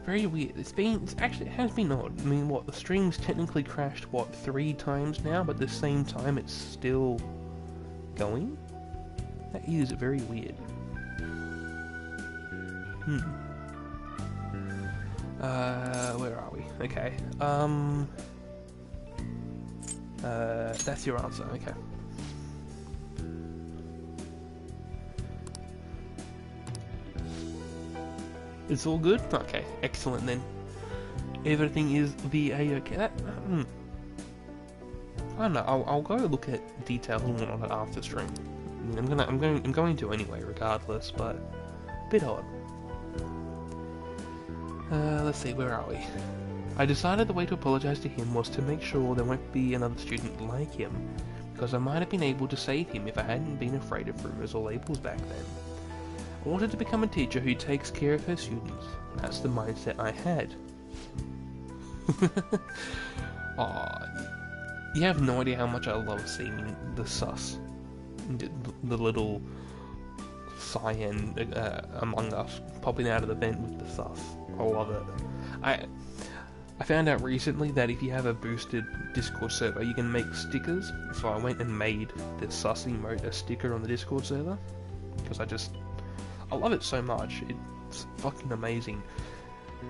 Very weird. It has been odd. I mean, what, the stream's technically crashed, what, 3 times now, but at the same time it's still going? That is very weird. Where are we? Okay. That's your answer, okay. It's all good? Okay, excellent then. Everything is the A-okay. I don't know, I'll go look at details and whatnot after stream. I'm going to anyway, regardless, but a bit odd. Let's see, where are we? I decided the way to apologize to him was to make sure there won't be another student like him, because I might have been able to save him if I hadn't been afraid of rumors or labels back then. I wanted to become a teacher who takes care of her students. That's the mindset I had. Aw, you have no idea how much I love seeing the sus. The little cyan Among Us popping out of the vent with the sus. I love it. I found out recently that if you have a boosted Discord server, you can make stickers. So I went and made this sus emote a sticker on the Discord server. Because I love it so much. It's fucking amazing.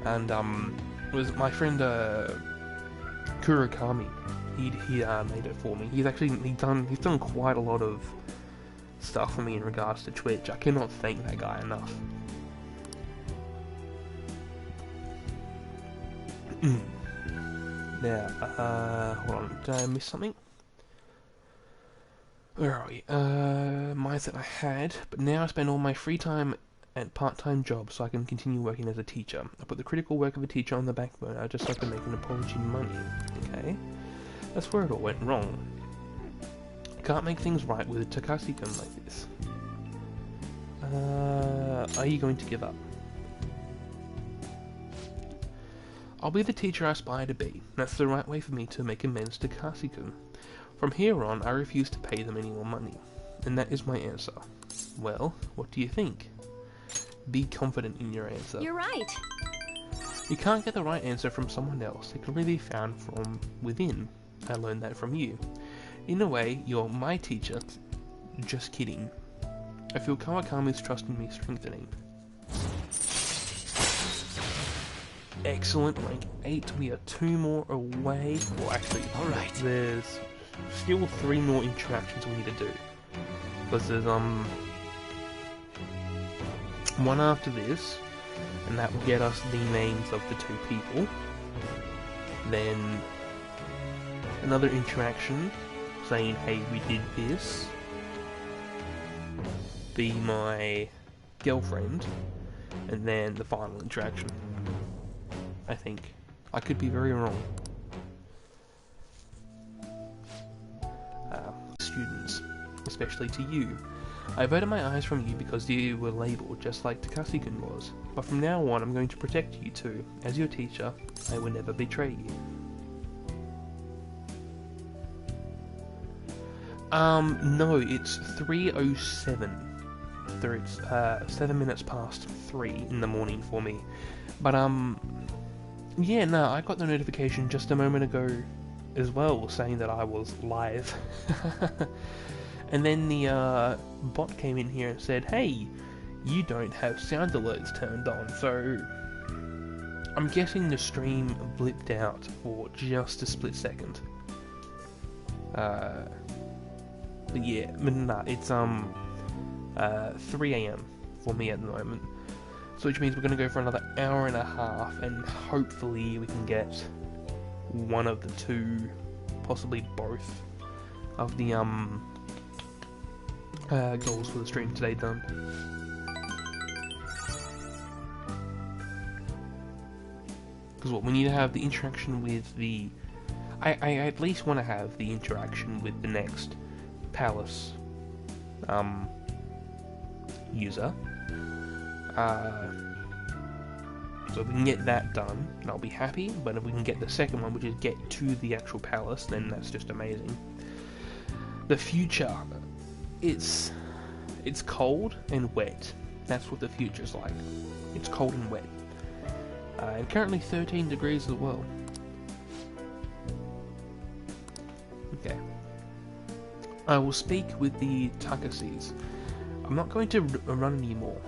And it was my friend Kurakami. He made it for me. He's done quite a lot of stuff for me in regards to Twitch. I cannot thank that guy enough. Now, hold on, did I miss something? Where are we? Mindset I had, but now I spend all my free time at part-time jobs so I can continue working as a teacher. I put the critical work of a teacher on the back burner just so I can make an apology money. Okay? That's where it all went wrong. I can't make things right with a Takashi-kun like this. Are you going to give up? I'll be the teacher I aspire to be. That's the right way for me to make amends to Takashi-kun. From here on, I refuse to pay them any more money. And that is my answer. Well, what do you think? Be confident in your answer. You're right. You can't get the right answer from someone else. It can only be found from within. I learned that from you. In a way, you're my teacher. Just kidding. I feel Kawakami's trust in me strengthening. Excellent, rank 8. We are 2 more away. Well, actually, alright. There's still 3 more interactions we need to do. Because there's one after this, and that will get us the names of the 2 people. Then another interaction saying, hey, we did this. Be my girlfriend. And then the final interaction. I think. I could be very wrong. Students, especially to you. I averted my eyes from you because you were labelled just like Takashi-kun was. But from now on, I'm going to protect you too. As your teacher, I will never betray you. No, it's 3:07. It's 7 minutes past 3 in the morning for me. But yeah, no, I got the notification just a moment ago as well, saying that I was live. And then the bot came in here and said, hey, you don't have sound alerts turned on, so I'm guessing the stream blipped out for just a split second. But yeah, nah, it's 3 AM for me at the moment. So which means we're going to go for another hour and a half, and hopefully we can get one of the two, possibly both, of the goals for the stream today done. Because what, we need to have the interaction with the... I at least want to have the interaction with the next palace user. So if we can get that done, I'll be happy. But if we can get the second one, which is get to the actual palace, then that's just amazing. The future, it's cold and wet. That's what the future's like. It's cold and wet. And currently 13 degrees as well. Okay. I will speak with the Takasis. I'm not going to run anymore.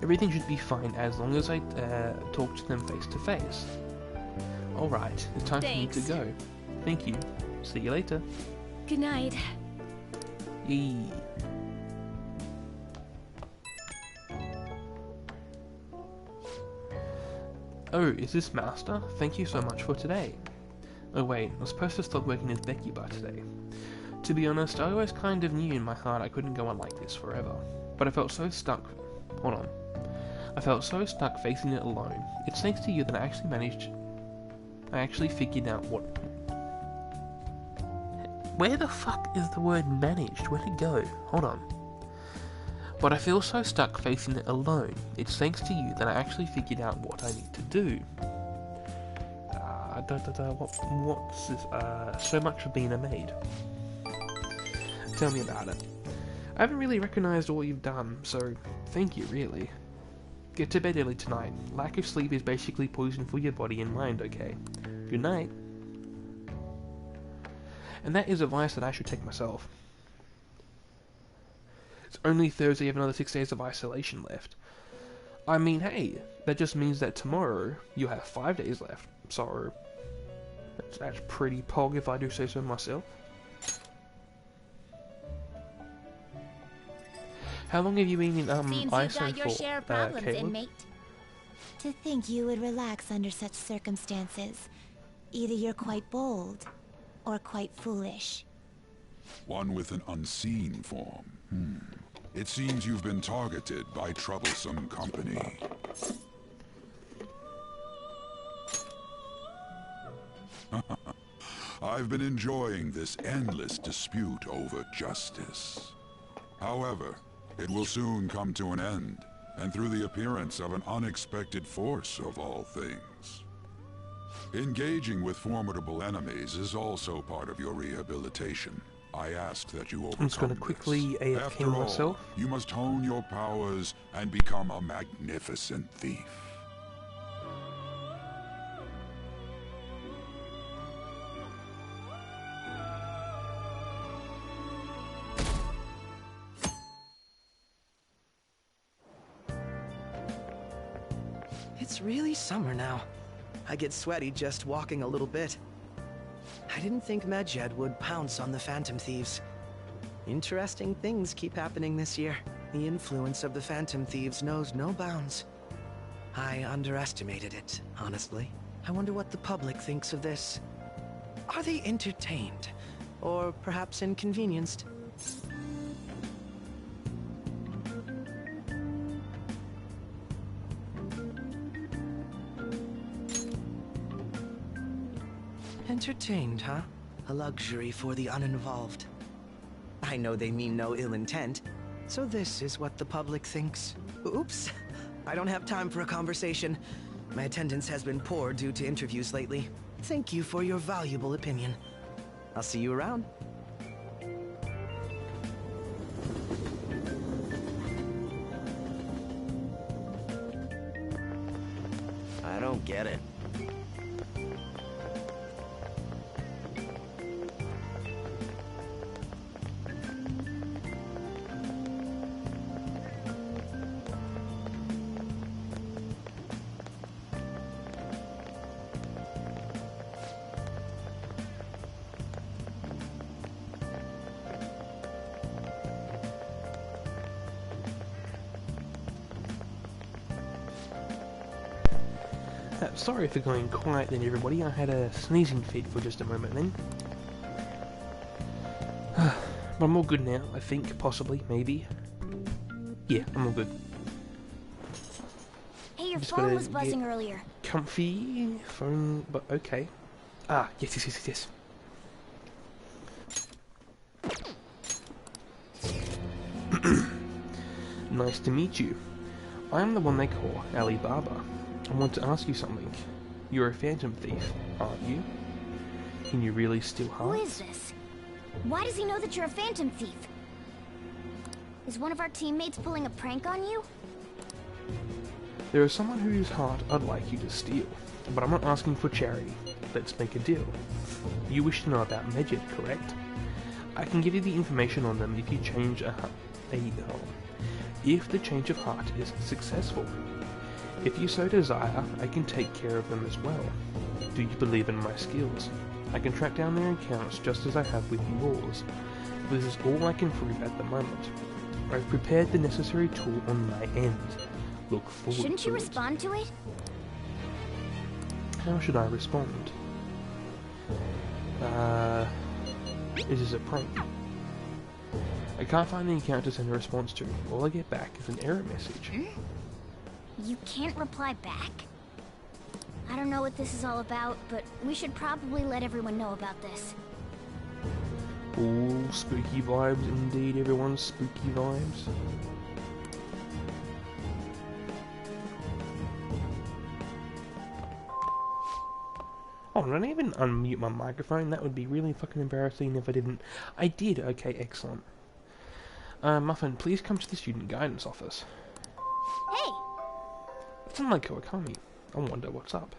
Everything should be fine as long as I talk to them face to face. Alright, it's time for me to go. Thank you. See you later. Good night. Yee. Oh, is this Master? Thank you so much for today. Oh wait, I was supposed to stop working as Becky by today. To be honest, I always kind of knew in my heart I couldn't go on like this forever. But I felt so stuck. Hold on. I felt so stuck facing it alone. It's thanks to you that I actually figured out what... Where the fuck is the word managed? Where'd it go? Hold on. But I feel so stuck facing it alone. It's thanks to you that I actually figured out what I need to do. What's this? So much for being a maid. Tell me about it. I haven't really recognized all you've done, so thank you, really. Get to bed early tonight. Lack of sleep is basically poison for your body and mind, okay? Good night. And that is advice that I should take myself. It's only Thursday, you have another 6 days of isolation left. I mean, hey, that just means that tomorrow you have 5 days left, so that's pretty pog if I do say so myself. How long have you been in Seems ISO you've got your share of problems, Caleb? inmate. To think you would relax under such circumstances. Either you're quite bold, or quite foolish. One with an unseen form. It seems you've been targeted by troublesome company. I've been enjoying this endless dispute over justice. However, it will soon come to an end, and through the appearance of an unexpected force of all things. Engaging with formidable enemies is also part of your rehabilitation. I ask that you overcome I'm just going to quickly AFK After all, myself. you must hone your powers and become a magnificent thief. It's really summer now. I get sweaty just walking a little bit. I didn't think Medjed would pounce on the Phantom Thieves. Interesting things keep happening this year. The influence of the Phantom Thieves knows no bounds. I underestimated it, honestly. I wonder what the public thinks of this. Are they entertained? Or perhaps inconvenienced? Entertained, huh? A luxury for the uninvolved. I know they mean no ill intent, so this is what the public thinks. Oops, I don't have time for a conversation. My attendance has been poor due to interviews lately. Thank you for your valuable opinion. I'll see you around. I don't get it. Sorry for going quiet then, everybody. I had a sneezing fit for just a moment then. But I'm all good now, I think, possibly, maybe. Yeah, I'm all good. Hey, your Just phone gotta was buzzing get earlier. Comfy phone, but okay. Ah, yes. Nice to meet you. I am the one they call Alibaba. I want to ask you something. You're a phantom thief, aren't you? Can you really steal Who hearts? is this? Why does he know that you're a phantom thief? Is one of our teammates pulling a prank on you? There is someone whose heart I'd like you to steal, but I'm not asking for charity. Let's make a deal. You wish to know about Medjed, correct? I can give you the information on them if you change if the change of heart is successful. If you so desire, I can take care of them as well. Do you believe in my skills? I can track down their accounts just as I have with yours. This is all I can prove at the moment. I've prepared the necessary tool on my end. Look forward Shouldn't to you it. respond to it? How should I respond? This is a prank. I can't find the account to send a response to. All I get back is an error message. You can't reply back? I don't know what this is all about, but we should probably let everyone know about this. Ooh, spooky vibes indeed, everyone. Spooky vibes. Oh, did I even unmute my microphone? That would be really fucking embarrassing if I didn't. I did. Okay, excellent. Muffin, please come to the student guidance office. Hey! It's unlike Kawakami. I wonder what's up.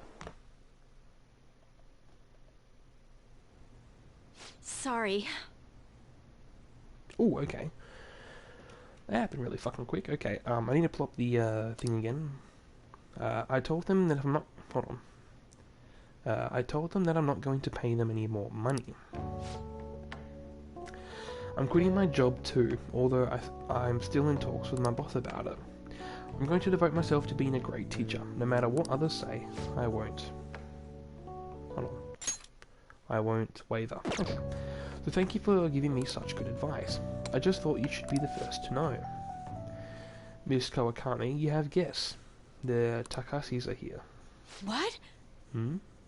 Sorry. Oh, okay. That happened really fucking quick. Okay, I need to pull up the thing again. I told them that I'm not... Hold on. I told them that I'm not going to pay them any more money. I'm quitting my job too, although I'm still in talks with my boss about it. I'm going to devote myself to being a great teacher. No matter what others say, I won't. Hold on. I won't waver. Okay. So thank you for giving me such good advice. I just thought you should be the first to know. Miss Kawakami, you have guests. The Takashis are here. What?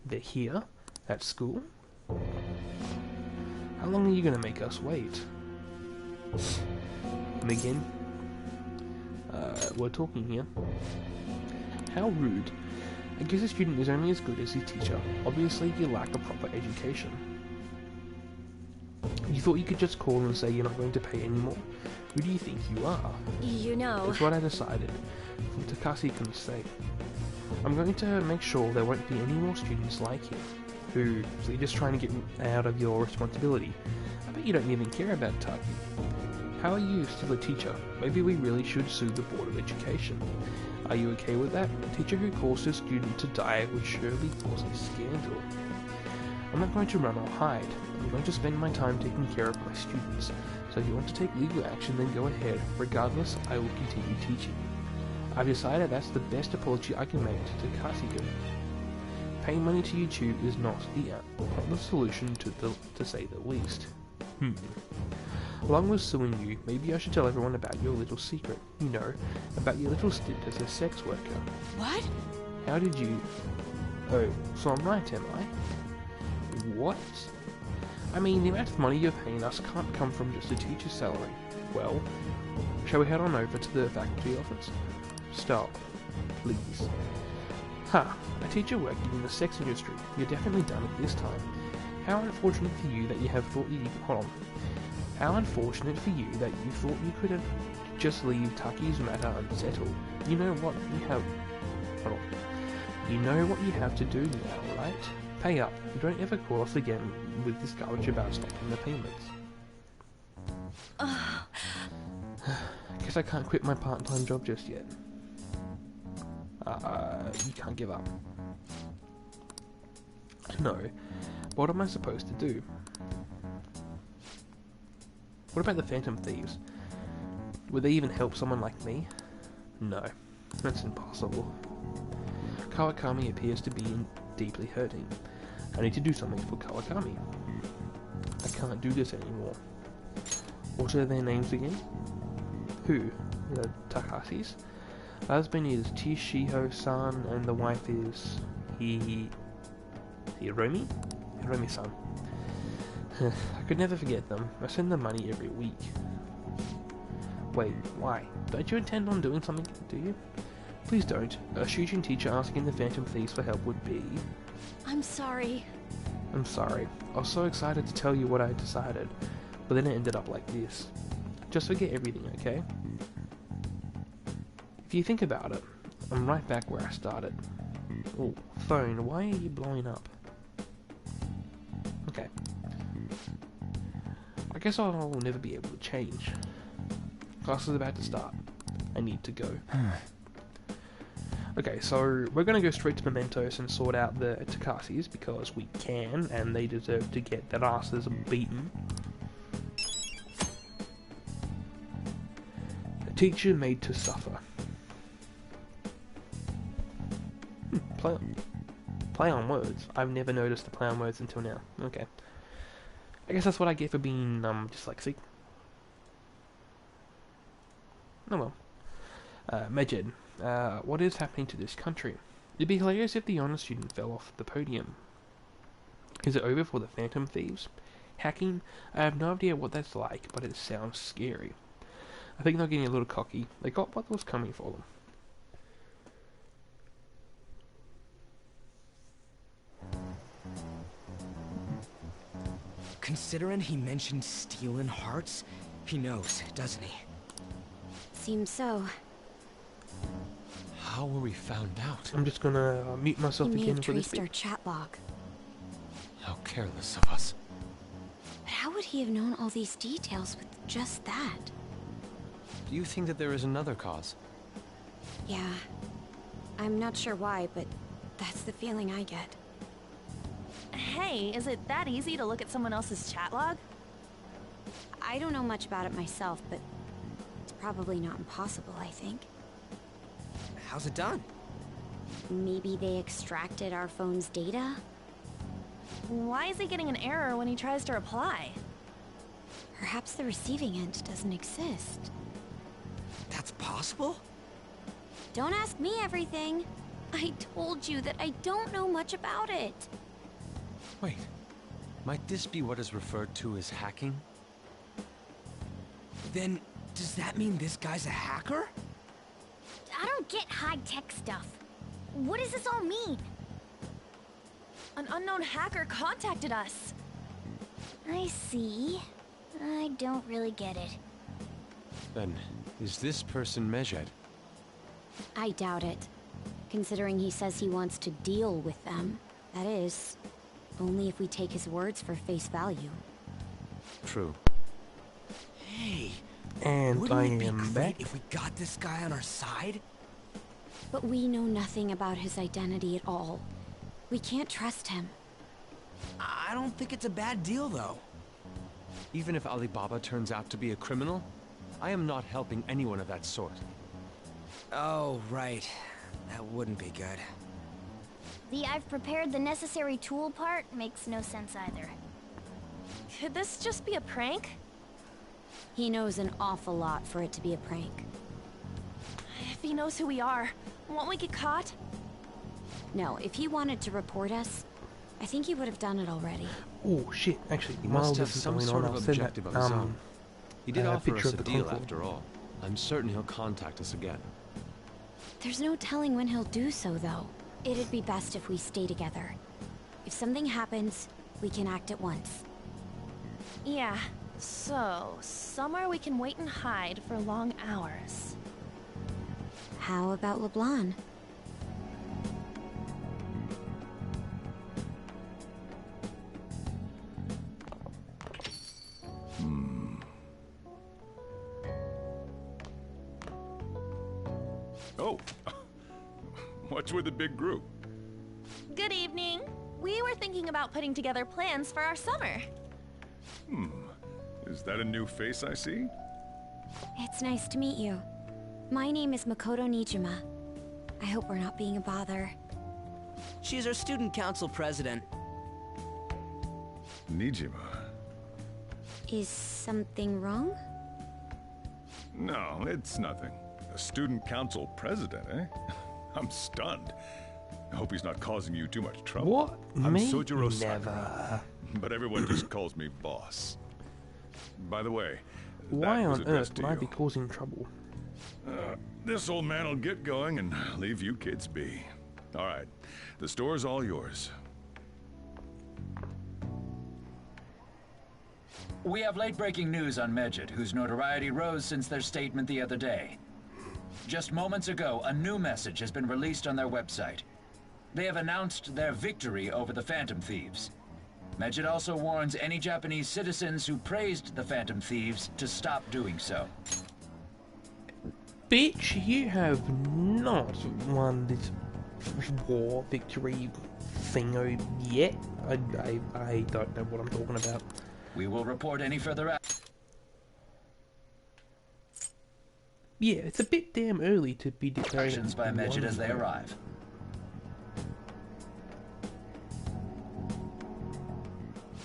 They're here? At school? How long are you gonna make us wait? And again? We're talking here. How rude. I guess a student is only as good as his teacher. Obviously, you lack a proper education. You thought you could just call and say you're not going to pay anymore? Who do you think you are? You know... That's what I decided. From Takashi can say. I'm going to make sure there won't be any more students like you, who are just trying to get out of your responsibility. I bet you don't even care about Taki. How are you still a teacher? Maybe we really should sue the Board of Education. Are you okay with that? A teacher who causes a student to die would surely cause a scandal. I'm not going to run or hide. I'm going to spend my time taking care of my students. So if you want to take legal action, then go ahead. Regardless, I will continue teaching. I've decided that's the best apology I can make to Takashi. Paying money to YouTube is not the solution to say the least. Along with suing you, maybe I should tell everyone about your little secret. You know, about your little stint as a sex worker. What? How did you... Oh, so I'm right, am I? What? I mean, the amount of money you're paying us can't come from just a teacher's salary. Well, shall we head on over to the faculty office? Stop, please. Ha! A teacher working in the sex industry. You're definitely done it this time. How unfortunate for you that you have thought you... Hold on. How unfortunate for you that you thought you could have just leave Taki's matter unsettled. You know what you have... Hold on. You know what you have to do now, right? Pay up. Don't ever call us again with this garbage about stopping the payments. Guess I can't quit my part-time job just yet. You can't give up. No. What am I supposed to do? What about the Phantom Thieves? Would they even help someone like me? No. That's impossible. Kawakami appears to be deeply hurting. I need to do something for Kawakami. I can't do this anymore. What are their names again? Who? The Takashis? The husband is Tishiho-san and the wife is Hiromi? Hiromi-san. I could never forget them. I send them money every week. Wait, why? Don't you intend on doing something, do you? Please don't. A Shujin teacher asking the Phantom Thieves for help would be... I'm sorry. I'm sorry. I was so excited to tell you what I decided, but then it ended up like this. Just forget everything, okay? If you think about it, I'm right back where I started. Oh, phone, why are you blowing up? Okay. I guess I'll never be able to change. Class is about to start. I need to go. Okay, so we're going to go straight to Mementos and sort out the Takashis because we can, and they deserve to get their asses beaten. A teacher made to suffer. Play on words. I've never noticed the play on words until now. Okay. I guess that's what I get for being dyslexic. Oh well. Medjed. What is happening to this country? It'd be hilarious if the honor student fell off the podium. Is it over for the Phantom Thieves? Hacking? I have no idea what that's like, but it sounds scary. I think they're getting a little cocky. They got what was coming for them. Considering he mentioned stealing hearts, he knows, doesn't he? Seems so. How were we found out? I'm just gonna mute myself He may again have for this traced our bit. chat log. How careless of us. But how would he have known all these details with just that? Do you think that there is another cause? Yeah. I'm not sure why, but that's the feeling I get. Hey, is it that easy to look at someone else's chat log? I don't know much about it myself, but it's probably not impossible, I think. How's it done? Maybe they extracted our phone's data? Why is he getting an error when he tries to reply? Perhaps the receiving end doesn't exist. That's possible? Don't ask me everything. I told you that I don't know much about it. Wait, might this be what is referred to as hacking? Then, does that mean this guy's a hacker? I don't get high-tech stuff. What does this all mean? An unknown hacker contacted us. I see. I don't really get it. Then, is this person Medjed? I doubt it. Considering he says he wants to deal with them. That is, only if we take his words for face value. True. Hey, and wouldn't I it be am great back. if we got this guy on our side? But we know nothing about his identity at all. We can't trust him. I don't think it's a bad deal, though. Even if Alibaba turns out to be a criminal, I am not helping anyone of that sort. Oh, right. That wouldn't be good. The I've prepared the necessary tool part makes no sense either. Could this just be a prank? He knows an awful lot for it to be a prank. If he knows who we are, won't we get caught? No, if he wanted to report us, I think he would have done it already. Oh shit! Actually, He while must have this is some going sort on, of I'll send objective that, of his own. He did offer picture us of a the deal Concord. after all. I'm certain he'll contact us again. There's no telling when he'll do so, though. It'd be best if we stay together. If something happens, we can act at once. Yeah, so somewhere we can wait and hide for long hours. How about LeBlanc? Oh, what's with the big group? Good evening. We were thinking about putting together plans for our summer. Is that a new face I see? It's nice to meet you. My name is Makoto Nijima. I hope we're not being a bother. She's our student council president. Nijima. Is something wrong? No, it's nothing. A student council president, eh? I'm stunned. I hope he's not causing you too much trouble. What? I'm Me? Sojiro Never. Sakura, but everyone just calls me boss. By the way, Why that was on addressed earth to would I you. be causing trouble? This old man will get going and leave you kids be. All right, the store's all yours. We have late-breaking news on Medjed, whose notoriety rose since their statement the other day. Just moments ago, a new message has been released on their website. They have announced their victory over the Phantom Thieves. Medjed also warns any Japanese citizens who praised the Phantom Thieves to stop doing so. Bitch, you have not won this war victory thingo yet. I don't know what I'm talking about. We will report any further Yeah, it's a bit damn early to be declaring actions by Medjed as they arrive.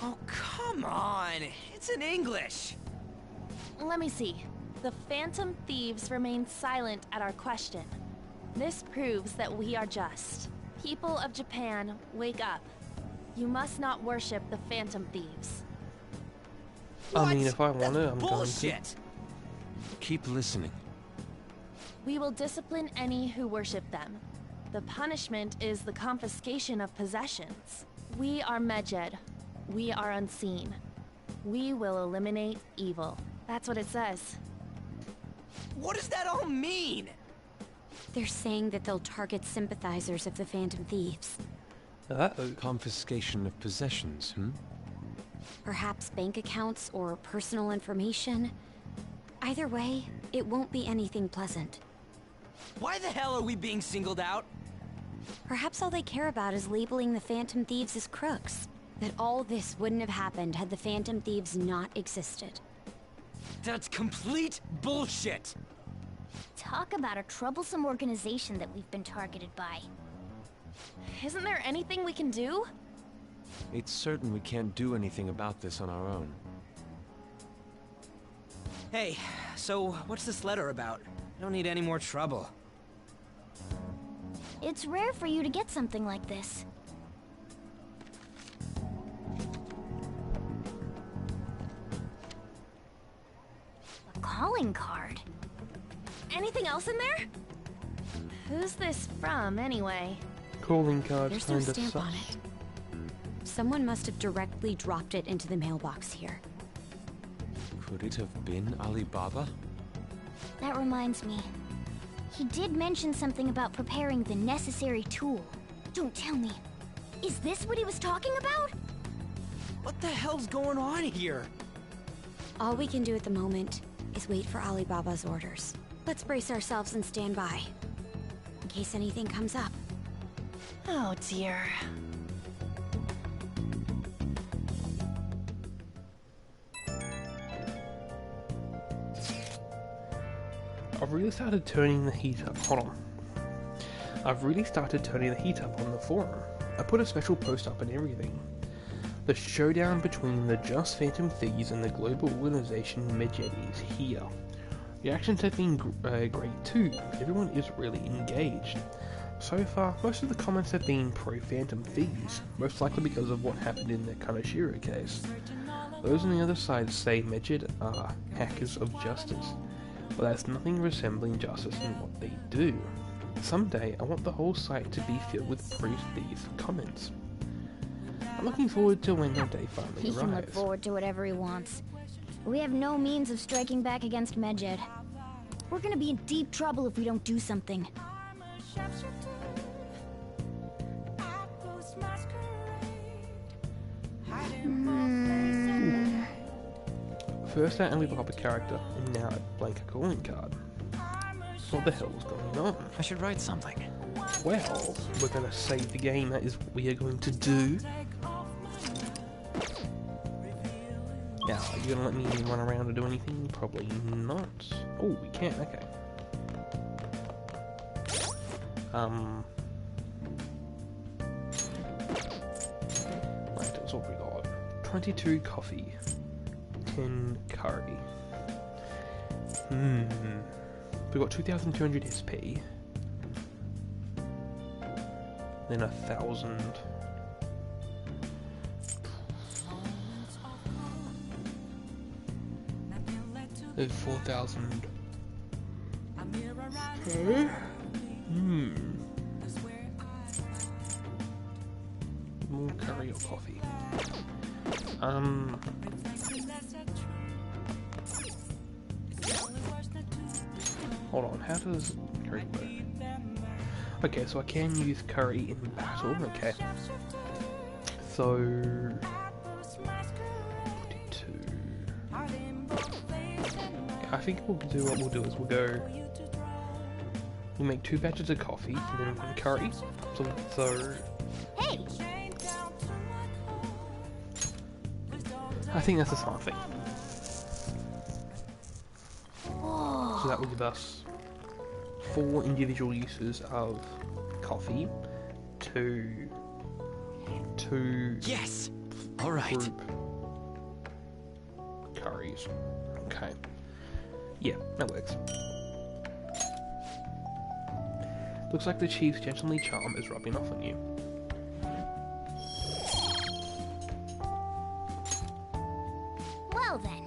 Oh, come on! It's in English! Let me see. The Phantom Thieves remain silent at our question. This proves that we are just. People of Japan, wake up. You must not worship the Phantom Thieves. I mean, if I want to, I'm Bullshit! going to. Keep listening. We will discipline any who worship them. The punishment is the confiscation of possessions. We are Medjed. We are unseen. We will eliminate evil. That's what it says. What does that all mean? They're saying that they'll target sympathizers of the Phantom Thieves. Uh-oh. Confiscation of possessions, Perhaps bank accounts or personal information. Either way, it won't be anything pleasant. Why the hell are we being singled out? Perhaps all they care about is labeling the Phantom Thieves as crooks. That all this wouldn't have happened had the Phantom Thieves not existed. That's complete bullshit! Talk about a troublesome organization that we've been targeted by. Isn't there anything we can do? It's certain we can't do anything about this on our own. Hey, so what's this letter about? I don't need any more trouble. It's rare for you to get something like this. A calling card? Anything else in there? Who's this from, anyway? Calling cards There's no kinda stamp on sus. it. Someone must have directly dropped it into the mailbox here. Could it have been Alibaba? That reminds me. He did mention something about preparing the necessary tool. Don't tell me. Is this what he was talking about? What the hell's going on here? All we can do at the moment is wait for Alibaba's orders. Let's brace ourselves and stand by, in case anything comes up. Oh dear. I've really started turning the heat up. Hold on. I've really started turning the heat up on the forum. I put a special post up and everything. The showdown between the Just Phantom Thieves and the global organization Medjed is here. Reactions have been great too. Everyone is really engaged. So far, most of the comments have been pro-Phantom Thieves, most likely because of what happened in the Kaneshiro case. Those on the other side say Medjed are hackers of justice, but there's nothing resembling justice in what they do. Someday, I want the whole site to be filled with pro-thief comments. I'm looking forward to when that day finally He can look arrives. forward to whatever he wants. We have no means of striking back against Medjed. We're gonna be in deep trouble if we don't do something. First an Alibaba character, and now a blank calling card. What the hell is going on? I should write something. Well, we're gonna save the game, that is what we are going to do. Now, are you gonna let me run around and do anything? Probably not. Oh, we can, okay. So what we got? 22 coffee, 10 curry. We got 2,200 SP. Then 1,000. There's 4,000. Okay. More curry or coffee? Hold on, how does curry work? Okay, so I can use curry in battle, okay. So... 42... I think what we'll do is we'll make 2 batches of coffee, and then curry. So... Hey! I think that's a smart thing. So that will give us 4 individual uses of coffee, 2 yes. All right. Group curries. Okay. Yeah, that works. Looks like the chief's gentlemanly charm is rubbing off on you. Well then.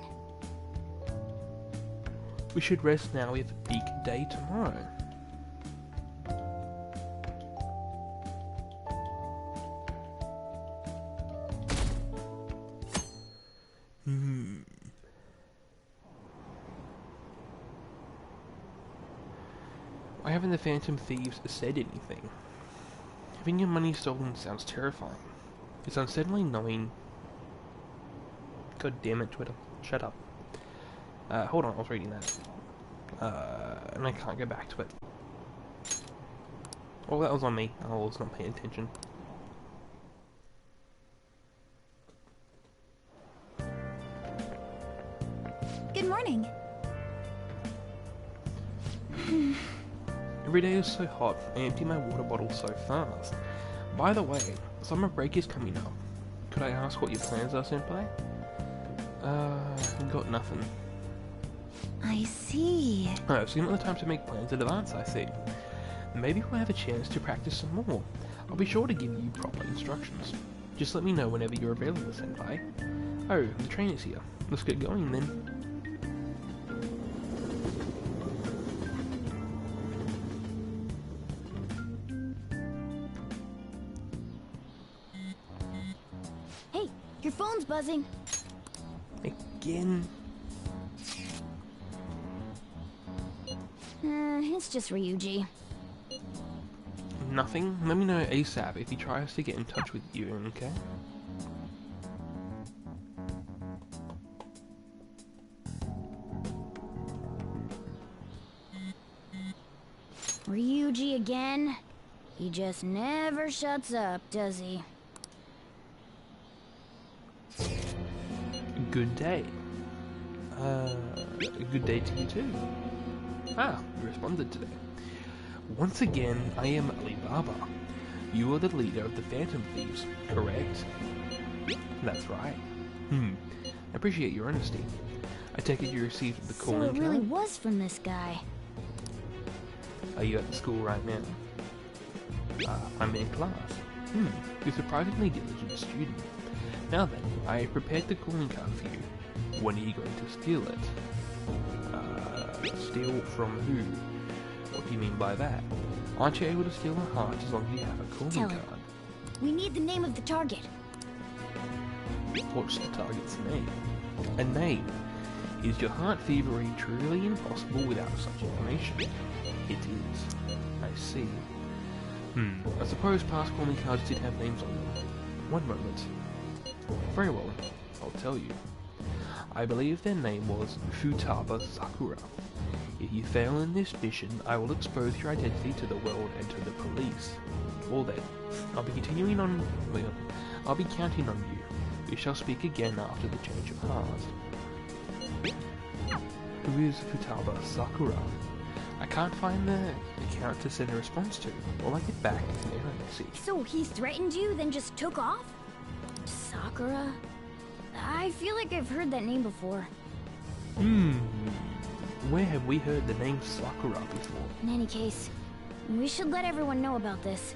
We should rest now. We have a big day tomorrow. Why haven't the Phantom Thieves said anything? Having your money stolen sounds terrifying. It's unsettling knowing... God damn it, Twitter. Shut up. Hold on, I was reading that. And I can't go back to it. Oh, that was on me. I was not paying attention. Good morning. Every day is so hot, I empty my water bottle so fast. By the way, summer break is coming up. Could I ask what your plans are, Senpai? Got nothing. I see. Oh, so you're not the time to make plans in advance, I see. Maybe we'll have a chance to practice some more. I'll be sure to give you proper instructions. Just let me know whenever you're available, Senpai. Oh, the train is here. Let's get going then. Hey, your phone's buzzing. Again? It's just Ryuji. Nothing? Let me know ASAP if he tries to get in touch with you, okay? Ryuji again? He just never shuts up, does he? Good day. A good day to you too. Ah, you responded today. Once again, I am Alibaba. You are the leader of the Phantom Thieves, correct? That's right. I appreciate your honesty. I take it you received the calling So it really card? was from this guy. Are you at the school right now? I'm in class. You're a surprisingly diligent student. Now then, I have prepared the calling card for you. When are you going to steal it? Steal from who? What do you mean by that? Aren't you able to steal a heart as long as you have a calling Tell card? him. We need the name of the target. What's the target's name? A name. Is your heart thievery truly impossible without such information? It is. I see. I suppose past calling cards did have names on them. One moment. Very well, I'll tell you. I believe their name was Futaba Sakura. If you fail in this mission, I will expose your identity to the world and to the police. Well then, I'll be counting on you. We shall speak again after the change of heart. Who is Futaba Sakura? I can't find the account to send a response to. All I get back is an error message. So he threatened you, then just took off? Sakura? I feel like I've heard that name before. Where have we heard the name Sakura before? In any case, we should let everyone know about this.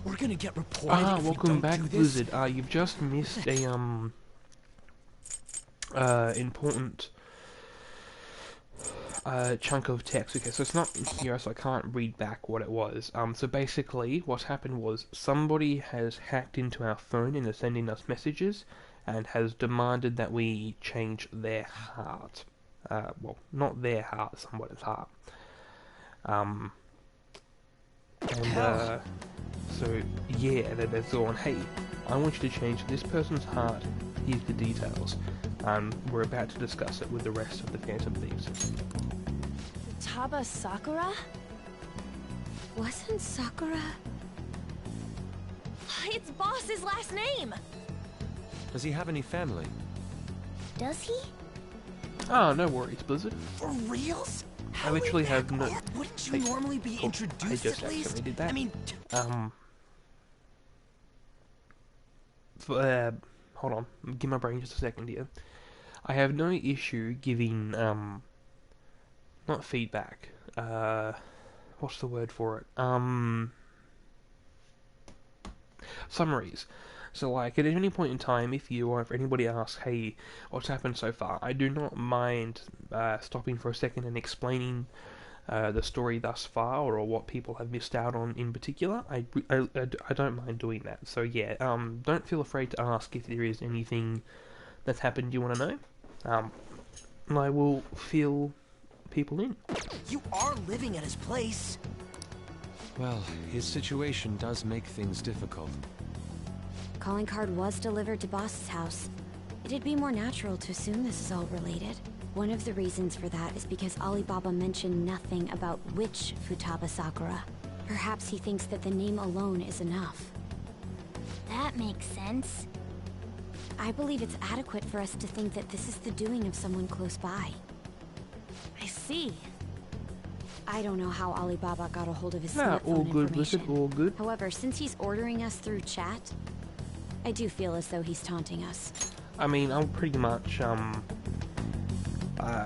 We're gonna get reported if we welcome don't back, do this. Blizzard. You've just missed a important chunk of text. Okay, so it's not here, so I can't read back what it was. So basically, what happened was somebody has hacked into our phone and is sending us messages, and has demanded that we change their heart. Well, not their heart, somebody's heart. So yeah, they're going, hey, I want you to change this person's heart. Here's the details. We're about to discuss it with the rest of the Phantom Thieves. Futaba Sakura? Wasn't Sakura... It's Boss's last name! Does he have any family? Does he? Oh, no worries, Blizzard. For reals? I literally have no... Wouldn't you normally be introduced I just at least? accidentally did that. I mean... Hold on. Give my brain just a second here. I have no issue giving, not feedback. What's the word for it? Summaries. So, like, at any point in time, if you or if anybody asks, hey, what's happened so far, I do not mind stopping for a second and explaining the story thus far, or what people have missed out on in particular. I don't mind doing that. So, yeah, don't feel afraid to ask if there is anything that's happened you want to know. And I will fill people in. You are living at his place. Well, his situation does make things difficult. Calling card was delivered to Boss's house. It'd be more natural to assume this is all related. One of the reasons for that is because Alibaba mentioned nothing about which Futaba Sakura. Perhaps he thinks that the name alone is enough. That makes sense. I believe it's adequate for us to think that this is the doing of someone close by. I see. I don't know how Alibaba got a hold of his Nah, smartphone all good, information. Blizzard, all good. However, since he's ordering us through chat, I do feel as though he's taunting us. I mean, I'll pretty much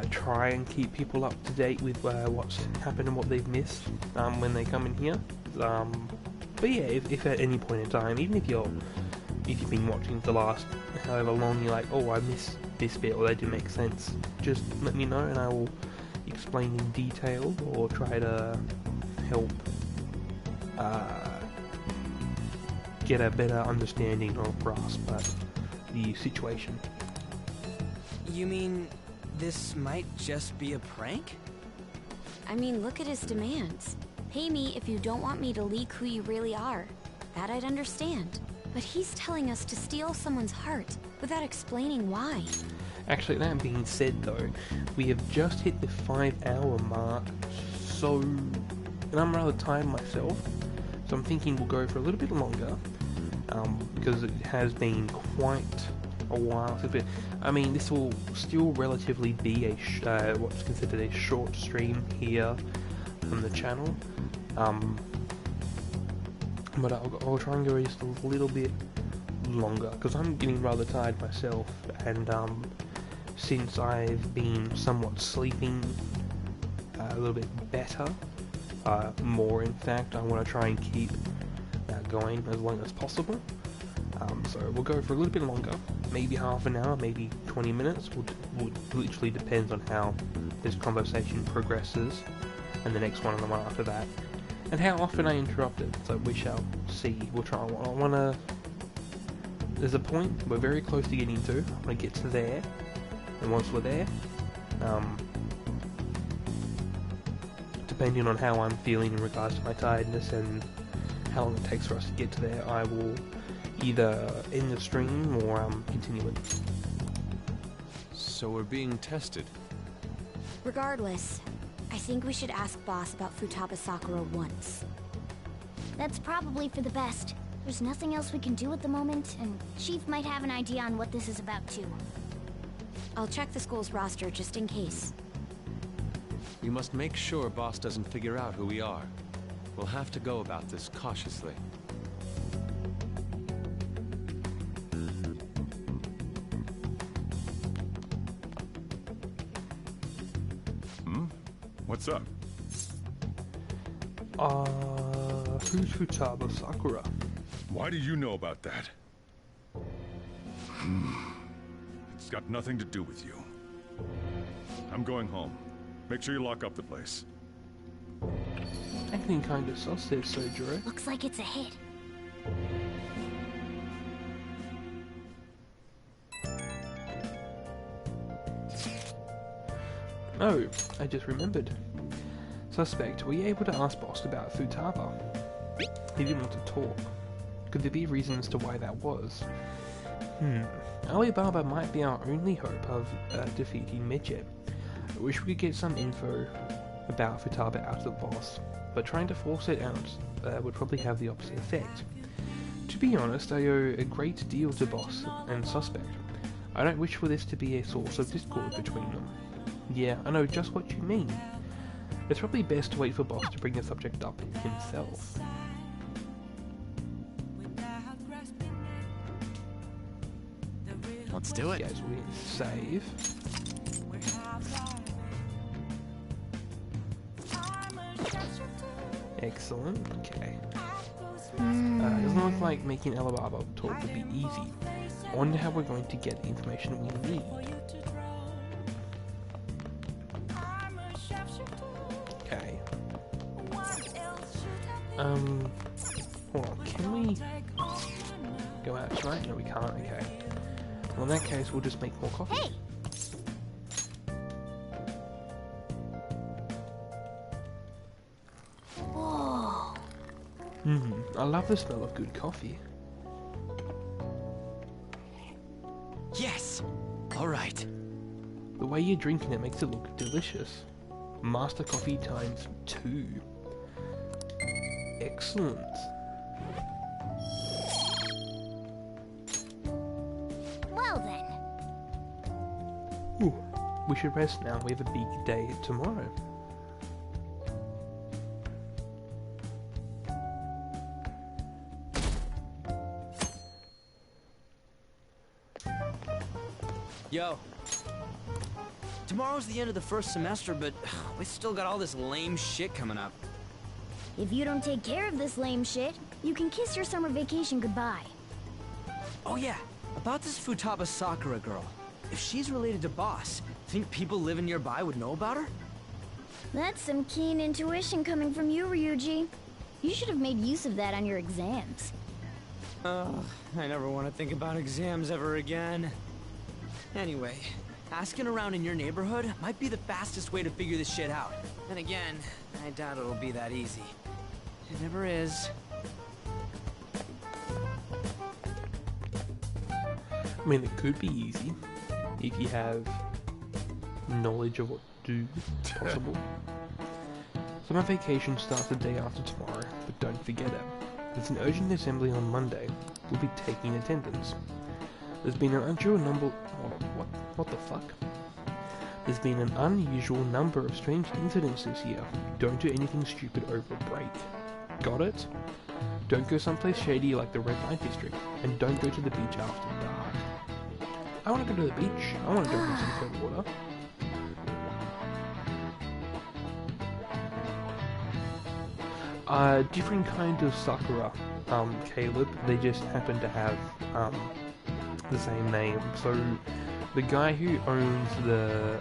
try and keep people up to date with what's happened and what they've missed when they come in here. But yeah, if at any point in time, even if you've been watching the last however long, you're like, oh, I missed this bit, or that didn't make sense, just let me know and I will explain in detail or try to help get a better understanding or grasp at the situation. You mean this might just be a prank? I mean, look at his demands. Pay me if you don't want me to leak who you really are. That I'd understand. But he's telling us to steal someone's heart without explaining why. Actually, that being said though, we have just hit the 5-hour mark, so... and I'm rather tired myself, so I'm thinking we'll go for a little bit longer, because it has been quite a while since I mean, this will still relatively be a what's considered a short stream here on the channel, but I'll try and go just a little bit longer, because I'm getting rather tired myself, and since I've been somewhat sleeping a little bit better, more in fact, I want to try and keep that going as long as possible. So we'll go for a little bit longer, maybe half an hour, maybe 20 minutes, would literally depends on how this conversation progresses, and the next one and the one after that, and how often I interrupt it, so we shall see. We'll try. I want to... There's a point we're very close to getting to. I want to get to there, and once we're there, depending on how I'm feeling in regards to my tiredness and how long it takes for us to get to there, I will either end the stream or continue it. So we're being tested. Regardless, I think we should ask Boss about Futaba Sakura once. That's probably for the best. There's nothing else we can do at the moment, and Chief might have an idea on what this is about too. I'll check the school's roster just in case. We must make sure Boss doesn't figure out who we are. We'll have to go about this cautiously. What's up? Who's Futaba Sakura? Why do you know about that? It's got nothing to do with you. I'm going home. Make sure you lock up the place. Acting kinda sus there, Sojiro. Looks like it's a hit. Oh, I just remembered. Suspect, were you able to ask Boss about Futaba? He didn't want to talk. Could there be a reason as to why that was? Alibaba might be our only hope of defeating Midget. I wish we could get some info about Futaba out of the Boss, but trying to force it out would probably have the opposite effect. To be honest, I owe a great deal to Boss and Suspect. I don't wish for this to be a source of discord between them. Yeah, I know just what you mean. It's probably best to wait for Boss to bring the subject up himself. Let's do it. Guys, we save. Excellent. Okay. Doesn't look like making Alibaba talk would be easy. I wonder how we're going to get the information we need. Okay. Hold on. Can we go out tonight? No, we can't. Okay. Well, in that case, we'll just make more coffee. Hey! Whoa. I love the smell of good coffee. Yes! Alright. The way you're drinking it makes it look delicious. Master coffee times 2. Excellent. Well then. Ooh, we should rest now. We have a big day tomorrow. Yo. Tomorrow's the end of the first semester, but we still got all this lame shit coming up. If you don't take care of this lame shit, you can kiss your summer vacation goodbye. Oh yeah, about this Futaba Sakura girl. If she's related to Boss, think people living nearby would know about her? That's some keen intuition coming from you, Ryuji. You should have made use of that on your exams. Ugh, I never want to think about exams ever again. Anyway, asking around in your neighborhood might be the fastest way to figure this shit out. And again, I doubt it'll be that easy. It never is. I mean, it could be easy if you have knowledge of what to do possible. Summer vacation starts the day after tomorrow, but don't forget it. There's an urgent assembly on Monday. We'll be taking attendance. There's been an unusual number... What the fuck? There's been an unusual number of strange incidents this year. Don't do anything stupid over break. Got it? Don't go someplace shady like the Red Light District, and don't go to the beach after dark. I want to go to the beach. I want to go in some cold water. Different kind of Sakura, Caleb. They just happen to have the same name. So the guy who owns the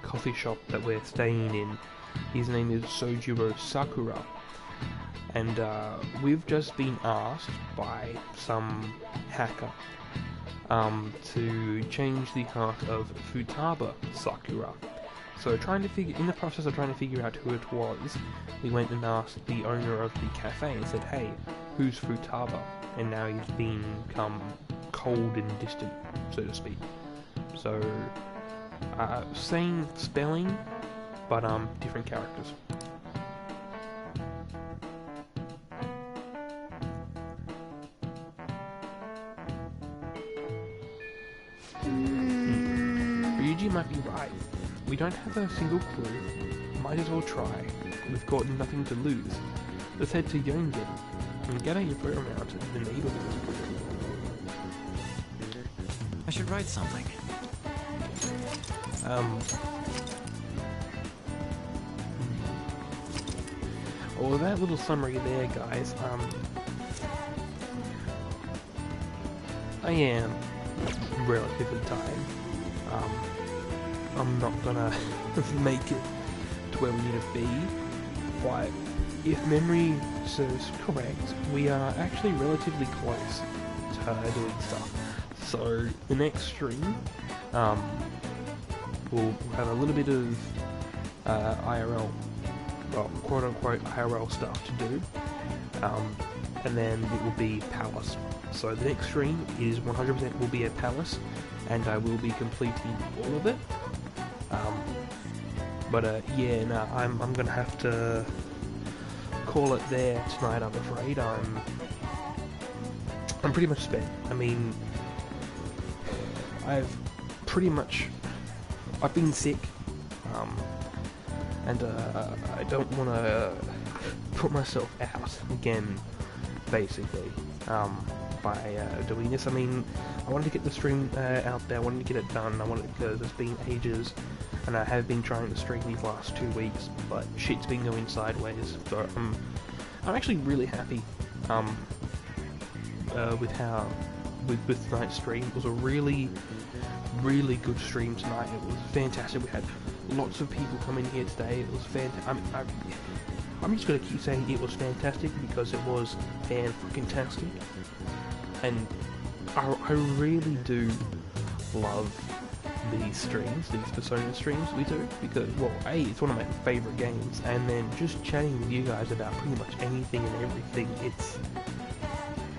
coffee shop that we're staying in, his name is Sojiro Sakura, and we've just been asked by some hacker to change the heart of Futaba Sakura. So in the process of trying to figure out who it was, we went and asked the owner of the cafe and said, hey, who's Futaba? And now he's become cold and distant, so to speak. So, same spelling, but different characters. Ryuji might be right. We don't have a single clue. Might as well try. We've got nothing to lose. Let's head to Yongen and get our info around the neighborhood. I should write something. Well, that little summary there, guys, I am relatively tired. I'm not gonna make it to where we need to be, but if memory serves correct, we are actually relatively close to doing stuff. So, the next stream, we'll have a little bit of IRL, well, quote-unquote IRL stuff to do, and then it will be Palace. So the next stream is 100% will be at Palace, and I will be completing all of it. Yeah, no, I'm gonna have to call it there tonight, I'm afraid. I'm pretty much spent. I mean, I've been sick, and I don't want to put myself out again, basically, by doing this. I mean, I wanted to get the stream out there, I wanted to get it done, because it's been ages, and I have been trying to stream these last 2 weeks, but shit's been going sideways, so I'm actually really happy with tonight's stream. It was a really good stream tonight. It was fantastic. We had lots of people come in here today. It was fantastic. I'm just going to keep saying it was fantastic because it was fan-fucking-tastic. And I really do love these streams, these Persona streams we do, because, well, A, it's one of my favourite games, and then just chatting with you guys about pretty much anything and everything, it's,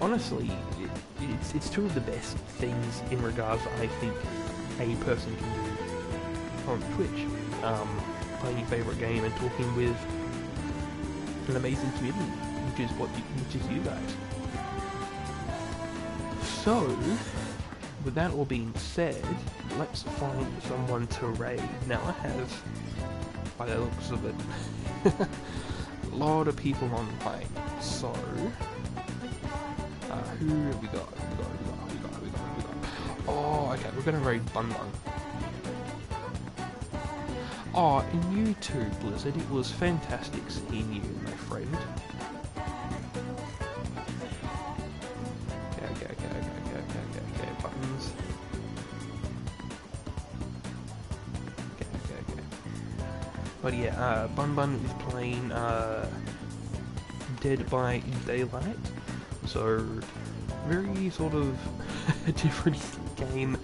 honestly, it's two of the best things in regards to, I think, a person can do on Twitch, playing your favourite game and talking with an amazing community, which is you guys. So, with that all being said, let's find someone to raid. Now I have, by the looks of it, a lot of people online. So, who have we got? Oh, okay, we're gonna raid Bun Bun. Oh, and you too, Blizzard. It was fantastic seeing you, my friend. Okay, buttons. Okay. But yeah, Bun Bun is playing Dead by Daylight, so very sort of a different game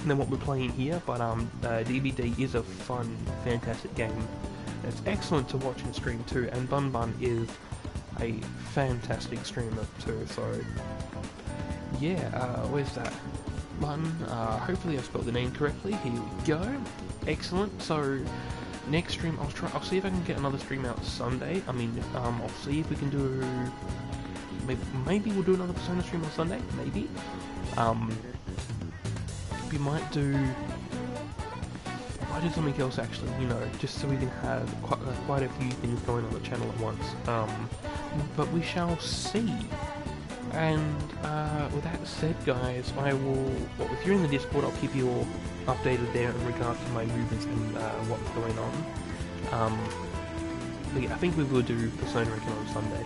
than what we're playing here, but DBD is a fun, fantastic game. It's excellent to watch and stream too, and Bun Bun is a fantastic streamer too, so yeah, where's that? Bun, hopefully I spelled the name correctly. Here we go. Excellent. So next stream, I'll see if I can get another stream out Sunday. I mean, I'll see if we can do, maybe we'll do another Persona stream on Sunday, maybe. We might do something else actually, you know, just so we can have quite a few things going on the channel at once. But we shall see. And with that said, guys, I will, well, if you're in the Discord, I'll keep you all updated there in regards to my movements and what's going on. But yeah, I think we will do Persona again on Sunday.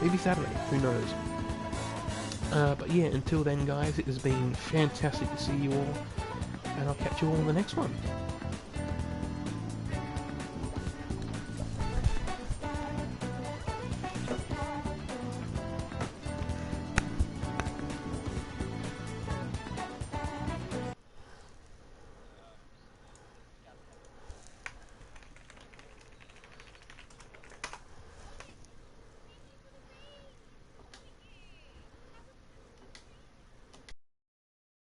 Maybe Saturday, who knows. But yeah, until then, guys, it has been fantastic to see you all, and I'll catch you all in the next one.